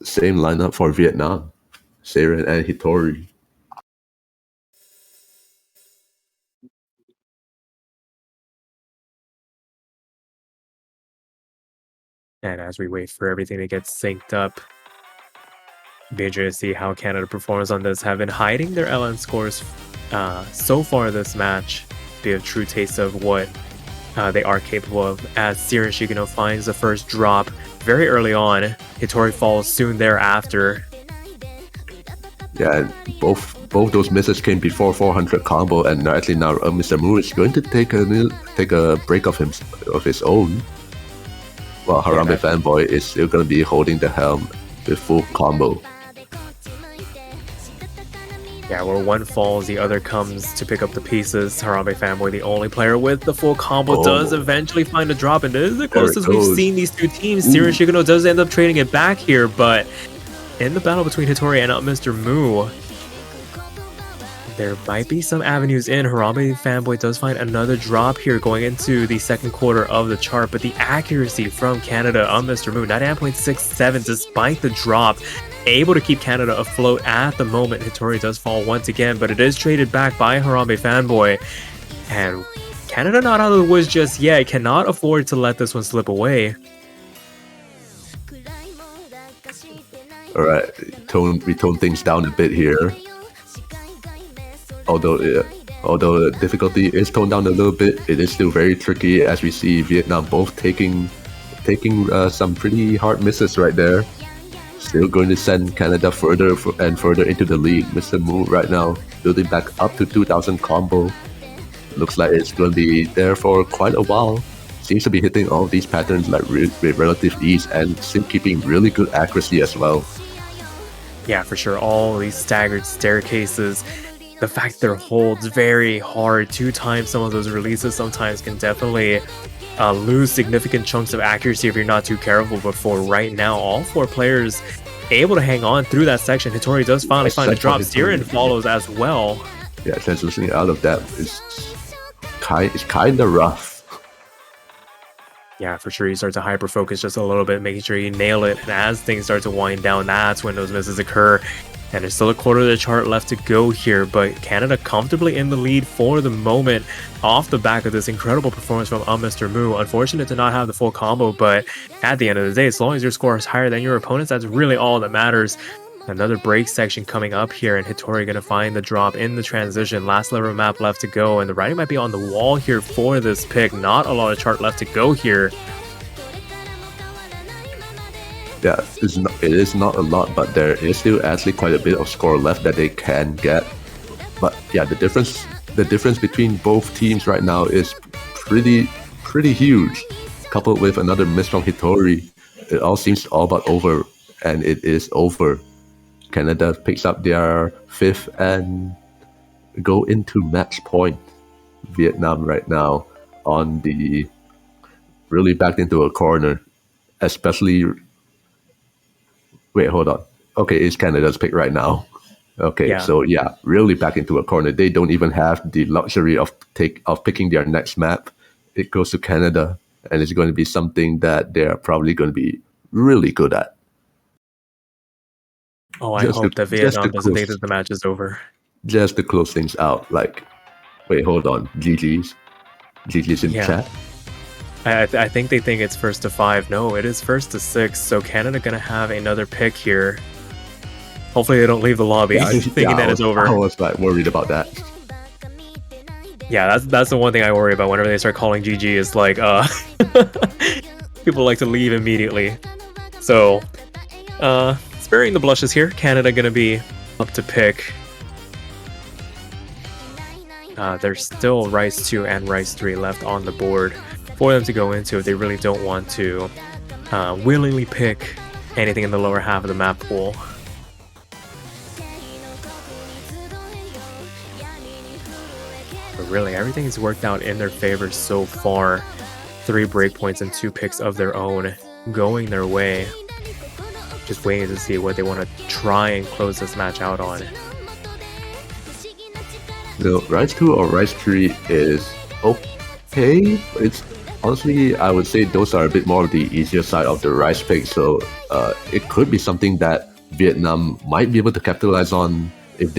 Same lineup for Vietnam. Seiren and Hitori. And as we wait for everything to get synced up, be interested to see how Canada performs on this. Have been hiding their LN scores so far this match. Be a true taste of what they are capable of, as Siren Shikino finds the first drop very early on. Hitori falls soon thereafter. Yeah, and both those misses came before 400 combo, and actually now Mr. Mu is going to take a break of his own. While Harambe Fanboy is still going to be holding the helm with full combo. Yeah, where one falls, the other comes to pick up the pieces. Harambe Fanboy, the only player with the full combo, does eventually find a drop, and this is the closest we've seen these two teams. Siren Shikino does end up trading it back here, but in the battle between Hitori and Mr. Mu, there might be some avenues in. Harambe Fanboy does find another drop here going into the second quarter of the chart, but the accuracy from Canada on Mr. Mu, 99.67 despite the drop, able to keep Canada afloat at the moment. Hitori does fall once again, but it is traded back by Harambe Fanboy. And Canada not out of the woods just yet, cannot afford to let this one slip away. Alright, we tone things down a bit here. Although the difficulty is toned down a little bit, it is still very tricky, as we see Vietnam both taking some pretty hard misses right there. Still going to send Canada further and further into the lead. Mr. Mu right now building back up to 2000 combo. Looks like it's going to be there for quite a while. Seems to be hitting all these patterns like with relative ease, and still keeping really good accuracy as well. Yeah, for sure. All these staggered staircases. The fact their holds very hard 2 times some of those releases sometimes can definitely lose significant chunks of accuracy if you're not too careful. But for right now, all 4 players able to hang on through that section. Hitori does finally find a drop. Siren follows as well. Yeah, transitioning out of that is kind of rough. Yeah, for sure. You start to hyper focus just a little bit, making sure you nail it. And as things start to wind down, that's when those misses occur. And there's still a quarter of the chart left to go here, but Canada comfortably in the lead for the moment off the back of this incredible performance from Mr. Mu. Unfortunate to not have the full combo, but at the end of the day, as long as your score is higher than your opponent's, that's really all that matters. Another break section coming up here, and Hitori going to find the drop in the transition. Last lever map left to go, and the writing might be on the wall here for this pick. Not a lot of chart left to go here. Yeah, it is not a lot, but there is still actually quite a bit of score left that they can get. But yeah, the difference between both teams right now is pretty huge. Coupled with another miss from Hitori, it all seems all but over, and it is over. Canada picks up their 5th and go into match point. Vietnam right now on the really backed into a corner, especially. Wait, hold on. Okay, it's Canada's pick right now. Okay, Yeah. So yeah, really back into a corner. They don't even have the luxury of picking their next map. It goes to Canada, and it's going to be something that they're probably going to be really good at. Oh, I Just hope to- that just to Vietnam doesn't think close- that the match is over. Just to close things out, like, wait, hold on. GG's in Yeah. chat. I think they think it's first to 5. No, it is first to 6. So Canada gonna have another pick here. Hopefully they don't leave the lobby thinking that it's over. I was like worried about that. Yeah, that's the one thing I worry about whenever they start calling GG is like people like to leave immediately. So sparing the blushes here, Canada gonna be up to pick. There's still Rice 2 and Rice 3 left on the board for them to go into if they really don't want to willingly pick anything in the lower half of the map pool. But really, everything's worked out in their favor so far. 3 breakpoints and 2 picks of their own going their way. Just waiting to see what they want to try and close this match out on. No, Rice 2 or Rice 3 is okay. It's honestly, I would say those are a bit more of the easier side of the rice pick. So it could be something that Vietnam might be able to capitalize on if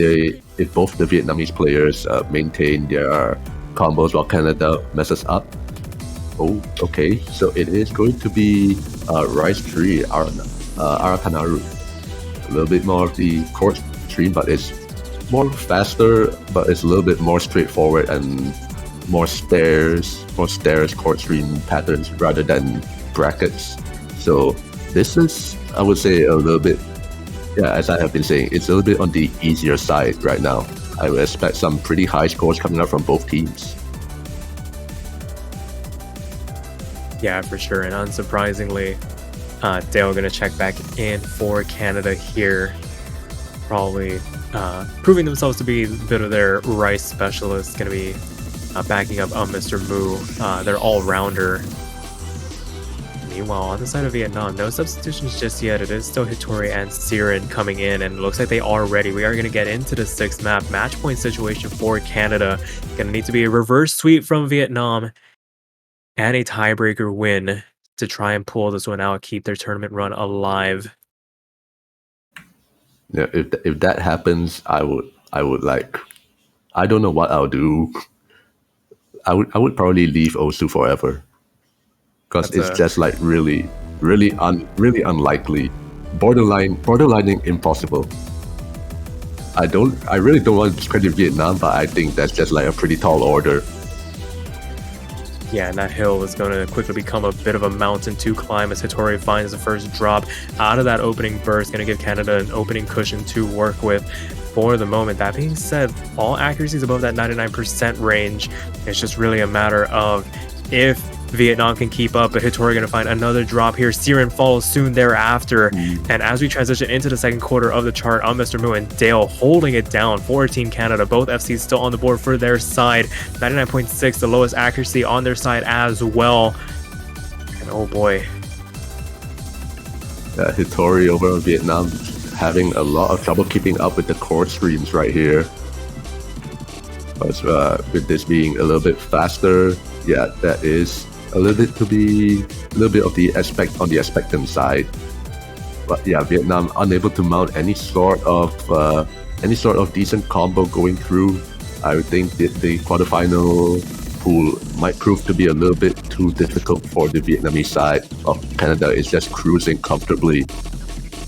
both the Vietnamese players maintain their combos while Canada messes up. Oh, okay. So it is going to be Rice 3 Arakanaru. A little bit more of the court stream, but it's more faster, but it's a little bit more straightforward and more stairs court stream patterns rather than brackets. So this is, I would say, a little bit, yeah, as I have been saying, it's a little bit on the easier side right now. I would expect some pretty high scores coming out from both teams. Yeah, for sure. And unsurprisingly, Dale going to check back in for Canada here. Probably proving themselves to be a bit of their rice specialist. Going to be backing up Mr. Mu, their all-rounder. Meanwhile, on the side of Vietnam, no substitutions just yet. It is still Hitori and Siren coming in, and it looks like they are ready. We are going to get into the 6th map. Match point situation for Canada. Going to need to be a reverse sweep from Vietnam and a tiebreaker win to try and pull this one out, keep their tournament run alive. Yeah, if that happens, I would like, I don't know what I'll do. I would probably leave Osu forever, because it's just like really unlikely, borderlining impossible. I really don't want to discredit Vietnam, but I think that's just like a pretty tall order. Yeah, and that hill is going to quickly become a bit of a mountain to climb as Hitori finds the first drop out of that opening burst. Going to give Canada an opening cushion to work with for the moment. That being said, all accuracies above that 99% range. It's just really a matter of if Vietnam can keep up, but Hitori going to find another drop here. Siren follows soon thereafter. And as we transition into the second quarter of the chart, on Mr. Mu and Dale holding it down for Team Canada. Both FCs still on the board for their side. 99.6, the lowest accuracy on their side as well. And oh boy. Hitori over on Vietnam having a lot of trouble keeping up with the core streams right here. But with this being a little bit faster, yeah, that is a little bit of the expectant side. But yeah, Vietnam unable to mount any sort of decent combo going through. I would think that the quarterfinal pool might prove to be a little bit too difficult for the Vietnamese side. Canada is just cruising comfortably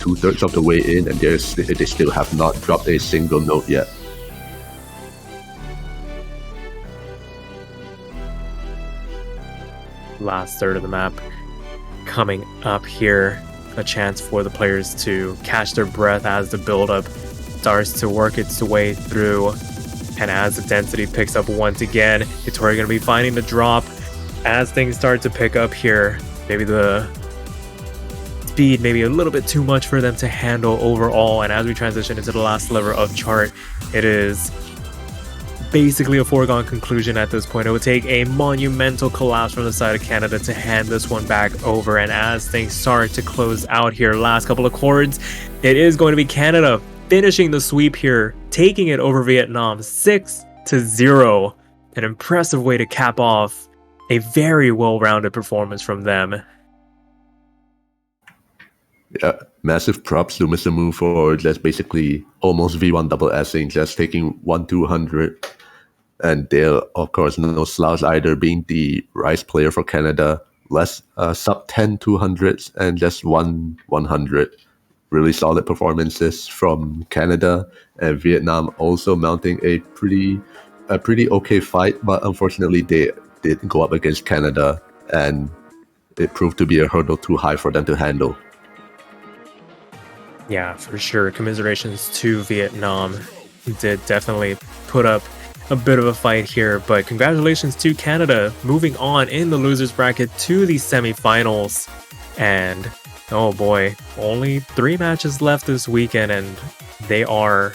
2/3 of the way in, and they still have not dropped a single note yet. Last third of the map coming up here. A chance for the players to catch their breath as the build-up starts to work its way through. And as the density picks up once again, Hitori going to be finding the drop as things start to pick up here. Maybe the speed maybe a little bit too much for them to handle overall. And as we transition into the last sliver of chart, it is basically a foregone conclusion at this point. It would take a monumental collapse from the side of Canada to hand this one back over. And as things start to close out here, last couple of chords, it is going to be Canada finishing the sweep here, taking it over Vietnam 6-0. An impressive way to cap off a very well-rounded performance from them. Yeah, massive props to Mr. Mu for just basically almost V1 double S'ing, just taking 1-200. And Dale, of course, no slouch either, being the rice player for Canada. Less sub 10 200s and just 100. Really solid performances from Canada, and Vietnam also mounting a pretty okay fight, but unfortunately they did go up against Canada, and it proved to be a hurdle too high for them to handle. Yeah, for sure. Commiserations to Vietnam. Did definitely put up a bit of a fight here, but congratulations to Canada moving on in the losers bracket to the semifinals. And oh boy, only 3 matches left this weekend, and they are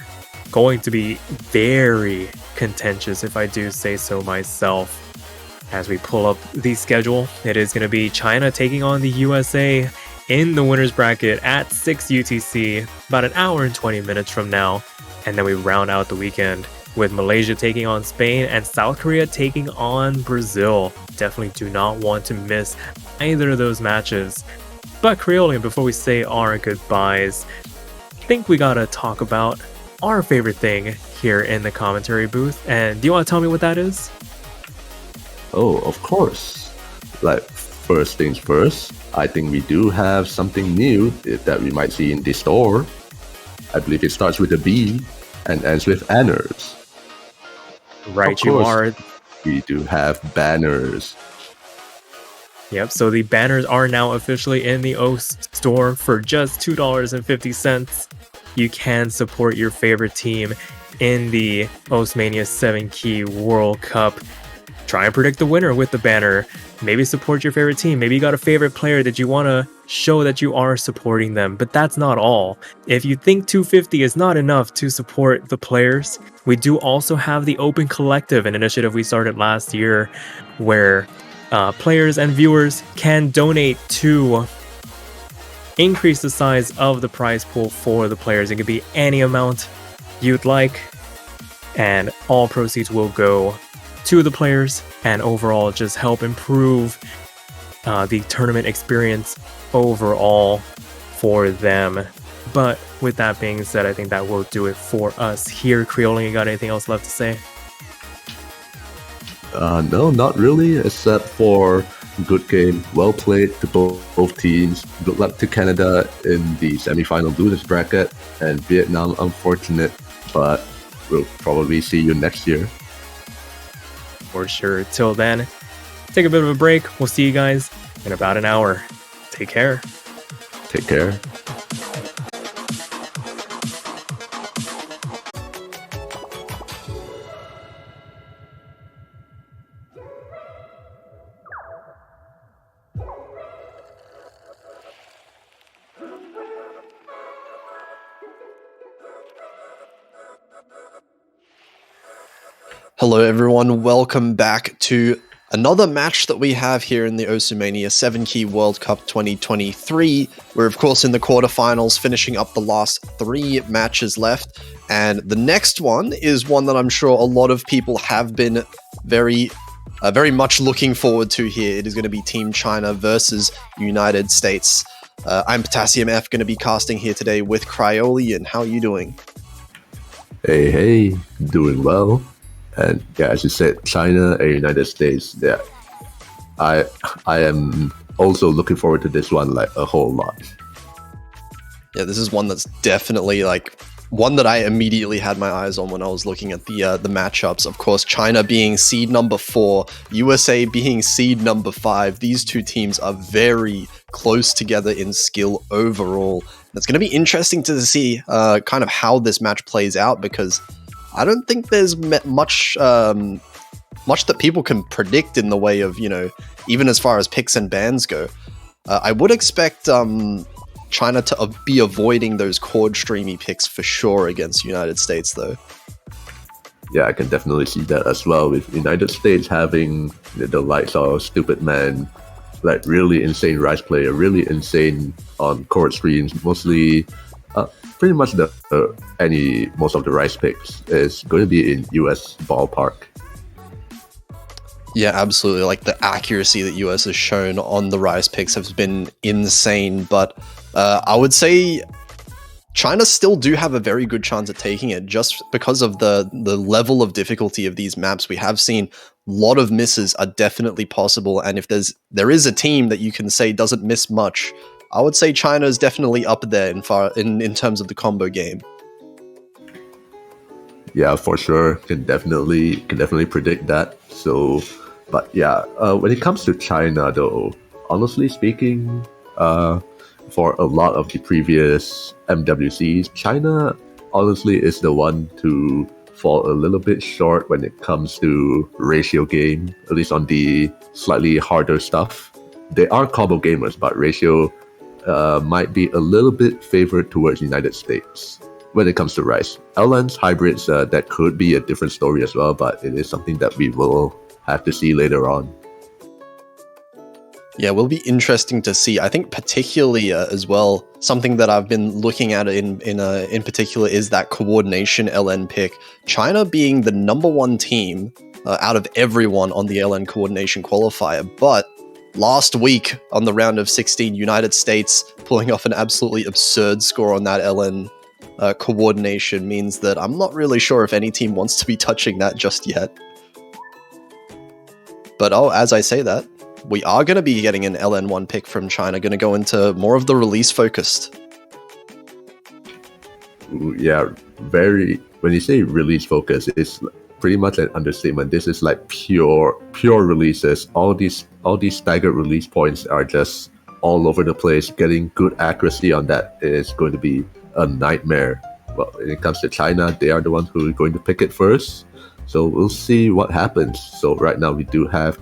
going to be very contentious, if I do say so myself. As we pull up the schedule, it is going to be China taking on the USA in the winners bracket at 6 UTC, about an hour and 20 minutes from now. And then we round out the weekend with Malaysia taking on Spain and South Korea taking on Brazil. Definitely do not want to miss either of those matches. But Creolian, before we say our goodbyes, I think we gotta talk about our favorite thing here in the commentary booth. And do you want to tell me what that is? Oh, of course. Like, first things first, I think we do have something new that we might see in the store. I believe it starts with a B and ends with banners. Right, Of you course, are. We do have banners. Yep, so the banners are now officially in the OS store for just $2.50. You can support your favorite team in the Mania 7 Key World Cup. Try and predict the winner with the banner. Maybe support your favorite team. Maybe you got a favorite player that you want to show that you are supporting them. But that's not all. If you think $2.50 is not enough to support the players, we do also have the Open Collective, an initiative we started last year where players and viewers can donate to increase the size of the prize pool for the players. It could be any amount you'd like, and all proceeds will go to the players and overall just help improve the tournament experience overall for them. But with that being said, I think that will do it for us here. Creole, you got anything else left to say? No, not really, except for good game, well played to both teams. Good luck to Canada in the semi-final losers bracket, and Vietnam, unfortunate, but we'll probably see you next year. For sure. Till then, take a bit of a break. We'll see you guys in about an hour. Take care. Take care. Hello, everyone. Welcome back to another match that we have here in the Osumania 7 Key World Cup 2023. We're, of course, in the quarterfinals, finishing up the last 3 matches left. And the next one is one that I'm sure a lot of people have been very much looking forward to here. It is going to be Team China versus United States. I'm Potassium F, going to be casting here today with Cryolian. How are you doing? Hey, doing well. And yeah, as you said, China and United States, yeah, I am also looking forward to this one like a whole lot. Yeah, this is one that's definitely like one that I immediately had my eyes on when I was looking at the matchups. Of course, China being seed number 4, USA being seed number 5. These two teams are very close together in skill overall. It's going to be interesting to see kind of how this match plays out, because I don't think there's much that people can predict in the way of, even as far as picks and bans go. I would expect China to be avoiding those chord streamy picks for sure against United States, though. Yeah, I can definitely see that as well, with United States having the likes of Stupid Man, like really insane Rice player, really insane on chord streams, mostly pretty much most of the Rice picks is going to be in US ballpark. Yeah, absolutely. Like the accuracy that US has shown on the Rice picks has been insane, but I would say China still do have a very good chance at taking it just because of the level of difficulty of these maps. We have seen a lot of misses are definitely possible, and if there is a team that you can say doesn't miss much, I would say China is definitely up there in terms of the combo game. Yeah, for sure. Can definitely predict that. So, but yeah, when it comes to China, though, honestly speaking, for a lot of the previous MWCs, China honestly is the one to fall a little bit short when it comes to ratio game, at least on the slightly harder stuff. They are combo gamers, but ratio might be a little bit favored towards United States when it comes to Rice. LNs, hybrids, that could be a different story as well, but it is something that we will have to see later on. Yeah, will be interesting to see. I think particularly as well, something that I've been looking at in particular is that coordination LN pick. China being the #1 team out of everyone on the LN coordination qualifier, but last week on the round of 16, United States pulling off an absolutely absurd score on that LN coordination means that I'm not really sure if any team wants to be touching that just yet. But as I say that, we are going to be getting an LN1 pick from China, going to go into more of the release focused. Yeah, when you say release focus, it's pretty much an understatement. This is like pure releases. All these staggered release points are just all over the place. Getting good accuracy on that is going to be a nightmare. Well, when it comes to China, they are the ones who are going to pick it first. So we'll see what happens. So right now we do have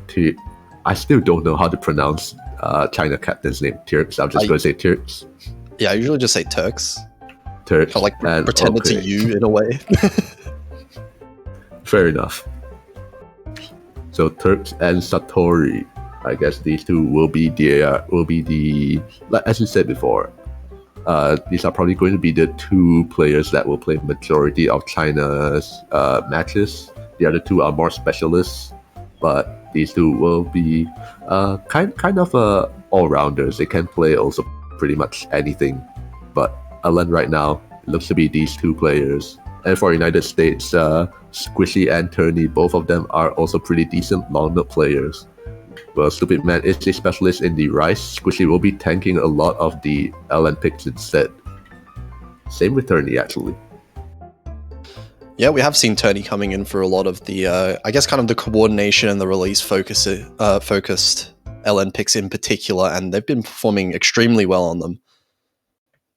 I still don't know how to pronounce China captain's name. Turks. I'm just going to say Turks. Yeah, I usually just say Turks. Turks. I like pretend it's a you in a way. Fair enough. So Turks and Satori, I guess these two will be the like as you said before. These are probably going to be the two players that will play majority of China's matches. The other two are more specialists, but these two will be kind of all-rounders. They can play also pretty much anything. But LN right now looks to be these two players. And for United States, Squishy and Turney, both of them are also pretty decent long note players. Well, Stupid Man is a specialist in the Rice. Squishy will be tanking a lot of the LN picks instead. Same with Turney, actually. Yeah, we have seen Turney coming in for a lot of the, I guess, kind of the coordination and the release focused LN picks in particular, and they've been performing extremely well on them.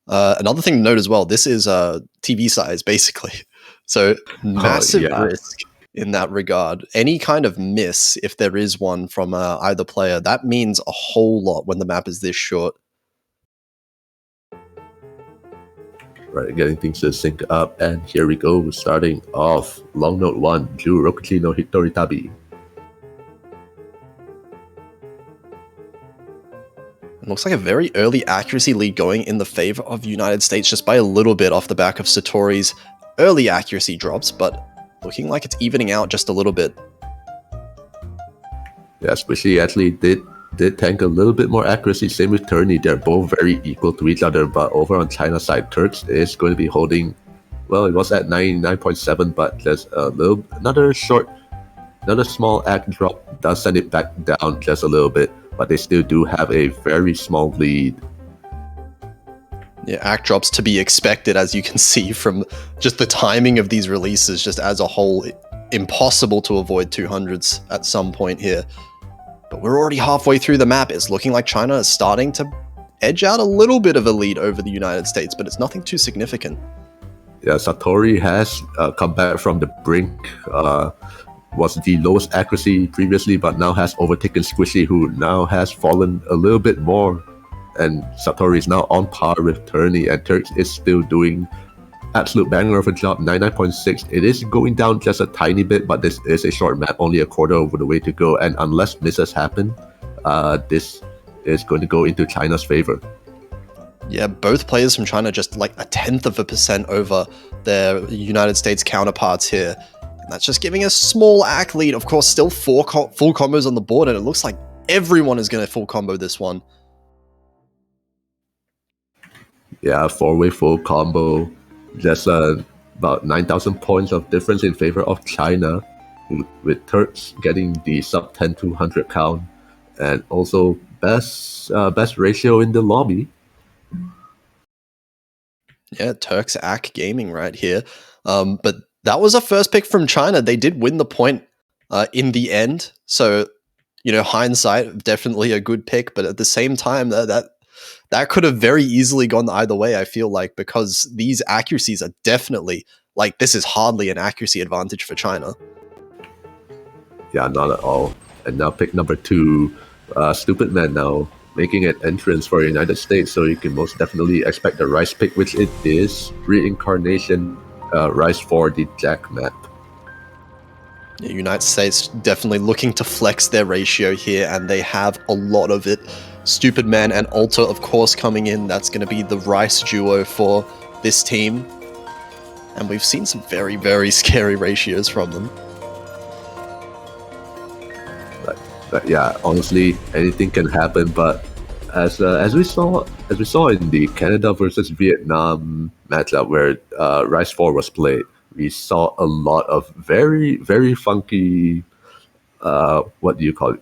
Another thing to note as well, this is TV size, basically. So massive risk in that regard. Any kind of miss, if there is one from either player, that means a whole lot when the map is this short. Right, getting things to sync up, and here we go, starting off. Long note 1, Ju Rokuchi no Hitoritabi. It looks like a very early accuracy lead going in the favor of United States, just by a little bit off the back of Satori's early accuracy drops, but looking like it's evening out just a little bit. Yeah, Squishy actually did tank a little bit more accuracy. Same with Turney. They're both very equal to each other, but over on China's side, Turks is going to be holding, well, it was at 99.7, but just another small act drop does send it back down just a little bit, but they still do have a very small lead. Yeah, act drops to be expected, as you can see from just the timing of these releases, just as a whole, impossible to avoid 200s at some point here. But we're already halfway through the map. It's looking like China is starting to edge out a little bit of a lead over the United States, but it's nothing too significant. Yeah, Satori has come back from the brink. Was the lowest accuracy previously, but now has overtaken Squishy, who now has fallen a little bit more. And Satori is now on par with Turney, and Turks is still doing absolute banger of a job, 99.6. It is going down just a tiny bit, but this is a short map, only a quarter over the way to go, and unless misses happen, this is going to go into China's favor. Yeah, both players from China just like 0.1% over their United States counterparts here. And that's just giving a small ACK lead. Of course, still four full combos on the board, and it looks like everyone is going to full combo this one. Yeah, 4-way full combo. Just about 9,000 points of difference in favor of China, with Turks getting the sub 10 to 100 count, and also best ratio in the lobby. Yeah, Turks ACK Gaming right here. But that was a first pick from China. They did win the point in the end. So, you know, hindsight, definitely a good pick. But at the same time, that could have very easily gone either way, I feel like, because these accuracies are definitely, like, this is hardly an accuracy advantage for China. Yeah, not at all. And now pick number 2, Stupid Man now making an entrance for United States, so you can most definitely expect the Rice pick, which it is. Reincarnation Rice for the Jack map. Yeah, United States definitely looking to flex their ratio here, and they have a lot of it. Stupid Man and Alter, of course, coming in. That's going to be the Rice duo for this team. And we've seen some very, very scary ratios from them. But yeah, honestly, anything can happen. But as we saw in the Canada versus Vietnam matchup where Rice 4 was played, we saw a lot of very, very funky. What do you call it?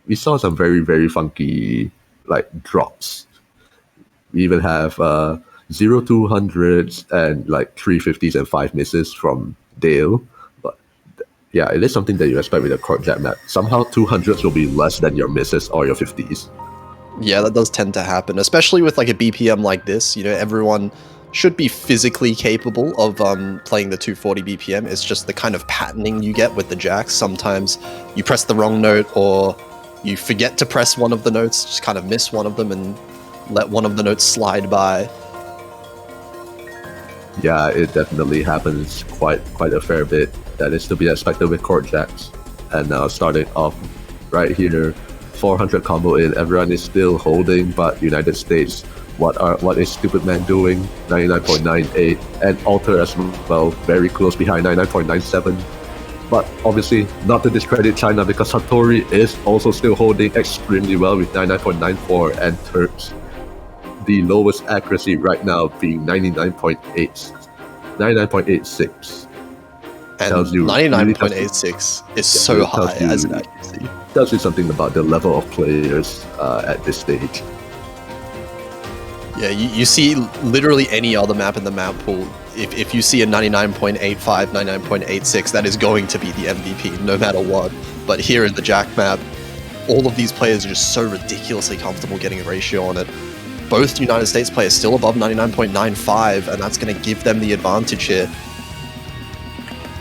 We saw some very, very funky like drops. We even have 0-200s and like 350s and 5 misses from Dale. But yeah, it is something that you expect with a court jab map. Somehow 200s will be less than your misses or your 50s. Yeah, that does tend to happen, especially with like a BPM like this. You know, everyone should be physically capable of playing the 240 BPM. It's just the kind of patterning you get with the jacks. Sometimes you press the wrong note, or you forget to press one of the notes, just kind of miss one of them and let one of the notes slide by. Yeah, it definitely happens quite a fair bit. That is to be expected with court jacks. And now starting off right here, 400 combo in, everyone is still holding, but United States, what is Stupid Man doing? 99.98, and Alter as well, very close behind, 99.97. But obviously, not to discredit China, because Hattori is also still holding extremely well with 99.94, and Turks, the lowest accuracy right now being 99.86. And 99.86 is so high as an accuracy. Tells you something about the level of players at this stage. Yeah, you see literally any other map in the map pool. If you see a 99.85, 99.86, that is going to be the MVP, no matter what. But here in the Jack map, all of these players are just so ridiculously comfortable getting a ratio on it. Both United States players still above 99.95, and that's going to give them the advantage here.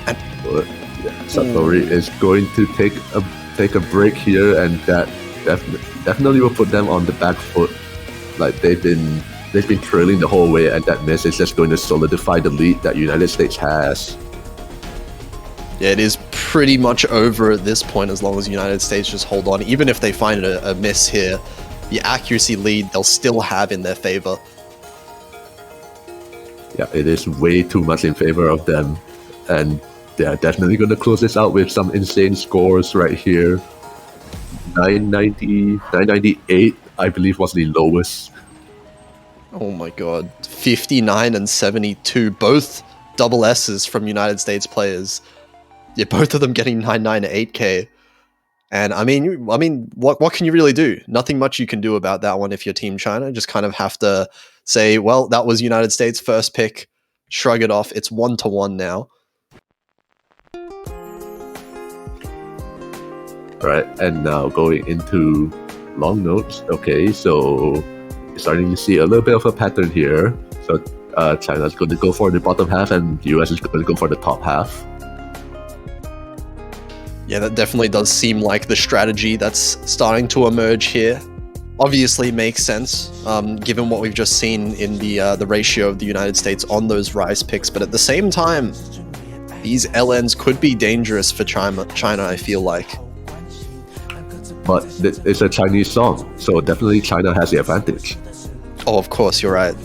And Satori is going to take a break here, and that definitely will put them on the back foot. Like they've been trailing the whole way, and that miss is just going to solidify the lead that United States has. Yeah, it is pretty much over at this point as long as the United States just hold on. Even if they find a miss here, the accuracy lead they'll still have in their favor. Yeah, it is way too much in favor of them, and they're definitely going to close this out with some insane scores right here. 998, I believe, was the lowest. Oh my god. 59 and 72, both double S's from United States players. Yeah, both of them getting 998k. And I mean, what can you really do? Nothing much you can do about that one if you're Team China. Just kind of have to say, well, that was United States' first pick. Shrug it off. It's 1-1 now. Right, and now going into long notes. Okay, so starting to see a little bit of a pattern here. So China's going to go for the bottom half, and US is going to go for the top half. Yeah, that definitely does seem like the strategy that's starting to emerge here. Obviously makes sense, given what we've just seen in the ratio of the United States on those Rice picks. But at the same time, these LNs could be dangerous for China, I feel like. But it's a Chinese song, so definitely China has the advantage. Oh, of course, you're right.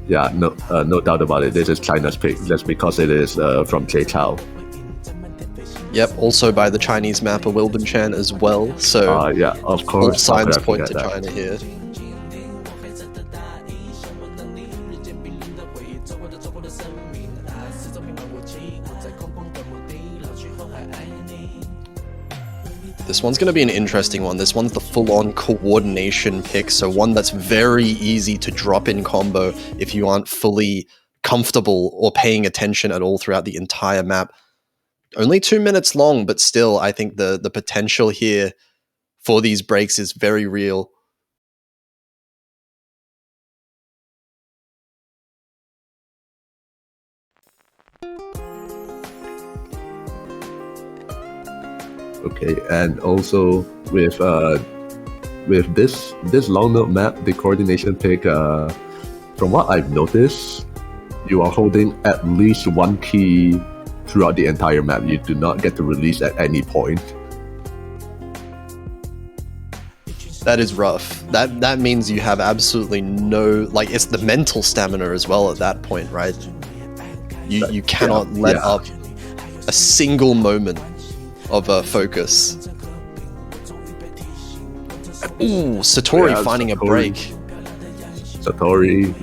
Yeah, no doubt about it. This is China's pick, just because it is from Jay Chao. Yep, also by the Chinese mapper Wilbin Chan as well. So yeah, of course. All signs point to China here. This one's going to be an interesting one. This one's the full-on coordination pick, so one that's very easy to drop in combo if you aren't fully comfortable or paying attention at all throughout the entire map. Only 2 minutes long, but still, I think the potential here for these breaks is very real. Okay, and also with this long note map, the coordination pick, from what I've noticed, you are holding at least one key throughout the entire map. You do not get to release at any point. That is rough. That means you have absolutely no, like, it's the mental stamina as well at that point, right? You cannot let up a single moment of focus. Ooh, Satori finding a break. Satori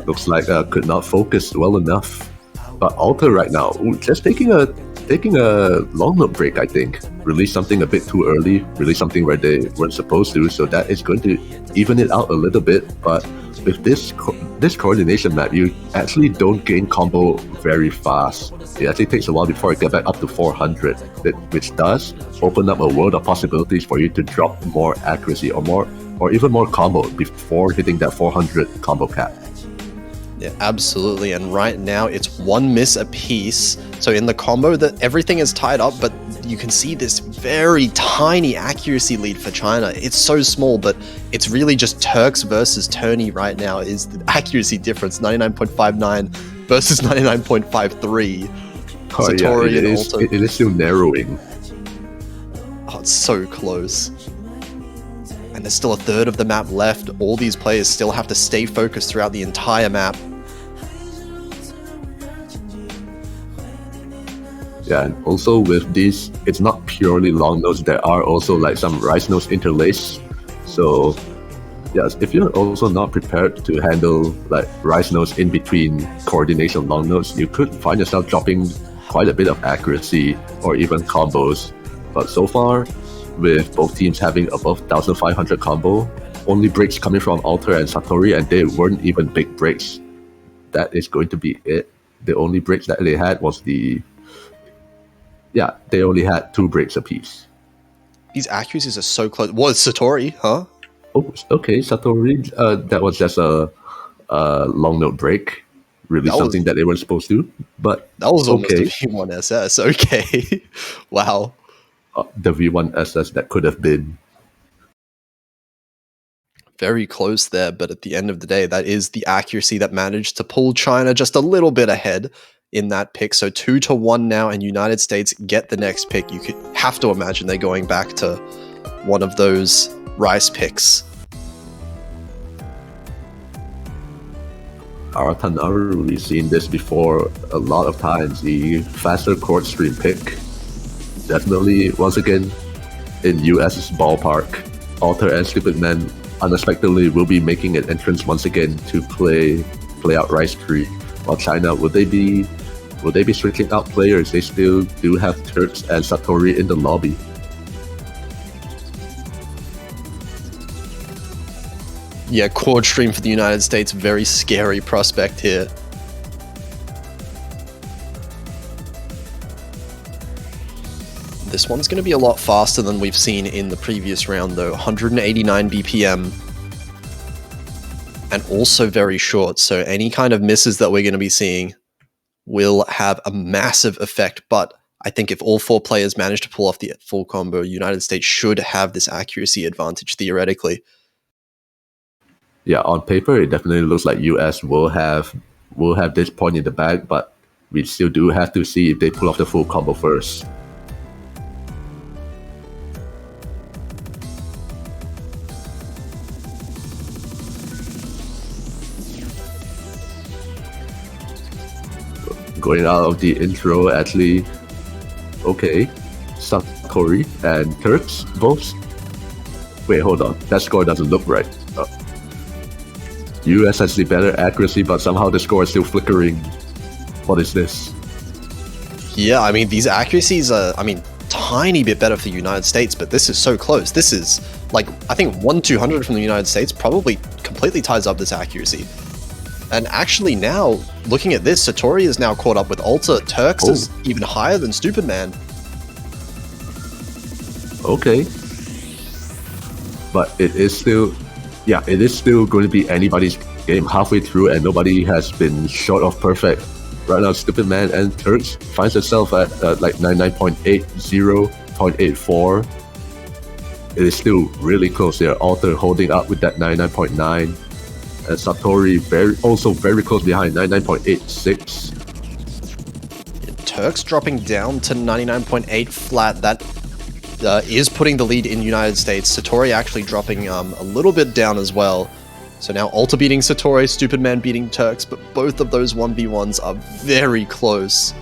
looks like could not focus well enough. But Alter right now, just taking a long note break, I think. Release something a bit too early, release something where they weren't supposed to, so that is going to even it out a little bit. But with this coordination map, you actually don't gain combo very fast. It actually takes a while before you get back up to 400, which does open up a world of possibilities for you to drop more accuracy or even more combo before hitting that 400 combo cap. Yeah, absolutely. And right now it's one miss apiece. So in the combo, that everything is tied up, but you can see this very tiny accuracy lead for China. It's so small, but it's really just Turks versus Tony right now is the accuracy difference, 99.59 versus 99.53. Satori and Alter. It is still narrowing. Oh, it's so close. And there's still a third of the map left. All these players still have to stay focused throughout the entire map. Yeah, and also with these, it's not purely long notes. There are also like some rise notes interlaced. So yes, if you're also not prepared to handle like rise notes in between coordination long notes, you could find yourself dropping quite a bit of accuracy or even combos. But so far, with both teams having above 1500 combo, only breaks coming from Alter and Satori, and they weren't even big breaks. That is going to be it. The only breaks that they had was they only had 2 breaks apiece. These accuracies are so close. What, Satori, huh? Oh, okay, Satori, that was just a long note break. Really something that they weren't supposed to, but that was almost okay. a V1SS, okay. Wow. The V1SS that could have been. Very close there, but at the end of the day, that is the accuracy that managed to pull China just a little bit ahead in that pick. So 2-1 now, and United States get the next pick. You could have to imagine they're going back to one of those rice picks. Aratanaru, we've seen this before a lot of times. The faster court stream pick. Definitely, once again, in US's ballpark, Alter and Stupid Man unexpectedly will be making an entrance once again to play out Rice Tree. While China, will they be switching out players? They still do have Turks and Satori in the lobby. Yeah, quad stream for the United States, very scary prospect here. This one's going to be a lot faster than we've seen in the previous round though, 189 BPM. And also very short, so any kind of misses that we're going to be seeing will have a massive effect, but I think if all 4 players manage to pull off the full combo, United States should have this accuracy advantage theoretically. Yeah, on paper, it definitely looks like US will have this point in the bag, but we still do have to see if they pull off the full combo first. Going out of the intro, actually, okay, Satori and Turks both. Wait, hold on, that score doesn't look right. US has the better accuracy, but somehow the score is still flickering. What is this? Yeah, I mean, these accuracies are, tiny bit better for the United States, but this is so close. This is, like, I think 1/200 from the United States probably completely ties up this accuracy. And actually now, looking at this, Satori is now caught up with Alter. Turks is even higher than Stupid Man. Okay. But it is still going to be anybody's game halfway through, and nobody has been short of perfect. Right now, Stupid Man and Turks finds itself at like 99.80, 0.84. It is still really close there. Alter holding up with that 99.9. And Satori also very close behind, 99.86. Turks dropping down to 99.8 flat. That is putting the lead in United States. Satori actually dropping a little bit down as well. So now Alta beating Satori, Stupid Man beating Turks, but both of those 1v1s are very close.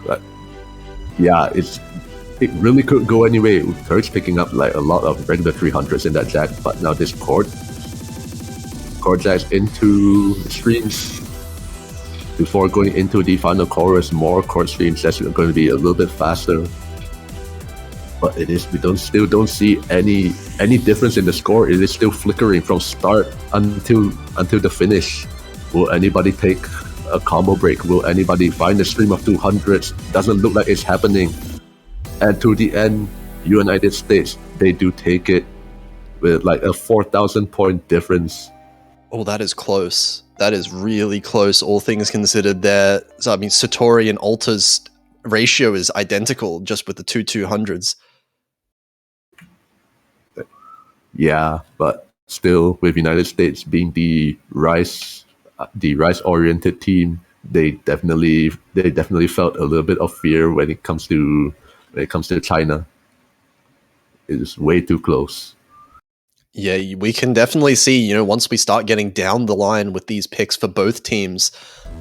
But yeah, it really could go anyway. Turks picking up like a lot of regular 300s in that jack, but now this chord jacks into streams before going into the final chorus. More chord streams that's going to be a little bit faster. But we still don't see any difference in the score. It is still flickering from start until the finish. Will anybody take a combo break? Will anybody find a stream of 200s? Doesn't look like it's happening. And to the end, United States, they do take it with like a 4,000 point difference. Oh, that is close. That is really close, all things considered there. So, I mean, Satori and Alta's ratio is identical just with the two 200s. Yeah, but still, with United States being the rice oriented team, they definitely felt a little bit of fear when it comes to China. It is way too close. Yeah, we can definitely see, once we start getting down the line with these picks for both teams,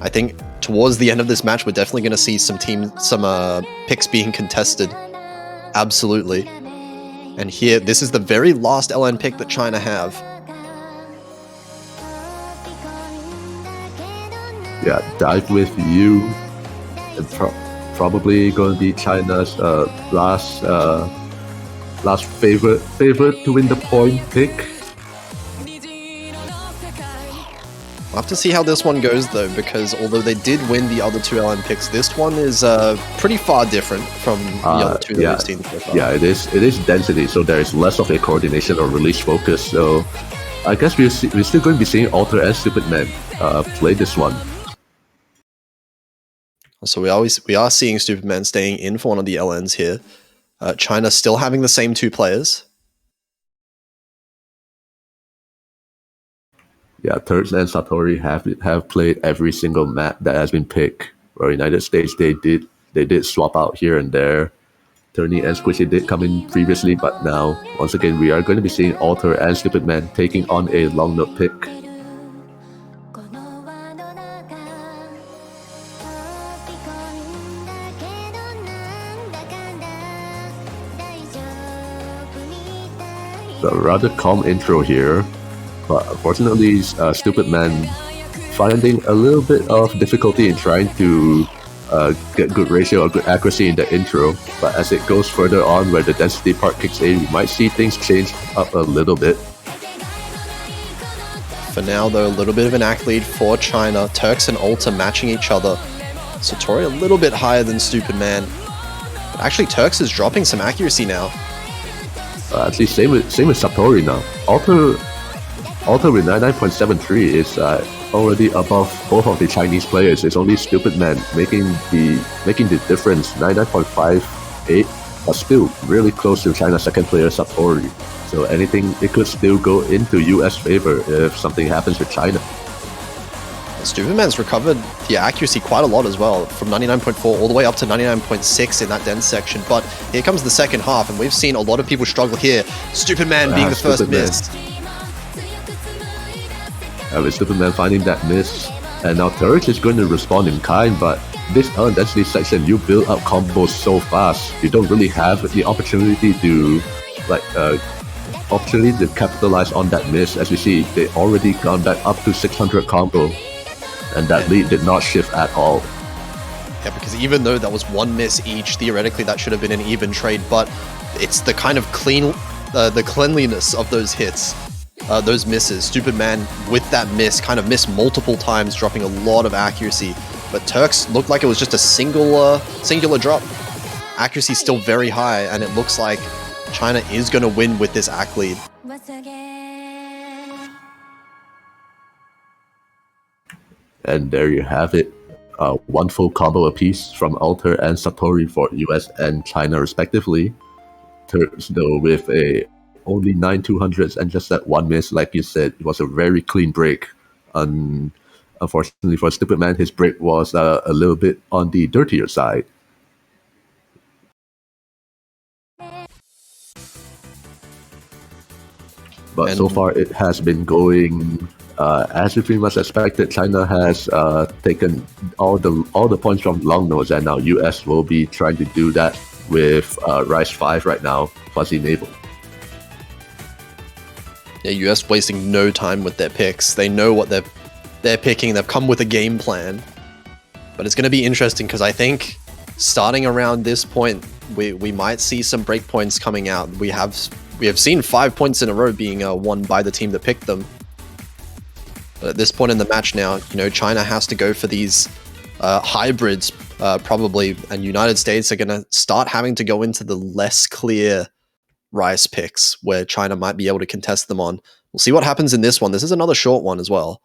I think towards the end of this match, we're definitely going to see some picks being contested. Absolutely. And here, this is the very last LN pick that China have. Yeah, Dive With You. And probably going to be China's last favorite to win the point pick. We'll have to see how this one goes though, because although they did win the other two LN picks, this one is pretty far different from the other two that we've seen so far. Yeah, it is density, so there is less of a coordination or release focus. So I guess we're still going to be seeing Alter and Stupid Man play this one. So we are seeing Stupid Man staying in for one of the LNs here. China still having the same two players. Yeah, Turks and Satori have played every single map that has been picked. Where United States they did swap out here and there. Turney and Squishy did come in previously, but now once again we are going to be seeing Alter and Stupid Man taking on a long note pick. A rather calm intro here, but unfortunately Stupid Man finding a little bit of difficulty in trying to get good ratio or good accuracy in the intro, but as it goes further on where the density part kicks in, we might see things change up a little bit. For now though, a little bit of an act lead for China. Turks and Alta matching each other. Satori a little bit higher than Stupid Man, but actually Turks is dropping some accuracy now. Actually, same with Satori now. Alter with 99.73 is already above both of the Chinese players. It's only Stupid Man making the difference, 99.58, but still really close to China's second player Satori. So it could still go into US favor if something happens with China. Stupid Man's recovered the accuracy quite a lot as well, from 99.4 all the way up to 99.6 in that dense section. But here comes the second half, and we've seen a lot of people struggle here. Stupid Man being the first miss. With Stupid Man finding that miss, and now Turks is going to respond in kind, but this density section, you build up combos so fast, you don't really have the opportunity to capitalize on that miss. As you see, they already gone back up to 600 combo, and that lead did not shift at all. Yeah, because even though that was one miss each, theoretically that should have been an even trade, but it's the kind of the cleanliness of those hits, those misses. Stupid Man with that miss kind of missed multiple times, dropping a lot of accuracy, but Turks looked like it was just a singular drop. Accuracy still very high, and it looks like China is going to win with this act lead. And there you have it. One full combo apiece from Alter and Satori for US and China respectively. Turks though with a only 9 200s and just that one miss. Like you said, it was a very clean break. Unfortunately for Stupid Man, his break was a little bit on the dirtier side. But so far, it has been going as we pretty much expected. China has taken all the points from long nose, and now US will be trying to do that with Rise 5 right now, Fuzzy Naval. Yeah, US wasting no time with their picks. They know what they're picking. They've come with a game plan. But it's going to be interesting because I think starting around this point, we might see some breakpoints coming out. We have seen 5 points in a row being won by the team that picked them. But at this point in the match now, China has to go for these hybrids probably, and United States are going to start having to go into the less clear Rice picks where China might be able to contest them on. We'll see what happens in this one. This is another short one as well.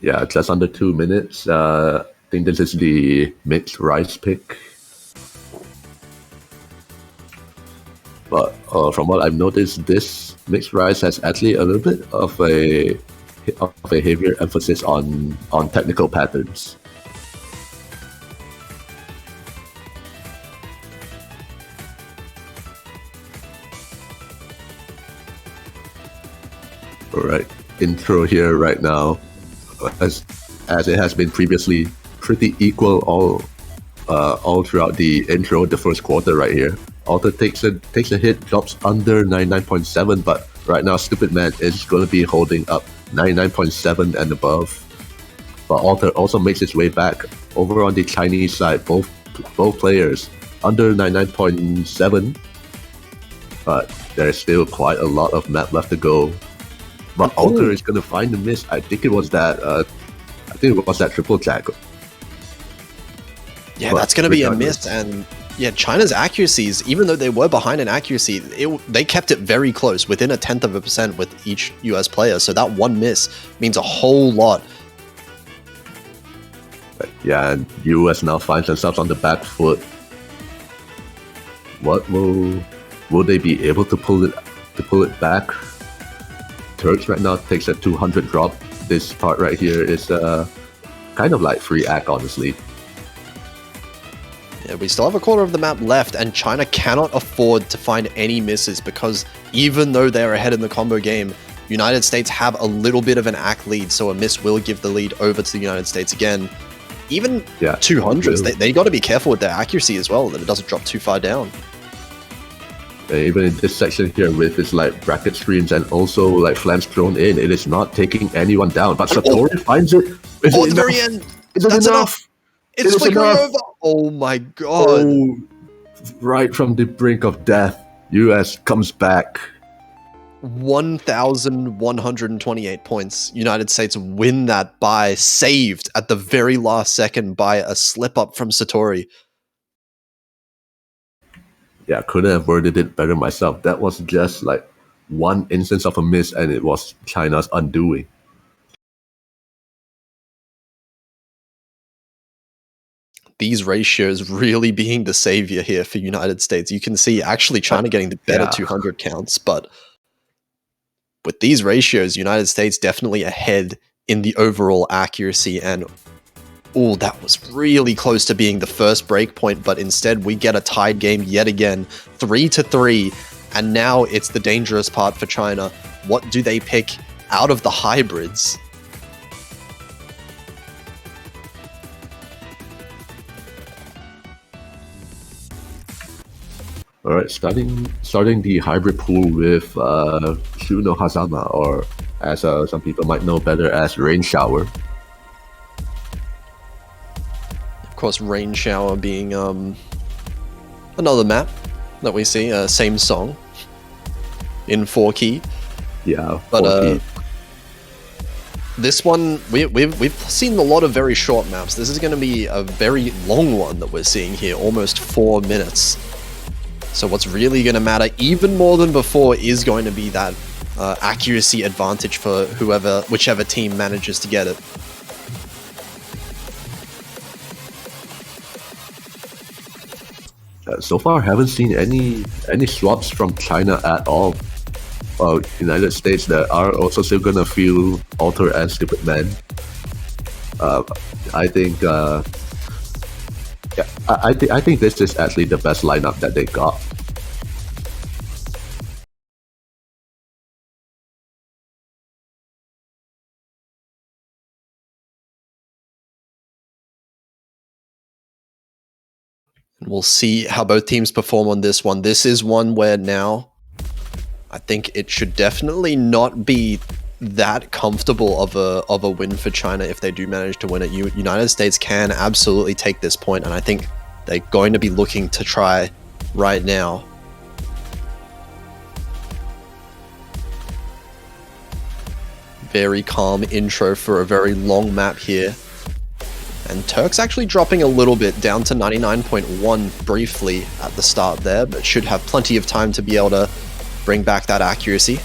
Yeah, just under 2 minutes. I think this is the mixed Rice pick. But from what I've noticed, this mixed rice has actually a little bit of a heavier emphasis on technical patterns. Alright, intro here right now, as it has been previously, pretty equal all throughout the intro, the first quarter right here. Alter takes a hit, drops under 99.7, but right now Stupid Man is going to be holding up 99.7 and above. But Alter also makes its way back over on the Chinese side. Both players under 99.7, but there's still quite a lot of map left to go. But Alter is going to find the miss. I think it was that triple tackle. Yeah, but that's going to be a miss. And yeah, China's accuracies, even though they were behind in accuracy, they kept it very close, within 0.1% with each US player. So that one miss means a whole lot. Yeah, and US now finds themselves on the back foot. What will they be able to pull it back? Turks right now takes a 200 drop. This part right here is kind of like free act, honestly. Yeah, we still have a quarter of the map left, and China cannot afford to find any misses because even though they're ahead in the combo game, United States have a little bit of an act lead, so a miss will give the lead over to the United States again. Even 200s, they got to be careful with their accuracy as well, that it doesn't drop too far down. Even in this section here with its like bracket screens and also like flames thrown in, it is not taking anyone down. But Satori finds it. At the very end. That's enough. It's flickering over. Oh my god. Oh, right from the brink of death, US comes back. 1,128 points. United States win that by saved at the very last second by a slip up from Satori. Yeah, couldn't have worded it better myself. That was just like one instance of a miss, and it was China's undoing. These ratios really being the savior here for United States. You can see actually China getting the better 200 counts, but with these ratios, United States definitely ahead in the overall accuracy. And oh, that was really close to being the first break point, but instead we get a tied game yet again, 3-3, and now it's the dangerous part for China. What do they pick out of the hybrids? All right, starting the hybrid pool with Shuno Hazama, or as some people might know better as Rain Shower. Of course, Rain Shower being another map that we see, same song in 4-key. Yeah, but 4-key. This one we've seen a lot of very short maps. This is going to be a very long one that we're seeing here, almost 4 minutes. So what's really going to matter, even more than before, is going to be that accuracy advantage for whichever team manages to get it. So far, haven't seen any swaps from China at all. United States that are also still gonna feel Alter and Stupid Man. I think I think this is actually the best lineup that they got. We'll see how both teams perform on this one. This is one where now I think it should definitely not be that comfortable of a win for China if they do manage to win it. United States can absolutely take this point, and I think they're going to be looking to try right now. Very calm intro for a very long map here. And Turk's actually dropping a little bit down to 99.1 briefly at the start there, but should have plenty of time to be able to bring back that accuracy.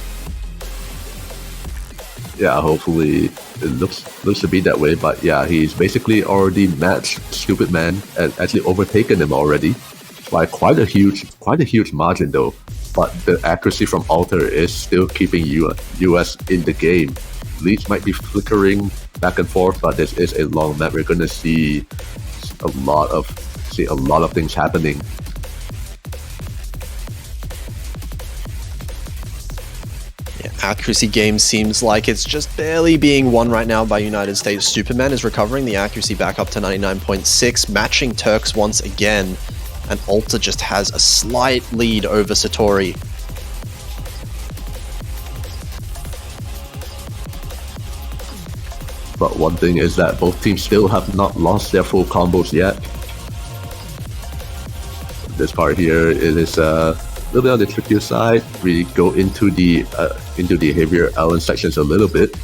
Yeah, hopefully it looks to be that way, but yeah, he's basically already matched Stupid Man and actually overtaken him already by quite a huge margin though. But the accuracy from Alter is still keeping US in the game. Leads might be flickering back and forth, but this is a long map. We're gonna see a lot of things happening. Yeah, accuracy game seems like it's just barely being won right now by United States. Superman is recovering the accuracy back up to 99.6, matching Turks once again, and Alter just has a slight lead over Satori. But one thing is that both teams still have not lost their full combos yet. This part here, it is a little bit on the trickier side. We go into the heavier Allen sections a little bit.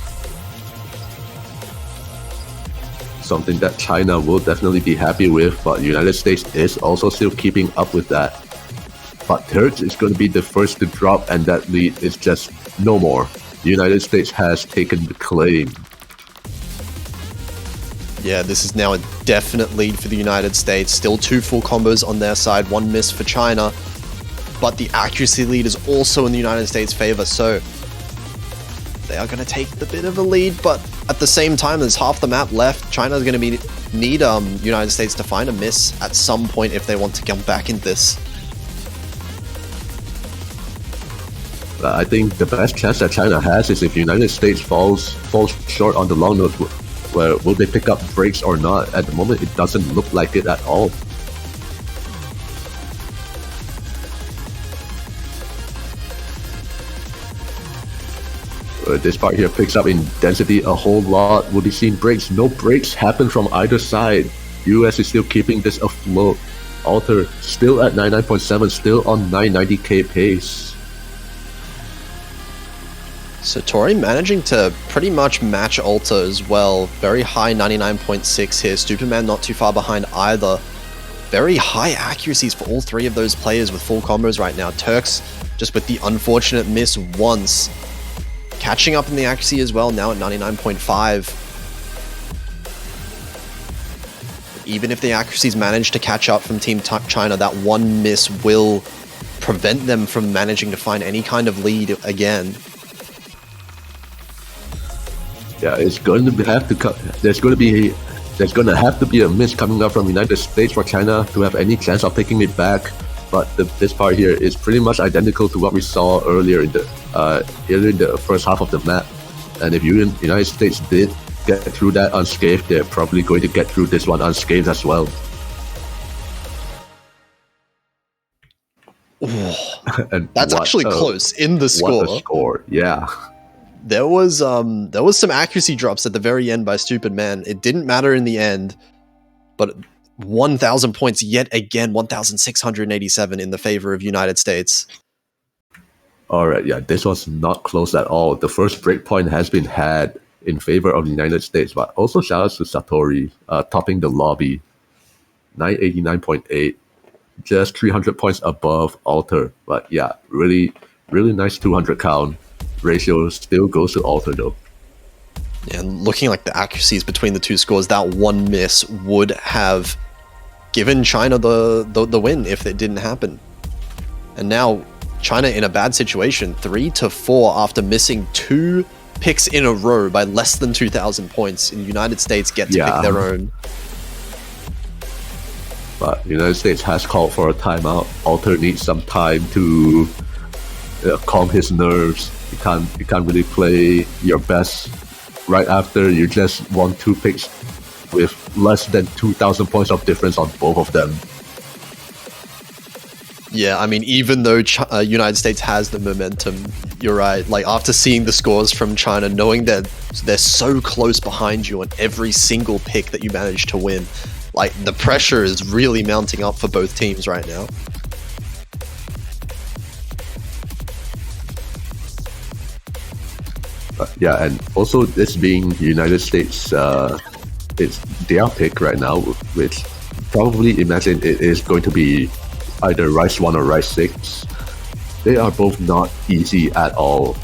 Something that China will definitely be happy with, but United States is also still keeping up with that. But Turks is going to be the first to drop, and that lead is just no more. The United States has taken the claim. Yeah, this is now a definite lead for the United States. Still 2 full combos on their side, 1 miss for China. But the accuracy lead is also in the United States' favor, so they are going to take the bit of a lead, but at the same time, there's half the map left. China's going to need United States to find a miss at some point if they want to come back in this. I think the best chance that China has is if United States falls short on the long notes. Where will they pick up breaks or not? At the moment, it doesn't look like it at all. This part here picks up in density a whole lot. Will be seeing breaks? No breaks happen from either side. US is still keeping this afloat. Alter still at 99.7, still on 990k pace. Satori managing to pretty much match Alter as well. Very high 99.6 here. Superman not too far behind either. Very high accuracies for all 3 of those players with full combos right now. Turks just with the unfortunate miss once. Catching up in the accuracy as well, now at 99.5. Even if the accuracies manage to catch up from Team China, that 1 miss will prevent them from managing to find any kind of lead again. Yeah, it's going to have to there's going to have to be a miss coming up from United States for China to have any chance of taking it back. But this part here is pretty much identical to what we saw earlier in the first half of the map. And if United States did get through that unscathed, they're probably going to get through this one unscathed as well. And that's actually close in the score. What a score, yeah. There was some accuracy drops at the very end by Stupid Man. It didn't matter in the end, but 1,000 points yet again, 1,687 in the favor of United States. Alright, yeah, this was not close at all. The first breakpoint has been had in favor of the United States, but also shout out to Satori, topping the lobby. 989.8, just 300 points above Alter. But yeah, really, really nice 200 count. Ratio still goes to Alter though. And looking like the accuracies between the 2 scores, that 1 miss would have given China the win if it didn't happen. And now China in a bad situation, 3-4 after missing 2 picks in a row by less than 2,000 points. In the United States get to pick their own. But United States has called for a timeout. Alter needs some time to calm his nerves. You can't really play your best right after you just won 2 picks with less than 2,000 points of difference on both of them. Yeah, I mean, even though United States has the momentum, you're right. Like, after seeing the scores from China, knowing that they're so close behind you on every single pick that you managed to win, like, the pressure is really mounting up for both teams right now. Yeah, and also this being United States, it's their pick right now, which probably imagine it is going to be either Rice 1 or Rice 6. They are both not easy at all.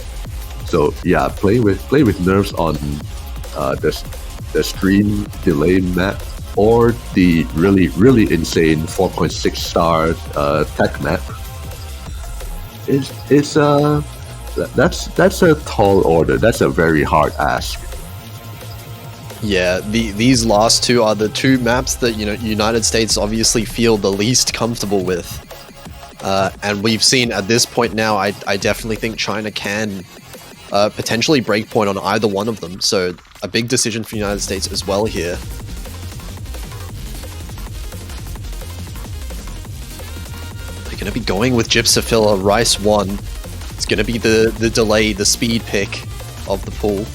So yeah, play with nerves on the stream delay map or the really insane 4.6 star tech map. That's a tall order. That's a very hard ask. Yeah, these last 2 are the 2 maps that United States obviously feel the least comfortable with, and we've seen at this point now. I definitely think China can potentially break point on either one of them. So a big decision for United States as well here. They're going to be going with Gypsophila Rice 1. It's going to be the delay, the speed pick of the pool.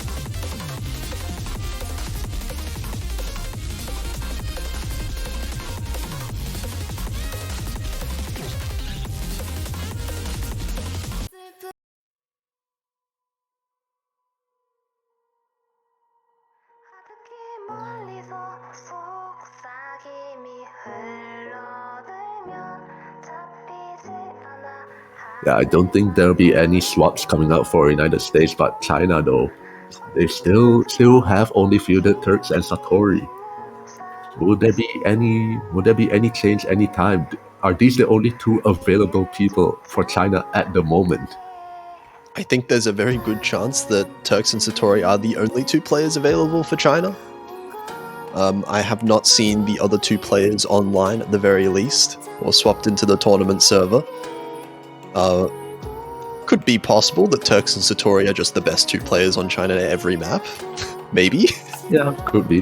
Yeah, I don't think there'll be any swaps coming out for United States, but China though, they still have only fielded Turks and Satori. Would there be any change anytime? Are these the only 2 available people for China at the moment? I think there's a very good chance that Turks and Satori are the only 2 players available for China. I have not seen the other 2 players online at the very least, or swapped into the tournament server. Could be possible that Turks and Satori are just the best 2 players on China at every map. Maybe. Yeah, could be.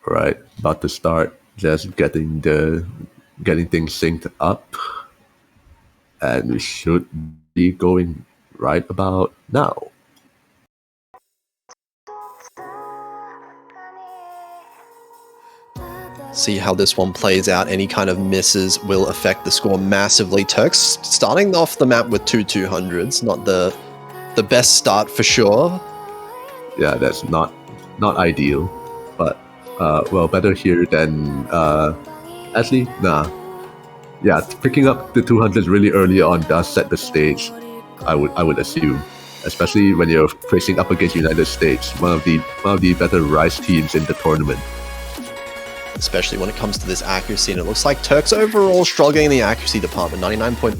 Right, about to start. Just getting things synced up, and we should be going right about now. See how this one plays out. Any kind of misses will affect the score massively. Turks starting off the map with 2 200s, not the best start for sure. Yeah, that's not ideal, but well, better here than actually nah. Yeah, picking up the 200s really early on does set the stage. I would assume, especially when you're facing up against United States, one of the better Rice teams in the tournament. Especially when it comes to this accuracy, and it looks like Turks overall struggling in the accuracy department, 99.1,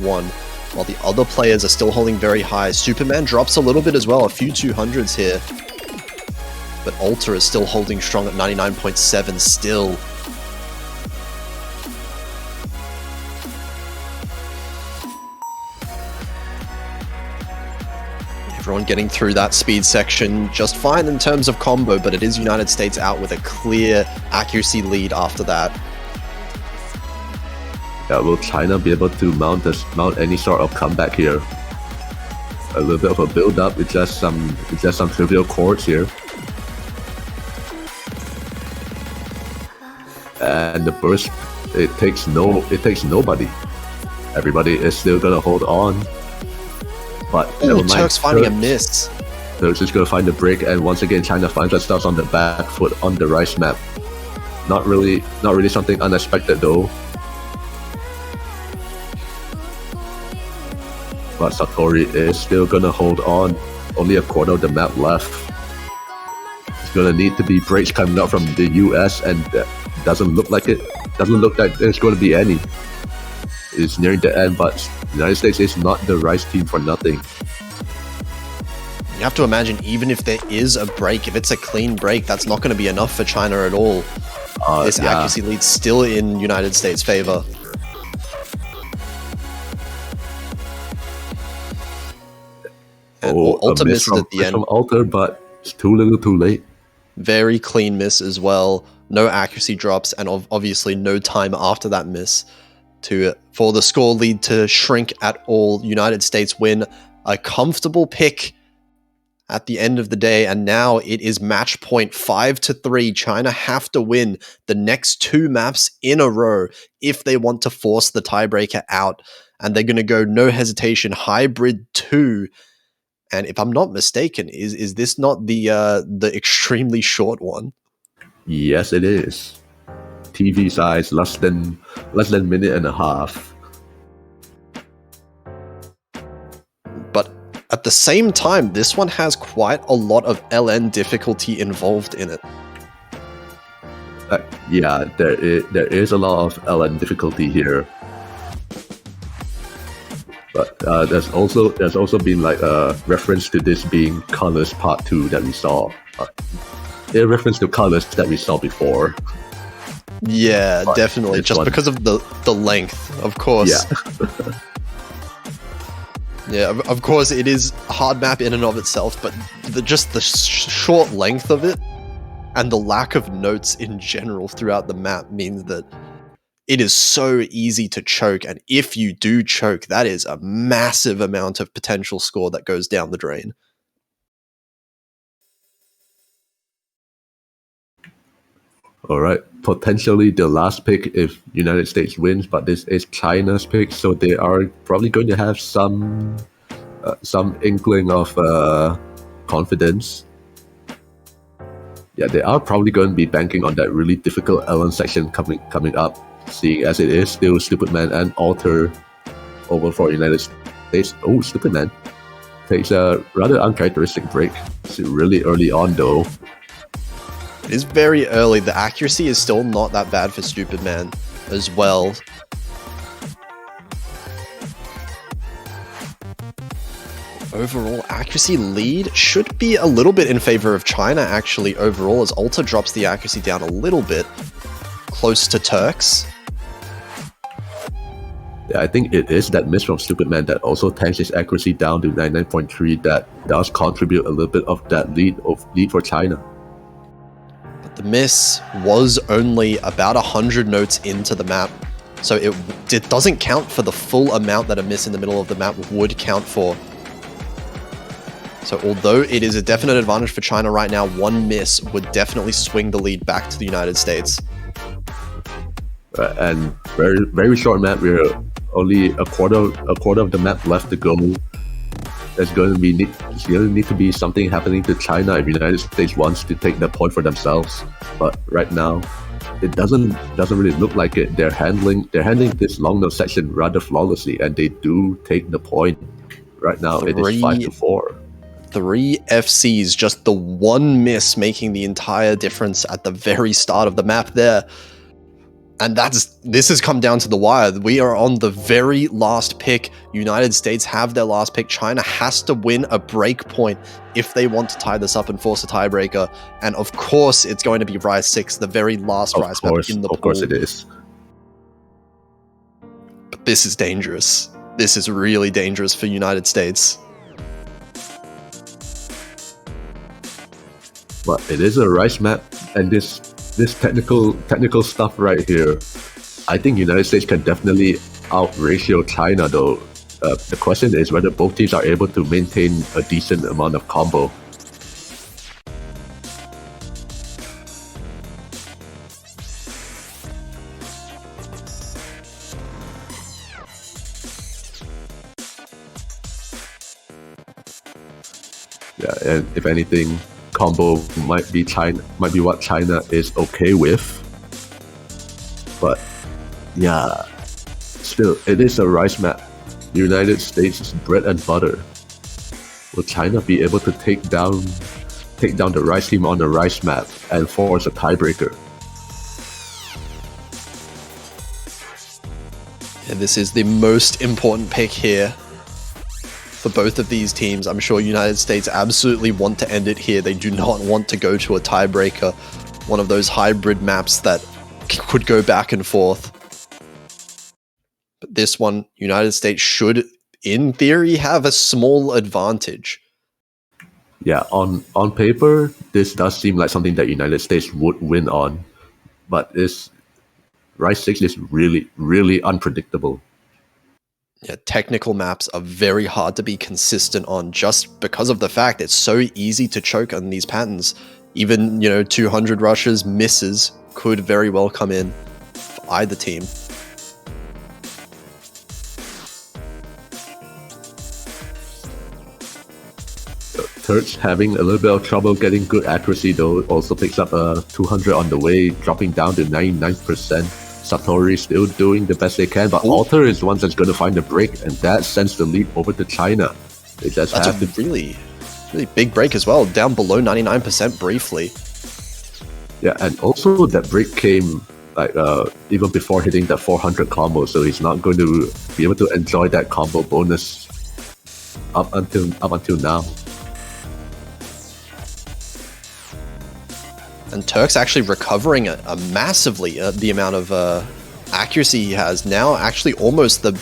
while the other players are still holding very high. Superman drops a little bit as well, a few 200s here. But Alter is still holding strong at 99.7 still. Everyone getting through that speed section just fine in terms of combo, but it is United States out with a clear accuracy lead after that. Yeah, will China be able to mount any sort of comeback here? A little bit of a build-up with just some trivial chords here. And the burst, it takes nobody. Everybody is still gonna hold on. But ooh, Turks finding a miss. Turks is gonna find the break, and once again China finds themselves on the back foot on the Rice map. Not really something unexpected though. but Satori is still gonna hold on. Only a quarter of the map left. It's gonna need to be breaks coming out from the US, and doesn't look like it. Doesn't look like there's going to be any. It's nearing the end, but the United States is not the Rice team for nothing. You have to imagine, even if there is a break, if it's a clean break, that's not going to be enough for China at all. This accuracy lead's still in United States' favor. And Alta misses at the end. From Alta, but it's too little too late. Very clean miss as well. No accuracy drops, and obviously no time after that miss for the score lead to shrink at all. United States win a comfortable pick at the end of the day, and now it is match point 5-3. China have to win the next 2 maps in a row if they want to force the tiebreaker out, and they're going to go no hesitation hybrid 2. And if I'm not mistaken, is this not the extremely short one? Yes, it is. TV size less than a minute and a half. But at the same time, this one has quite a lot of LN difficulty involved in it. Yeah, there is a lot of LN difficulty here. But there's also been like a reference to this being Colors Part 2 that we saw. A reference to Colors that we saw before. Yeah, but definitely. Just because of the length, of course. Yeah. Yeah, of course it is a hard map in and of itself, but just the short length of it and the lack of notes in general throughout the map means that it is so easy to choke, and if you do choke, that is a massive amount of potential score that goes down the drain. Alright, potentially the last pick if United States wins, but this is China's pick, so they are probably going to have some inkling of confidence. Yeah, they are probably going to be banking on that really difficult LN section coming up, seeing as it is still Stupid Man and Alter over for United States. Oh, Stupid Man takes a rather uncharacteristic break. It's really early on though. It is very early. The accuracy is still not that bad for Stupid Man as well. Overall accuracy lead should be a little bit in favor of China actually overall, as Alta drops the accuracy down a little bit close to Turks. Yeah, I think it is that miss from Stupid Man that also tanks his accuracy down to 99.3 that does contribute a little bit of that lead for China. But the miss was only about 100 notes into the map, so it doesn't count for the full amount that a miss in the middle of the map would count for. So although it is a definite advantage for China right now, one miss would definitely swing the lead back to the United States. And very, very short map. We're only a quarter of the map left to go. There's going to need to be something happening to China if the United States wants to take the point for themselves. But right now, it doesn't really look like it. They're handling this long note section rather flawlessly, and they do take the point. Right now, it is 5-4. 3 FCs, just the one miss making the entire difference at the very start of the map there. And this has come down to the wire. We are on the very last pick. United States have their last pick. China has to win a break point if they want to tie this up and force a tiebreaker. And of course, it's going to be Rise 6, the very last Rise map in the pool. Of course it is. But this is dangerous. This is really dangerous for United States. But it is a Rice map, and this technical stuff right here, I think United States can definitely out-ratio China though. The question is whether both teams are able to maintain a decent amount of combo. Yeah, and if anything, combo might be what China is okay with. But yeah, still, it is a Rice map. United States' bread and butter. Will China be able to take down the Rice team on the Rice map and force a tiebreaker? And this is the most important pick here for both of these teams. I'm sure United States absolutely want to end it here. They do not want to go to a tiebreaker, one of those hybrid maps that could go back and forth. But this one, United States should, in theory, have a small advantage. Yeah, on paper, this does seem like something that United States would win on, but Rice 6 is really, really unpredictable. Yeah, technical maps are very hard to be consistent on just because of the fact it's so easy to choke on these patterns. Even, 200 rushes, misses could very well come in for either team. Turks having a little bit of trouble getting good accuracy though, also picks up a 200 on the way, dropping down to 99%. Satori still doing the best they can, but Alter is the one that's going to find the break, and that sends the lead over to China. They just That's have a really, really big break as well, down below 99% briefly. Yeah, and also that break came like even before hitting that 400 combo, so he's not going to be able to enjoy that combo bonus up until now. And Turk's actually recovering a massively the amount of accuracy he has now, actually almost the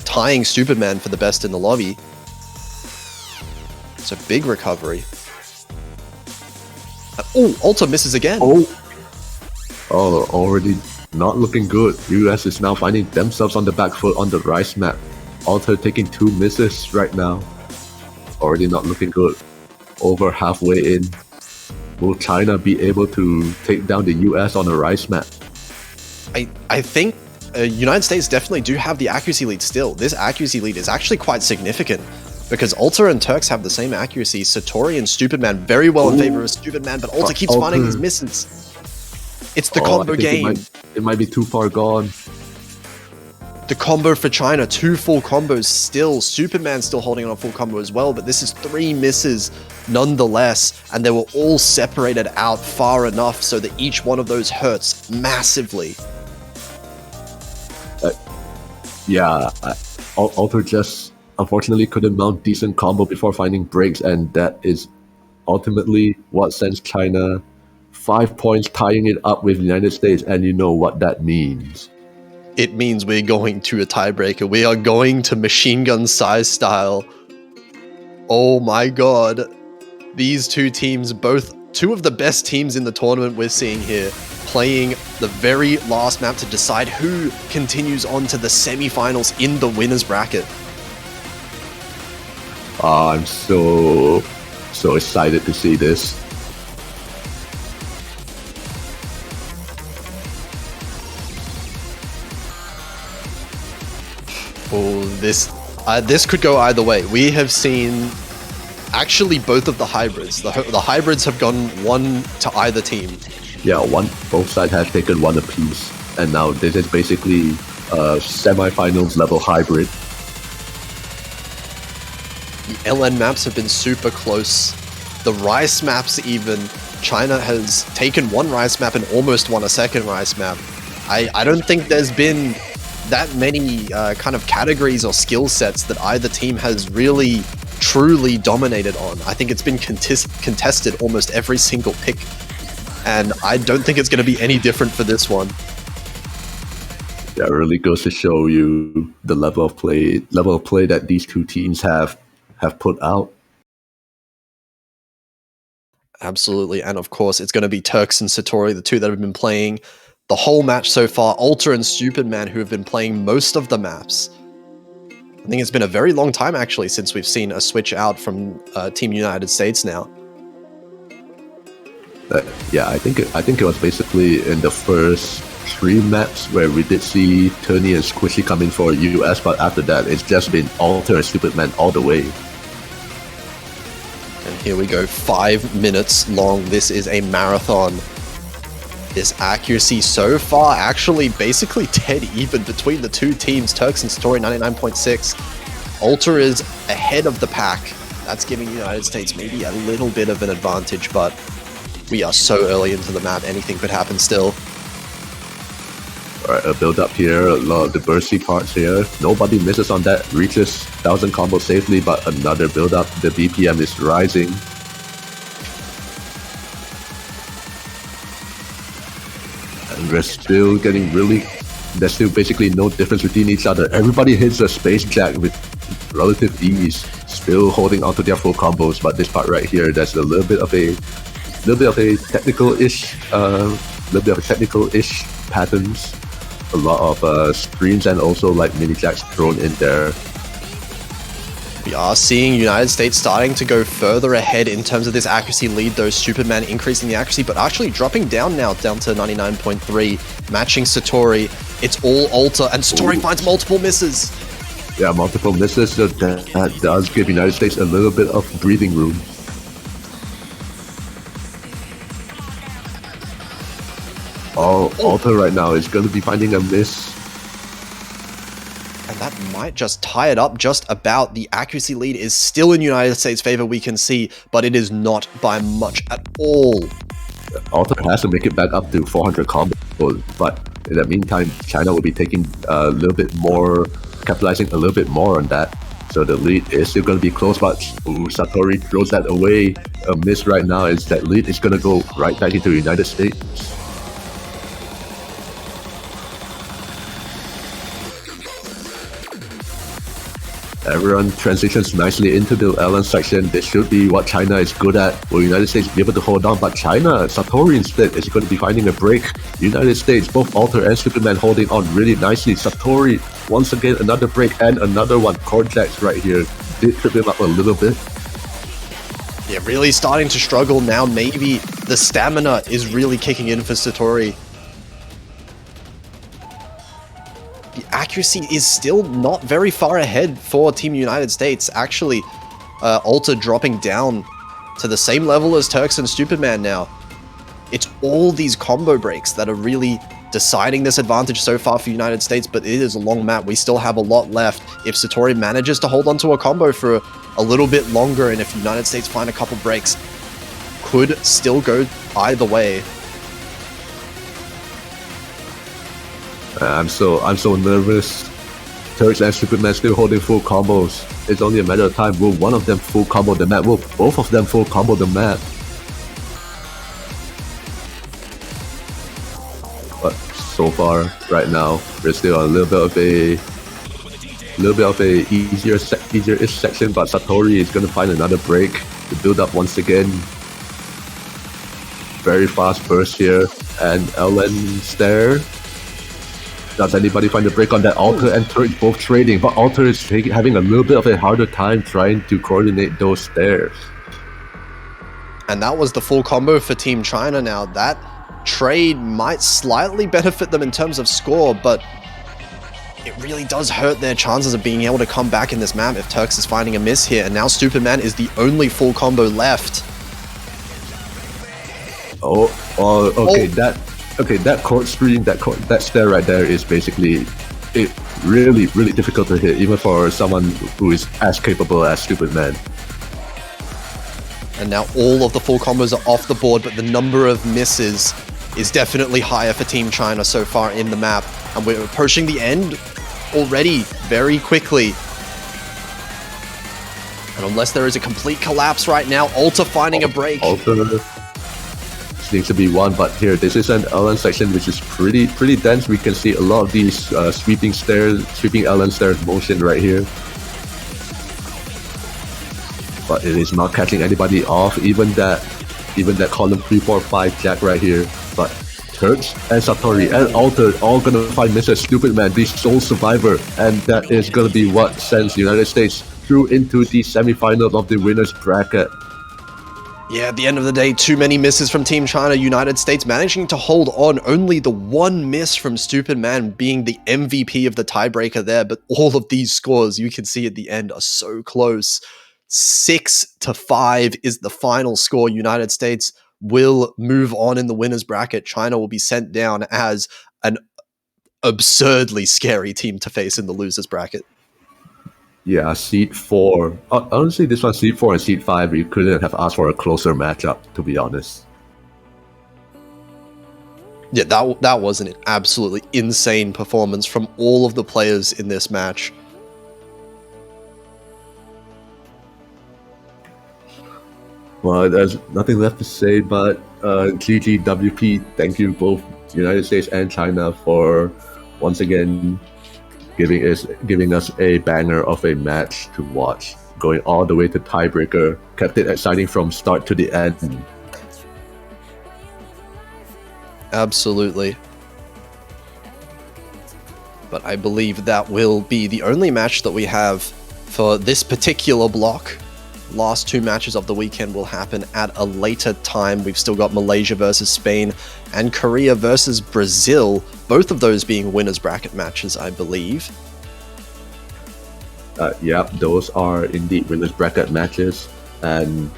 tying Superman for the best in the lobby. It's a big recovery. Alter misses again. Already not looking good. US is now finding themselves on the back foot on the Rice map. Alter taking 2 misses right now. Already not looking good. Over halfway in. Will China be able to take down the US on a Rice map? I think United States definitely do have the accuracy lead still. This accuracy lead is actually quite significant because Alter and Turks have the same accuracy. Satori and Stupidman very well in favor of Stupidman, but Alter keeps finding these misses. It's the combo game. It might be too far gone. The combo for China, 2 full combos still. Superman still holding on a full combo as well, but this is 3 misses nonetheless, and they were all separated out far enough so that each one of those hurts massively. Alter just unfortunately couldn't mount decent combo before finding breaks, and that is ultimately what sends China 5 points, tying it up with the United States, and you know what that means. It means we're going to a tiebreaker. We are going to machine gun size style. Oh my god. These two teams, both 2 of the best teams in the tournament we're seeing here, playing the very last map to decide who continues on to the semifinals in the winner's bracket. I'm so excited to see this. Oh, this could go either way. We have seen actually both of the hybrids. The hybrids have gone 1 to either team. Yeah, both sides have taken 1 apiece, and now this is basically a semifinals level hybrid. The LN maps have been super close. The Rice maps even. China has taken 1 Rice map and almost won a 2nd Rice map. I don't think there's been that many kind of categories or skill sets that either team has really truly dominated on. I think it's been contested almost every single pick, and I don't think it's going to be any different for this one. Yeah, it really goes to show you the level of play that these 2 teams have put out. Absolutely, and of course it's going to be Turks and Satori, the 2 that have been playing the whole match so far. Alter and Stupidman, who have been playing most of the maps. I think it's been a very long time actually since we've seen a switch out from Team United States now. Yeah, I think it was basically in the first 3 maps where we did see Tony and Squishy come in for US, but after that it's just been Alter and Stupidman all the way. And here we go, 5 minutes long. This is a marathon. This accuracy so far actually basically dead even between the 2 teams. Turks and Satori 99.6, Alter is ahead of the pack. That's giving United States maybe a little bit of an advantage, but we are so early into the map, anything could happen still. Alright, a build up here, a lot of the bursty parts here. Nobody misses on that, reaches 1000 combo safely, but another build up. The BPM is rising. And we're still getting there's still basically no difference between each other. Everybody hits a space jack with relative ease, still holding onto their full combos, but this part right here, there's a little bit of a technical-ish patterns. A lot of screens and also like mini jacks thrown in there. We are seeing United States starting to go further ahead in terms of this accuracy lead, though. Superman increasing the accuracy, but actually dropping down now, down to 99.3, matching Satori. It's all Alter, and Satori finds multiple misses. Yeah, multiple misses, so that does give United States a little bit of breathing room. Alter right now is going to be finding a miss. And that might just tie it up just about. The accuracy lead is still in United States' favor, we can see, but it is not by much at all. Alter has to make it back up to 400 combos, but in the meantime, China will be taking a little bit more, capitalizing a little bit more on that. So the lead is still going to be close, but Satori throws that away. A miss right now is that lead is going to go right back into the United States. Everyone transitions nicely into the LN section. This should be what China is good at. Will United States be able to hold on? But China, Satori instead, is going to be finding a break. United States, both Alter and Superman holding on really nicely. Satori, once again, another break and another one. Corjax right here did trip him up a little bit. Yeah, really starting to struggle now. Maybe the stamina is really kicking in for Satori. The accuracy is still not very far ahead for Team United States. Actually, Alter dropping down to the same level as Turks and Superman now. It's all these combo breaks that are really deciding this advantage so far for United States, but it is a long map. We still have a lot left. If Satori manages to hold onto a combo for a little bit longer, and if United States find a couple breaks, could still go either way. I'm so nervous. Turks and Superman still holding full combos. It's only a matter of time. Will one of them full combo the map? Will both of them full combo the map? But so far, right now, there's still a little bit of a easier-ish section. But Satori is gonna find another break to build up once again. Very fast burst here, and LN Stair. Does anybody find a break on that? Alter and Turks both trading, but Alter is having a little bit of a harder time trying to coordinate those stairs. And that was the full combo for Team China now. That trade might slightly benefit them in terms of score, but it really does hurt their chances of being able to come back in this map if Turks is finding a miss here. And now Superman is the only full combo left. That court screen, that stair right there is basically really difficult to hit, even for someone who is as capable as Superman. And now all of the full combos are off the board, but the number of misses is definitely higher for Team China so far in the map. And we're approaching the end already very quickly. And unless there is a complete collapse right now, Alter finding a break. Alter needs to be one, but here, this is an LN section which is pretty dense. We can see a lot of these sweeping LN stairs motion right here. But it is not catching anybody off, even that column 3, 4, 5 jack right here. But Turks and Satori and Alter all gonna find Mr. Stupid Man, the sole survivor, and that is gonna be what sends the United States through into the semifinals of the winners bracket. Yeah, at the end of the day, too many misses from Team China. United States managing to hold on. Only the one miss from Stupid Man being the MVP of the tiebreaker there. But all of these scores you can see at the end are so close. 6-5 is the final score. United States will move on in the winners bracket. China will be sent down as an absurdly scary team to face in the losers bracket. Yeah, seed 4. Honestly, this one, seed 4 and seed 5, we couldn't have asked for a closer matchup, to be honest. Yeah, that was an absolutely insane performance from all of the players in this match. Well, there's nothing left to say, but GGWP, thank you both, United States and China, for once again giving us a banger of a match to watch, going all the way to tiebreaker, kept it exciting from start to the end. Absolutely. But I believe that will be the only match that we have for this particular block. Last two matches of the weekend will happen at a later time. We've still got Malaysia versus Spain and Korea versus Brazil, both of those being winners bracket matches, I believe. Yep, those are indeed winners bracket matches, and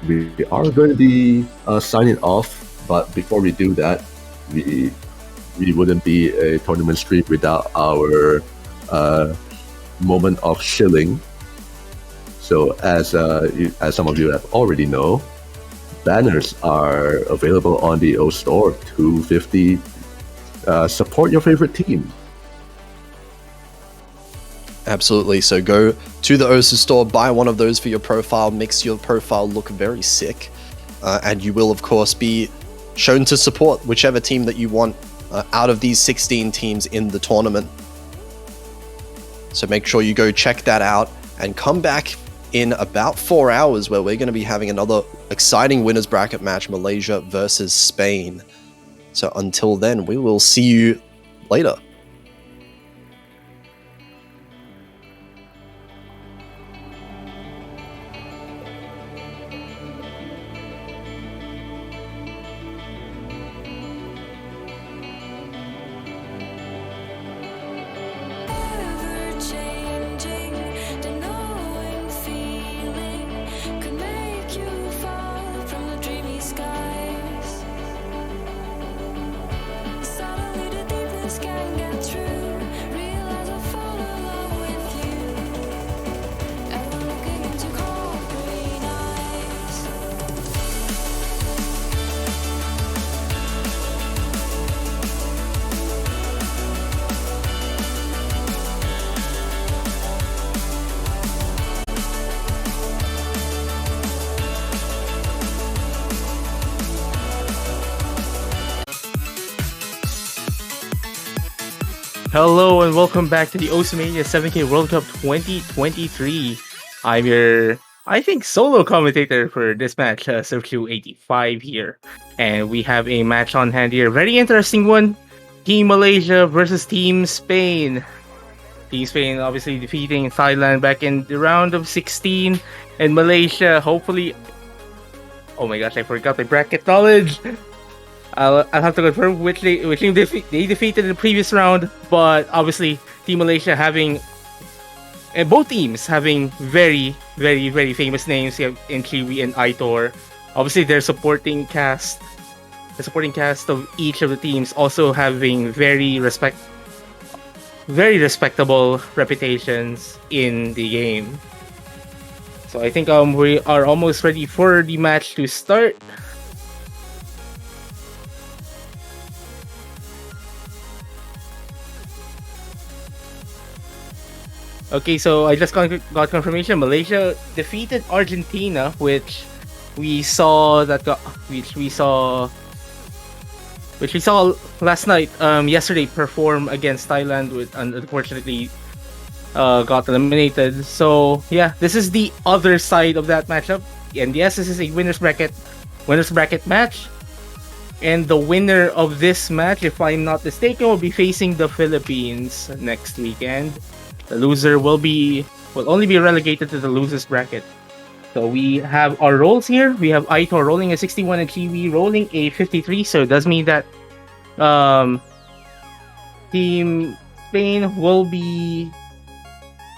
we are going to be signing off. But before we do that, we wouldn't be a tournament stream without our moment of shilling. So as some of you have already know, banners are available on the O Store. $2.50. Support your favorite team. Absolutely. So go to the OSU store, buy one of those for your profile, makes your profile look very sick, and you will of course be shown to support whichever team that you want out of these 16 teams in the tournament. So make sure you go check that out and come back in about 4 hours where we're going to be having another exciting winners bracket match, Malaysia versus Spain. So until then, we will see you later. Hello and welcome back to the Oceania 7K World Cup 2023. I'm your, I think, solo commentator for this match, SerQ85 here. And we have a match on hand here. Very interesting one. Team Malaysia versus Team Spain. Team Spain obviously defeating Thailand back in the round of 16. And Malaysia hopefully... Oh my gosh, I forgot my bracket knowledge. I'll have to confirm which team they defeated in the previous round, but obviously Team Malaysia having, and both teams having very, very, very famous names. You have Inchiwi and Aitor. Obviously their supporting cast, the supporting cast of each of the teams also having very respectable reputations in the game. So I think we are almost ready for the match to start. Okay, so I just got confirmation. Malaysia defeated Argentina, which we saw last night. Yesterday perform against Thailand, with unfortunately got eliminated. So yeah, this is the other side of that matchup. And yes, this is a winners bracket match. And the winner of this match, if I'm not mistaken, will be facing the Philippines next weekend. The loser will only be relegated to the losers bracket. So we have our rolls here. We have Aitor rolling a 61 and Chiwi rolling a 53. So it does mean that Team Spain will be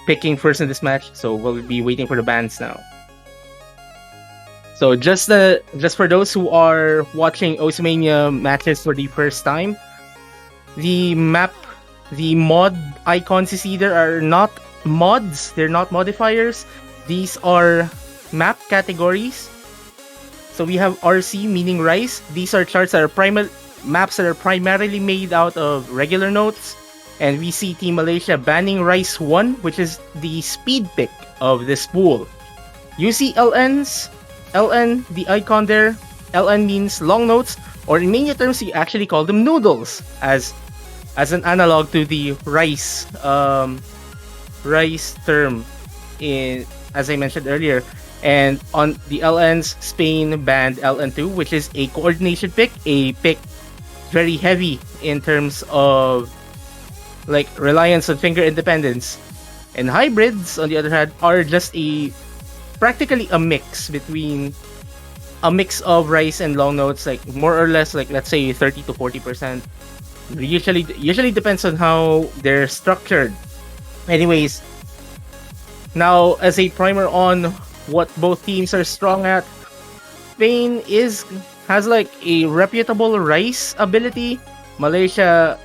picking first in this match. So we'll be waiting for the bans now. So just for those who are watching Oceania matches for the first time, the mod icons you see there are not mods. They're not modifiers. These are map categories. So we have RC, meaning rice. These are charts that are maps that are primarily made out of regular notes. And we see Team Malaysia banning Rice 1, which is the speed pick of this pool. You see LNs. LN, the icon there. LN means long notes, or in mania terms, you actually call them noodles, as an analog to the rice term, as I mentioned earlier. And on the LNs, Spain banned LN2, which is a coordination pick, a pick very heavy in terms of like reliance on finger independence. And hybrids, on the other hand, are just practically a mix of rice and long notes, like more or less, like let's say 30 to 40%. Usually depends on how they're structured. Anyways, now as a primer on what both teams are strong at, Spain has like a reputable rice ability. Malaysia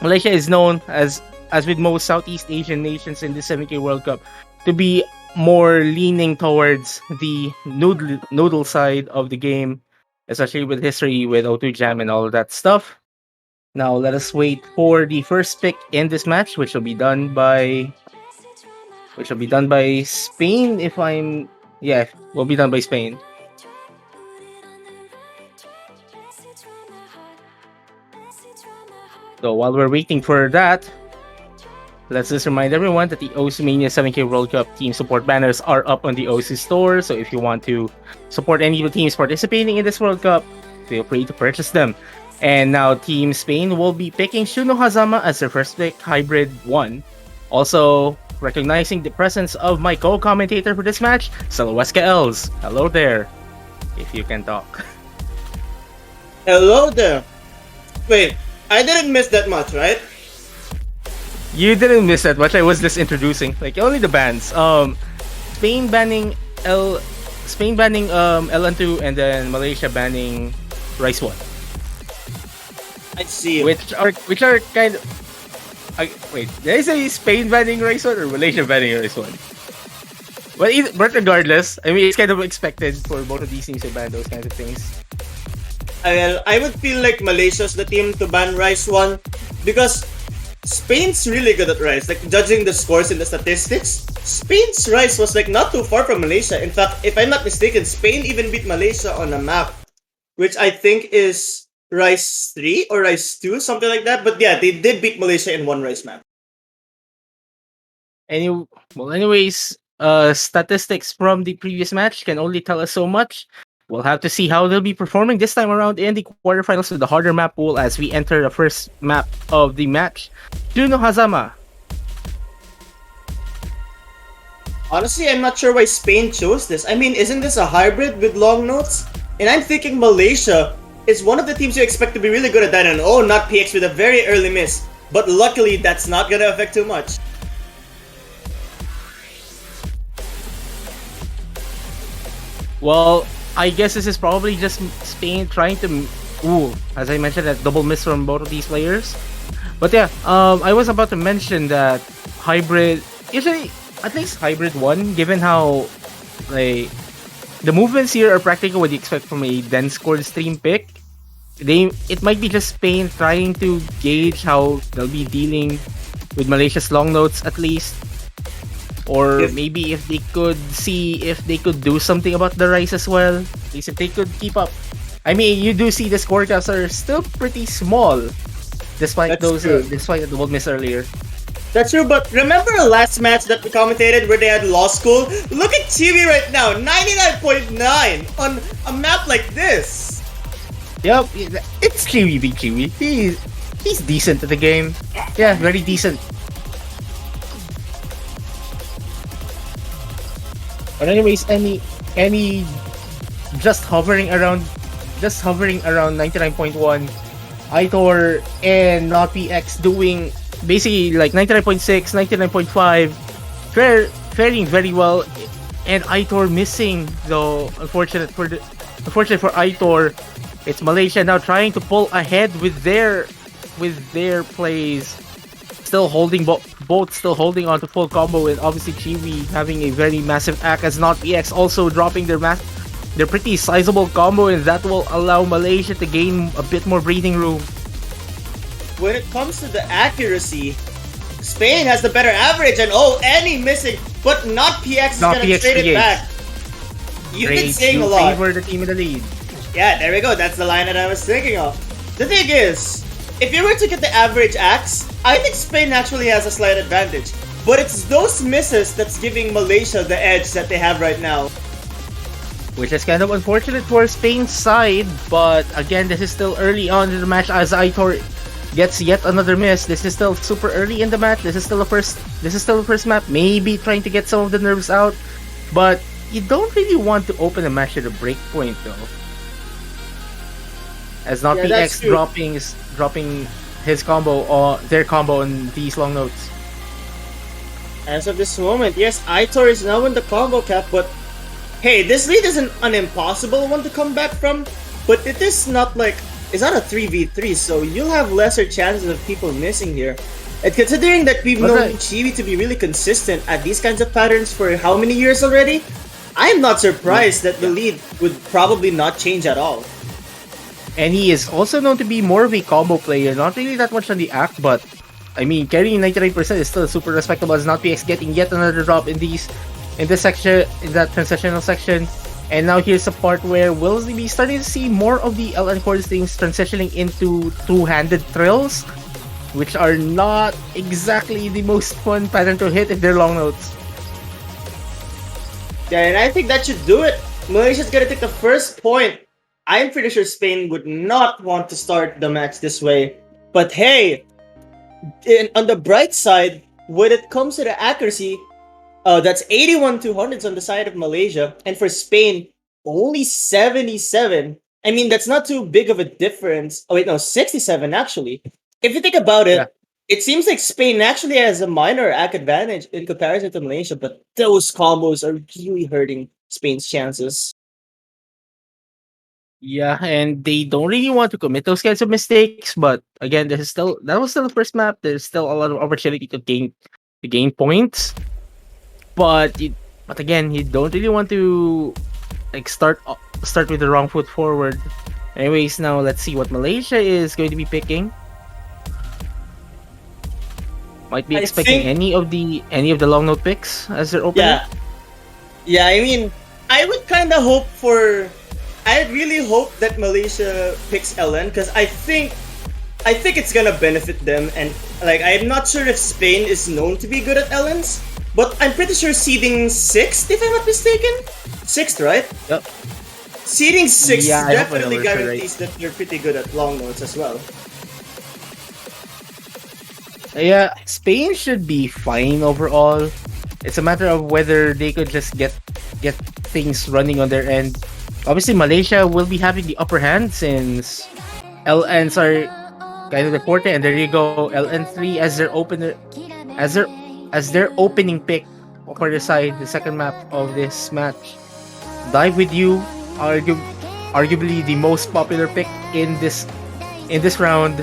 is known, as with most Southeast Asian nations in the 7K World Cup, to be more leaning towards the noodle side of the game, especially with history with O2 Jam and all of that stuff. Now let us wait for the first pick in this match, which will be done by Spain. Will be done by Spain. So while we're waiting for that, let's just remind everyone that the Osimania 7K World Cup team support banners are up on the OC store. So if you want to support any of the teams participating in this World Cup, feel free to purchase them. And now Team Spain will be picking Shuno Hazama as their first pick, Hybrid 1. Also, recognizing the presence of my co-commentator for this match, Saloweska Els. Hello there, if you can talk. Hello there. Wait, I didn't miss that much, right? You didn't miss that much. I was just introducing like only the bans. Spain banning LN2, and then Malaysia banning Rice 1. I see. Which are kind of. Wait, did I say Spain banning Rice 1 or Malaysia banning Rice 1? But regardless, I mean, it's kind of expected for both of these teams to ban those kinds of things. I would feel like Malaysia's the team to ban Rice 1 because Spain's really good at Rice. Like, judging the scores and the statistics, Spain's Rice was like not too far from Malaysia. In fact, if I'm not mistaken, Spain even beat Malaysia on a map, which I think is Rice 3 or Rice 2, something like that. But yeah, they did beat Malaysia in one Rice map. Anyways, statistics from the previous match can only tell us so much. We'll have to see how they'll be performing this time around in the quarterfinals of the harder map pool as we enter the first map of the match, Juno Hazama. Honestly, I'm not sure why Spain chose this. I mean, isn't this a hybrid with long notes? And I'm thinking Malaysia is one of the teams you expect to be really good at that, and not PX with a very early miss. But luckily, that's not gonna affect too much. Well, I guess this is probably just Spain trying to, as I mentioned, that double miss from both of these players. But yeah, I was about to mention that hybrid, usually at least hybrid 1, given how like the movements here are practically what you expect from a dense core stream pick. It might be just Spain trying to gauge how they'll be dealing with Malaysia's long notes at least. Or maybe if they could see if they could do something about the Rice as well. At least if they could keep up. I mean, you do see the score caps are still pretty small, despite despite the double miss earlier. That's true, but remember the last match that we commentated where they had Law School? Look at Chiwi right now, 99.9 on a map like this. Yep, it's Chiwi being Chiwi. He's decent at the game. Yeah, very decent. But anyways, any just hovering around 99.1, Aitor and not PX doing basically like 99.6, 99.5, faring very well, and Aitor missing though. Unfortunate for Aitor, it's Malaysia now trying to pull ahead with their plays, still holding both still holding on to full combo, and obviously Chiwi having a very massive act as not EX also dropping their pretty sizable combo, and that will allow Malaysia to gain a bit more breathing room. When it comes to the accuracy, Spain has the better average, and oh, Annie missing, but not PX is Not gonna PX trade it creates. back. You've been Trades saying to a lot. favor the team in the lead. Yeah, there we go. That's the line that I was thinking of. The thing is, if you were to get the average axe, I think Spain naturally has a slight advantage. But it's those misses that's giving Malaysia the edge that they have right now. Which is kind of unfortunate for Spain's side, but again, this is still early on in the match as Aitor gets yet another miss. This is still super early in the match. This is still the first map. Maybe trying to get some of the nerves out, but you don't really want to open a match at a break point though. As not Yeah, that's PX true. dropping his combo or their combo on these long notes. As of this moment, yes, Aitor is now in the combo cap, but hey, this lead isn't an impossible one to come back from, but it is not like, it's not a 3v3, so you'll have lesser chances of people missing here. And considering that we've known Right. Chibi to be really consistent at these kinds of patterns for how many years already, I'm not surprised that the lead would probably not change at all. And he is also known to be more of a combo player, not really that much on the act, but I mean, carrying 99% is still super respectable as not PX getting yet another drop in this section, in that transitional section. And now here's a part where we'll be starting to see more of the LN chords things transitioning into two-handed trills, which are not exactly the most fun pattern to hit if they're long notes. Yeah, and I think that should do it. Malaysia's gonna take the first point. I'm pretty sure Spain would not want to start the match this way. But hey, on the bright side, when it comes to the accuracy, that's 81 200s on the side of Malaysia, and for Spain, only 77. I mean, that's not too big of a difference. Oh wait, no, 67 actually. If you think about it, Yeah. it seems like Spain actually has a minor act advantage in comparison to Malaysia, but those combos are really hurting Spain's chances. Yeah, and they don't really want to commit those kinds of mistakes, but again, that was still the first map. There's still a lot of opportunity to gain points. But again, you don't really want to like start with the wrong foot forward. Anyways, now let's see what Malaysia is going to be picking. Might be I expecting think- any of the long note picks as their opener. Yeah, I mean, I would kind of hope for. I really hope that Malaysia picks LN because I think it's gonna benefit them. And like, I'm not sure if Spain is known to be good at LNs, but I'm pretty sure seeding 6th, if I'm not mistaken, 6th, right? Yep. Seeding 6th Yeah, I hope my definitely numbers are right. guarantees that they're pretty good at long notes as well. Yeah, Spain should be fine overall. It's a matter of whether they could just get things running on their end. Obviously, Malaysia will be having the upper hand since LNs are kind of the forte, and there you go, LN3 as their opener, as their opening pick for the side, the second map of this match. Dive with you, arguably the most popular pick in this round.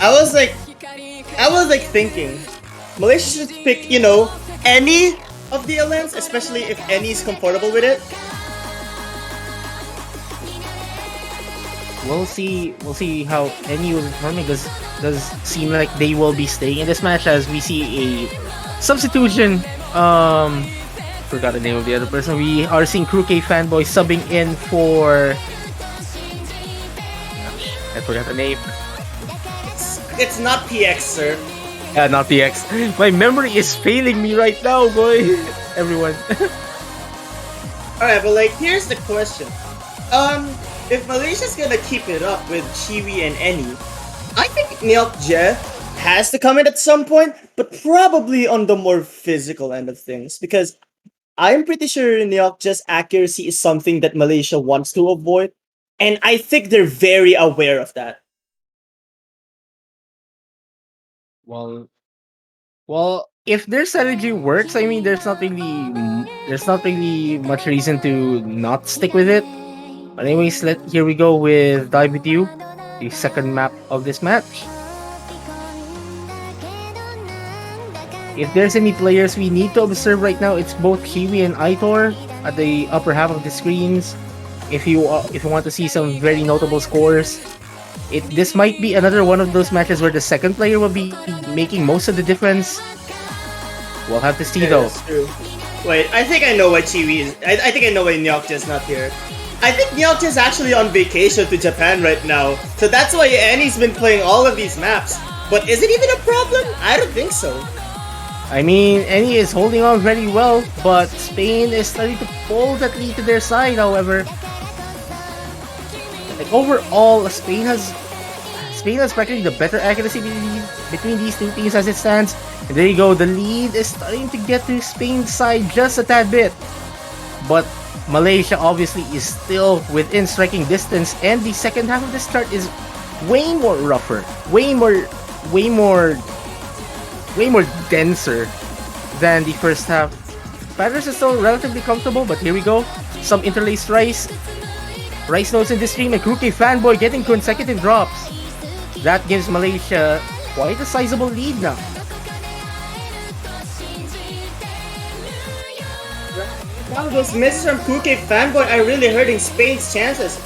I was like thinking, Malaysia should pick, any of the LNs, especially if any is comfortable with it. We'll see how any will perform. It does seem like they will be staying in this match as we see a substitution. Forgot the name of the other person. We are seeing Crew K fanboy subbing in for. Gosh, I forgot the name. It's not PX, sir. Yeah, not PX. My memory is failing me right now, boy. Everyone. Alright, but like, here's the question. If Malaysia's gonna keep it up with Chiwi and Eni, I think Nyokje has to come in at some point, but probably on the more physical end of things, because I'm pretty sure Nyokje's accuracy is something that Malaysia wants to avoid, and I think they're very aware of that. Well, if their strategy works, I mean, there's not really much reason to not stick with it. But anyways, here we go with Dive with You. the second map of this match. If there's any players we need to observe right now, it's both Kiwi and Aitor at the upper half of the screens. If you want to see some very notable scores, this might be another one of those matches where the second player will be making most of the difference. We'll have to see though. That's true. Wait, I think I know why Chiwi is. I think I know why Nyokja's not here. I think Nyokja's actually on vacation to Japan right now, so that's why Annie's been playing all of these maps. But is it even a problem? I don't think so. I mean, Annie is holding on very well, but Spain is starting to pull that lead to their side, however. Like overall, Spain has practically the better accuracy between these two teams as it stands. And there you go, the lead is starting to get to Spain's side just a tad bit. But Malaysia obviously is still within striking distance, and the second half of the start is way more rougher, way more denser than the first half. Batters are still relatively comfortable, but here we go. Some interlaced Rice notes in this stream, and Kruke Fanboy getting consecutive drops. That gives Malaysia quite a sizable lead now. Now those misses from Kruke Fanboy are really hurting Spain's chances.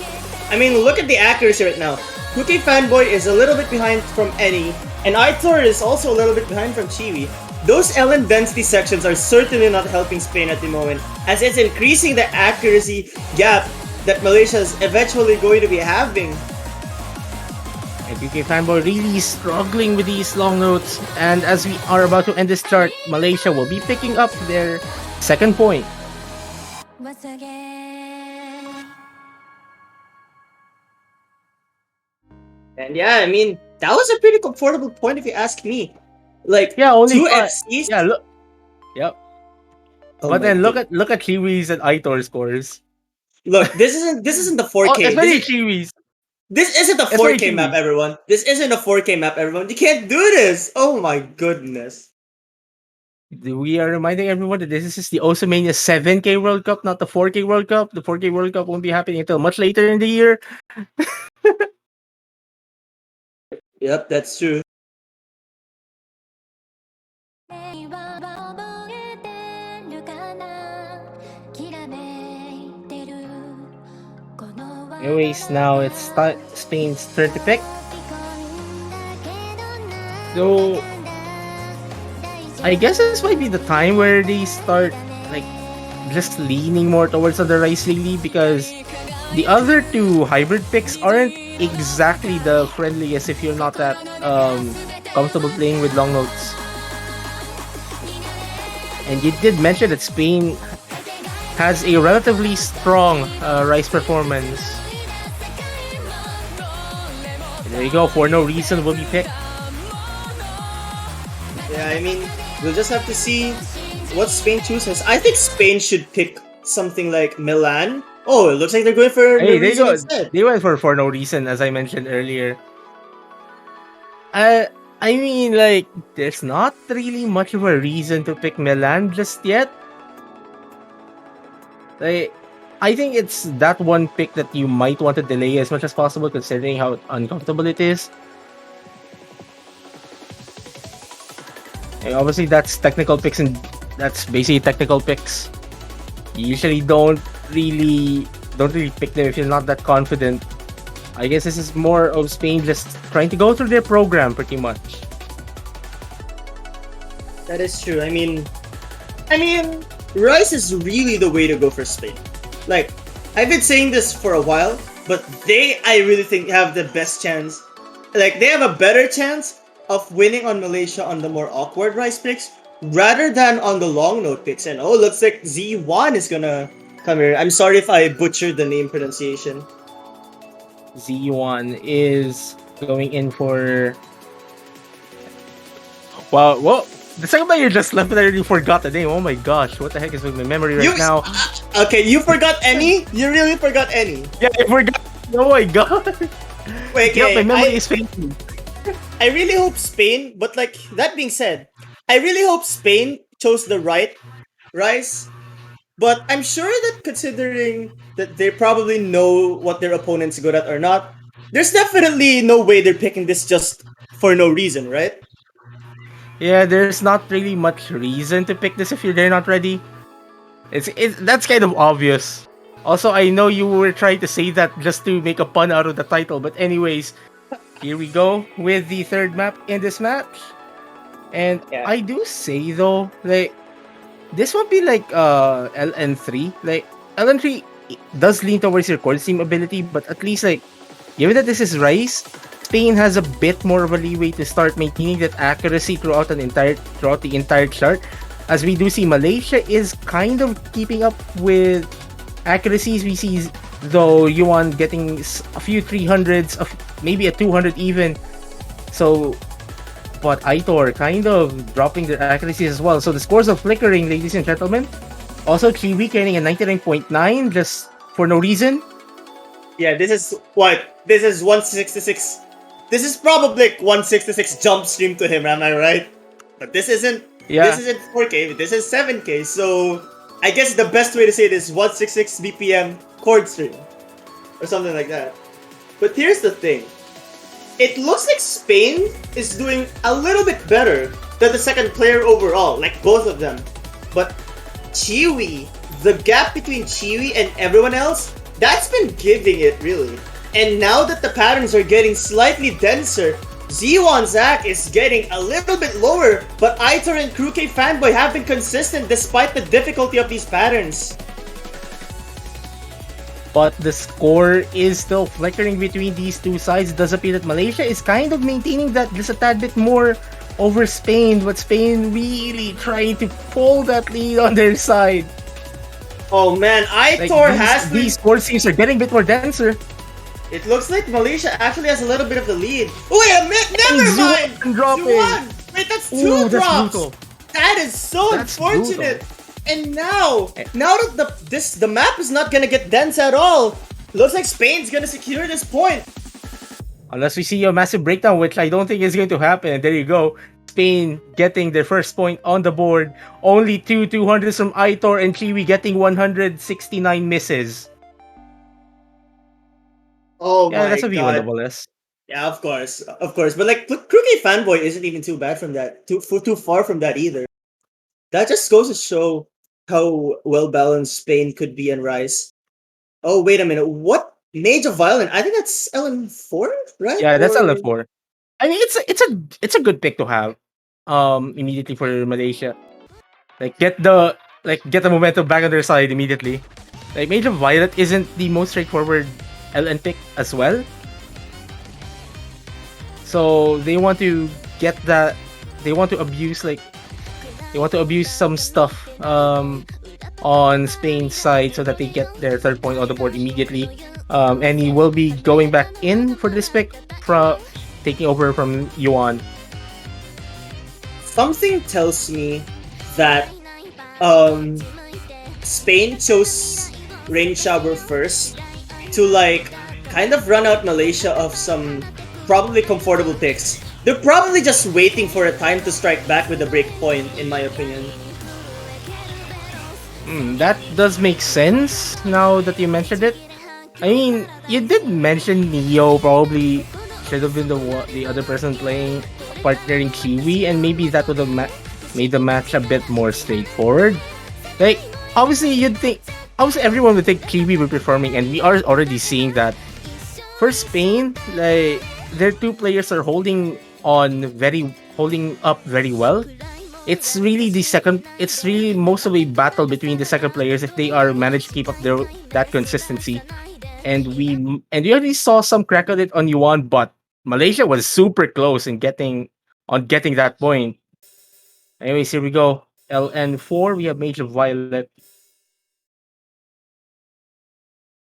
I mean, look at the accuracy right now. Kruke Fanboy is a little bit behind from Annie, and Aitor is also a little bit behind from Chiwi. Those LN density sections are certainly not helping Spain at the moment, as it's increasing the accuracy gap that Malaysia is eventually going to be having. And UK Fanboy really struggling with these long notes, and as we are about to end this chart, Malaysia will be picking up their second point. And yeah, I mean, that was a pretty comfortable point if you ask me. Like, Yeah, only two five. FCs. Yeah, look. Yep. Oh But my then look God. at Chiwi's and Aitor scores. Look, this isn't the 4K. Oh, especially Chiwi's. This isn't a Especially 4K map, Chiwi's. everyone. This isn't a 4K map, everyone. You can't do this. Oh my goodness. We are reminding everyone that this is the Osamania 7K World Cup, not the 4K World Cup. The 4K World Cup won't be happening until much later in the year. Yep, that's true. Anyways, now it's Spain's turn to pick. So, I guess this might be the time where they start like just leaning more towards the Rice lately, because the other two hybrid picks aren't exactly the friendliest if you're not that comfortable playing with long notes. And you did mention that Spain has a relatively strong Rice performance. And there you go, For No Reason will be picked. Yeah, I mean, we'll just have to see what Spain chooses. I think Spain should pick something like Milan. Oh, it looks like they're going for Hey, No Reason instead. they went for No Reason, as I mentioned earlier. I mean, like, there's not really much of a reason to pick Milan just yet. Like, I think it's that one pick that you might want to delay as much as possible, considering how uncomfortable it is. And obviously, that's technical picks, and that's basically technical picks. You usually don't really pick them if you're not that confident. I guess this is more of Spain just trying to go through their program, pretty much. That is true. I mean, Rice is really the way to go for Spain. Like, I've been saying this for a while, but I really think, have the best chance. Like, they have a better chance of winning on Malaysia on the more awkward Rice picks rather than on the long note picks. And oh, looks like Z1 is gonna come here. I'm sorry if I butchered the name pronunciation. Z1 is going in for... Wow, whoa! The second player just left and I already forgot the name. Oh my gosh, what the heck is with my memory right now? Okay, you forgot any? You really forgot any? Yeah, I forgot. Oh my god. Wait, Yeah, okay, my memory is fading. I really hope Spain, but like, that being said, I really hope Spain chose the right Rice. But I'm sure that considering that they probably know what their opponent's good at or not, there's definitely no way they're picking this just for no reason, right? Yeah, there's not really much reason to pick this if they're not ready. That's kind of obvious. Also, I know you were trying to say that just to make a pun out of the title, but anyways, here we go with the third map in this match. And Yeah. I do say though, like this won't be like LN3. Like LN3 does lean towards your core team ability, but at least like given that this is Rice, Spain has a bit more of a leeway to start maintaining that accuracy throughout the entire chart. As we do see, Malaysia is kind of keeping up with accuracies. We see though Yuan getting a few 300s, maybe a 200 even. So, but Aitor kind of dropping their accuracies as well. So the scores are flickering, ladies and gentlemen. Also, Kiwi getting a 99.9 just for no reason. Yeah, this is what? This is 166. This is probably like 166 jump stream to him, am I right? But this isn't. Yeah. This isn't 4K. This is 7K. So I guess the best way to say it is 166 BPM chord stream, or something like that. But here's the thing. It looks like Spain is doing a little bit better than the second player overall, like both of them. But Chiwi, the gap between Chiwi and everyone else, that's been giving it really. And now that the patterns are getting slightly denser, Z1 Zack is getting a little bit lower, but Aitor and K Fanboy have been consistent despite the difficulty of these patterns. But the score is still flickering between these two sides. It does appear that Malaysia is kind of maintaining that just a tad bit more over Spain, but Spain really trying to pull that lead on their side. Oh man, Aitor has these score seams are getting a bit more denser. It looks like Malaysia actually has a little bit of the lead. Wait a minute, never mind! Dropping. Wait, that's two Ooh, drops! that's brutal. That is so That's unfortunate! brutal. And now that the map is not gonna get dense at all, looks like Spain's gonna secure this point. Unless we see a massive breakdown, which I don't think is going to happen. And there you go. Spain getting their first point on the board. Only two 200s from Aitor and Chiwi getting 169 misses. Oh Yeah, my that's a V1 god. double S. Yeah, of course. But like, Crookie Fanboy isn't even too bad from that. Too far from that either. That just goes to show how well balanced Spain could be in Rice. Oh, wait a minute. What? Mage of Violent? I think that's LN4, right? Yeah, that's Or- LF4. I mean, it's a good pick to have. Immediately for Malaysia, get the momentum back on their side immediately. Like Mage of Violet isn't the most straightforward LN pick as well. So they want to get that. They want to abuse some stuff on Spain's side so that they get their third point on the board immediately. And he will be going back in for this pick from taking over from Yuan. Something tells me that Spain chose Rain Shower first to like kind of run out Malaysia of some probably comfortable picks. They're probably just waiting for a time to strike back with a break point, in my opinion. That does make sense now that you mentioned it. I mean, you did mention Neo probably should have been the other person playing partnering Kiwi, and maybe that would have made the match a bit more straightforward. Like, obviously everyone would think Kiwi would be performing, and we are already seeing that. For Spain, like their two players are holding up very well. It's really most of a battle between the second players if they are managed to keep up that consistency. And we already saw some crack at it on Yuan, but Malaysia was super close in getting that point. Anyways, here we go. LN4, we have Mage of Violet.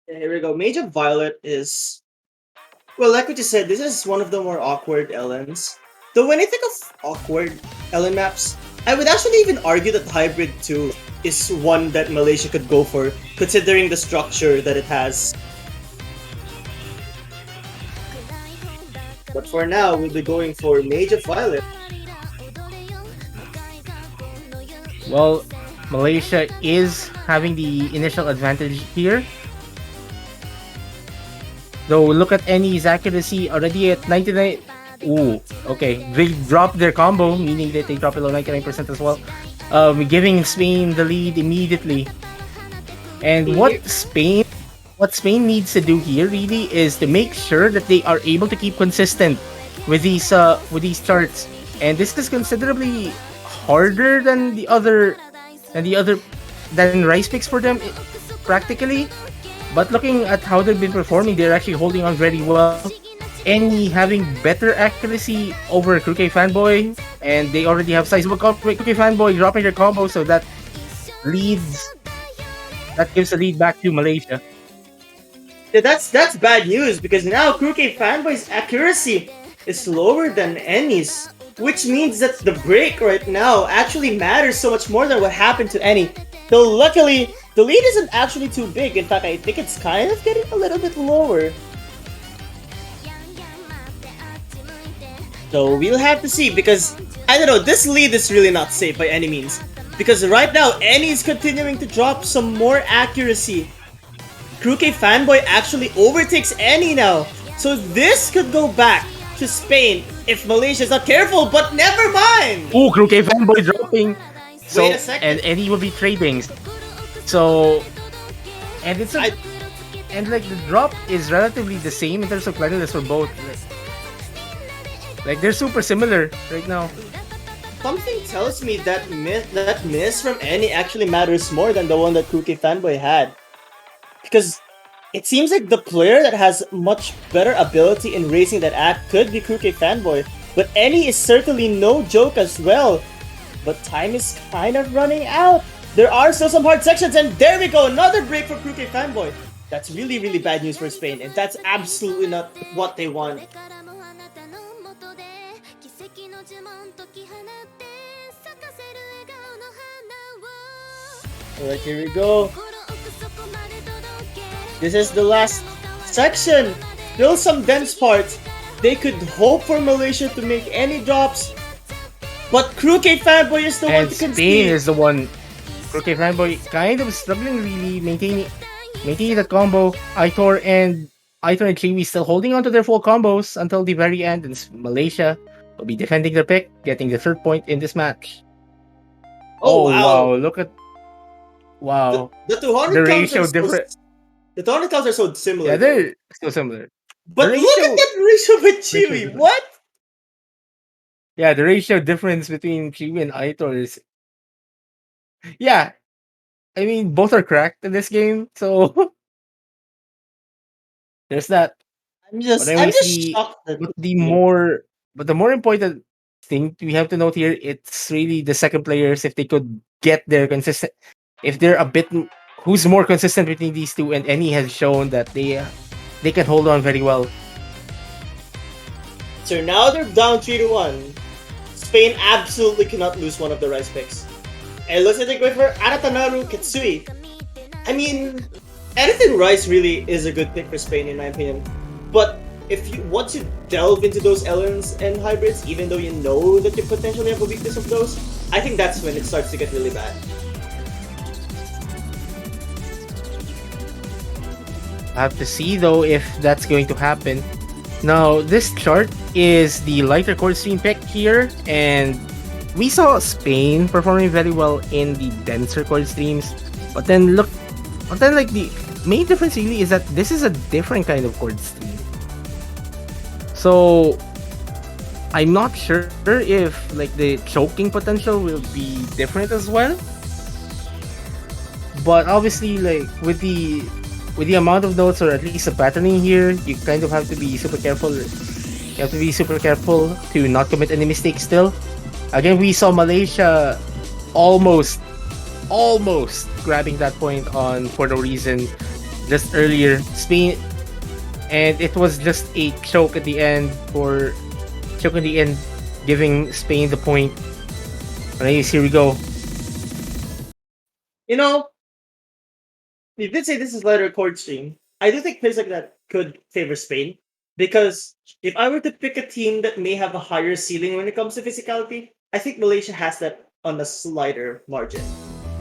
Yeah, here we go. Mage of Violet is, well, like what you said, this is one of the more awkward LNs. Though when I think of awkward LN maps, I would actually even argue that Hybrid 2 is one that Malaysia could go for, considering the structure that it has. But for now, we'll be going for Mage of Violet. Well, Malaysia is having the initial advantage here. Though look at Any's accuracy already at 99. Ooh, okay. They dropped their combo, meaning that they drop below 99% as well. Giving Spain the lead immediately. And what Spain needs to do here really is to make sure that they are able to keep consistent with these charts. And this is considerably harder than than rice picks for them practically. But looking at how they've been performing, they're actually holding on very well. Any having better accuracy over Crooked Fanboy, and they already have sizable Crooked Fanboy dropping their combo, so that gives the lead back to Malaysia. Yeah, that's bad news because now Crooked Fanboy's accuracy is lower than Any's, which means that the break right now actually matters so much more than what happened to Any. So luckily, the lead isn't actually too big. In fact, I think it's kind of getting a little bit lower. So we'll have to see because, I don't know, this lead is really not safe by any means. Because right now, Any's continuing to drop some more accuracy. Crooked Fanboy actually overtakes Any now. So this could go back to Spain if Malaysia's not careful, but never mind! Ooh, Crooked Fanboy dropping. So, Wait a second. and Any will be trading. So, and it's and like the drop is relatively the same in terms of cleanliness for both. Like they're super similar right now. Something tells me that miss from Any actually matters more than the one that Crooked Fanboy had. Because it seems like the player that has much better ability in raising that act could be Crooked Fanboy. But Any is certainly no joke as well. But time is kind of running out. There are still some hard sections, and there we go, another break for Crooked Fanboy. That's really, really bad news for Spain, and that's absolutely not what they want. Alright, here we go. This is the last section. Still some dense parts. They could hope for Malaysia to make any drops, but Crooked Fanboy is the one And to Spain concede. is the one. Crooked Fanboy kind of struggling really maintaining that combo. Aitor and Chiwi still holding on to their full combos until the very end, and Malaysia will be defending their pick, getting the third point in this match. Oh, wow. Look at The 200 The counts ratio are so, different. The 200 counts are so similar. Yeah, they're still similar. but the look at ratio- that ratio with Chewy. different. What? Yeah, the ratio difference between Chiwi and Aitor is. Yeah, I mean both are cracked in this game, so there's that. I'm just then we see- shocked that But the more important thing we have to note here, it's really the second players if they could get their consistent, if they're a bit who's more consistent between these two, and Any has shown that they can hold on very well. So now they're down 3-1. Spain absolutely cannot lose one of the rice picks. And looks like they go for Aratanaru Ketsui. I mean, anything rice really is a good pick for Spain in my opinion. But if you want to delve into those LNs and hybrids, even though you know that you potentially have a weakness of those, I think that's when it starts to get really bad. I have to see though if that's going to happen. Now, this chart is the lighter chord stream pick here, and we saw Spain performing very well in the denser chord streams. But then like the main difference really is that this is a different kind of chord stream. So I'm not sure if like the choking potential will be different as well. But obviously, like with the amount of notes, or at least the patterning here, you kind of have to be super careful. You have to be super careful to not commit any mistakes still. Again, we saw Malaysia almost grabbing that point on for no reason just earlier. Spain, and it was just a choke at the end, giving Spain the point. Anyways, here we go. You know, you did say this is lighter chord stream. I do think plays like that could favor Spain. Because if I were to pick a team that may have a higher ceiling when it comes to physicality, I think Malaysia has that on a slighter margin.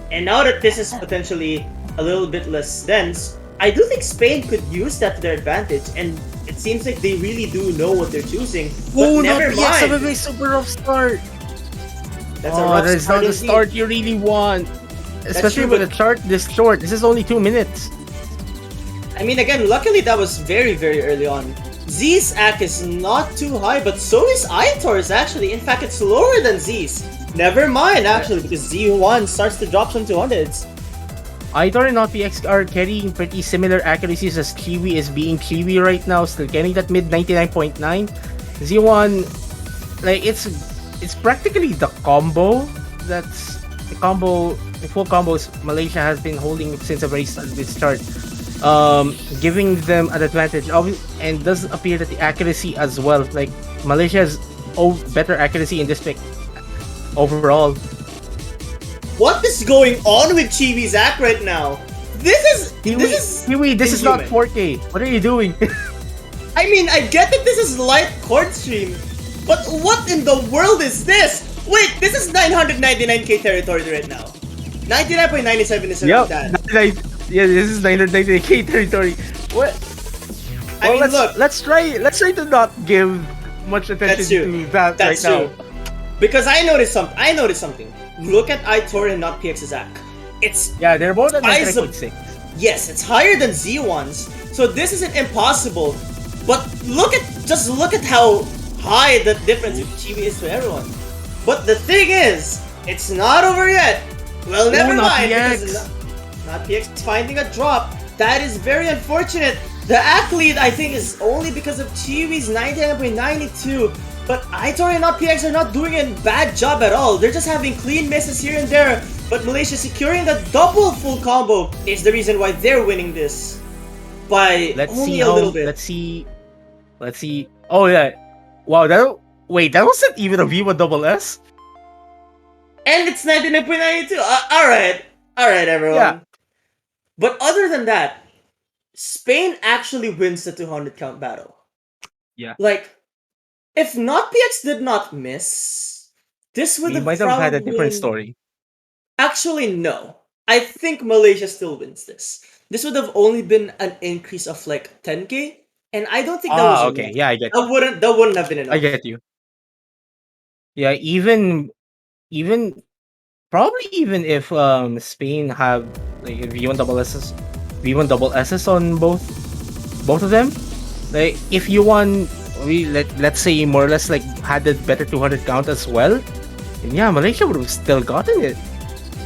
And now that this is potentially a little bit less dense, I do think Spain could use that to their advantage, and it seems like they really do know what they're choosing. But never mind. a super rough start. That's a rough that's start not the indeed. start you really want. Especially true, with but- a chart this short. This is only 2 minutes. I mean, again, luckily that was very, very early on. Z's AC is not too high, but so is Aitor's actually. In fact, it's lower than Z's. Never mind, actually, because Z1 starts to drop some 200s. Aitor and PX are carrying pretty similar accuracies as Kiwi is being Kiwi right now, still getting that mid 99.9. Z1, like it's practically the combo that's the full combos Malaysia has been holding since the very start of this chart. Giving them an advantage, and does appear that the accuracy as well. Like Malaysia has better accuracy in this pick overall. What is going on with Chibi's AC right now? This is Kiwi, this is not inhuman. 4K. What are you doing? I mean, I get that this is light chord stream, but what in the world is this? Wait, this is 999k territory right now. 99.97 is around that. Yeah, this is 998k territory. What? I mean, let's try to not give much attention That's true. to that That's right true. Because I noticed something. Look at Aitor and not PX's AC. It's now. Yeah, they're both at Eyes of- 99.6. Yes, it's higher than Z1's, so this isn't impossible. But look at how high the difference with Chibi is to everyone. But the thing is, it's not over yet. Well, never not mind. PX. Because not PX finding a drop. That is very unfortunate. The AC lead, I think, is only because of Chibi's 99.92. But Aitor and not PX are not doing a bad job at all. They're just having clean misses here and there. But Malaysia securing the double full combo is the reason why they're winning this. By Let's only see a how. little bit. Let's see. Oh yeah. Wow. That wasn't even a V1 double S. And it's 99.92. Alright, everyone. Yeah. But other than that, Spain actually wins the 200 count battle. Yeah. Like, if not PX did not miss, this would We have might have had a probably different been- story. Actually, no. I think Malaysia still wins this. This would have only been an increase of like 10k, and I don't think that was Okay. enough. Yeah, I get. That wouldn't have been enough. I get you. Yeah, even probably even if Spain have like V1 double S's on both of them, like if you won, let's say more or less like had the better 200 count as well, then yeah, Malaysia would have still gotten it.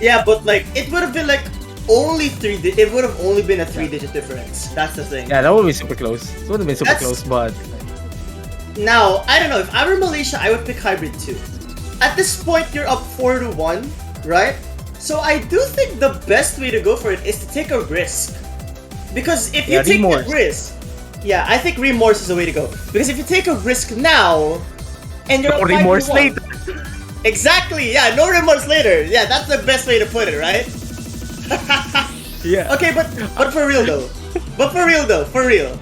Yeah, but like it would have been like only it would have only been a 3-digit difference. That's the thing. Yeah, that would be super close. It would have been super That's- close, but Now, I don't know, if I were Malaysia, I would pick hybrid too. At this point, you're up 4-1, right? So I do think the best way to go for it is to take a risk. Because if you Yeah, take remorse. that risk, yeah, I think remorse is the way to go. Because if you take a risk now, and you're no up remorse 5-1, later. Exactly, yeah, no remorse later. Yeah, that's the best way to put it, right? Yeah. Okay, but for real though. For real.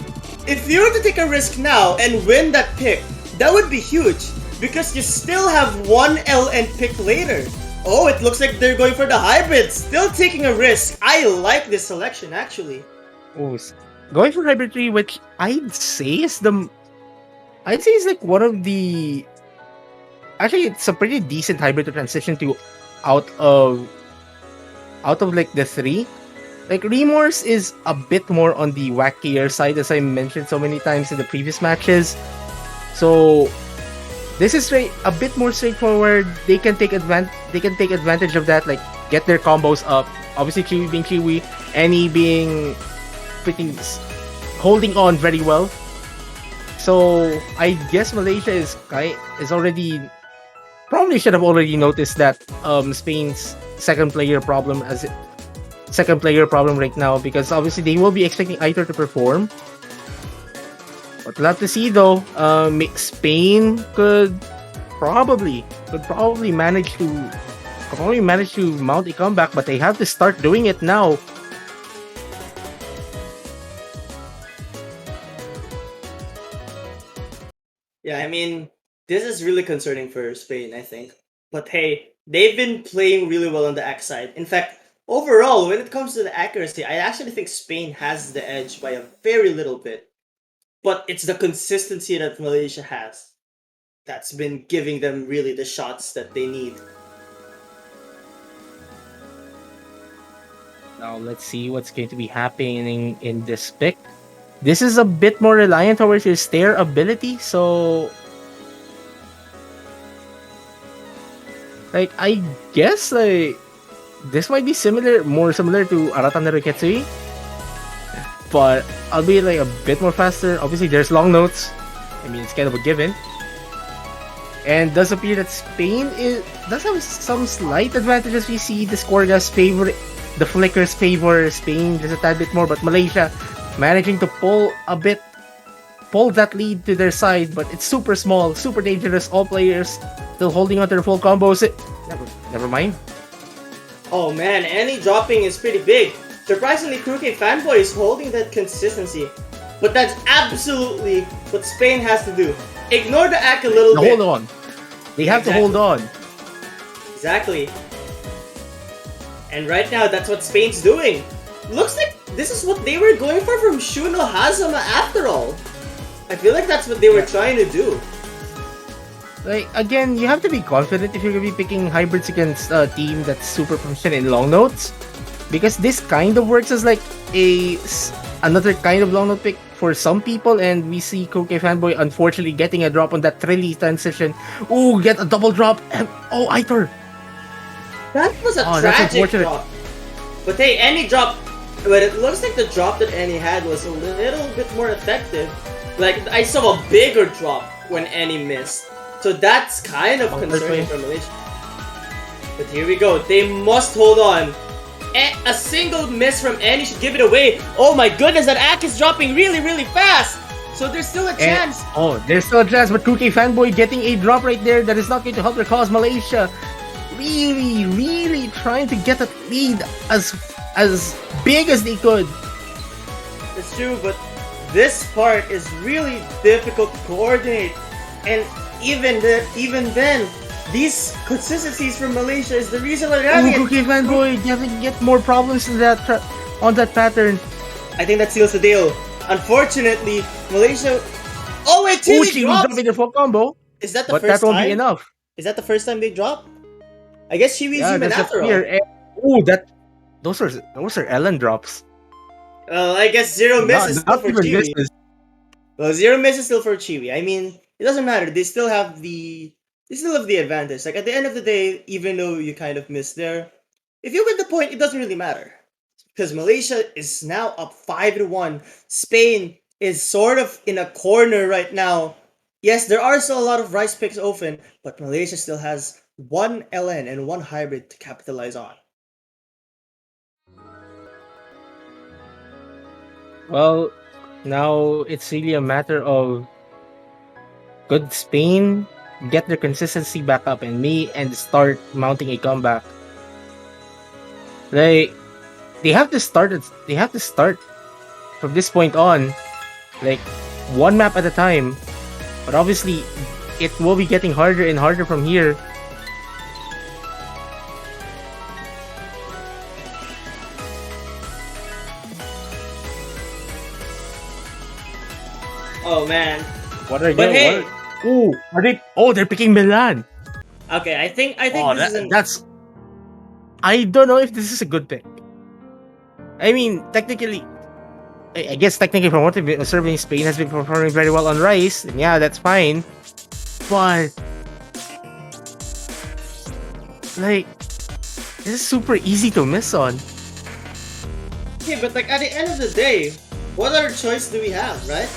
If you were to take a risk now and win that pick, that would be huge. Because you still have one LN pick later. Oh, it looks like they're going for the hybrid. Still taking a risk. I like this selection, actually. Oh, going for hybrid 3, which I'd say is like one of the. Actually, it's a pretty decent hybrid to transition to out of like the 3. Like Remorse is a bit more on the wackier side, as I mentioned so many times in the previous matches. So this is a bit more straightforward. They can take advantage of that, like get their combos up. Obviously, Kiwi being Kiwi, Annie being holding on very well. So I guess Malaysia is already probably should have already noticed that Spain's second player problem right now, because obviously they will be expecting Aitor to perform. But we'll have to see though. Spain could probably manage to mount a comeback, but they have to start doing it now. Yeah, I mean, this is really concerning for Spain, I think. But hey, they've been playing really well on the X side. In fact, overall, when it comes to the accuracy, I actually think Spain has the edge by a very little bit. But it's the consistency that Malaysia has that's been giving them really the shots that they need. Now let's see what's going to be happening in this pick. This is a bit more reliant towards your stair ability, so like I guess like this might be more similar to Arata Neruketsui, but I'll be like a bit more faster. Obviously, there's long notes. I mean, it's kind of a given. And does appear that Spain does have some slight advantages. We see the Scorgas favor, the Flickers favor Spain just a tad bit more, but Malaysia managing to pull that lead to their side, but it's super small, super dangerous. All players still holding on to their full combos. Never mind. Oh man, any dropping is pretty big. Surprisingly, Kuroke Fanboy is holding that consistency. But that's absolutely what Spain has to do. Ignore the act a little bit. Hold on. They have to hold on. Exactly. And right now, that's what Spain's doing. Looks like this is what they were going for from Shuno Hazama after all. I feel like that's what they were trying to do. Like, again, you have to be confident if you're going to be picking hybrids against a team that's super proficient in long notes. Because this kind of works as like another kind of long note pick for some people, and we see Kuroke Fanboy unfortunately getting a drop on that Trilly transition. Ooh, get a double drop. Oh, Aitor. That was a tragic drop. But hey, any drop, but it looks like the drop that Annie had was a little bit more effective. Like, I saw a bigger drop when Annie missed. So that's kind of concerning for Malaysia. But here we go. They must hold on. A single miss from Annie should give it away. Oh my goodness, that Ack is dropping really, really fast. So there's still a chance. There's still a chance, but Kuroke Fanboy getting a drop right there that is not going to help their cause. Malaysia really, really trying to get that lead as big as they could. It's true, but this part is really difficult to coordinate. And even then, these consistencies from Malaysia is the reason why they're having it. Kuroke Fanboy doesn't get more problems in on that pattern. I think that seals the deal. Unfortunately, Malaysia. Oh wait, Chiwi dropping their full combo. Is that the but first that won't time? be enough. Is that the first time they drop? I guess Chiwi's human after all. Those are Ellen drops. Well, I guess zero misses still for Chiwi. Well, zero misses still for Chiwi. I mean, it doesn't matter. They still have the advantage. Like, at the end of the day, even though you kind of missed there, if you win the point, it doesn't really matter. Because Malaysia is now up 5-1. Spain is sort of in a corner right now. Yes, there are still a lot of rice picks open, but Malaysia still has one LN and one hybrid to capitalize on. Well, now it's really a matter of could Spain get their consistency back up and start mounting a comeback. They have to start from this point on, like one map at a time. But obviously, it will be getting harder and harder from here. Oh man. What are they? Are they? Oh, they're picking Milan. Okay, I think that's. I don't know if this is a good pick. I mean, technically, I guess technically from what I've been observing, Spain has been performing very well on Rice. And yeah, that's fine. But like, this is super easy to miss on. Okay, but like at the end of the day, what other choice do we have, right?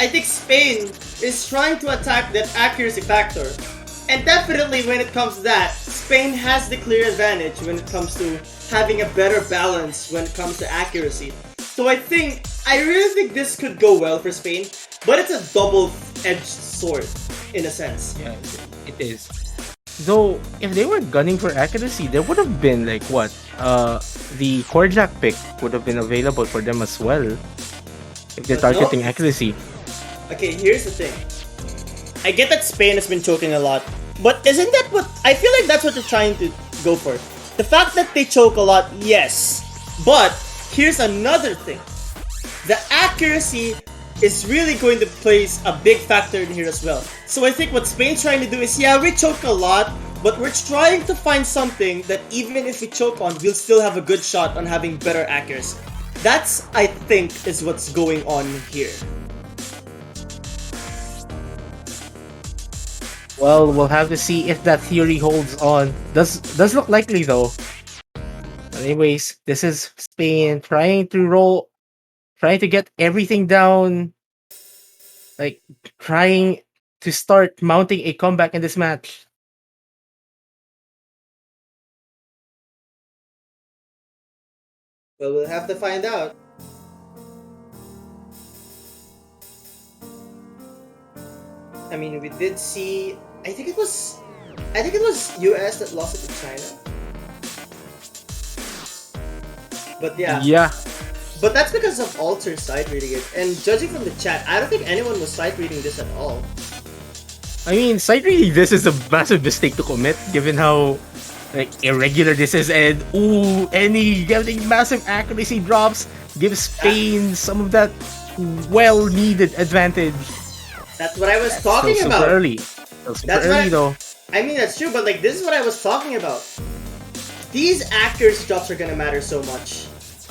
I think Spain is trying to attack that accuracy factor. And definitely when it comes to that, Spain has the clear advantage when it comes to having a better balance when it comes to accuracy. So I really think this could go well for Spain, but it's a double-edged sword in a sense. Yeah, it is. Though, if they were gunning for accuracy, there would have been like what? The Korjak pick would have been available for them as well. If they're targeting accuracy. Okay, here's the thing. I get that Spain has been choking a lot, but isn't that what I feel like that's what they're trying to go for? The fact that they choke a lot, yes. But here's another thing. The accuracy is really going to play a big factor in here as well. So I think what Spain's trying to do is, yeah, we choke a lot, but we're trying to find something that even if we choke on, we'll still have a good shot on having better accuracy. That's, I think, is what's going on here. Well, we'll have to see if that theory holds on. Does look likely though. Anyways, this is Spain trying to get everything down, like trying to start mounting a comeback in this match. Well, we'll have to find out. I mean, we did see. I think it was US that lost it to China. But yeah. Yeah. But that's because of Alter sight reading it. And judging from the chat, I don't think anyone was sight reading this at all. I mean, sight reading this is a massive mistake to commit, given how like irregular this is, and any getting massive accuracy drops gives Spain some of that well-needed advantage. That's what I was talking Still about. super early. Still super That's early though. I mean, that's true, but like this is what I was talking about. These accuracy drops are gonna matter so much.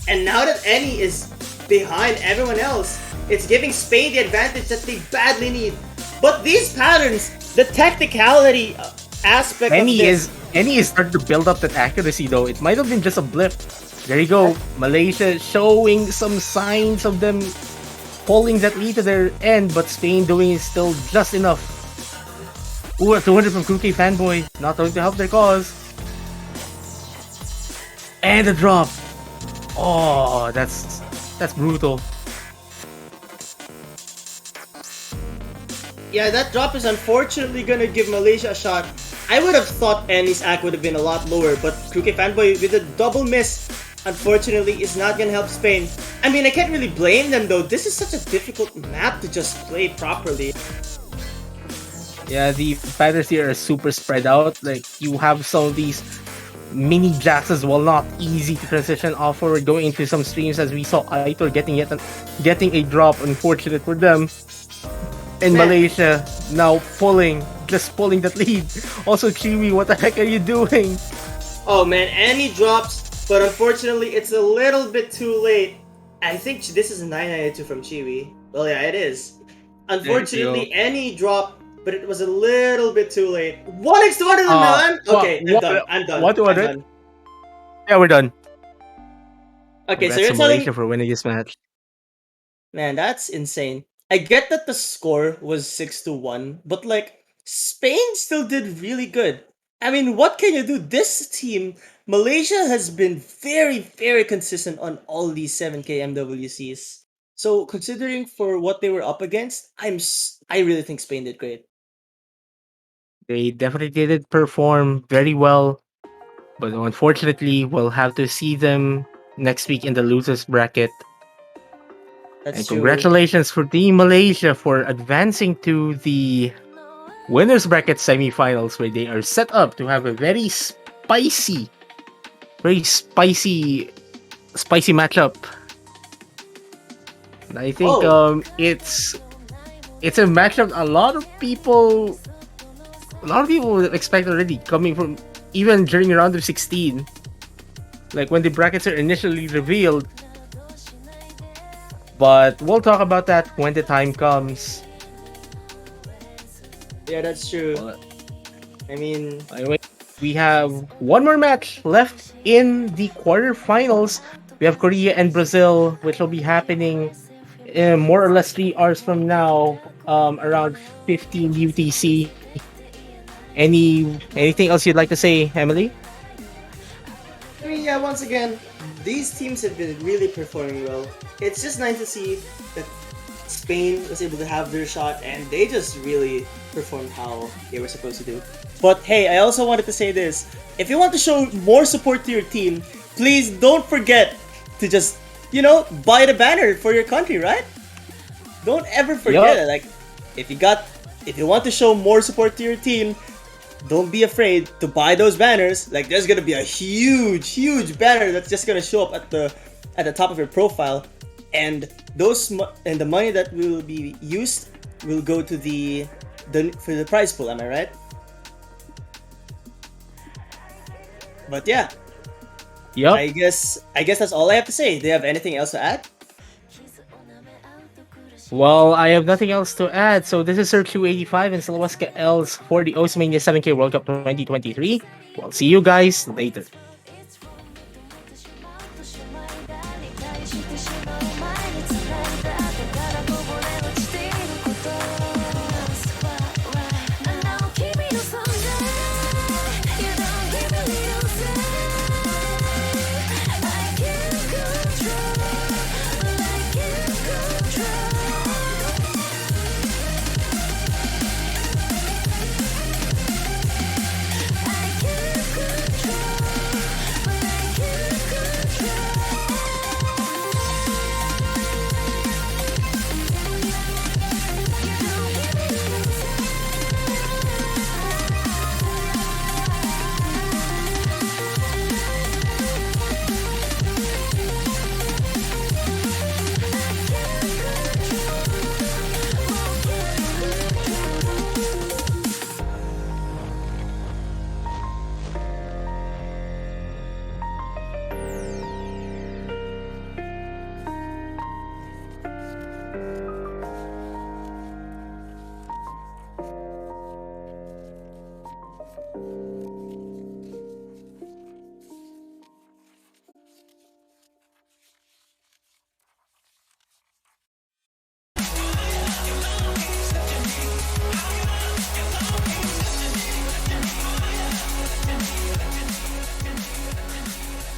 And now that Any is behind everyone else, it's giving Spain the advantage that they badly need. But these patterns, the technicality aspect of this... Any is starting to build up that accuracy though. It might have been just a blip. There you go. Malaysia showing some signs of them pulling that lead to their end, but Spain doing it still just enough. Ooh, a 200 from Kuki Fanboy. Not going to help their cause. And a drop. Oh, that's brutal. Yeah, that drop is unfortunately gonna give Malaysia a shot. I would have thought Annie's act would have been a lot lower, but Kuki Fanboy with a double miss, unfortunately, is not gonna help Spain. I mean, I can't really blame them though. This is such a difficult map to just play properly. Yeah, the patterns here are super spread out. Like, you have some of these mini jacks as well, not easy to transition off forward, going into some streams as we saw Aitor getting a drop, unfortunate for them. And Malaysia now just pulling that lead. Also, Chiwi, what the heck are you doing? Oh man, Annie drops, but unfortunately it's a little bit too late. I think this is a 992 from Chiwi. Well, yeah, it is. Unfortunately, Annie dropped, but it was a little bit too late. 1x 200 million? Okay, I'm done. What I'm done. Yeah, we're done. Okay, Congrats so you're to telling Malaysia for winning this match. Man, that's insane. I get that the score was 6-1, but like Spain still did really good. I mean, what can you do? This team, Malaysia has been very, very consistent on all these 7K MWCs. So considering for what they were up against, I really think Spain did great. They definitely did perform very well, but unfortunately, we'll have to see them next week in the losers bracket. That's And true. congratulations for Team Malaysia for advancing to the winners bracket semifinals, where they are set up to have a very spicy matchup. And I think it's a matchup a lot of people would expect already, coming from even during round of 16. Like when the brackets are initially revealed. But we'll talk about that when the time comes. Yeah, that's true. I mean, Anyway, we have one more match left in the quarterfinals. We have Korea and Brazil, which will be happening in more or less 3 hours from now, around 15 UTC. Anything else you'd like to say, Emily? I mean, yeah, once again, these teams have been really performing well. It's just nice to see that Spain was able to have their shot and they just really performed how they were supposed to do. But hey, I also wanted to say this. If you want to show more support to your team, please don't forget to just, buy the banner for your country, right? Don't ever forget it. Like, if you want to show more support to your team, don't be afraid to buy those banners. Like there's gonna be a huge banner that's just gonna show up at the top of your profile, and the money that will be used will go to for the prize pool. Am I right? But yeah, Yep. I guess that's all I have to say. Do you have anything else to add? Well, I have nothing else to add. So this is Sir 285 and Silweska Els for the Oceania 7K World Cup 2023. We'll see you guys later.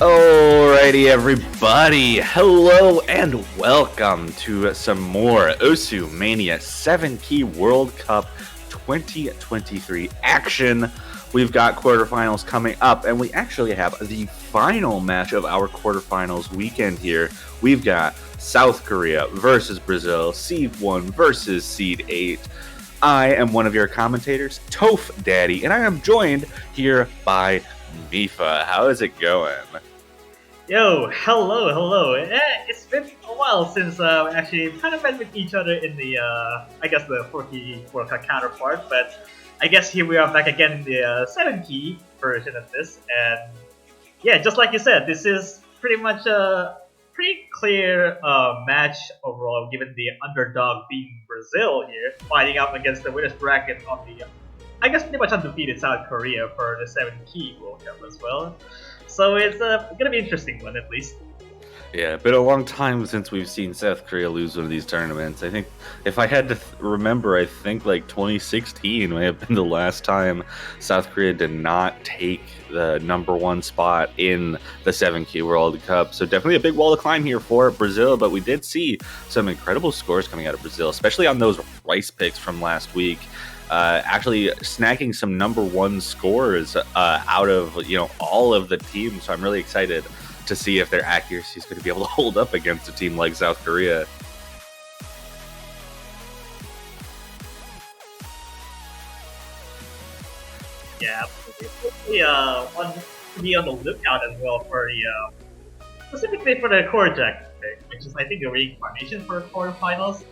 Alrighty, everybody. Hello and welcome to some more Osu Mania 7 Key World Cup 2023 action. We've got quarterfinals coming up, and we actually have the final match of our quarterfinals weekend here. We've got South Korea versus Brazil, Seed 1 versus Seed 8. I am one of your commentators, Toph Daddy, and I am joined here by Mifa. How is it going? Yo, hello. It's been a while since we actually kind of met with each other in the, I guess the 4-key World Cup counterpart, but I guess here we are back again in the 7-key version of this, and yeah, just like you said, this is pretty much a pretty clear match overall, given the underdog being Brazil here, fighting up against the winner's bracket of the, I guess pretty much undefeated South Korea for the 7-key World Cup as well. So it's gonna be an interesting one, at least. Yeah, been a long time since we've seen South Korea lose one of these tournaments. I think, if I had to remember, I think like 2016 may have been the last time South Korea did not take the #1 spot in the 7K World Cup. So definitely a big wall to climb here for Brazil, but we did see some incredible scores coming out of Brazil, especially on those rice picks from last week. Actually snagging some #1 scores out of all of the teams. So I'm really excited to see if their accuracy is going to be able to hold up against a team like South Korea. Yeah, absolutely. One to be on the lookout as well for the specifically for the core jacket pick, which is I think the reincarnation for quarterfinals.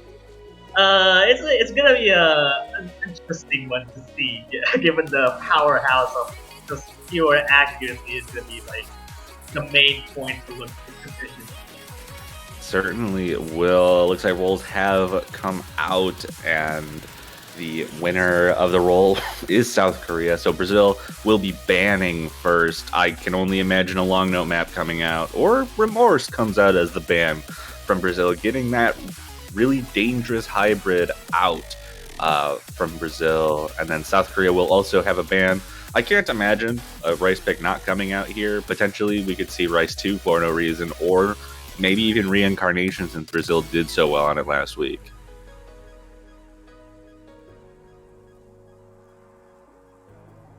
It's gonna be an interesting one to see, given the powerhouse of just pure accuracy is gonna be like the main point to look for position. Certainly will. Looks like rolls have come out, and the winner of the roll is South Korea. So Brazil will be banning first. I can only imagine a long note map coming out, or Remorse comes out as the ban from Brazil, getting that really dangerous hybrid out from Brazil. And then South Korea will also have a ban. I can't imagine a Rice pick not coming out here. Potentially we could see Rice 2 for no reason, or maybe even reincarnation, since Brazil did so well on it last week.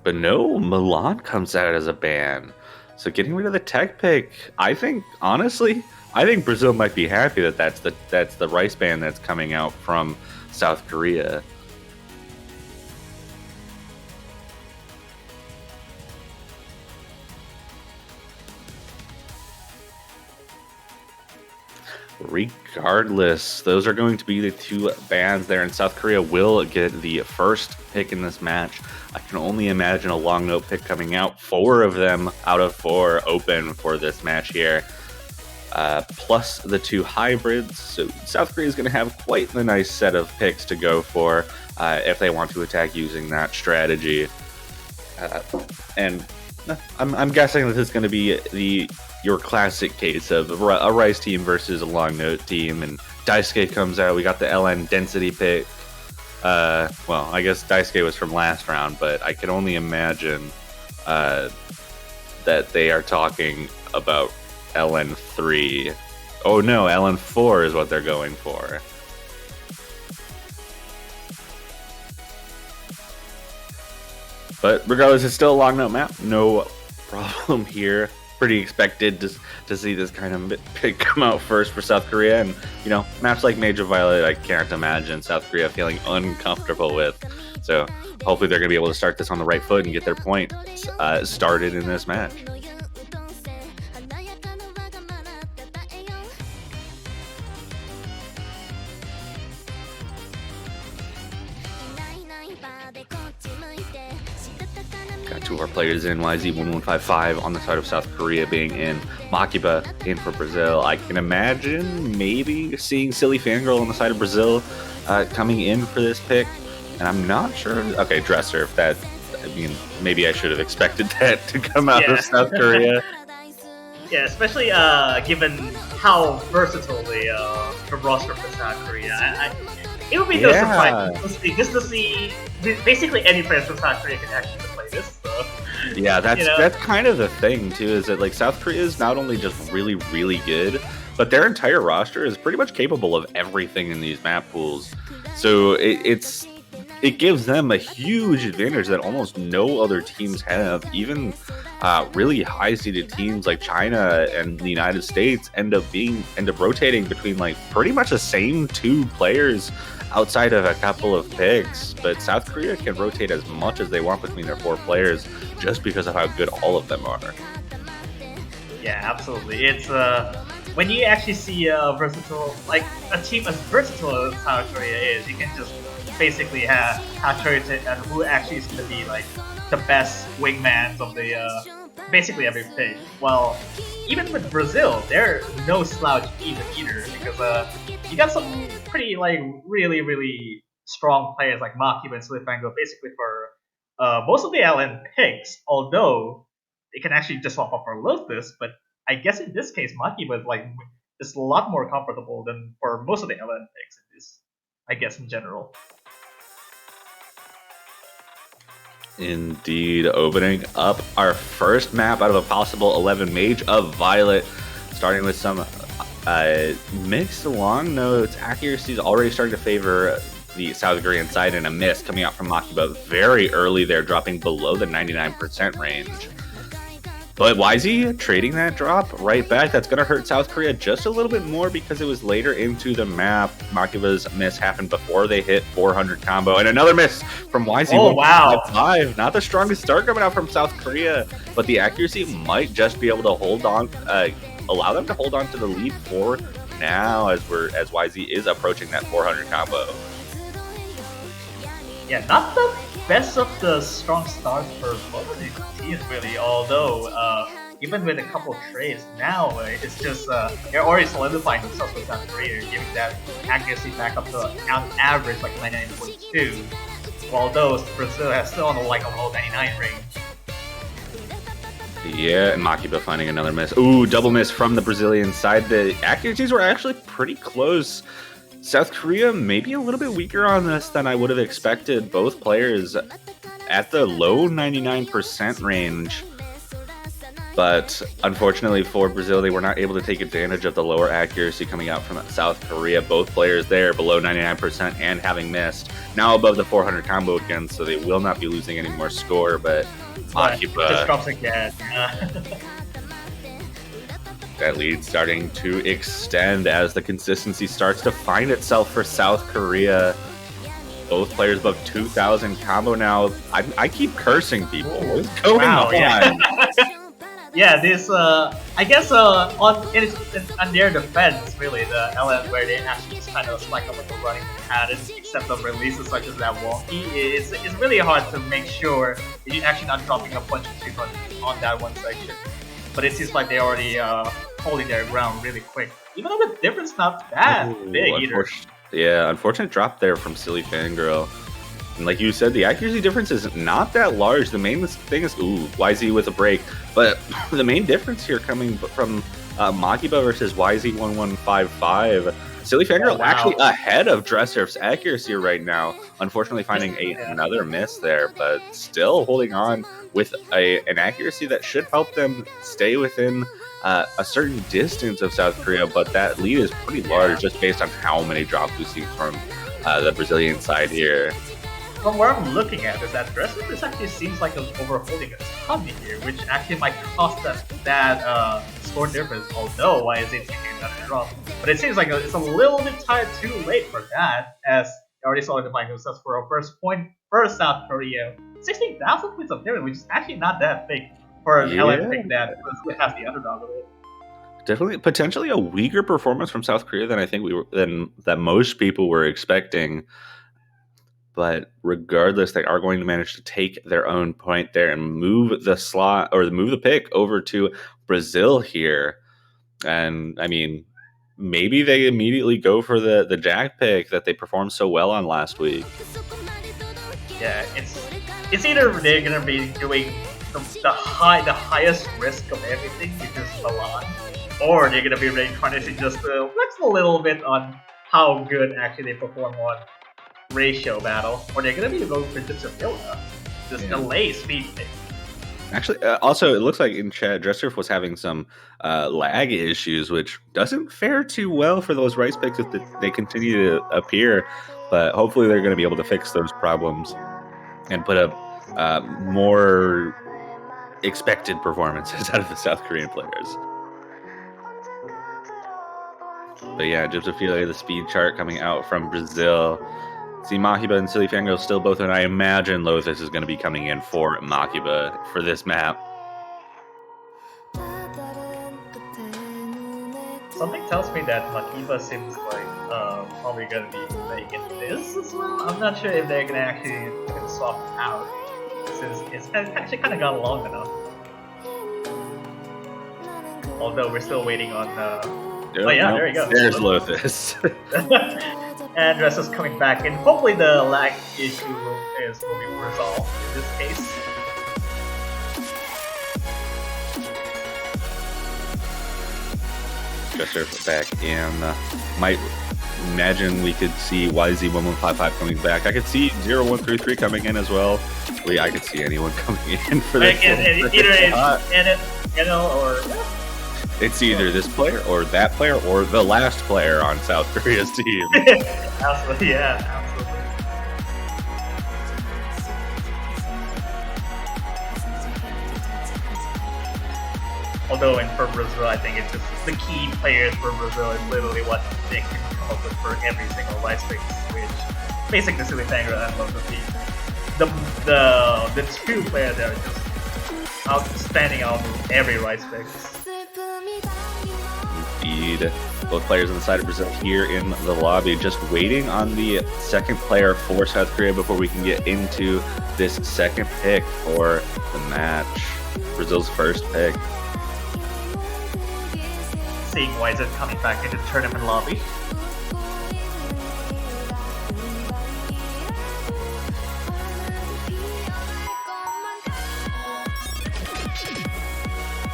But no, Milan comes out as a ban. So getting rid of the tech pick, I think Brazil might be happy that that's the Rice ban that's coming out from South Korea. Regardless, those are going to be the two bans there, and South Korea will get the first pick in this match. I can only imagine a long note pick coming out. 4 of them out of 4 open for this match here. Plus the 2 hybrids. So South Korea is going to have quite the nice set of picks to go for if they want to attack using that strategy. And I'm guessing that this is going to be your classic case of a Rice team versus a long note team, and Daisuke comes out. We got the LN density pick. Well, I guess Daisuke was from last round, but I can only imagine that they are talking about LN3. Oh no, LN4 is what they're going for. But regardless, it's still a long note map. No problem here. Pretty expected to see this kind of pick come out first for South Korea. And, you know, maps like Major Violet, I can't imagine South Korea feeling uncomfortable with. So hopefully they're going to be able to start this on the right foot and get their point started in this match. Got 2 of our players in, YZ1155 on the side of South Korea being in, Makiba in for Brazil. I can imagine maybe seeing Silly Fangirl on the side of Brazil coming in for this pick. And I'm not sure. Okay, Dresser, if that, I mean, maybe I should have expected that to come out of South Korea. Yeah, especially given how versatile the roster for South Korea. It would be no surprise just to see basically any player from South Korea can actually play this. So, yeah, that's kind of the thing too. Is that like South Korea is not only just really, really good, but their entire roster is pretty much capable of everything in these map pools. So it gives them a huge advantage that almost no other teams have. Even really high-seeded teams like China and the United States end up rotating between like pretty much the same 2 players outside of a couple of picks. But South Korea can rotate as much as they want between their 4 players just because of how good all of them are. Yeah, absolutely. It's when you actually see a team as versatile as South Korea is, you can just basically have choice and who actually is going to be like the best wingmans of the basically every pick. Well, even with Brazil, they're no slouch either because you got some pretty like really strong players like Makiba and Slifango basically for most of the LN picks. Although they can actually just swap up for Lotus, but I guess in this case Makiba is a lot more comfortable than for most of the LN picks in this. I guess in general. Indeed, opening up our first map out of a possible 11 Mage of Violet, starting with some mixed long notes. Accuracy is already starting to favor the South Korean side, and a miss coming out from Makiba very early there, dropping below the 99% range. But YZ trading that drop right back. That's going to hurt South Korea just a little bit more because it was later into the map. Makiba's miss happened before they hit 400 combo. And another miss from YZ. Oh, wow. 5. Not the strongest start coming out from South Korea, but the accuracy might just be able to hold on, allow them to hold on to the lead for now as YZ is approaching that 400 combo. Yeah, not the best of the strong starts for both of these teams, really. Although, even with a couple trades, now it's just they're already solidifying themselves with South Korea, giving that accuracy back up to on average like 99.2. Although Brazil has still on the low 99 range. Yeah, and Makiba finding another miss. Ooh, double miss from the Brazilian side. The accuracies were actually pretty close. South Korea maybe a little bit weaker on this than I would have expected. Both players at the low 99% range. But unfortunately for Brazil, they were not able to take advantage of the lower accuracy coming out from South Korea. Both players there below 99% and having missed. Now above the 400 combo again, so they will not be losing any more score, but Makiba just drops again. That lead starting to extend as the consistency starts to find itself for South Korea. Both players above 2,000 combo now. I keep cursing people. What's going on? Yeah. yeah, this I guess on their defense, really, the LN where they actually just kind of spike up with the running pattern, except of releases such as that wonky, it's really hard to make sure that you're actually not dropping a bunch of 300 on that one section. But it seems like they're already holding their ground really quick, even though the difference not that big either. Yeah, unfortunate drop there from Silly Fangirl. And like you said, the accuracy difference is not that large. The main thing is, YZ with a break. But the main difference here coming from Makiba versus YZ1155. Silly Fangirl actually ahead of Dressurf's accuracy right now. Unfortunately finding another miss there, but still holding on with an accuracy that should help them stay within a certain distance of South Korea. But that lead is pretty large just based on how many drops we see from the Brazilian side here. From where I'm looking at is that Dresser actually seems like it's overholding a ton here, which actually might cost that score difference, although YZ taking another drop. But it seems like it's a little bit too late for that, as they already solidified themselves for a first point for South Korea. 16,000 points of difference, which is actually not that big for an LN pick that has the underdog of it. Definitely, potentially a weaker performance from South Korea than I think that most people were expecting. But regardless, they are going to manage to take their own point there and move the slot or move the pick over to Brazil here. And I mean, maybe they immediately go for the Jack pick that they performed so well on last week. Yeah, it's either they're gonna be doing the highest risk of everything, which is Milan, or they're gonna be reincarnating just to flex a little bit on how good actually they perform on ratio battle, or they're gonna be going for just a Vilna, just delay speed pick. Actually, also, it looks like in chat, Dressurf was having some lag issues, which doesn't fare too well for those rice picks if they continue to appear. But hopefully they're going to be able to fix those problems and put up more expected performances out of the South Korean players. But yeah, Gypsophilia, the speed chart coming out from Brazil. See, Makiba and Silly Fangirl still both, and I imagine Lothus is going to be coming in for Makiba for this map. Something tells me that Makiba seems like probably gonna be making this as well. I'm not sure if they're gonna actually swap out, since it's actually kind of gone long enough. Although we're still waiting on. There you go. There's Lothus. And Dresser's coming back, and hopefully the lag issue will be resolved in this case. Dresser back in. Might imagine we could see YZ1155 coming back. I could see 0133 coming in as well. I could see anyone coming in for this. It's either this player or that player or the last player on South Korea's team. Absolutely, yeah, absolutely. Although for Brazil, I think it's just the key players for Brazil is literally what they can come up with for every single rice pick, which basically Silly Fangirl and Lothus. The two players that are just outstanding out of every rice pick. Indeed. Both players on the side of Brazil here in the lobby, just waiting on the second player for South Korea before we can get into this second pick for the match. Brazil's first pick. Seeing YZ coming back into the tournament lobby.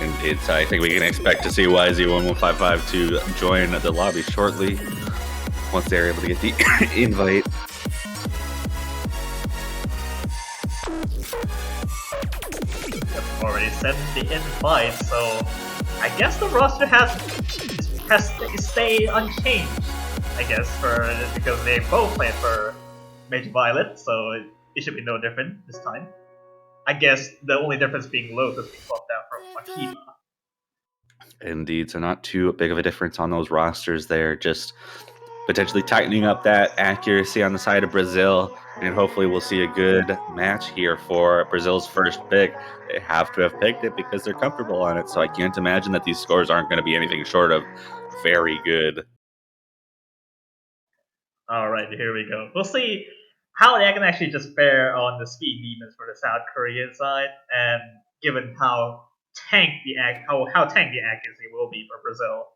Indeed, so I think we can expect to see YZ1155 to join the lobby shortly once they're able to get the invite. I've already sent the invite, so I guess the roster has stayed unchanged. I guess because they both played for Major Violet, so it should be no different this time. I guess the only difference being Lothus being swapped out from Makiba. Indeed, so not too big of a difference on those rosters there. Just potentially tightening up that accuracy on the side of Brazil. And hopefully we'll see a good match here for Brazil's first pick. They have to have picked it because they're comfortable on it. So I can't imagine that these scores aren't going to be anything short of very good. All right, here we go. We'll see how they can actually just fare on the speed demons for the South Korean side, and given how tank the accuracy will be for Brazil.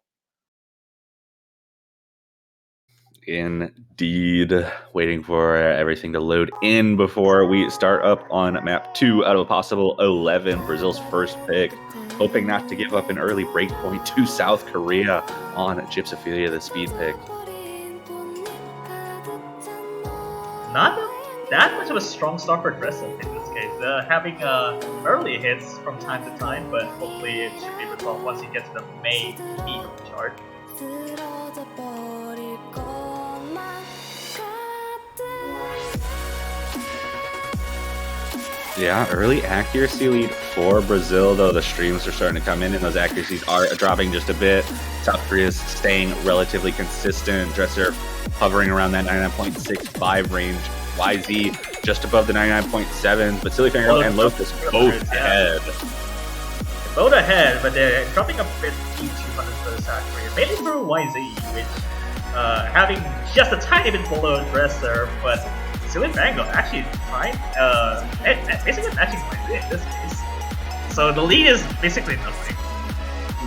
Indeed. Waiting for everything to load in before we start up on map 2 out of a possible 11. Brazil's first pick. Hoping not to give up an early breakpoint to South Korea on Gypsophilia, the speed pick. Not that much of a strong start for Dressel in this case. Having early hits from time to time, but hopefully it should be resolved once you get to the main peak of the chart. Yeah, early accuracy lead for Brazil, though the streams are starting to come in and those accuracies are dropping just a bit. South Korea is staying relatively consistent. Dresser hovering around that 99.65 range. YZ just above the 99.7, but Silly Finger and Lotus both ahead. Both ahead, but they're dropping a bit to 200 for the South Korea, mainly through YZ, which having just a tiny bit below Dresser, but Silly Fango actually fine. Basically matching YZ in this case. So the lead is basically nothing.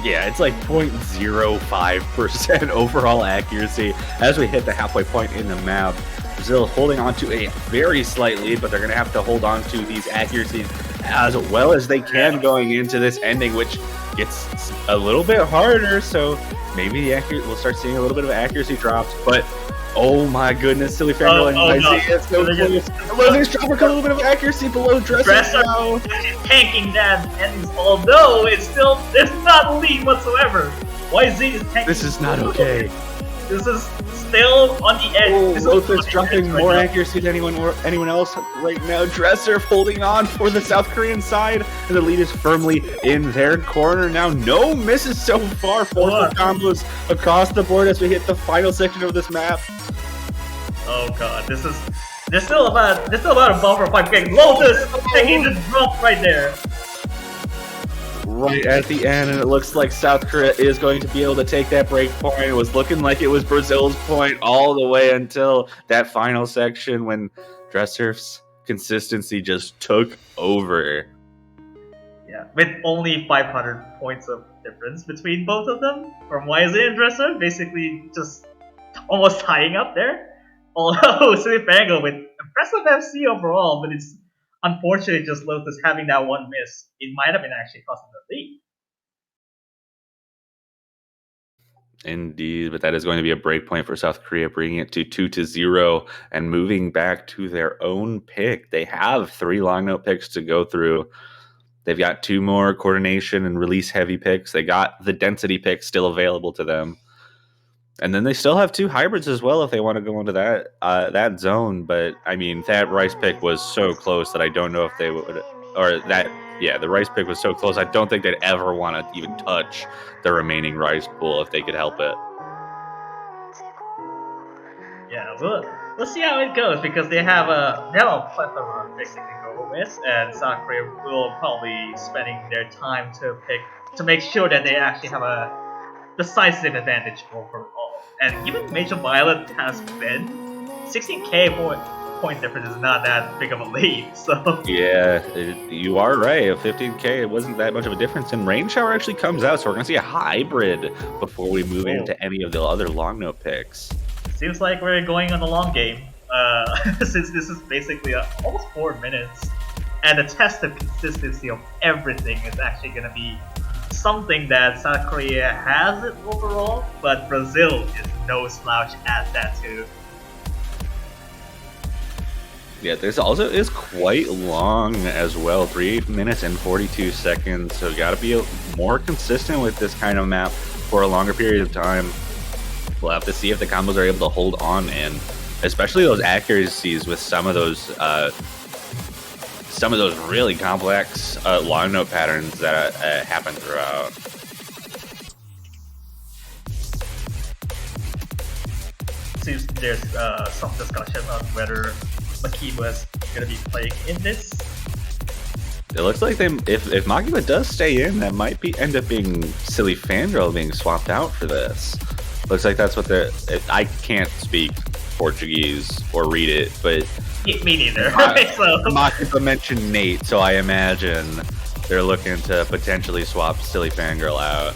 Yeah, it's like 0.05% overall accuracy as we hit the halfway point in the map. Brazil holding on to a very slight lead, but they're going to have to hold on to these accuracies as well as they can going into this ending, which gets a little bit harder. So maybe we'll start seeing a little bit of accuracy drops, but oh my goodness, Silly Fango and YZ, it's so close. Lotus dropping a little bit of accuracy below Dresser now. Tanking that, and although it's still, there's not a lead whatsoever. YZ is tanking. This is not okay. This is still on the edge. Lotus dropping more accuracy than anyone else right now. Dresser holding on for the South Korean side, and the lead is firmly in their corner now. No misses so far. 4 combos across the board as we hit the final section of this map. Oh god, there's still about a buffer fight getting Lotus taking the drop right there. Right at the end, and it looks like South Korea is going to be able to take that break point. It was looking like it was Brazil's point all the way until that final section when Dresser's consistency just took over. Yeah, with only 500 points of difference between both of them from YZ and Dresser, basically just almost tying up there. Although Silly Fango with impressive FC overall, but it's unfortunate just Lotus having that one miss. It might have been actually costing the lead. Indeed, but that is going to be a break point for South Korea, bringing it to 2-0 and moving back to their own pick. They have 3 long note picks to go through. They've got 2 more coordination and release heavy picks. They got the density pick still available to them. And then they still have 2 hybrids as well if they want to go into that zone. But I mean, that Rice pick was so close that I don't know if they would, the Rice pick was so close. I don't think they'd ever want to even touch the remaining Rice pool if they could help it. Yeah, we'll see how it goes because they have a plethora of picks they can go with, and South Korea will probably spending their time to make sure that they actually have a decisive advantage overall. And even Major Violet has been 16k point difference is not that big of a lead. So yeah, you are right. 15k, it wasn't that much of a difference. And Rain Shower actually comes out, so we're gonna see a hybrid before we move into any of the other long note picks. Seems like we're going on the long game, since this is basically almost 4 minutes, and the test of consistency of everything is actually gonna be something that South Korea has it overall, but Brazil is no slouch at that too. Yeah, this also is quite long as well, 3 minutes and 42 seconds, so gotta be more consistent with this kind of map for a longer period of time. We'll have to see if the combos are able to hold on, and especially those accuracies with some of those really complex long note patterns that happen throughout. seems there's some discussion on whether Makiba is going to be playing in this. It looks like if Makiba does stay in, that might end up being Silly Fangirl being swapped out for this. Looks like that's what they're. I can't speak Portuguese or read it, but Me neither. So Makiba mentioned Nate, so I imagine they're looking to potentially swap Silly Fangirl out.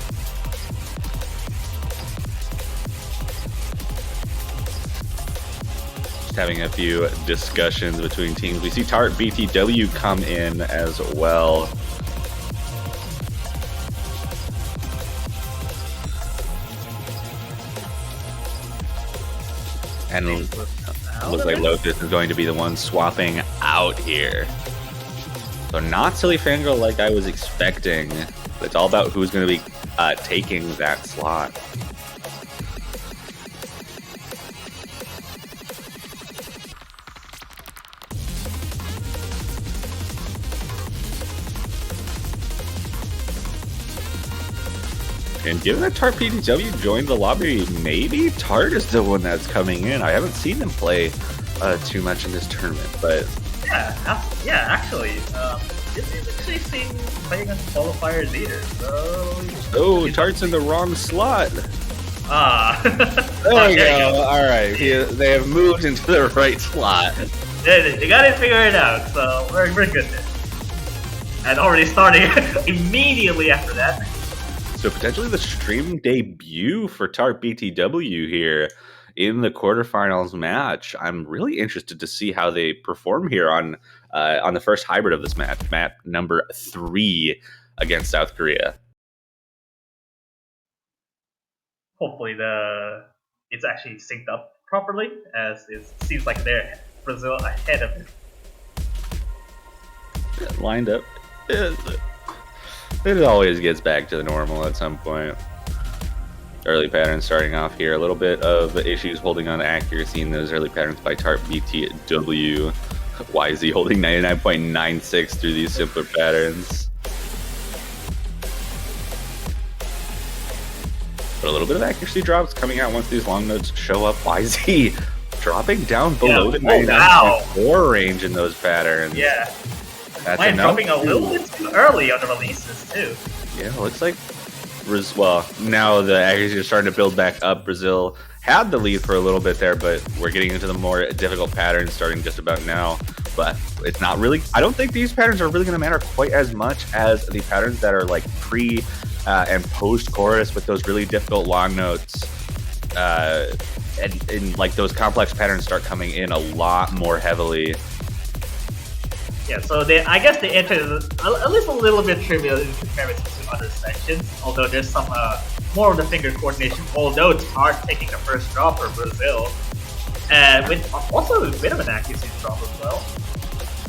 Just having a few discussions between teams. We see Tart BTW come in as well. And looks like Lotus is going to be the one swapping out here. So not Silly Fangirl like I was expecting, but it's all about who's going to be taking that slot. And given that Tart PTW joined the lobby, maybe Tart is the one that's coming in. I haven't seen them play too much in this tournament, but yeah, actually, this is actually seen playing on qualifiers either. So Tart's in the wrong slot. There we go. All right, they have moved into the right slot. They got it figured out, so we're good there. And already starting immediately after that. So potentially the stream debut for Tart BTW here in the quarterfinals match. I'm really interested to see how they perform here on the first hybrid of this match, map number 3 against South Korea. Hopefully it's actually synced up properly, as it seems like they're Brazil ahead of it. Lined up. It always gets back to the normal at some point. Early patterns starting off here. A little bit of issues holding on to accuracy in those early patterns by Tart BTW. YZ holding 99.96 through these simpler patterns. But a little bit of accuracy drops coming out once these long notes show up. YZ dropping down below the 99.4 range in those patterns. Yeah. That's Mine dropping a little bit too early on the releases too. Yeah, looks like well, now the accuracy is starting to build back up. Brazil had the lead for a little bit there, but we're getting into the more difficult patterns starting just about now. But it's not really, I don't think these patterns are really going to matter quite as much as the patterns that are like pre and post chorus with those really difficult long notes. And like those complex patterns start coming in a lot more heavily. Yeah, so I guess the entry is at least a little bit trivial in comparison to other sections, although there's some more of the finger coordination, although Tart taking the first drop for Brazil, and with also a bit of an accuracy drop as well.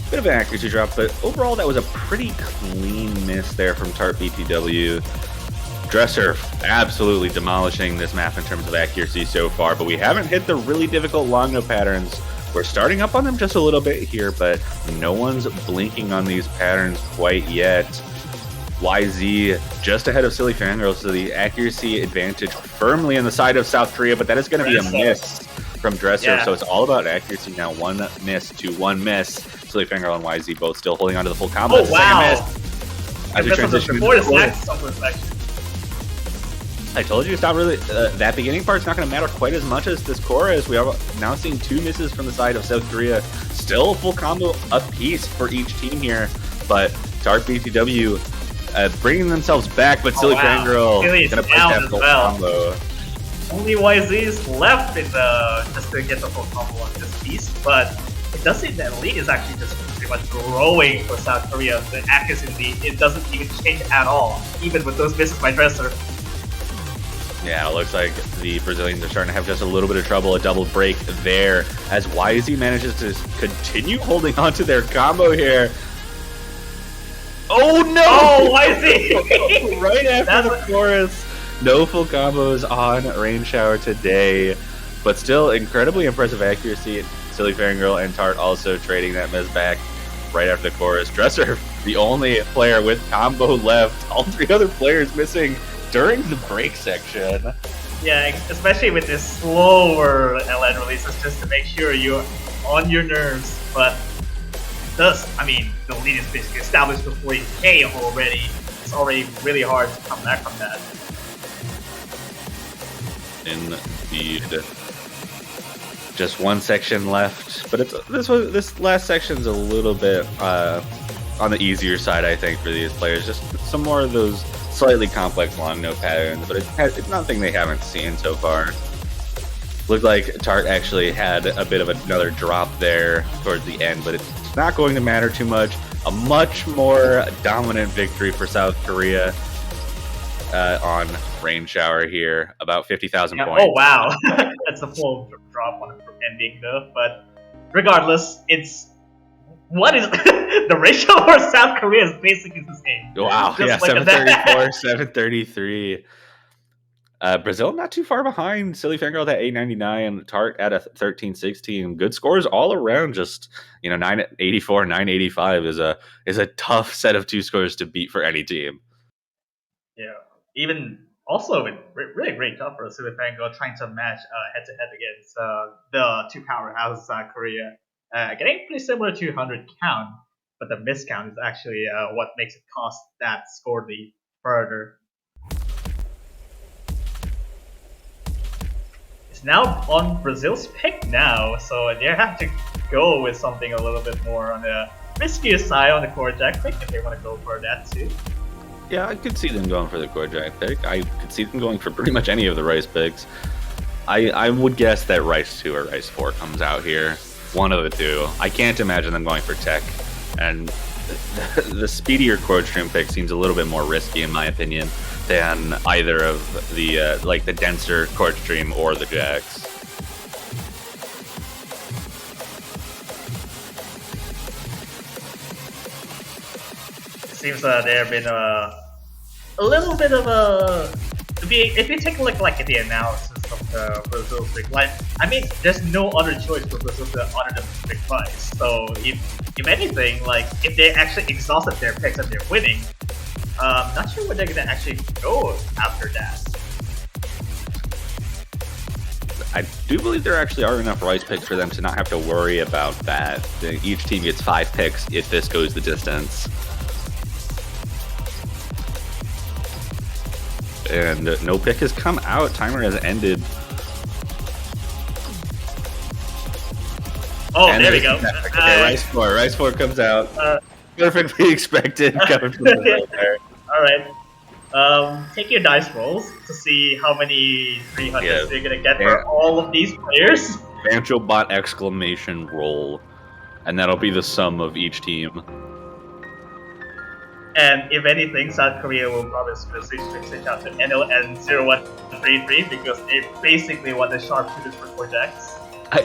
Bit of an accuracy drop, but overall that was a pretty clean miss there from Tart BTW. Dresser absolutely demolishing this map in terms of accuracy so far, but we haven't hit the really difficult long note patterns. We're starting up on them just a little bit here, but no one's blinking on these patterns quite yet. YZ just ahead of Silly Fangirl, so the accuracy advantage firmly on the side of South Korea, but that is going to be a miss from Dresser, Yeah. So it's all about accuracy now. 1 miss to 1 miss. Silly Fangirl and YZ both still holding on to the full combo. Oh, wow! As we transition before into the the snack section. I told you it's not really, that beginning part's not going to matter quite as much as this chorus. We are now seeing 2 misses from the side of South Korea. Still full combo apiece for each team here, but Tart BTW bringing themselves back, but Silly Fangirl Silly going to is break down that as full well. combo. Only YZ's left in the just to get the full combo on this piece, but it does seem that lead is actually just pretty much growing for South Korea. The accuracy, it doesn't even change at all, even with those misses by Dresser. Yeah, it looks like the Brazilians are starting to have just a little bit of trouble. A double break there as YZ manages to continue holding on to their combo here. Oh no! Oh, YZ! Right after the chorus. No full combos on Rain Shower today, but still incredibly impressive accuracy. Silly Fangirl and Tart also trading that miss back right after the chorus. Dresser, the only player with combo left. All 3 other players missing during the break section. Yeah, especially with this slower LN releases, just to make sure you're on your nerves. But thus, I mean, the lead is basically established for 40k already. It's already really hard to come back from that. Indeed. Just one section left, but this last section's a little bit on the easier side, I think, for these players. Just some more of those slightly complex long note patterns, but it's nothing they haven't seen so far. Looked like Tart actually had a bit of another drop there towards the end, but it's not going to matter too much. A much more dominant victory for South Korea on Rain Shower here, about 50,000 points. Oh wow, that's a full drop on the ending though. But regardless, what is the ratio for South Korea is basically the same. Wow, Just yeah, like 734, 733. Brazil not too far behind. Silly Fangirl at 899, Tart at a 1316. Good scores all around. Just 984, 985 is a tough set of two scores to beat for any team. Yeah, even also a really great job for Silly Fangirl trying to match head to head against the two powerhouses South Korea. Getting pretty similar to 100 count, but the miscount is actually what makes it cost that score lead further. It's now on Brazil's pick now, so they have to go with something a little bit more on the riskier side on the core jack pick if they want to go for that too. Yeah, I could see them going for the core jack pick. I could see them going for pretty much any of the Rice picks. I would guess that Rice 2 or Rice 4 comes out here. One of the two. I can't imagine them going for tech. And the speedier core stream pick seems a little bit more risky in my opinion than either of the the denser core stream or the jacks. It seems there have been a little bit of a. If you take a look at the analysis of the Brazil's big life, I mean, there's no other choice for Brazil other than big price. So if anything, if they actually exhausted their picks and they're winning, not sure what they're gonna actually go after that. I do believe there actually are enough Rice picks for them to not have to worry about that. Each team gets 5 picks if this goes the distance. And no pick has come out. Timer has ended. Oh, and there we go. Okay, Rice 4 comes out. Perfectly expected. Coming from the there. Alright. Take your dice rolls to see how many 300s you're gonna get for all of these players. Bancho bot exclamation roll. And that'll be the sum of each team. And if anything, South Korea will probably switch out to NLN0133 because they basically want the sharpshooters for projects.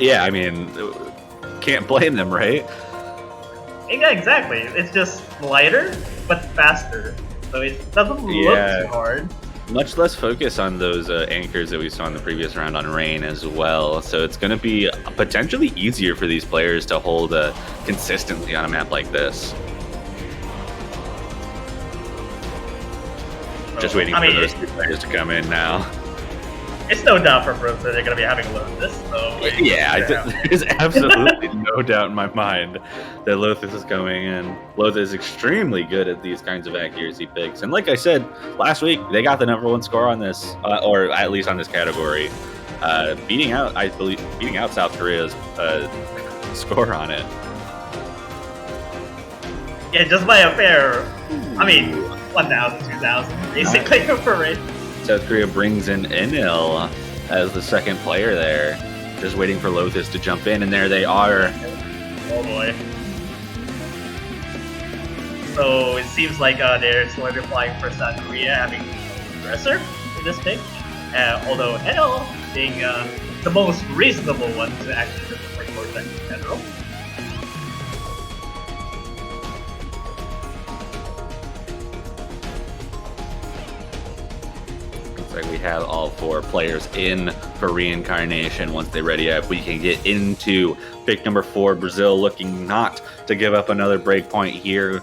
Yeah, I mean, can't blame them, right? Yeah, exactly. It's just lighter, but faster. So it doesn't look too hard. Much less focus on those anchors that we saw in the previous round on Rain as well. So it's going to be potentially easier for these players to hold consistently on a map like this. Just waiting for those two players to come in now. It's no doubt for Brazil they're going to be having a load of this. So there's absolutely no doubt in my mind that Lothus is going in. Lothus is extremely good at these kinds of accuracy picks. And like I said, last week, they got the #1 score on this, or at least on this category, beating out South Korea's score on it. Yeah, just by a fair, 1,000, 2,000, basically, for it. South Korea brings in Enil as the second player there. Just waiting for Lothus to jump in, and there they are. Oh boy. So it seems like they're solidifying for South Korea having aggressor in this pick. Although Enil being the most reasonable one to actually just play Vortex in general. Like we have all 4 players in for reincarnation. Once they ready up, we can get into pick number 4. Brazil looking not to give up another breakpoint here,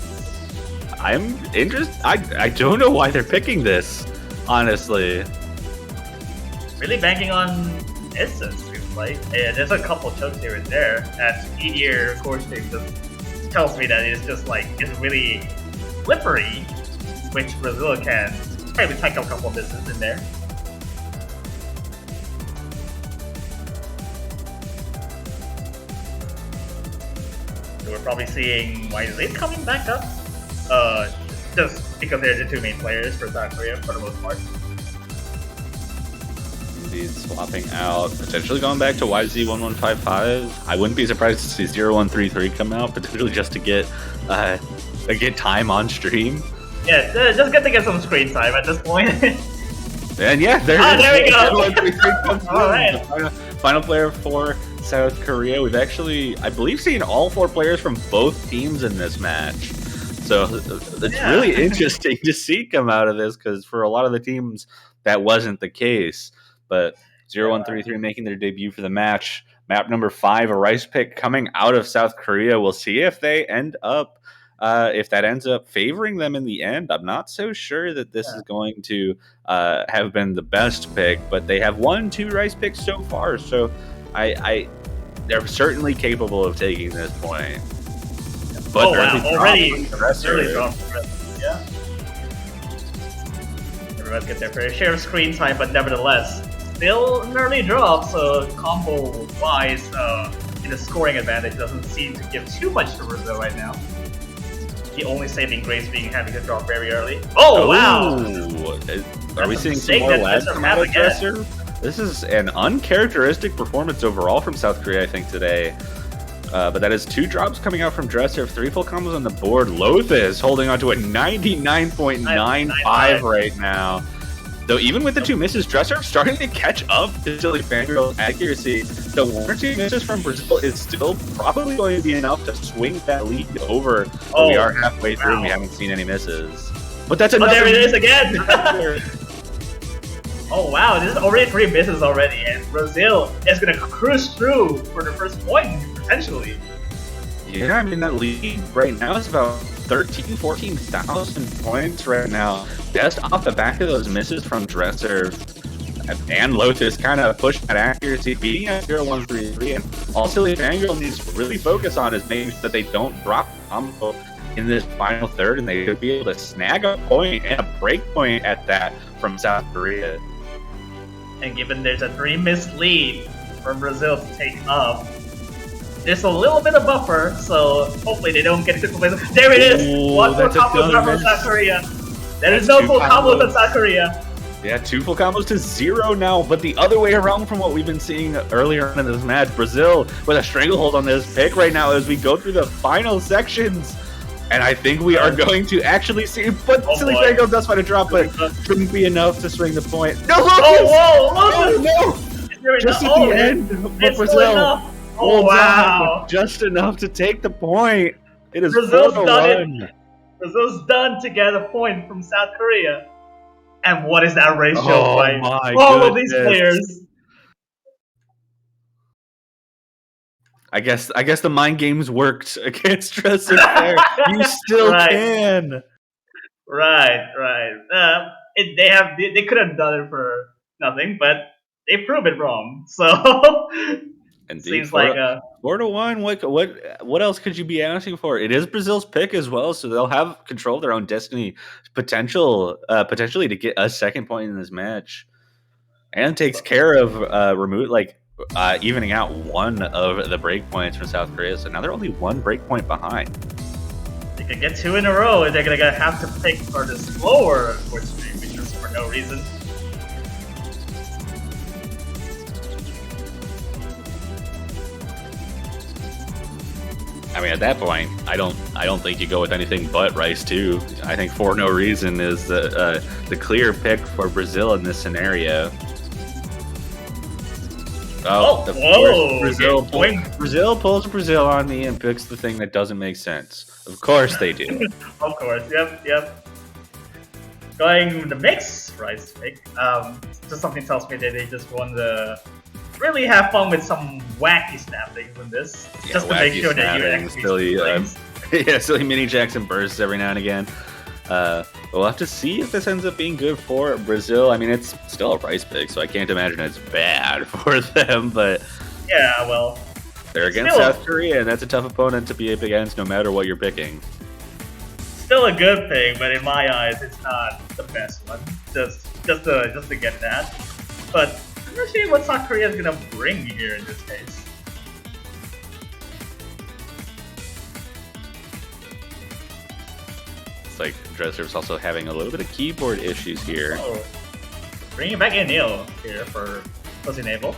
I'm interested. I don't know why they're picking this, honestly. Really banking on Essence, seems like. Yeah, there's a couple chokes here and there. That Meteor course thing just tells me that it's just like, it's really slippery, which Brazil can probably take a couple misses in there. So we're probably seeing YZ coming back up. Just because they're the two main players for South Korea for the most part. Indeed, swapping out, potentially going back to YZ1155. I wouldn't be surprised to see 0133 come out, potentially just to get time on stream. Yeah, just good to get some screen time at this point. And yeah, there we go. 0133 comes All in. right. The final player for South Korea. We've actually, I believe, seen all 4 players from both teams in this match. So it's really interesting to see come out of this, because for a lot of the teams, that wasn't the case. But 0133 making their debut for the match. Map number 5, a Rice pick coming out of South Korea. We'll see if they end up, if that ends up favoring them in the end. I'm not so sure that this is going to have been the best pick, but they have won 2 Rice picks so far. So they're certainly capable of taking this point. But already dropped. Yeah. Everyone's get their fair share of screen time, but nevertheless, still an early drop, so combo-wise, in the scoring advantage doesn't seem to give too much to Brazil right now. The only saving grace being having to drop very early. Oh, wow! Are we seeing some more lads come out of Dresser? This is an uncharacteristic performance overall from South Korea, I think, today. But that is 2 drops coming out from Dresser, 3 full combos on the board. Lothis holding on to a 99.95 right now. Though even with the 2 misses, Dresser starting to catch up to Silly Fangirl's accuracy. The 1 or 2 misses from Brazil is still probably going to be enough to swing that lead over. But we are halfway through and we haven't seen any misses. But that's another. Oh, there it is again! Oh wow, this is already 3 misses already, and Brazil is gonna cruise through for the first point, potentially. Yeah, I mean, that lead right now is about 14,000 points right now. Just off the back of those misses from Dresser and Lotus kind of push that accuracy, beating out 0133, and all Silly Fangirl needs to really focus on is making sure that they don't drop combo in this final third, and they could be able to snag a point and a break point at that from South Korea. And given there's a 3-miss lead for Brazil to take up, there's a little bit of buffer, so hopefully they don't get to complete. There it is! Ooh, 1 full combo from South Korea. There is no full combos from South Korea. Yeah, 2 full combos to 0 now, but the other way around from what we've been seeing earlier in this match. Brazil with a stranglehold on this pick right now as we go through the final sections. And I think we are going to actually see, but Silly Fangirl does find a drop, but shouldn't be enough to swing the point. No, oh, whoa! No! Just at the end, but Brazil holds on, just enough to take the point. It is Brazil's 4-1. done it. Brazil's done to get a point from South Korea. And what is that ratio by all of these players? I guess the mind games worked against Dresser there. You still can. Right. They could have done it for nothing, but they prove it wrong. So Indeed, seems like 4-1. What else could you be asking for? It is Brazil's pick as well, so they'll have control of their own destiny, potentially to get a second point in this match, and takes care of evening out 1 of the break points from South Korea. So now they're only 1 break point behind. They could get 2 in a row, and they're gonna have to pick for the slower unfortunately, just for no reason. I mean, at that point, I don't think you go with anything but Rice 2. I think For No Reason is the clear pick for Brazil in this scenario. Brazil pulls Brazil on me and picks the thing that doesn't make sense. Of course they do. Of course, yep. Going the mix Rice pick. Just something tells me that they just want to really have fun with some wacky snap things in this, just to make sure that you actually silly mini jacks and bursts every now and again. We'll have to see if this ends up being good for Brazil. I mean, it's still a rice pick, so I can't imagine it's bad for them, but Yeah, well, they're against still- South Korea, and that's a tough opponent to be up against no matter what you're picking. still a good thing, but in my eyes, it's not the best one. Just to get that. But I'm not sure what South Korea is gonna bring here in this case. It's like Dresser's also having a little bit of keyboard issues here. Oh, bringing back Anil here for Fuzzy Naval.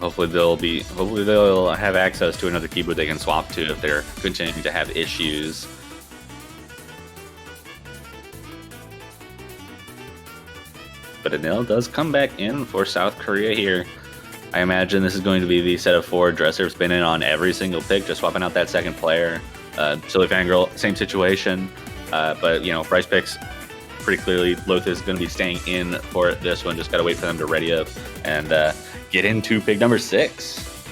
Hopefully they'll have access to another keyboard they can swap to if they're continuing to have issues. But Anil does come back in for South Korea here. I imagine this is going to be the set of 4 Dresser's been in on every single pick, just swapping out that second player. Silly Fangirl, same situation. But, you know, Rice picks pretty clearly Lothus is going to be staying in for this one. Just got to wait for them to ready up and get into pick number 6.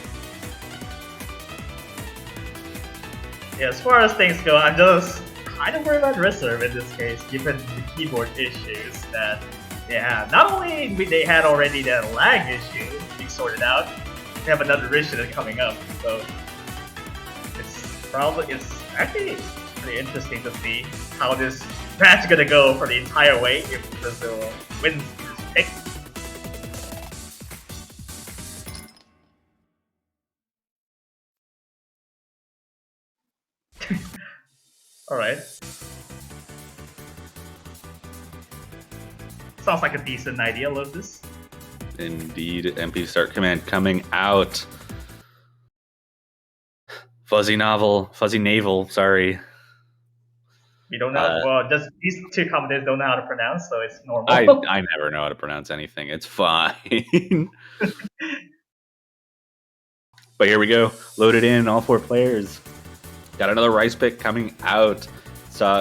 Yeah, as far as things go, I'm just kind of worried about Reserve in this case, given the keyboard issues that they have. Not only did they had already that lag issue being sorted out, they have another issue that's coming up. So it's actually pretty interesting to see how this match is gonna go for the entire way if Brazil wins this pick. Alright. Sounds like a decent idea, Lotus. Indeed, MP Start Command coming out. Fuzzy Naval, sorry. We don't know. Well, just these two commentators don't know how to pronounce, so it's normal. I never know how to pronounce anything. It's fine. But here we go. Loaded in, all 4 players. Got another Rice pick coming out.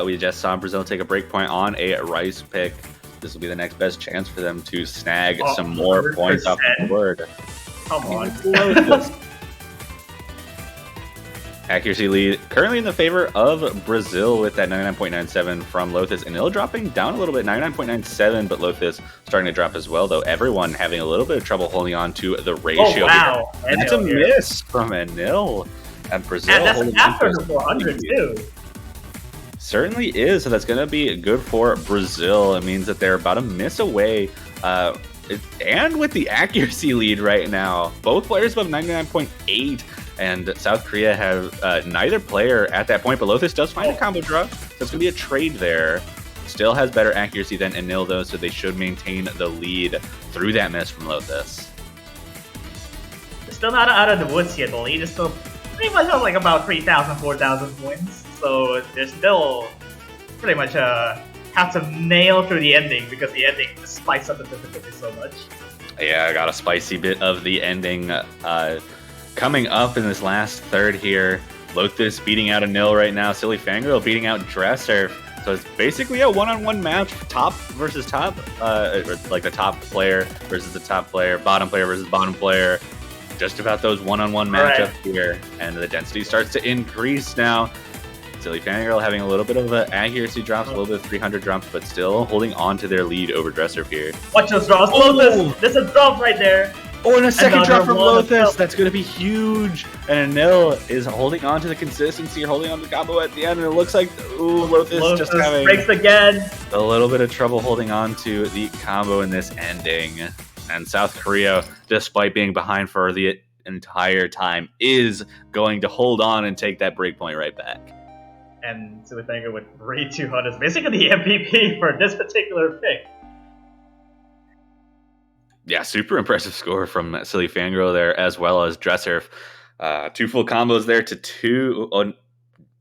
We just saw Brazil take a break point on a Rice pick. This will be the next best chance for them to snag some more points off the board. Come on. Accuracy lead currently in the favor of Brazil with that 99.97 from Lothus. And Anil dropping down a little bit, 99.97, but Lothus starting to drop as well, though everyone having a little bit of trouble holding on to the ratio. Oh, wow. That's a miss from Anil. And Brazil And that's holding after on to the 400 too. certainly is, so that's going to be good for Brazil. It means that they're about a miss away. And with the accuracy lead right now, both players above 99.8, and South Korea have neither player at that point, but Lothus does find a combo draw, so it's going to be a trade there. Still has better accuracy than Anil, though, so they should maintain the lead through that miss from Lothus. They're still not out of the woods yet. The lead is still pretty much like about 3,000, 4,000 points, so they're still pretty much have to nail through the ending, because the ending spikes up the difficulty so much. Yeah, I got a spicy bit of the ending coming up in this last third here. Lothus beating out Anil right now. Silly Fangirl beating out Dresser. So it's basically a one-on-one match, top versus top, or like the top player versus the top player, bottom player versus bottom player. Just about those one-on-one matchups here, and the density starts to increase now. Silly Fangirl having a little bit of accuracy drops, a little bit of 300 drops, but still holding on to their lead over Dresser here. Watch those drops, Lotus! There's a drop right there! Oh, and a second Another drop from one. Lothus. That's going to be huge. And Anil is holding on to the consistency, holding on to the combo at the end, and it looks like, ooh, Lothus just having breaks again. a little bit of trouble holding on to the combo in this ending. And South Korea, despite being behind for the entire time, is going to hold on and take that break point right back. And Silly Fangirl with 3,200 is basically the MVP for this particular pick. Yeah, super impressive score from Silly Fangirl there, as well as Dresser. 2 full combos there to 2.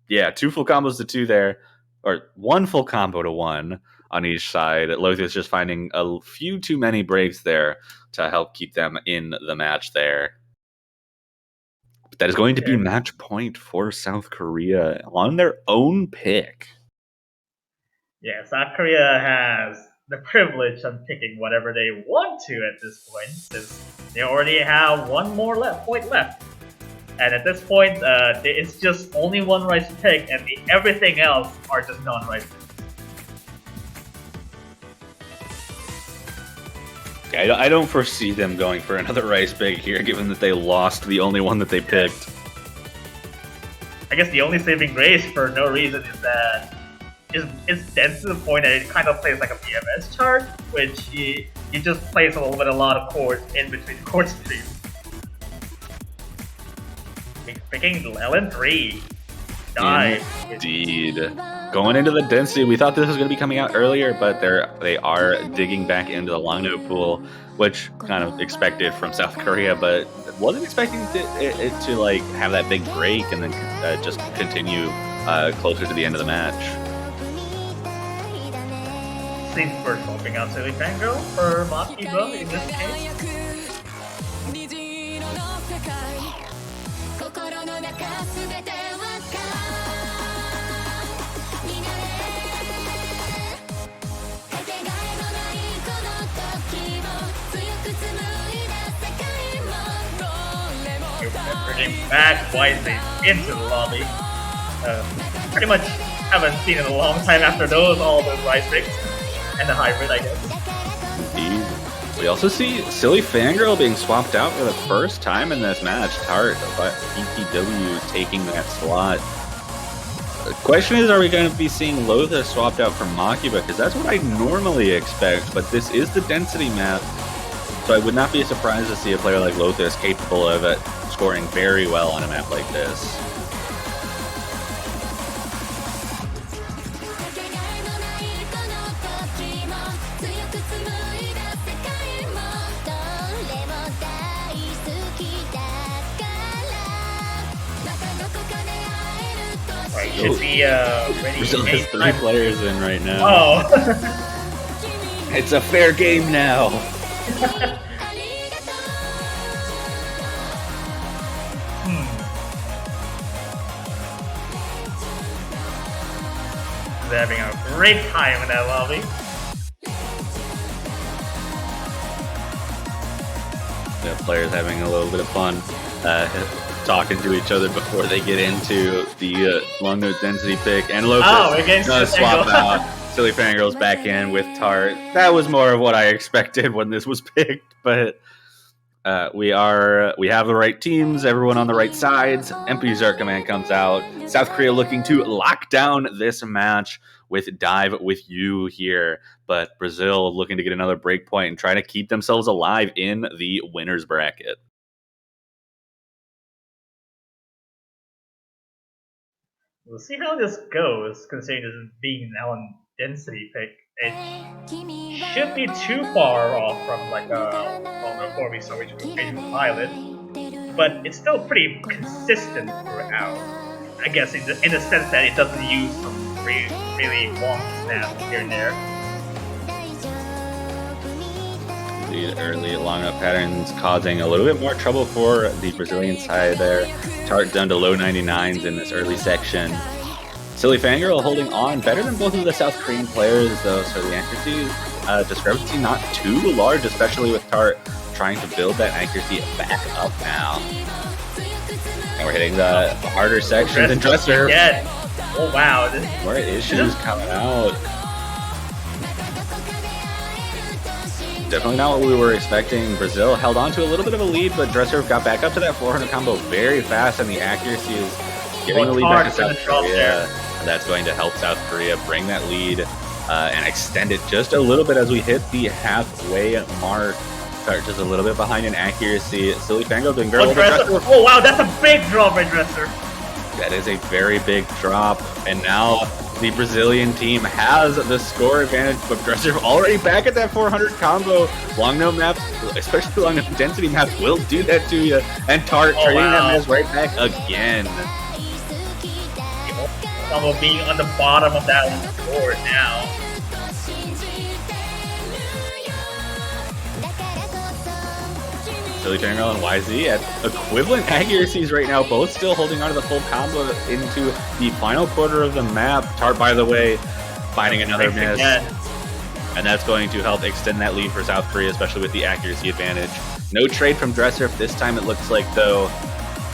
Yeah, 2 full combos to 2 there. Or 1 full combo to 1 on each side. Lothus just finding a few too many breaks there to help keep them in the match there. But that is going to be match point for South Korea on their own pick. Yeah, South Korea has the privilege of picking whatever they want to at this point, since they already have one more point left. And at this point, it's just only one rice pick, and everything else are just non-rice picks. I don't foresee them going for another rice pick here, given that they lost the only one that they picked. I guess the only saving grace for no reason is that it's dense to the point that it kind of plays like a PMS chart, which you just place a lot of chords in between chord streams. Picking LN3. Die. Indeed. Going into the density, we thought this was going to be coming out earlier, but they are digging back into the long note pool, which kind of expected from South Korea, but wasn't expecting it to like have that big break and then just continue closer to the end of the match. Seems we're swapping out Silly Fangirl for Makiba in this case. Bringing back wisely into the lobby. Pretty much haven't seen in a long time after all those rice picks and the hybrid, I guess. Indeed. We also see Silly Fangirl being swapped out for the first time in this match. Tart, but EPW taking that slot. The question is, are we going to be seeing Lothus swapped out for Makiba? Because that's what I normally expect, but this is the density map. So I would not be surprised to see a player like Lothus capable of scoring very well on a map like this. Right, should be ready. Brazil has 3 players in right now. Oh. It's a fair game now. They're having a great time in that lobby. The players having a little bit of fun, talking to each other before they get into the long note density pick. And Lothus swap out. Silly Fangirl's back in with Tart. That was more of what I expected when this was picked, but we have the right teams, everyone on the right sides. MP Zerk Command comes out. South Korea looking to lock down this match with Dive with You here, but Brazil looking to get another break point and trying to keep themselves alive in the winners bracket. We'll see how this goes, considering this is being an Ellen density pick. It should be too far off from like a longer 4v which was Asian Pilot, but it's still pretty consistent throughout. I guess in the sense that it doesn't use some really wonky snaps here and there. The early long up patterns causing a little bit more trouble for the Brazilian side there. Tart down to low 99s in this early section. Silly Fangirl holding on better than both of the South Korean players, though, so the accuracy discrepancy not too large, especially with Tart trying to build that accuracy back up now. And we're hitting the harder sections and Dresser. Yeah. Oh wow. More issues coming out. Definitely not what we were expecting. Brazil held on to a little bit of a lead, but Dresser got back up to that 400 combo very fast, and the accuracy is giving the lead back to South Korea. And that's going to help South Korea bring that lead and extend it just a little bit as we hit the halfway mark. Tart just a little bit behind in accuracy. Silly Fangirl doing very well. Dresser. Oh wow, that's a big drop by Dresser. That is a very big drop, and now the Brazilian team has the score advantage, but Dresser already back at that 400 combo. Long note maps, especially long note density maps, will do that to you. And Tart turning that mess right back again. Combo being on the bottom of that board now. Silly Fangirl and YZ at equivalent accuracies right now, both still holding on to the full combo into the final quarter of the map. Tart, by the way, finding another miss. And that's going to help extend that lead for South Korea, especially with the accuracy advantage. No trade from Dresser this time, it looks like, though.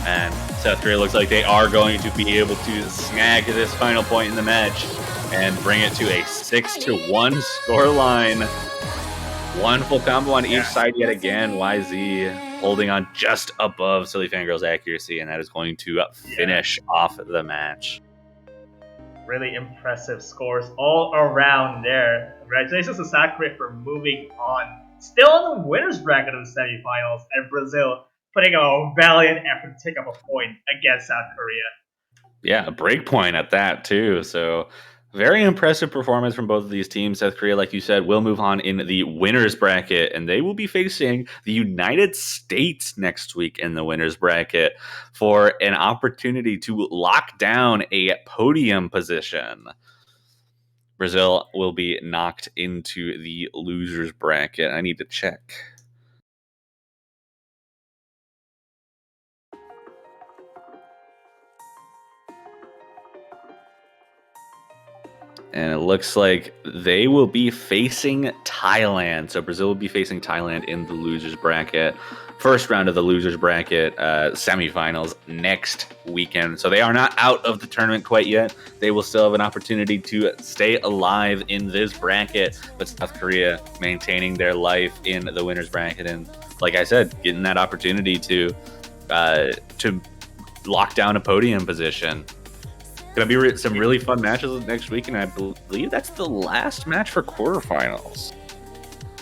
And South Korea looks like they are going to be able to snag this final point in the match and bring it to a 6-1 scoreline. One full combo on each side yet again. YZ holding on just above Silly Fangirl's accuracy, and that is going to finish off the match. Really impressive scores all around there. Congratulations to South Korea for moving on. Still in the winner's bracket of the semifinals, and Brazil putting a valiant effort to take up a point against South Korea. Yeah, a break point at that too. So very impressive performance from both of these teams. South Korea, like you said, will move on in the winner's bracket, and they will be facing the United States next week in the winner's bracket for an opportunity to lock down a podium position. Brazil will be knocked into the loser's bracket. I need to check. And it looks like they will be facing Thailand. So Brazil will be facing Thailand in the losers bracket. First round of the losers bracket semifinals next weekend. So they are not out of the tournament quite yet. They will still have an opportunity to stay alive in this bracket. But South Korea maintaining their life in the winners bracket. And like I said, getting that opportunity to lock down a podium position. Gonna be some really fun matches next week, and I believe that's the last match for quarterfinals.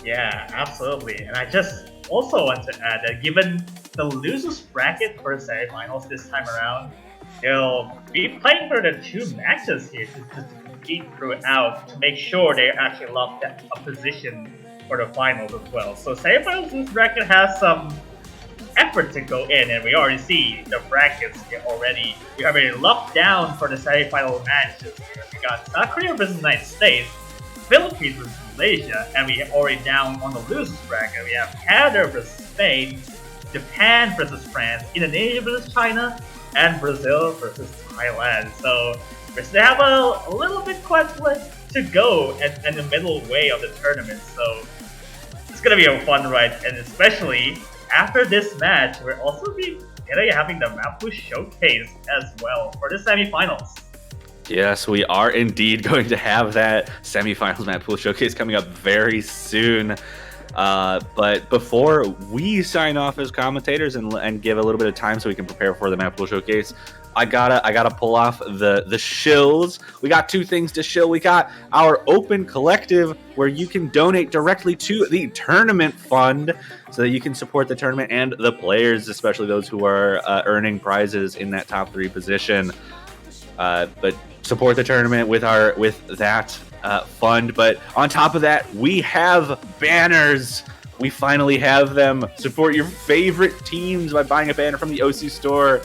Yeah, absolutely. And I just also want to add that given the losers bracket for the semifinals this time around, they'll be playing for the 2 matches here to compete throughout to make sure they actually lock a position for the finals as well. So semifinals losers bracket has some effort to go in, and we already see the brackets here already. We have already locked down for the semi-final matches. We got South Korea versus United States, Philippines versus Malaysia, and we have already down on the losers bracket. We have Canada versus Spain, Japan versus France, Indonesia versus China, and Brazil versus Thailand. So we still have a little bit quite left to go in the middle way of the tournament. So it's gonna be a fun ride, and especially after this match, we're also having the Mapu Showcase as well for the semifinals. Yes, we are indeed going to have that semifinals Map Pool Showcase coming up very soon. But before we sign off as commentators and give a little bit of time so we can prepare for the Map Pool Showcase, I gotta pull off the shills. We got 2 things to shill. We got our open collective where you can donate directly to the tournament fund so that you can support the tournament and the players, especially those who are earning prizes in that top 3 position. But support the tournament with that fund. But on top of that, we have banners. We finally have them. Support your favorite teams by buying a banner from the OC store.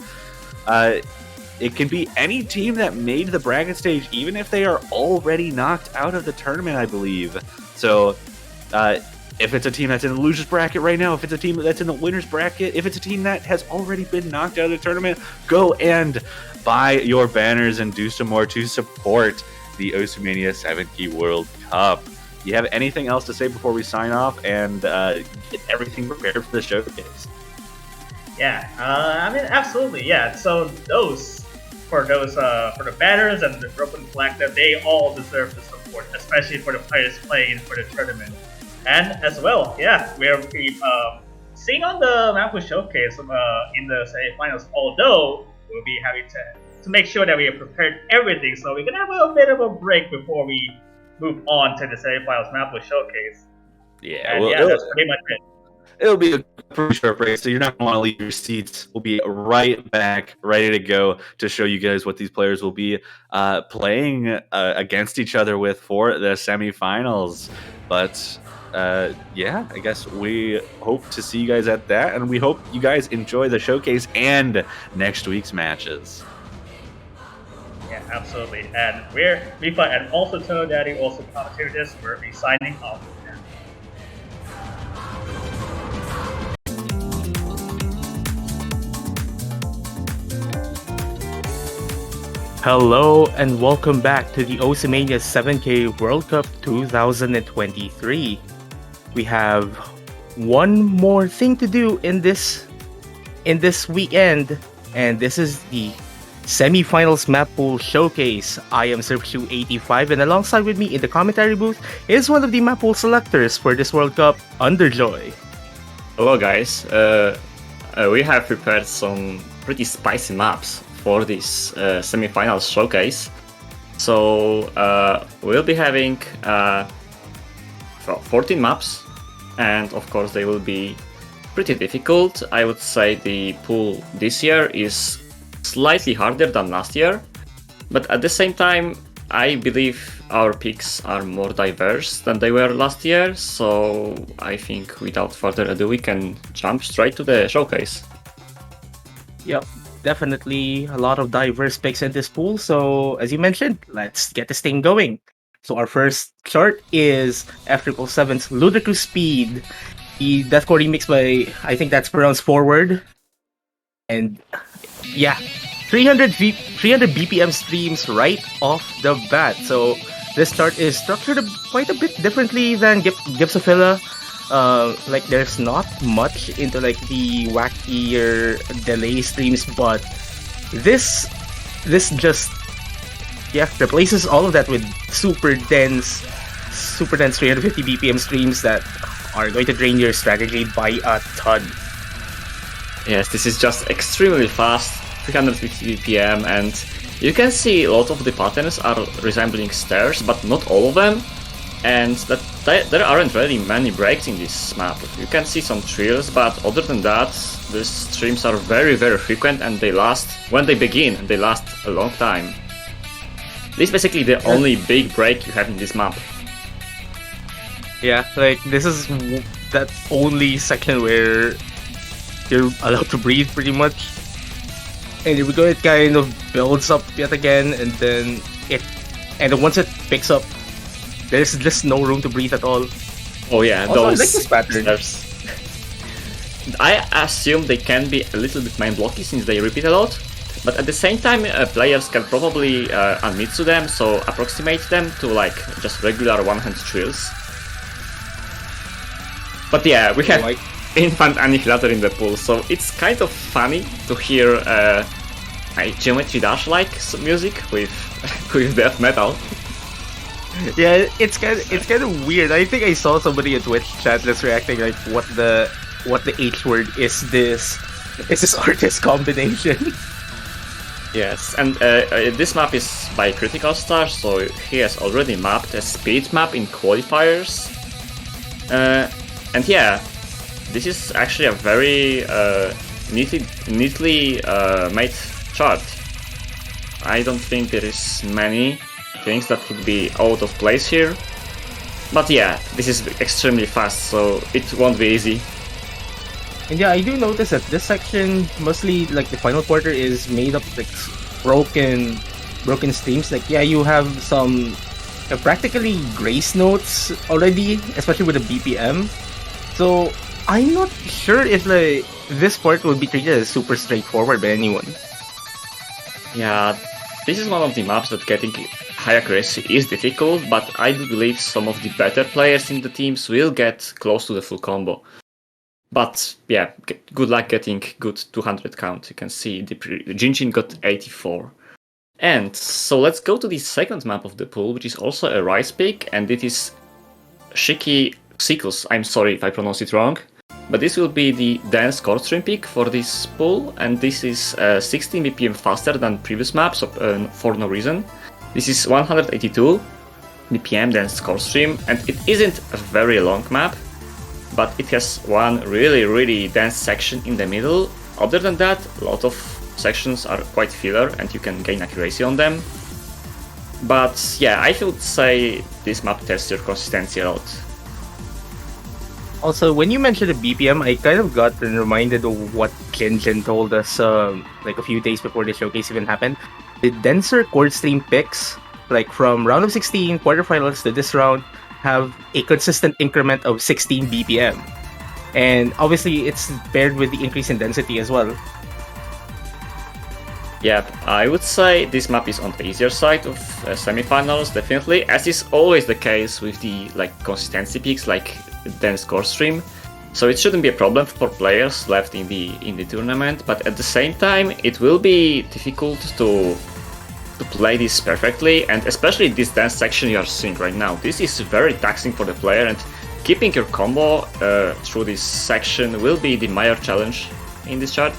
It can be any team that made the bracket stage, even if they are already knocked out of the tournament, I believe. So if it's a team that's in the losers bracket right now, if it's a team that's in the winners bracket, if it's a team that has already been knocked out of the tournament, go and buy your banners and do some more to support the Osumania 7Key World Cup. You have anything else to say before we sign off and get everything prepared for the showcase? Yeah, I mean, absolutely, yeah. So for the banners and the open flag, that they all deserve the support, especially for the players playing for the tournament. And as well, yeah, we're seeing on the Mapu Showcase in the semi-finals, although we'll be having to make sure that we have prepared everything, so we're gonna have a bit of a break before we move on to the semi-finals Mapu Showcase. Yeah, and that's pretty much it. It'll be a pretty short break, so you're not going to want to leave your seats. We'll be right back, ready to go to show you guys what these players will be playing against each other with for the semifinals. But yeah, I guess we hope to see you guys at that, and we hope you guys enjoy the showcase and next week's matches. Yeah, absolutely. And we're Mifa and also Tono Daddy also commentated this. We're be signing off. Hello and welcome back to the Osumania 7K World Cup 2023. We have one more thing to do in this weekend, and this is the semi-finals map pool showcase. I am Surfshoe85, and alongside with me in the commentary booth is one of the map pool selectors for this World Cup, Underjoy. Hello guys, we have prepared some pretty spicy maps for this semi-finals showcase. So we'll be having 14 maps, and of course they will be pretty difficult. I would say the pool this year is slightly harder than last year, but at the same time I believe our picks are more diverse than they were last year, so I think without further ado we can jump straight to the showcase. Yep, definitely a lot of diverse picks in this pool. So as you mentioned, let's get this thing going. So our first chart is F777's Ludicrous Speed, the deathcore remix by, I think that's pronounced Forward. And yeah, 300 BPM streams right off the bat. So this chart is structured quite a bit differently than Gipsophila. Like there's not much into like the wackier delay streams, but this just replaces all of that with super dense 350 BPM streams that are going to drain your strategy by a ton. Yes, this is just extremely fast, 350 BPM, and you can see a lot of the patterns are resembling stairs, but not all of them. And there aren't really many breaks in this map. You can see some trills, but other than that, the streams are very, very frequent, and they last, when they begin, they last a long time. This is basically the only big break you have in this map. Yeah, like this is that only section where you're allowed to breathe pretty much. And here we go, it kind of builds up yet again, and then once it picks up, there's just no room to breathe at all. Oh yeah, also, those I like this pattern. I assume they can be a little bit mind blocky since they repeat a lot, but at the same time players can probably unmit to them, so approximate them to like just regular one-hand trills. But yeah, we have Infant Annihilator in the pool, so it's kind of funny to hear a Geometry Dash-like music with death metal. Yeah, it's kind of weird. I think I saw somebody in Twitch chat that's reacting like, what the H word is this? Is this artist combination? Yes, and this map is by Critical Star, so he has already mapped a speed map in qualifiers. And yeah, this is actually a very neatly made chart. I don't think there is many things that could be out of place here. But yeah, this is extremely fast, so it won't be easy. And yeah, I do notice that this section, mostly like the final quarter, is made up like broken streams. Like yeah, you have some practically grace notes already, especially with the BPM. So I'm not sure if like this part will be treated as super straightforward by anyone. Yeah, this is one of the maps that getting high accuracy is difficult, but I do believe some of the better players in the teams will get close to the full combo. But yeah, good luck getting good 200 count. You can see Jinshin got 84. And so let's go to the second map of the pool, which is also a Rise pick, and it is Shiki Cycles. I'm sorry if I pronounce it wrong, but this will be the Dance Core Stream pick for this pool, and this is 16 BPM faster than previous maps for no reason. This is 182 BPM Dance Core Stream, and it isn't a very long map, but it has one really dense section in the middle. Other than that, a lot of sections are quite filler and you can gain accuracy on them. But yeah, I would say this map tests your consistency a lot. Also, when you mentioned the BPM, I kind of got reminded of what Jinjin told us like a few days before the showcase even happened. The denser chord stream picks, like from round of 16 quarterfinals to this round, have a consistent increment of 16 BPM. And obviously, it's paired with the increase in density as well. Yeah, I would say this map is on the easier side of semifinals, definitely, as is always the case with the consistency picks like Dense Core Stream. So it shouldn't be a problem for players left in the tournament, but at the same time it will be difficult to play this perfectly, and especially this dance section you are seeing right now. This is very taxing for the player, and keeping your combo through this section will be the major challenge in this chart.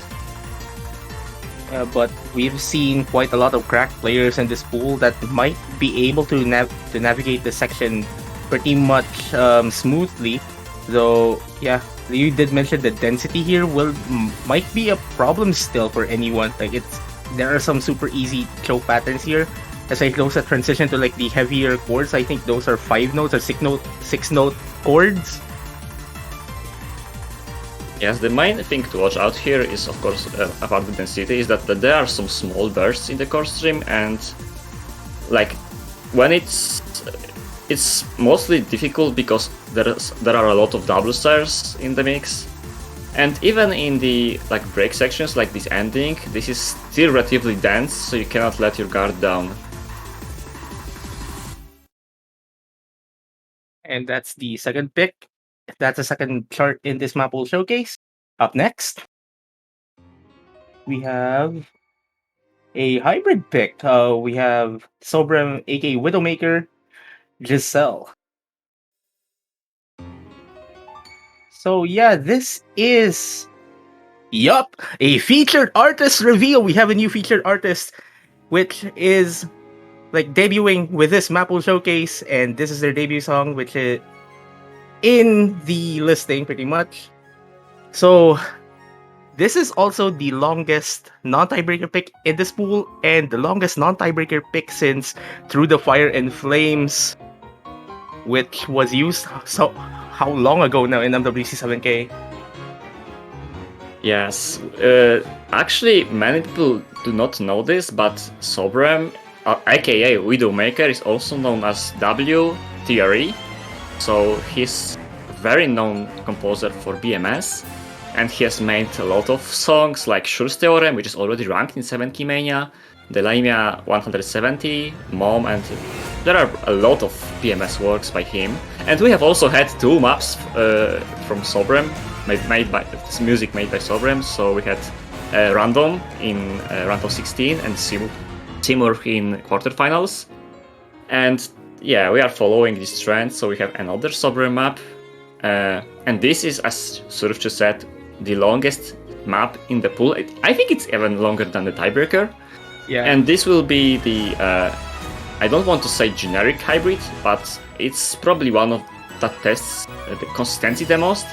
But we've seen quite a lot of cracked players in this pool that might be able to navigate the section pretty much smoothly. Though, yeah, you did mention the density here might be a problem still for anyone. Like there are some super easy choke patterns here. As I close a transition to like the heavier chords, I think those are 5 notes or 6 note chords. Yes, the main thing to watch out here is, of course, about the density, is that there are some small bursts in the chord stream, and like when it's mostly difficult because there are a lot of double stairs in the mix, and even in the like break sections like this ending, this is still relatively dense, so you cannot let your guard down. And that's the second pick. That's the second chart in this map will showcase. Up next, we have a hybrid pick. We have Sobrem, aka Widowmaker, Giselle. So yeah, this is a featured artist reveal. We have a new featured artist, which is like debuting with this Maple Showcase, and this is their debut song, which is in the listing pretty much. So this is also the longest non-tiebreaker pick in this pool, and the longest non-tiebreaker pick since Through the Fire and Flames, which was used so how long ago now in MWC 7K? Yes, actually many people do not know this, but Sobrem, aka Widowmaker, is also known as WTRE. So he's a very known composer for BMS, and he has made a lot of songs like Schur's Theorem, which is already ranked in 7Key Mania, the Lamia 170, Mom, and there are a lot of BMS works by him. And we have also had 2 maps from Sobrem, made by this music made by Sobrem. So we had Random in Random 16 and Timur in Quarterfinals. And yeah, we are following this trend, so we have another Sobrem map. And this is, as Surf just said, the longest map in the pool. I think it's even longer than the tiebreaker. Yeah. And this will be the, I don't want to say generic hybrid, but it's probably one of that tests the consistency the most.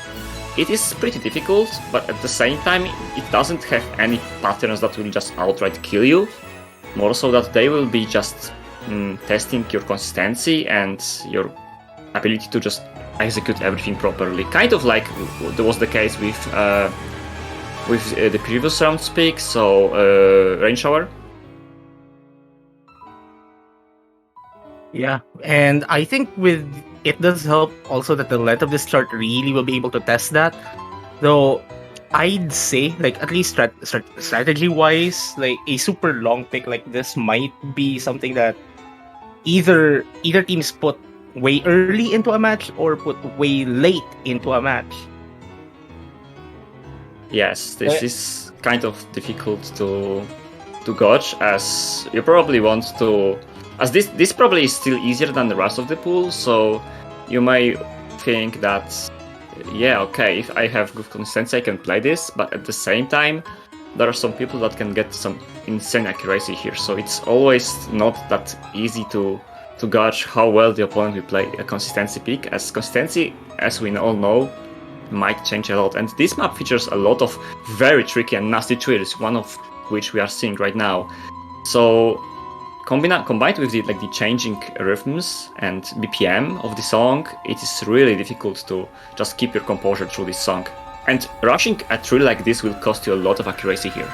It is pretty difficult, but at the same time, it doesn't have any patterns that will just outright kill you. More so that they will be just testing your consistency and your ability to just execute everything properly. Kind of like there was the case with the previous round's pick, so Rain Shower. Yeah, and I think it does help also that the length of this chart really will be able to test that. Though I'd say, like, at least strategy wise, like a super long pick like this might be something that either teams put way early into a match or put way late into a match. Yes, this is kind of difficult to gauge, as you probably want to. As this probably is still easier than the rest of the pool, so you may think that, yeah, okay, if I have good consistency, I can play this, but at the same time, there are some people that can get some insane accuracy here, so it's always not that easy to gauge how well the opponent will play a consistency pick, as consistency, as we all know, might change a lot. And this map features a lot of very tricky and nasty triggers, one of which we are seeing right now. So combined with the changing rhythms and BPM of the song, it is really difficult to just keep your composure through this song. And rushing a trill like this will cost you a lot of accuracy here.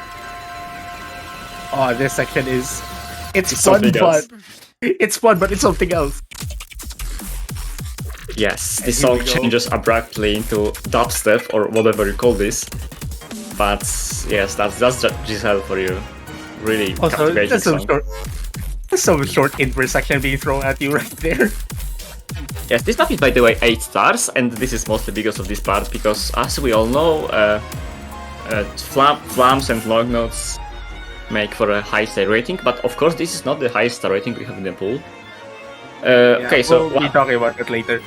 Oh, this section it's fun, something else. but it's fun, but it's something else. Yes, the song changes abruptly into dubstep or whatever you call this. But yes, that's just Giselle for you. Really captivating that's song. some short inverse section being thrown at you right there. Yes, this map is, by the way, 8 stars, and this is mostly because of this part, because as we all know, flams and long notes make for a high star rating, but of course this is not the highest star rating we have in the pool. Okay, so we'll be talking about that later.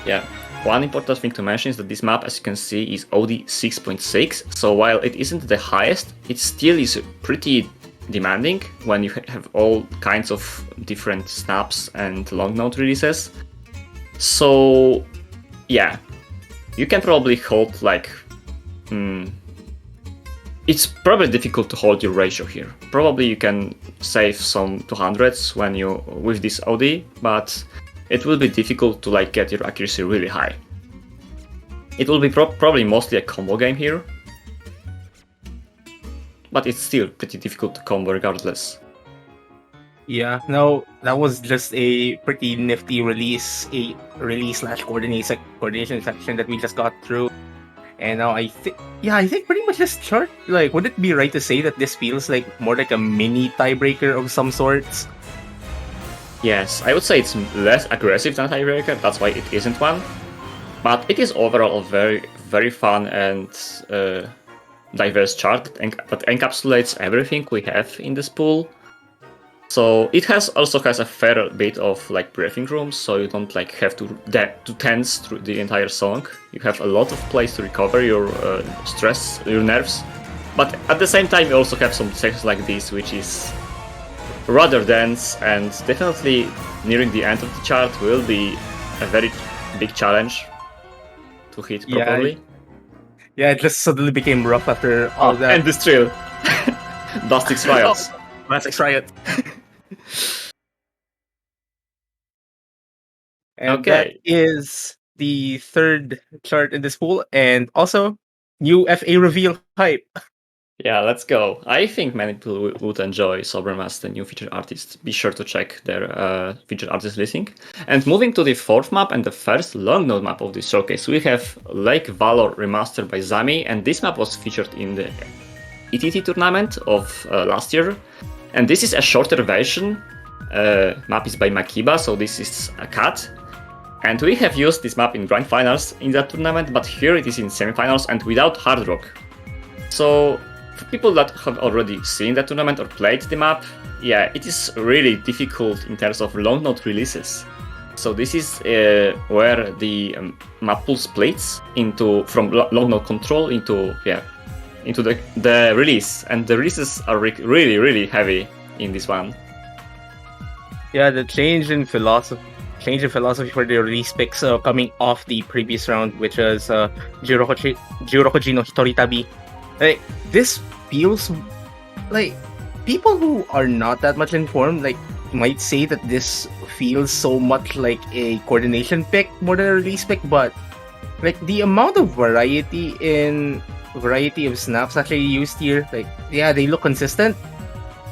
yeah, one important thing to mention is that this map, as you can see, is OD 6.6, so while it isn't the highest, it still is pretty demanding when you have all kinds of different snaps and long note releases. So yeah, you can probably hold like it's probably difficult to hold your ratio here. Probably you can save some 200s when you with this OD, but it will be difficult to like get your accuracy really high. It will be probably mostly a combo game here, but it's still pretty difficult to combo regardless. Yeah, no, that was just a pretty nifty release, a release/coordination section that we just got through. And now I think pretty much this chart, like, would it be right to say that this feels like more like a mini tiebreaker of some sorts? Yes, I would say it's less aggressive than tiebreaker, that's why it isn't one. But it is overall a very, very fun and diverse chart that encapsulates everything we have in this pool. So it also has a fair bit of like breathing rooms, so you don't like have to tense through the entire song. You have a lot of place to recover your stress, your nerves. But at the same time, you also have some sections like this, which is rather dense and definitely nearing the end of the chart will be a very big challenge to hit properly. Yeah, it just suddenly became rough after all that. And this drill. Dustix Riots. Dustix Riot. And Okay. that is the third chart in this pool, and also new FA reveal hype. Yeah, let's go. I think many people would enjoy Soberm as the new featured artist. Be sure to check their featured artist listing. And moving to the fourth map and the first long node map of this showcase, we have Lake Valor remastered by Zami, and this map was featured in the ETT tournament of last year. And this is a shorter version. Map is by Makiba, so this is a cut. And we have used this map in grand finals in that tournament, but here it is in semifinals and without hard rock. So for people that have already seen that tournament or played the map, yeah, it is really difficult in terms of long node releases. So this is where the map pool splits from long node control into the release, and the releases are really, really heavy in this one. Yeah, the change in philosophy for the release picks coming off the previous round, which was Jirokoji no Hitoritabi. Like, this feels like people who are not that much informed might say that this feels so much like a coordination pick more than a release pick, but like the amount of variety of snaps actually used here, like, yeah, they look consistent.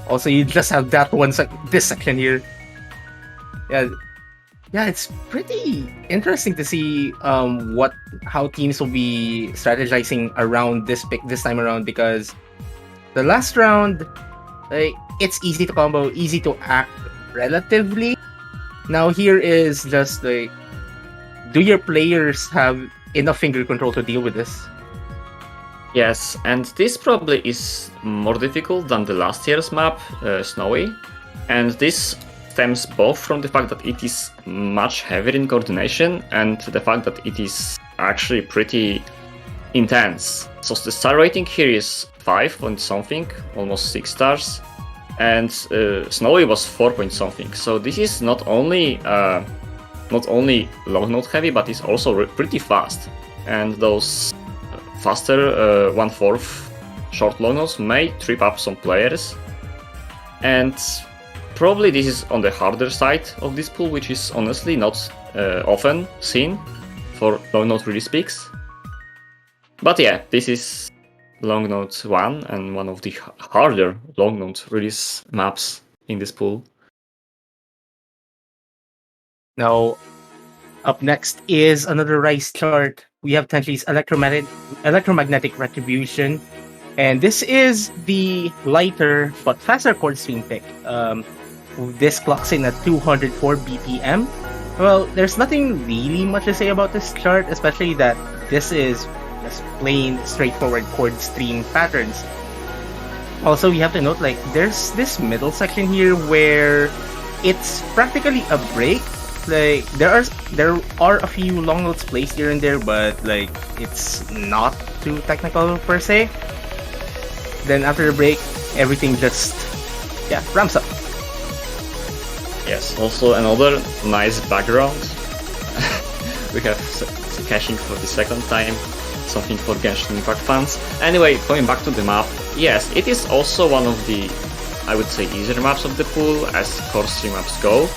Also, you just have that this section here. Yeah, it's pretty interesting to see how teams will be strategizing around this pick this time around, because the last round, like, it's easy to combo, easy to act relatively. Now here is just like, do your players have enough finger control to deal with this? Yes, and this probably is more difficult than the last year's map, Snowy, and this stems both from the fact that it is much heavier in coordination and the fact that it is actually pretty intense. So the star rating here is 5 point something, almost 6 stars, and Snowy was 4 point something. So this is not only long node heavy, but it's also pretty fast. And those faster 1/4 short long nodes may trip up some players. And probably this is on the harder side of this pool, which is honestly not often seen for long node release picks. But yeah, this is long node 1 and one of the harder long node release maps in this pool. Now, up next is another Rice chart. We have Tenchi's Electromagnetic Retribution, and this is the lighter but faster chord stream pick. This clocks in at 204 BPM, Well, there's nothing really much to say about this chart, especially that this is just plain straightforward chord stream patterns. Also, you have to note, like, there's this middle section here where it's practically a break. Like, there are a few long notes placed here and there, but like it's not too technical per se. Then after the break, everything just ramps up. Yes, also another nice background. We have caching for the second time, something for Genshin Impact fans. Anyway, going back to the map, yes, it is also one of the, I would say, easier maps of the pool as core stream maps go.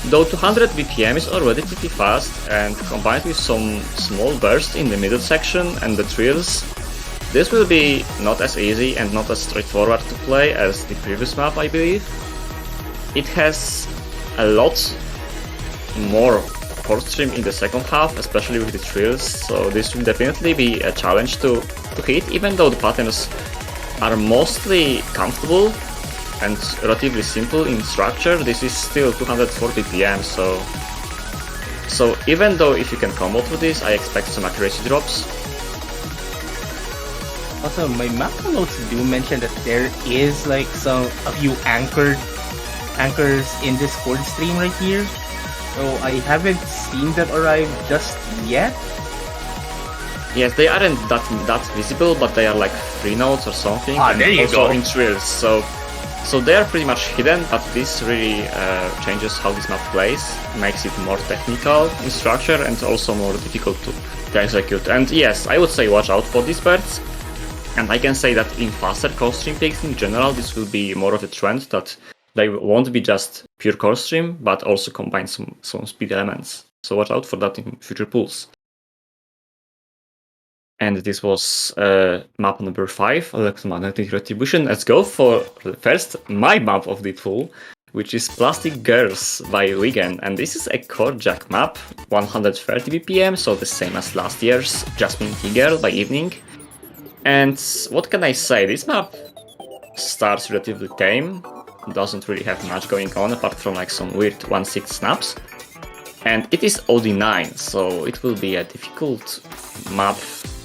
Though 200 BPM is already pretty fast, and combined with some small bursts in the middle section and the trills, this will be not as easy and not as straightforward to play as the previous map, I believe. It has a lot more chord stream in the second half, especially with the trills, so this will definitely be a challenge to hit, even though the patterns are mostly comfortable and relatively simple in structure. This is still 204 BPM, so even though if you can combo through this, I expect some accuracy drops. Also, my map notes do mention that there is like a few anchors in this chord stream right here. So I haven't seen them arrive just yet. Yes, they aren't that visible, but they are like 3 notes or something. Ah, there you also go. in trills, so they are pretty much hidden, but this really changes how this map plays, makes it more technical in structure and also more difficult to execute. And yes, I would say watch out for these birds. And I can say that in faster core stream picks in general, this will be more of a trend that they won't be just pure core stream, but also combine some speed elements. So watch out for that in future pools. And this was map number 5, Electromagnetic Retribution. Let's go for first my map of the pool, which is Plastic Girls by Wigan. And this is a core jack map, 130 BPM, so the same as last year's Jasmine T-Girl by Evening. And what can I say? This map starts relatively tame, doesn't really have much going on apart from like some weird 1/6 snaps. And it is OD9, so it will be a difficult map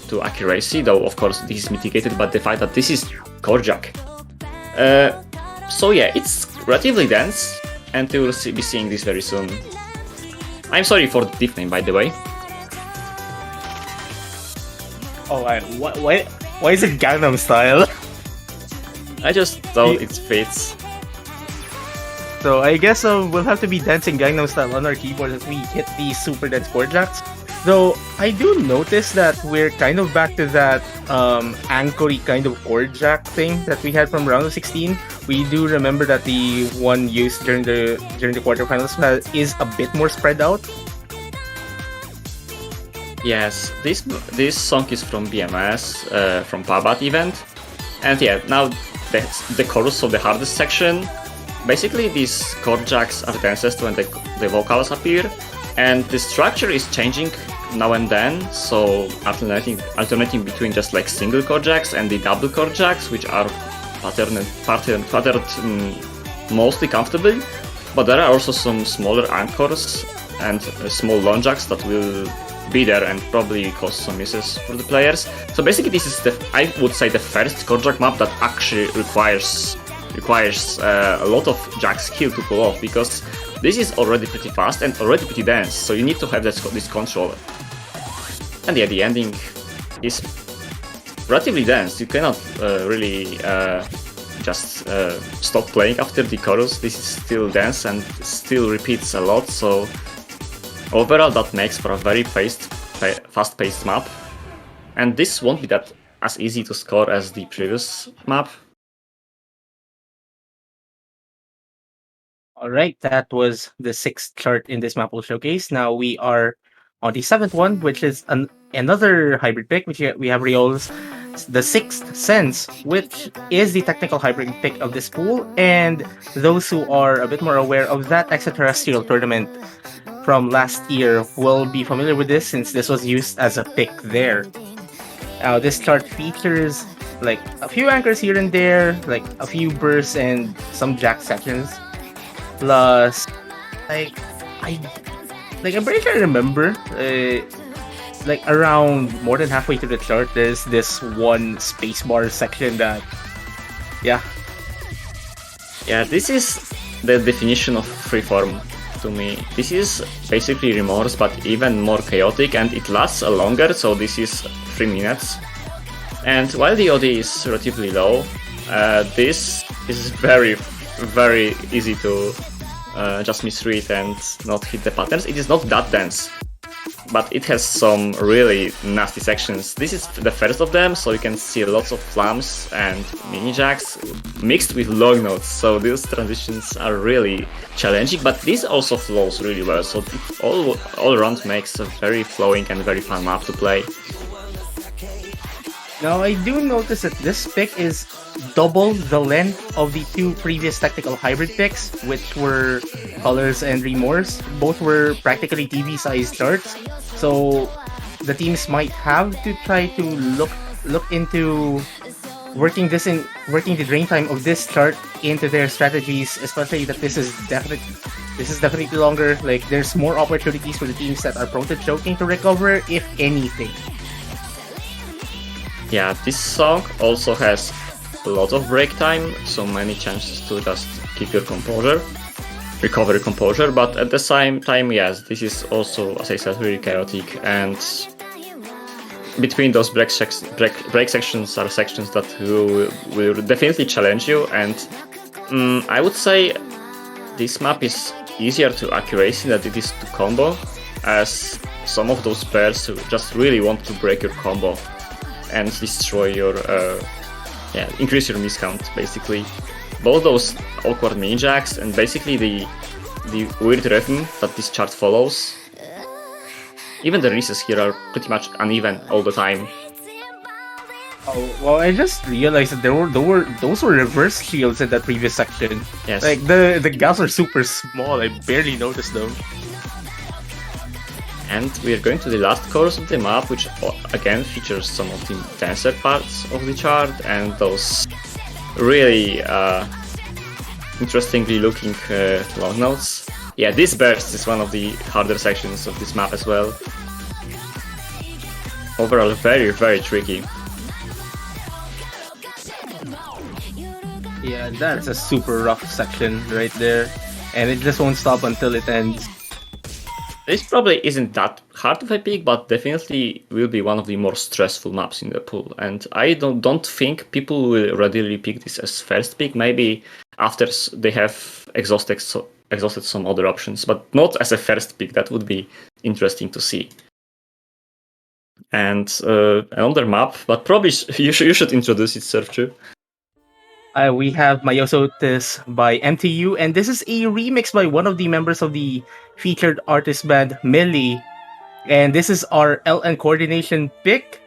to accuracy, though of course this is mitigated by the fact that this is core jack. So yeah, it's relatively dense, and we will be seeing this very soon. I'm sorry for the diff name, by the way. Oh, why is it Gangnam Style? I just thought it fits. So I guess we'll have to be dancing Gangnam Style on our keyboard as we hit these super dense chord jacks. Though I do notice that we're kind of back to that anchory kind of chord jack thing that we had from round of 16. We do remember that the one used during the quarterfinals is a bit more spread out. Yes, this song is from BMS, from Pabat event, and yeah, now the chorus of the hardest section. Basically, these chord jacks are densest when the vocals appear, and the structure is changing now and then, so alternating between just like single chord jacks and the double chord jacks, which are patterned mostly comfortably, but there are also some smaller anchors and small long jacks that will be there and probably cause some misses for the players. So basically this is I would say the first chord jack map that actually requires a lot of jack skill to pull off, because this is already pretty fast and already pretty dense, so you need to have this control. And yeah, the ending is relatively dense. You cannot really just stop playing after the chorus. This is still dense and still repeats a lot, so overall that makes for a very fast-paced map. And this won't be that as easy to score as the previous map. Alright, that was the 6th chart in this map we'll showcase. Now we are on the 7th one, which is another hybrid pick, which we have Riol's The Sixth Sense, which is the technical hybrid pick of this pool, and those who are a bit more aware of that extraterrestrial tournament from last year will be familiar with this, since this was used as a pick there. Now this chart features like a few anchors here and there, like a few bursts and some jack sections. Plus, like, like I'm pretty sure I remember, like around more than halfway through the chart, there's this one spacebar section that, yeah, Yeah, this is the definition of freeform to me. This is basically Remorse, but even more chaotic, and it lasts longer, so this is 3 minutes. And while the OD is relatively low, this is very, very easy to just misread and not hit the patterns. It is not that dense, but it has some really nasty sections. This is the first of them, so you can see lots of flams and mini jacks mixed with long notes. So these transitions are really challenging, but this also flows really well. So it all around makes a very flowing and very fun map to play. Now, I do notice that this pick is double the length of the two previous technical hybrid picks, which were Colors and Remorse. Both were practically TV-sized charts, so the teams might have to try to look into working the drain time of this chart into their strategies, especially that this is definitely longer. Like, there's more opportunities for the teams that are prone to choking to recover, if anything. Yeah, this song also has a lot of break time, so many chances to just keep your composure, recover your composure, but at the same time, yes, this is also, as I said, really chaotic, and between those break sections are sections that will definitely challenge you, and I would say this map is easier to accuracy than it is to combo, as some of those pairs just really want to break your combo and destroy your, increase your miscount, basically. Both those awkward mini jacks and basically the weird rhythm that this chart follows. Even the releases here are pretty much uneven all the time. Oh, well, I just realized that those were reverse shields in that previous section. Yes. Like, the gaps are super small, I barely noticed them. And we are going to the last chorus of the map, which again features some of the denser parts of the chart and those really interestingly looking long notes. Yeah, this burst is one of the harder sections of this map as well. Overall, very, very tricky. Yeah, that's a super rough section right there, and it just won't stop until it ends. This probably isn't that hard of a pick, but definitely will be one of the more stressful maps in the pool. And I don't think people will readily pick this as first pick. Maybe after they have exhausted some other options, but not as a first pick. That would be interesting to see. And another map, but probably you should introduce it, Surftrue. We have Mayosotis by MTU, and this is a remix by one of the members of the featured artist band Millie. And this is our LN coordination pick.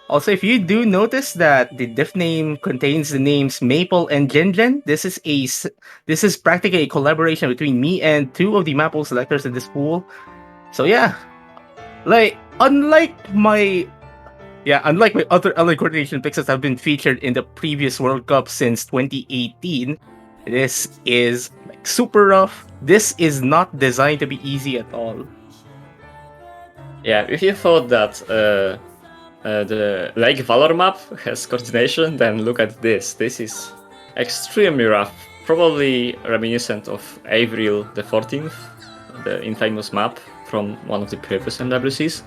Also, if you do notice that the diff name contains the names Maple and Jinjin, this is practically a collaboration between me and two of the Maple selectors in this pool. So yeah, like unlike my other LN coordination picks that have been featured in the previous World Cup since 2018, this is like super rough. This is not designed to be easy at all. Yeah, if you thought that the Lake Valor map has coordination, then look at this. This is extremely rough. Probably reminiscent of Avril the 14th, the infamous map from one of the previous MWCs.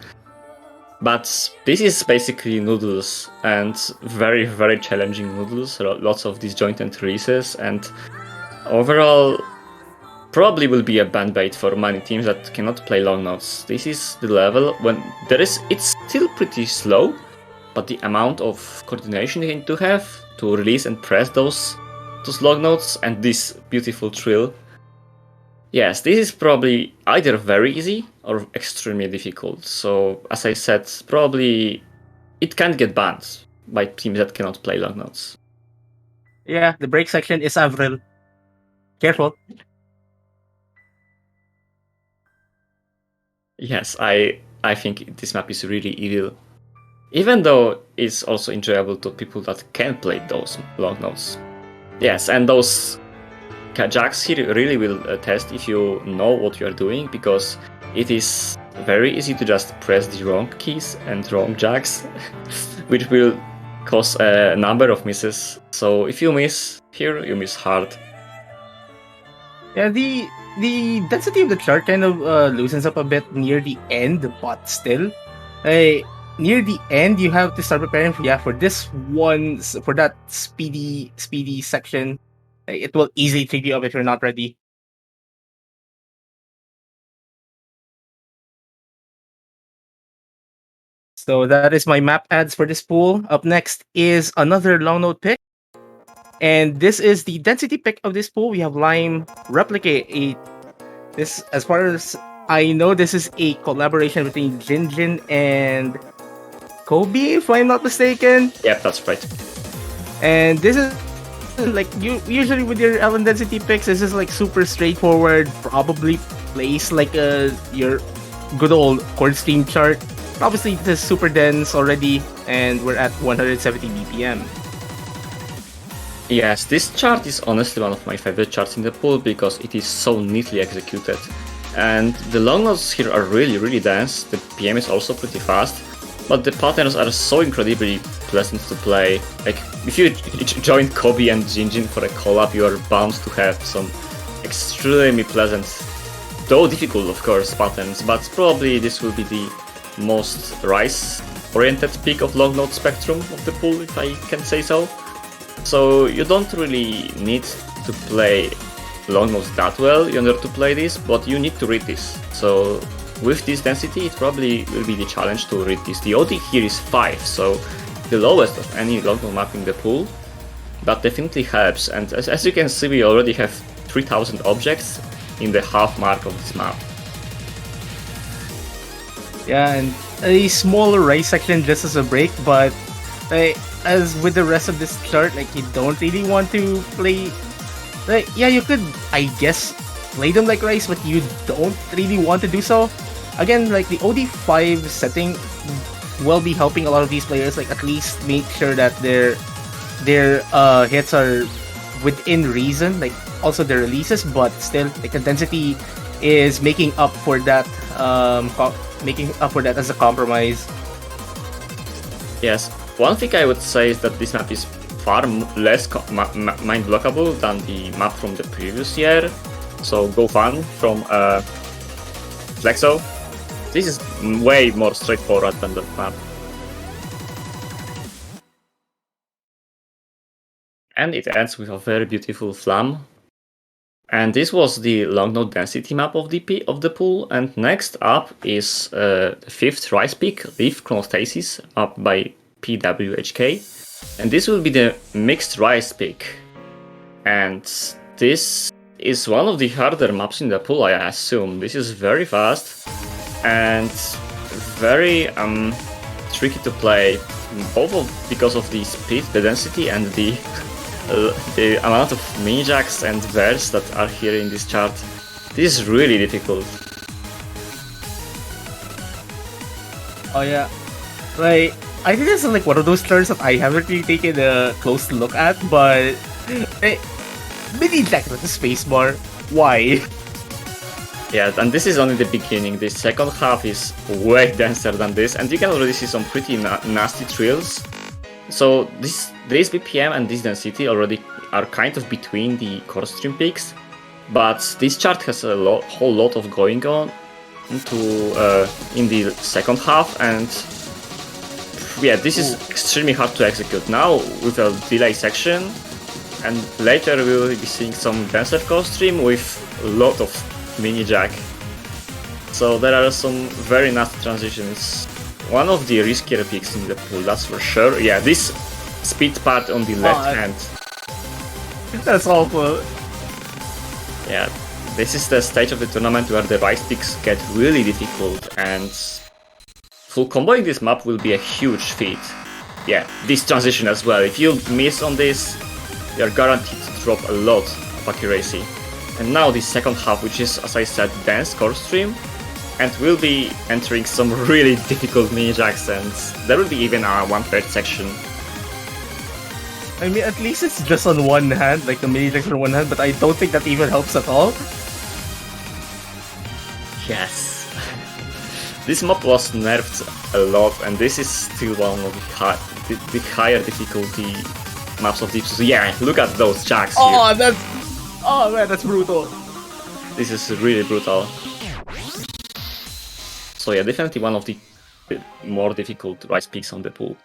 But this is basically noodles, and very, very challenging noodles. Lots of disjointed releases, and overall probably will be a band bait for many teams that cannot play long notes. This is the level when it's still pretty slow, but the amount of coordination you need to have to release and press those long notes and this beautiful trill. Yes, this is probably either very easy or extremely difficult. So, as I said, probably it can get banned by teams that cannot play long notes. Yeah, the break section is Avril. Careful. Yes, I think this map is really evil. Even though it's also enjoyable to people that can play those long notes. Yes, and those Jax here really will test if you know what you are doing, because it is very easy to just press the wrong keys and wrong Jax, which will cause a number of misses. So if you miss here, you miss hard. Yeah, the density of the chart kind of loosens up a bit near the end, but still, near the end you have to start preparing for this one, for that speedy section. It will easily trip you up if you're not ready. So that is my map ads for this pool. Up next is another long note pick. And this is the density pick of this pool. We have Lime Replicate. This, as far as I know, this is a collaboration between Jinjin and Kobe, if I'm not mistaken. Yep, that's right. And this is like usually with your Ellen density picks, this is like super straightforward. Probably place like your good old chord stream chart. Obviously, this is super dense already, and we're at 170 BPM. Yes, this chart is honestly one of my favorite charts in the pool because it is so neatly executed. And the long notes here are really dense, the PM is also pretty fast, but the patterns are so incredibly pleasant to play. Like, if you join Kobe and Jinjin for a collab, you are bound to have some extremely pleasant, though difficult of course, patterns, but probably this will be the most Rice-oriented pick of long note spectrum of the pool, if I can say so. So you don't really need to play long notes that well in order to play this, but you need to read this. So with this density, it probably will be the challenge to read this. The OD here is 5, so the lowest of any long note map in the pool. That definitely helps, and as you can see, we already have 3000 objects in the half mark of this map. Yeah, and a smaller Rice section just as a break, but as with the rest of this chart, like, you don't really want to play. Like, yeah, you could, I guess, play them like Rice, but you don't really want to do so. Again, like, the OD5 setting will be helping a lot of these players, like, at least make sure that their hits are within reason, like, also their releases, but still, like, the density is making up for that as a compromise. Yes, one thing I would say is that this map is far less mind blockable than the map from the previous year. So Go Fun from Flexo. This is way more straightforward than that map. And it ends with a very beautiful flam. And this was the long note density map of the pool. And next up is the 5th Rice pick, Leaf Chronostasis, map by PWHK. And this will be the mixed Rice pick. And this is one of the harder maps in the pool, I assume. This is very fast and very tricky to play, both because of the speed, the density, and the amount of mini-jacks and verts that are here in this chart. This is really difficult. Oh yeah, like, I think this is like one of those charts that I haven't really taken a close look at, but mini-jack with the spacebar, why? Yeah, and this is only the beginning. The second half is way denser than this, and you can already see some pretty nasty trills. So this BPM and this density already are kind of between the core stream peaks, but this chart has a whole lot of going on in the second half, and yeah, this is extremely hard to execute now with a delay section, and later we will be seeing some denser core stream with a lot of mini jack. So there are some very nasty transitions. One of the riskier picks in the pool, that's for sure. Yeah, this speed part on the left hand. That's awful. Yeah, this is the stage of the tournament where the Rice picks get really difficult, and full comboing this map will be a huge feat. Yeah, this transition as well. If you miss on this, you're guaranteed to drop a lot of accuracy. And now the second half, which is, as I said, dense core stream, and we'll be entering some really difficult mini jacks, and there will be even a 1/3 section. I mean, at least it's just on one hand, like the mini decks on one hand, but I don't think that even helps at all. Yes. This map was nerfed a lot, and this is still one of the higher difficulty maps of Deep Sea. Yeah, look at those jacks here. Oh man, that's brutal. This is really brutal. So yeah, definitely one of the more difficult rice peaks on the pool.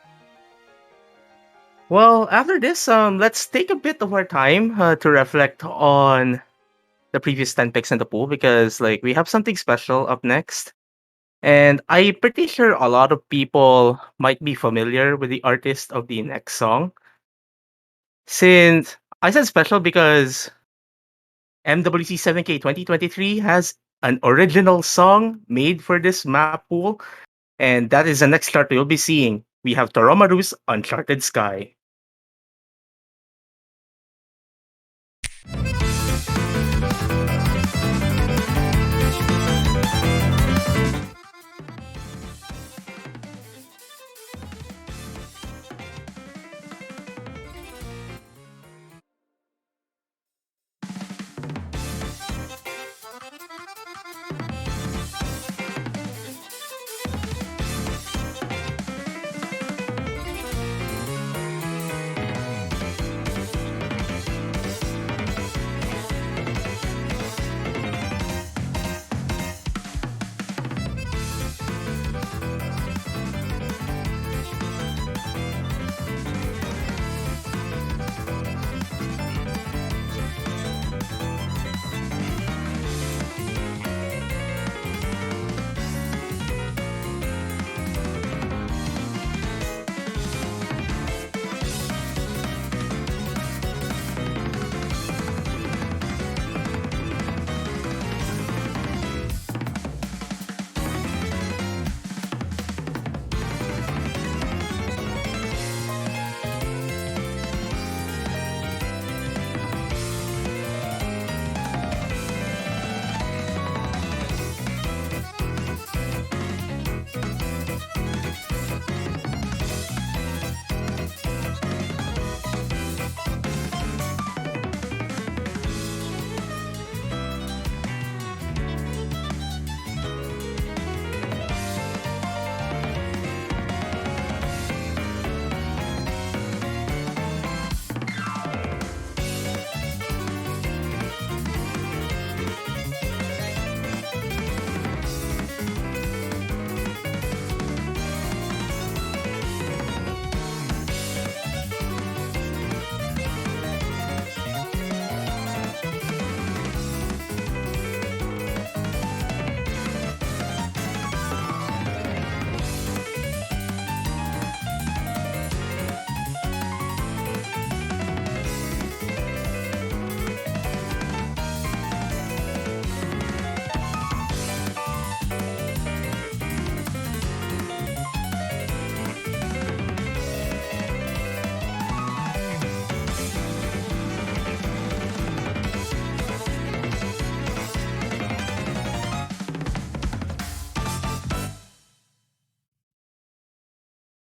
Well, after this, let's take a bit of our time to reflect on the previous 10 picks in the pool because, like, we have something special up next. And I'm pretty sure a lot of people might be familiar with the artist of the next song. Since I said special because MWC 7K 2023 has an original song made for this map pool, and that is the next chart you'll be seeing. We have Toromaru's Uncharted Sky.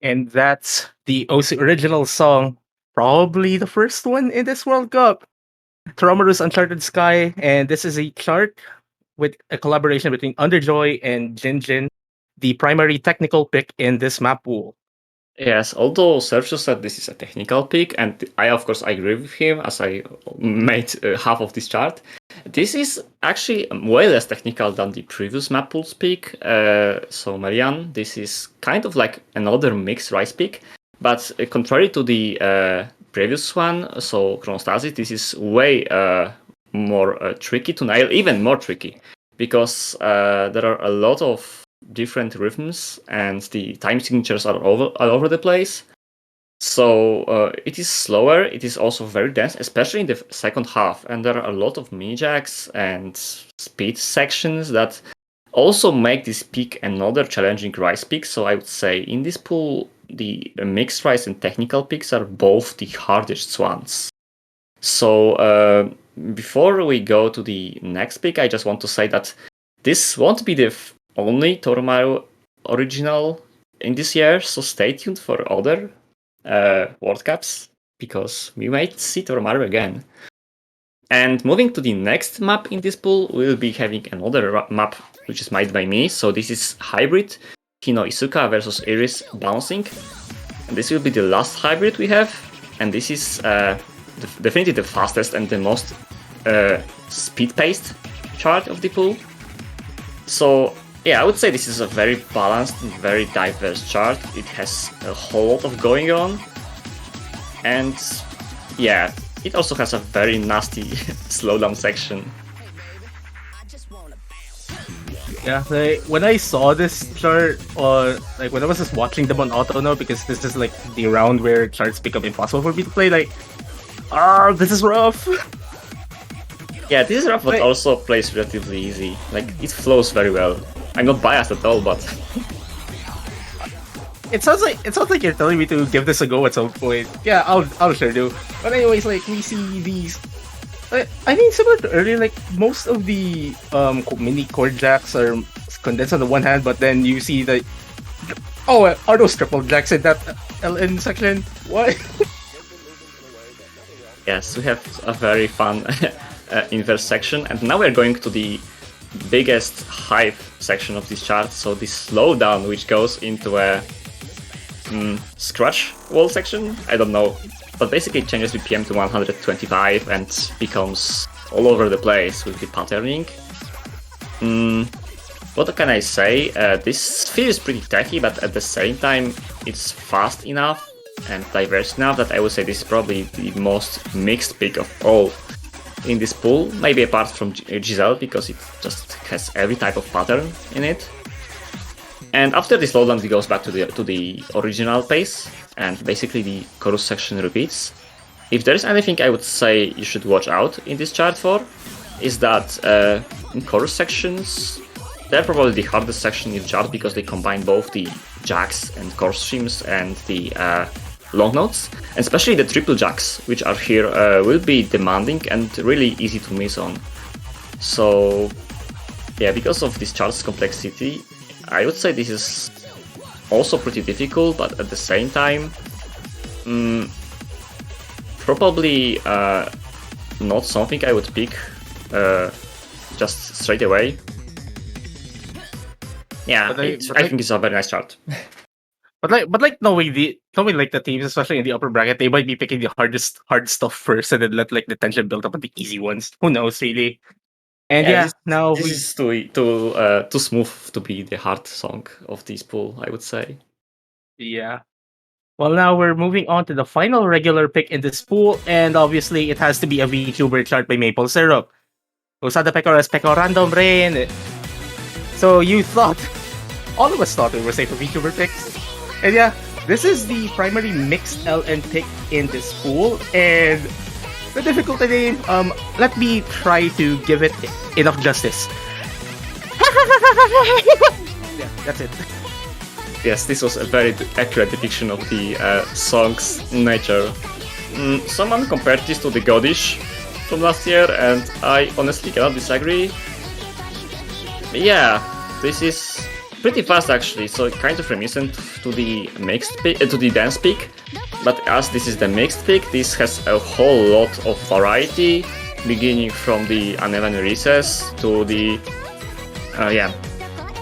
And that's the OC original song, probably the first one in this World Cup. Toromaru's Uncharted Sky, and this is a chart with a collaboration between Underjoy and Jinjin, the primary technical pick in this map pool. Yes, although Sergio said this is a technical pick, and I of course agree with him as I made half of this chart. This is actually way less technical than the previous map pools pick. So Marianne, this is kind of like another mixed rice pick, but contrary to the previous one, so Chronostasis, this is way more tricky to nail, even more tricky, because there are a lot of different rhythms and the time signatures are all over the place. So it is slower, it is also very dense, especially in the second half, and there are a lot of mini jacks and speed sections that also make this peak another challenging rice peak. So I would say in this pool, the mixed rice and technical picks are both the hardest ones. So before we go to the next pick, I just want to say that this won't be the only Toromaru original in this year, so stay tuned for other World Cups because we might see Toromaru again. And moving to the next map in this pool, we'll be having another map which is made by me. So this is Hybrid, Hino Isuka versus Iris Bouncing. And this will be the last hybrid we have. And this is definitely the fastest and the most speed-paced chart of the pool. So yeah, I would say this is a very balanced and very diverse chart. It has a whole lot of going on. And yeah, it also has a very nasty slowdown section. Yeah, like, when I saw this chart, or like when I was just watching them on auto now, because this is like the round where charts become impossible for me to play, like, this is rough. Yeah, this is rough, but also plays relatively easy. Like, it flows very well. I'm not biased at all, but It sounds like you're telling me to give this a go at some point. Yeah, I'll sure do. But anyways, like we see these. I think similar to earlier, like most of the mini chord jacks are condensed on the one hand, but then you see the are those triple jacks in that LN section? What? yes, we have a very fun inverse section, and now we're going to the biggest hype section of this chart. So this slowdown, which goes into a scratch wall section. I don't know. But basically it changes BPM to 125 and becomes all over the place with the patterning. What can I say? This feels pretty techy, but at the same time it's fast enough and diverse enough that I would say this is probably the most mixed pick of all in this pool. Maybe apart from Giselle, because it just has every type of pattern in it. And after this slowdown, it goes back to the original pace, and basically the chorus section repeats. If there is anything I would say you should watch out in this chart for, is that in chorus sections, they're probably the hardest section in the chart because they combine both the jacks and chorus streams and the long notes, and especially the triple jacks, which are here, will be demanding and really easy to miss on. So yeah, because of this chart's complexity, I would say this is also pretty difficult, but at the same time, probably not something I would pick just straight away. Yeah, I think it's a very nice chart. But knowing the teams, especially in the upper bracket, they might be picking the hard stuff first, and then let like the tension build up on the easy ones. Who knows, really? And this we is too smooth to be the hard song of this pool, I would say. Yeah. Well, now we're moving on to the final regular pick in this pool, and obviously it has to be a VTuber chart by Maple Syrup. Usada Pecora's Peco Random Rain. So all of us thought we were safe for VTuber picks. And yeah, this is the primary mixed LN pick in this pool, and the difficulty name, let me try to give it enough justice. Yeah, that's it. Yes, this was a very accurate depiction of the song's nature. Someone compared this to the Godish from last year, and I honestly cannot disagree. Yeah, this is pretty fast actually, so kind of reminiscent to the mixed pick, to the dance pick. But as this is the mixed pick, this has a whole lot of variety, beginning from the uneven recess to the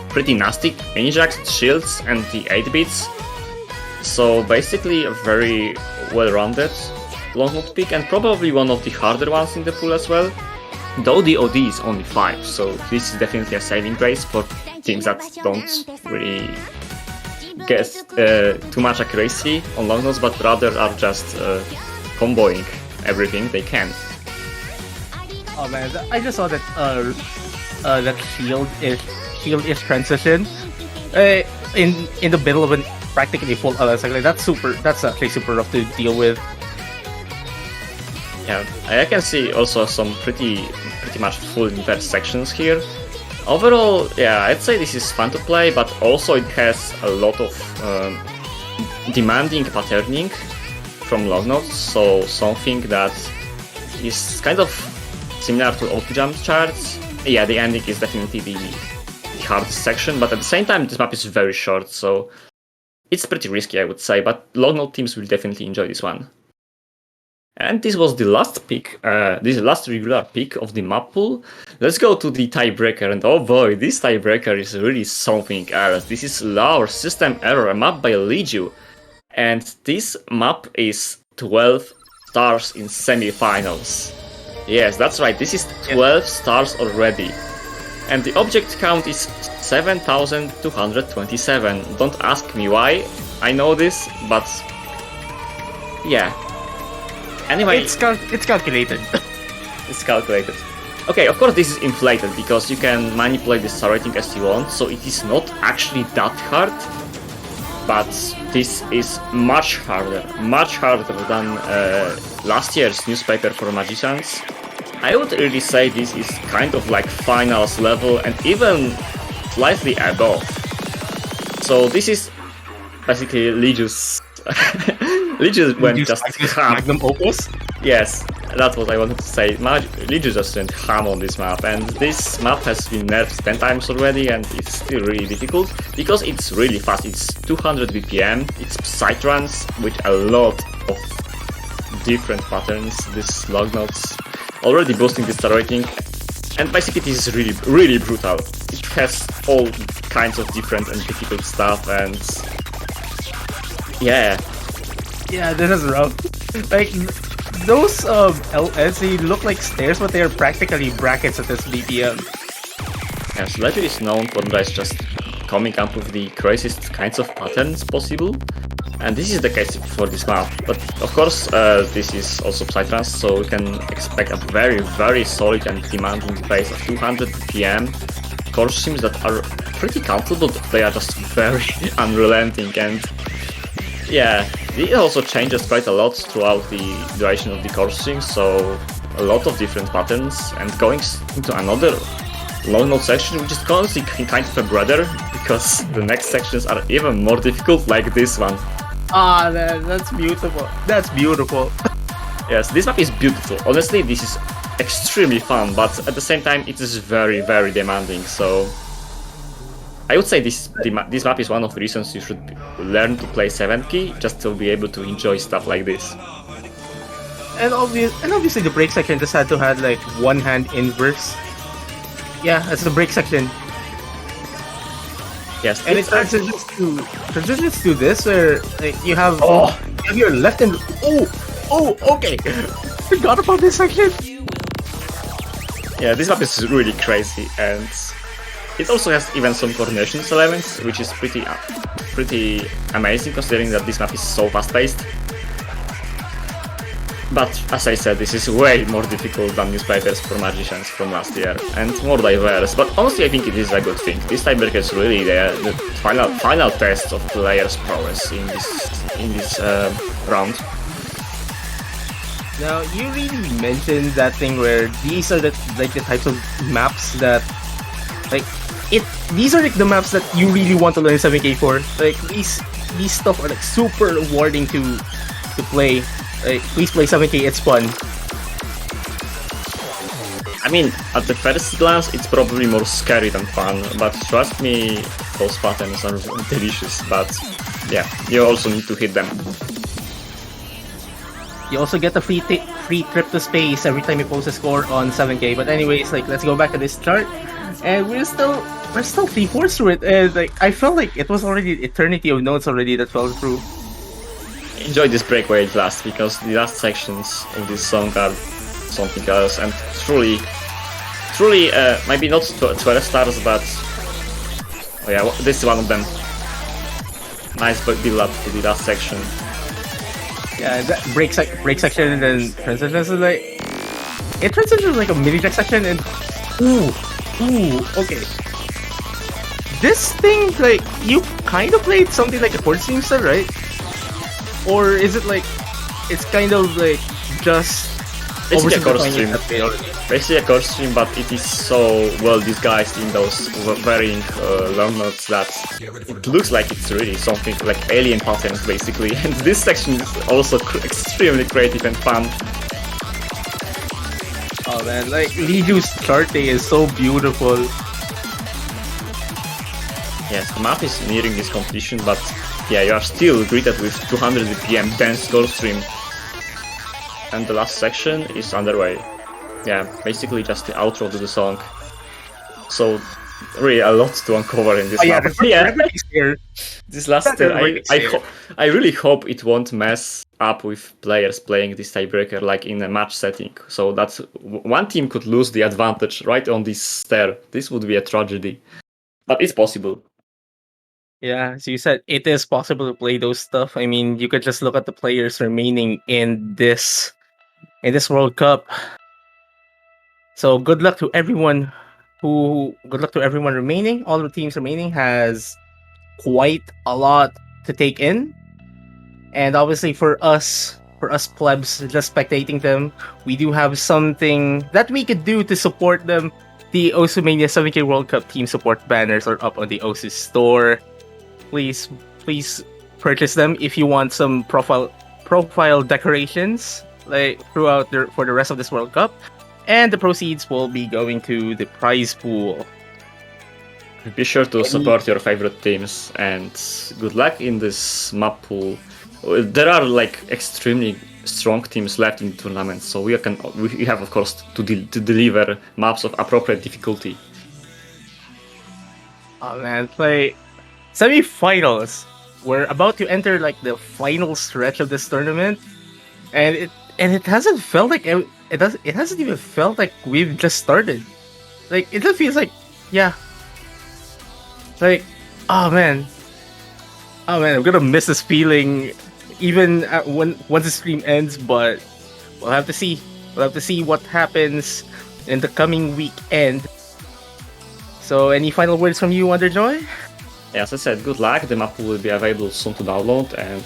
pretty nasty mini jacks, shields, and the 8 bits. So basically a very well-rounded long note pick, and probably one of the harder ones in the pool as well. Though the OD is only 5, so this is definitely a saving grace for teams that don't really get too much accuracy on long notes, but rather are just comboing everything they can. Oh man, I just saw that that shield-ish transition in the middle of a practically full cycle. That's actually super rough to deal with. Yeah, I can see also some pretty much full inverse sections here. Overall, yeah, I'd say this is fun to play, but also it has a lot of demanding patterning from long notes, so something that is kind of similar to auto jump charts. Yeah, the ending is definitely the hardest section, but at the same time this map is very short, so it's pretty risky I would say, but long note teams will definitely enjoy this one. And this was the last pick, this is the last regular pick of the map pool. Let's go to the tiebreaker, and oh boy, this tiebreaker is really something else. This is our System Error, a map by Leju. And this map is 12 stars in semifinals. Yes, that's right, this is 12 stars already. And the object count is 7,227. Don't ask me why I know this, but yeah. Anyway, It's calculated. it's calculated. Okay, of course this is inflated because you can manipulate the star rating as you want, so it is not actually that hard. But this is much harder than last year's newspaper for magicians. I would really say this is kind of like finals level and even slightly above. So this is basically Leju's. Leju went just ham. Magnum opus. Yes, that's what I wanted to say. Leju just went ham on this map, and this map has been nerfed 10 times already, and it's still really difficult because it's really fast. It's 200 BPM, it's Psytrance with a lot of different patterns, these log notes, already boosting the star rating, and basically this is really brutal. It has all kinds of different and difficult stuff, and yeah. Yeah, this is rough. Like those LS, they look like stairs, but they are practically brackets at this BPM. Yes, Leju is known for just coming up with the craziest kinds of patterns possible, and this is the case for this map. But of course, this is also Psytrance, so we can expect a very solid and demanding pace of 200 BPM. Course sims that are pretty comfortable, but they are just very unrelenting, and yeah, it also changes quite a lot throughout the duration of the course sims, so a lot of different patterns, and going into another long note section, which is honestly kind of a brother, because the next sections are even more difficult, like this one. Ah, that's beautiful. That's beautiful. Yes, this map is beautiful. Honestly, this is extremely fun, but at the same time, it is very demanding, so I would say this map is one of the reasons you should learn to play 7th key, just to be able to enjoy stuff like this. And obviously the break section just had to have like one hand inverse. Yeah, that's the break section. Yes, And it transitions to this where like, you have your left and okay. Forgot about this section. Yeah, this map is really crazy, and it also has even some coordination elements, which is pretty amazing considering that this map is so fast-paced. But as I said, this is way more difficult than newspapers for magicians from last year, and more diverse. But honestly, I think it is a good thing. This tiebreaker is really the final test of players' prowess in this round. Now you really mentioned that thing where these are the types of maps that these are like the maps that you really want to learn 7K for. Like these stuff are like super rewarding to play. Like, please play 7K, it's fun. I mean, at the first glance, it's probably more scary than fun, but trust me, those patterns are delicious, but yeah, you also need to hit them. You also get the free trip to space every time you post a score on 7K. But anyways, like let's go back to this chart, and we're still 3/4 through it, and like I felt like it was already eternity of notes already that fell through. Enjoy this break where it lasts, because the last sections of this song are something else, and truly, maybe not 12 stars, but oh yeah, this is one of them. Nice build up to the last section. Yeah, that break section and then transitions is like it transitions like a mini jack section, and okay. This thing, like, you kind of played something like a chord stream style, right? Or is it like it's kind of like just basically a chord stream? Oversimplifying Basically a chord stream, but it is so well disguised in those varying long notes that it looks like it's really something like alien patterns, basically. And this section is also extremely creative and fun. Oh man, like Leju's charting is so beautiful. Yes, the map is nearing this completion, but yeah, you are still greeted with 200 BPM dense chord stream. and the last section is underway. Yeah, basically just the outro to the song. So really a lot to uncover in this Oh yeah, map. everybody's here. This last That's everybody's here. I really hope it won't mess up with players playing this tiebreaker like in a match setting. So that's one team could lose the advantage right on this stair. This would be a tragedy, but it's possible. Yeah, so you said it is possible to play those stuff. I mean, you could just look at the players remaining in this World Cup. So good luck to everyone remaining. All the teams remaining has quite a lot to take in. And obviously for us plebs just spectating them, we do have something that we could do to support them. The Osumania 7K World Cup team support banners are up on the Osu store. Please purchase them if you want some profile decorations like throughout for the rest of this World Cup. And the proceeds will be going to the prize pool. Be sure to support your favorite teams and good luck in this map pool. There are like extremely strong teams left in the tournament, so we have of course to deliver maps of appropriate difficulty. Oh man, play semi-finals. We're about to enter like the final stretch of this tournament, and it hasn't felt like it hasn't even felt like we've just started. Like it just feels like like oh man, I'm gonna miss this feeling even once the stream ends. But we'll have to see. We'll have to see what happens in the coming weekend. So, any final words from you, Underjoy? As I said, good luck. The map will be available soon to download, and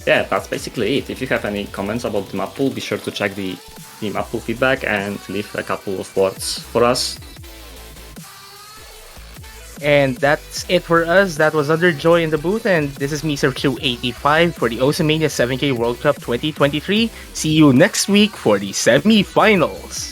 yeah, that's basically it. If you have any comments about the map pool, be sure to check the map pool feedback and leave a couple of words for us. And that's it for us. That was Underjoy in the booth, and this is me, Sir285 for the Osumania 7K World Cup 2023. See you next week for the semi-finals.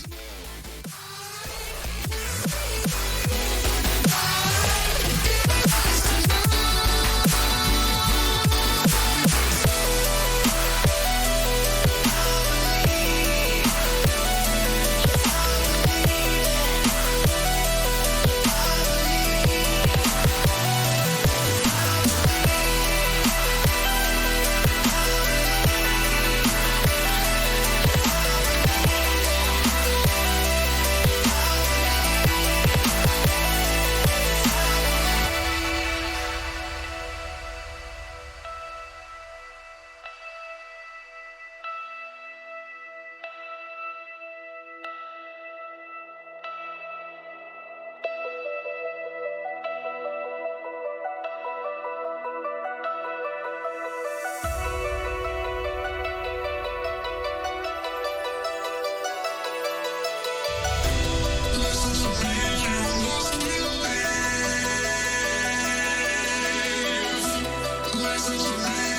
Let's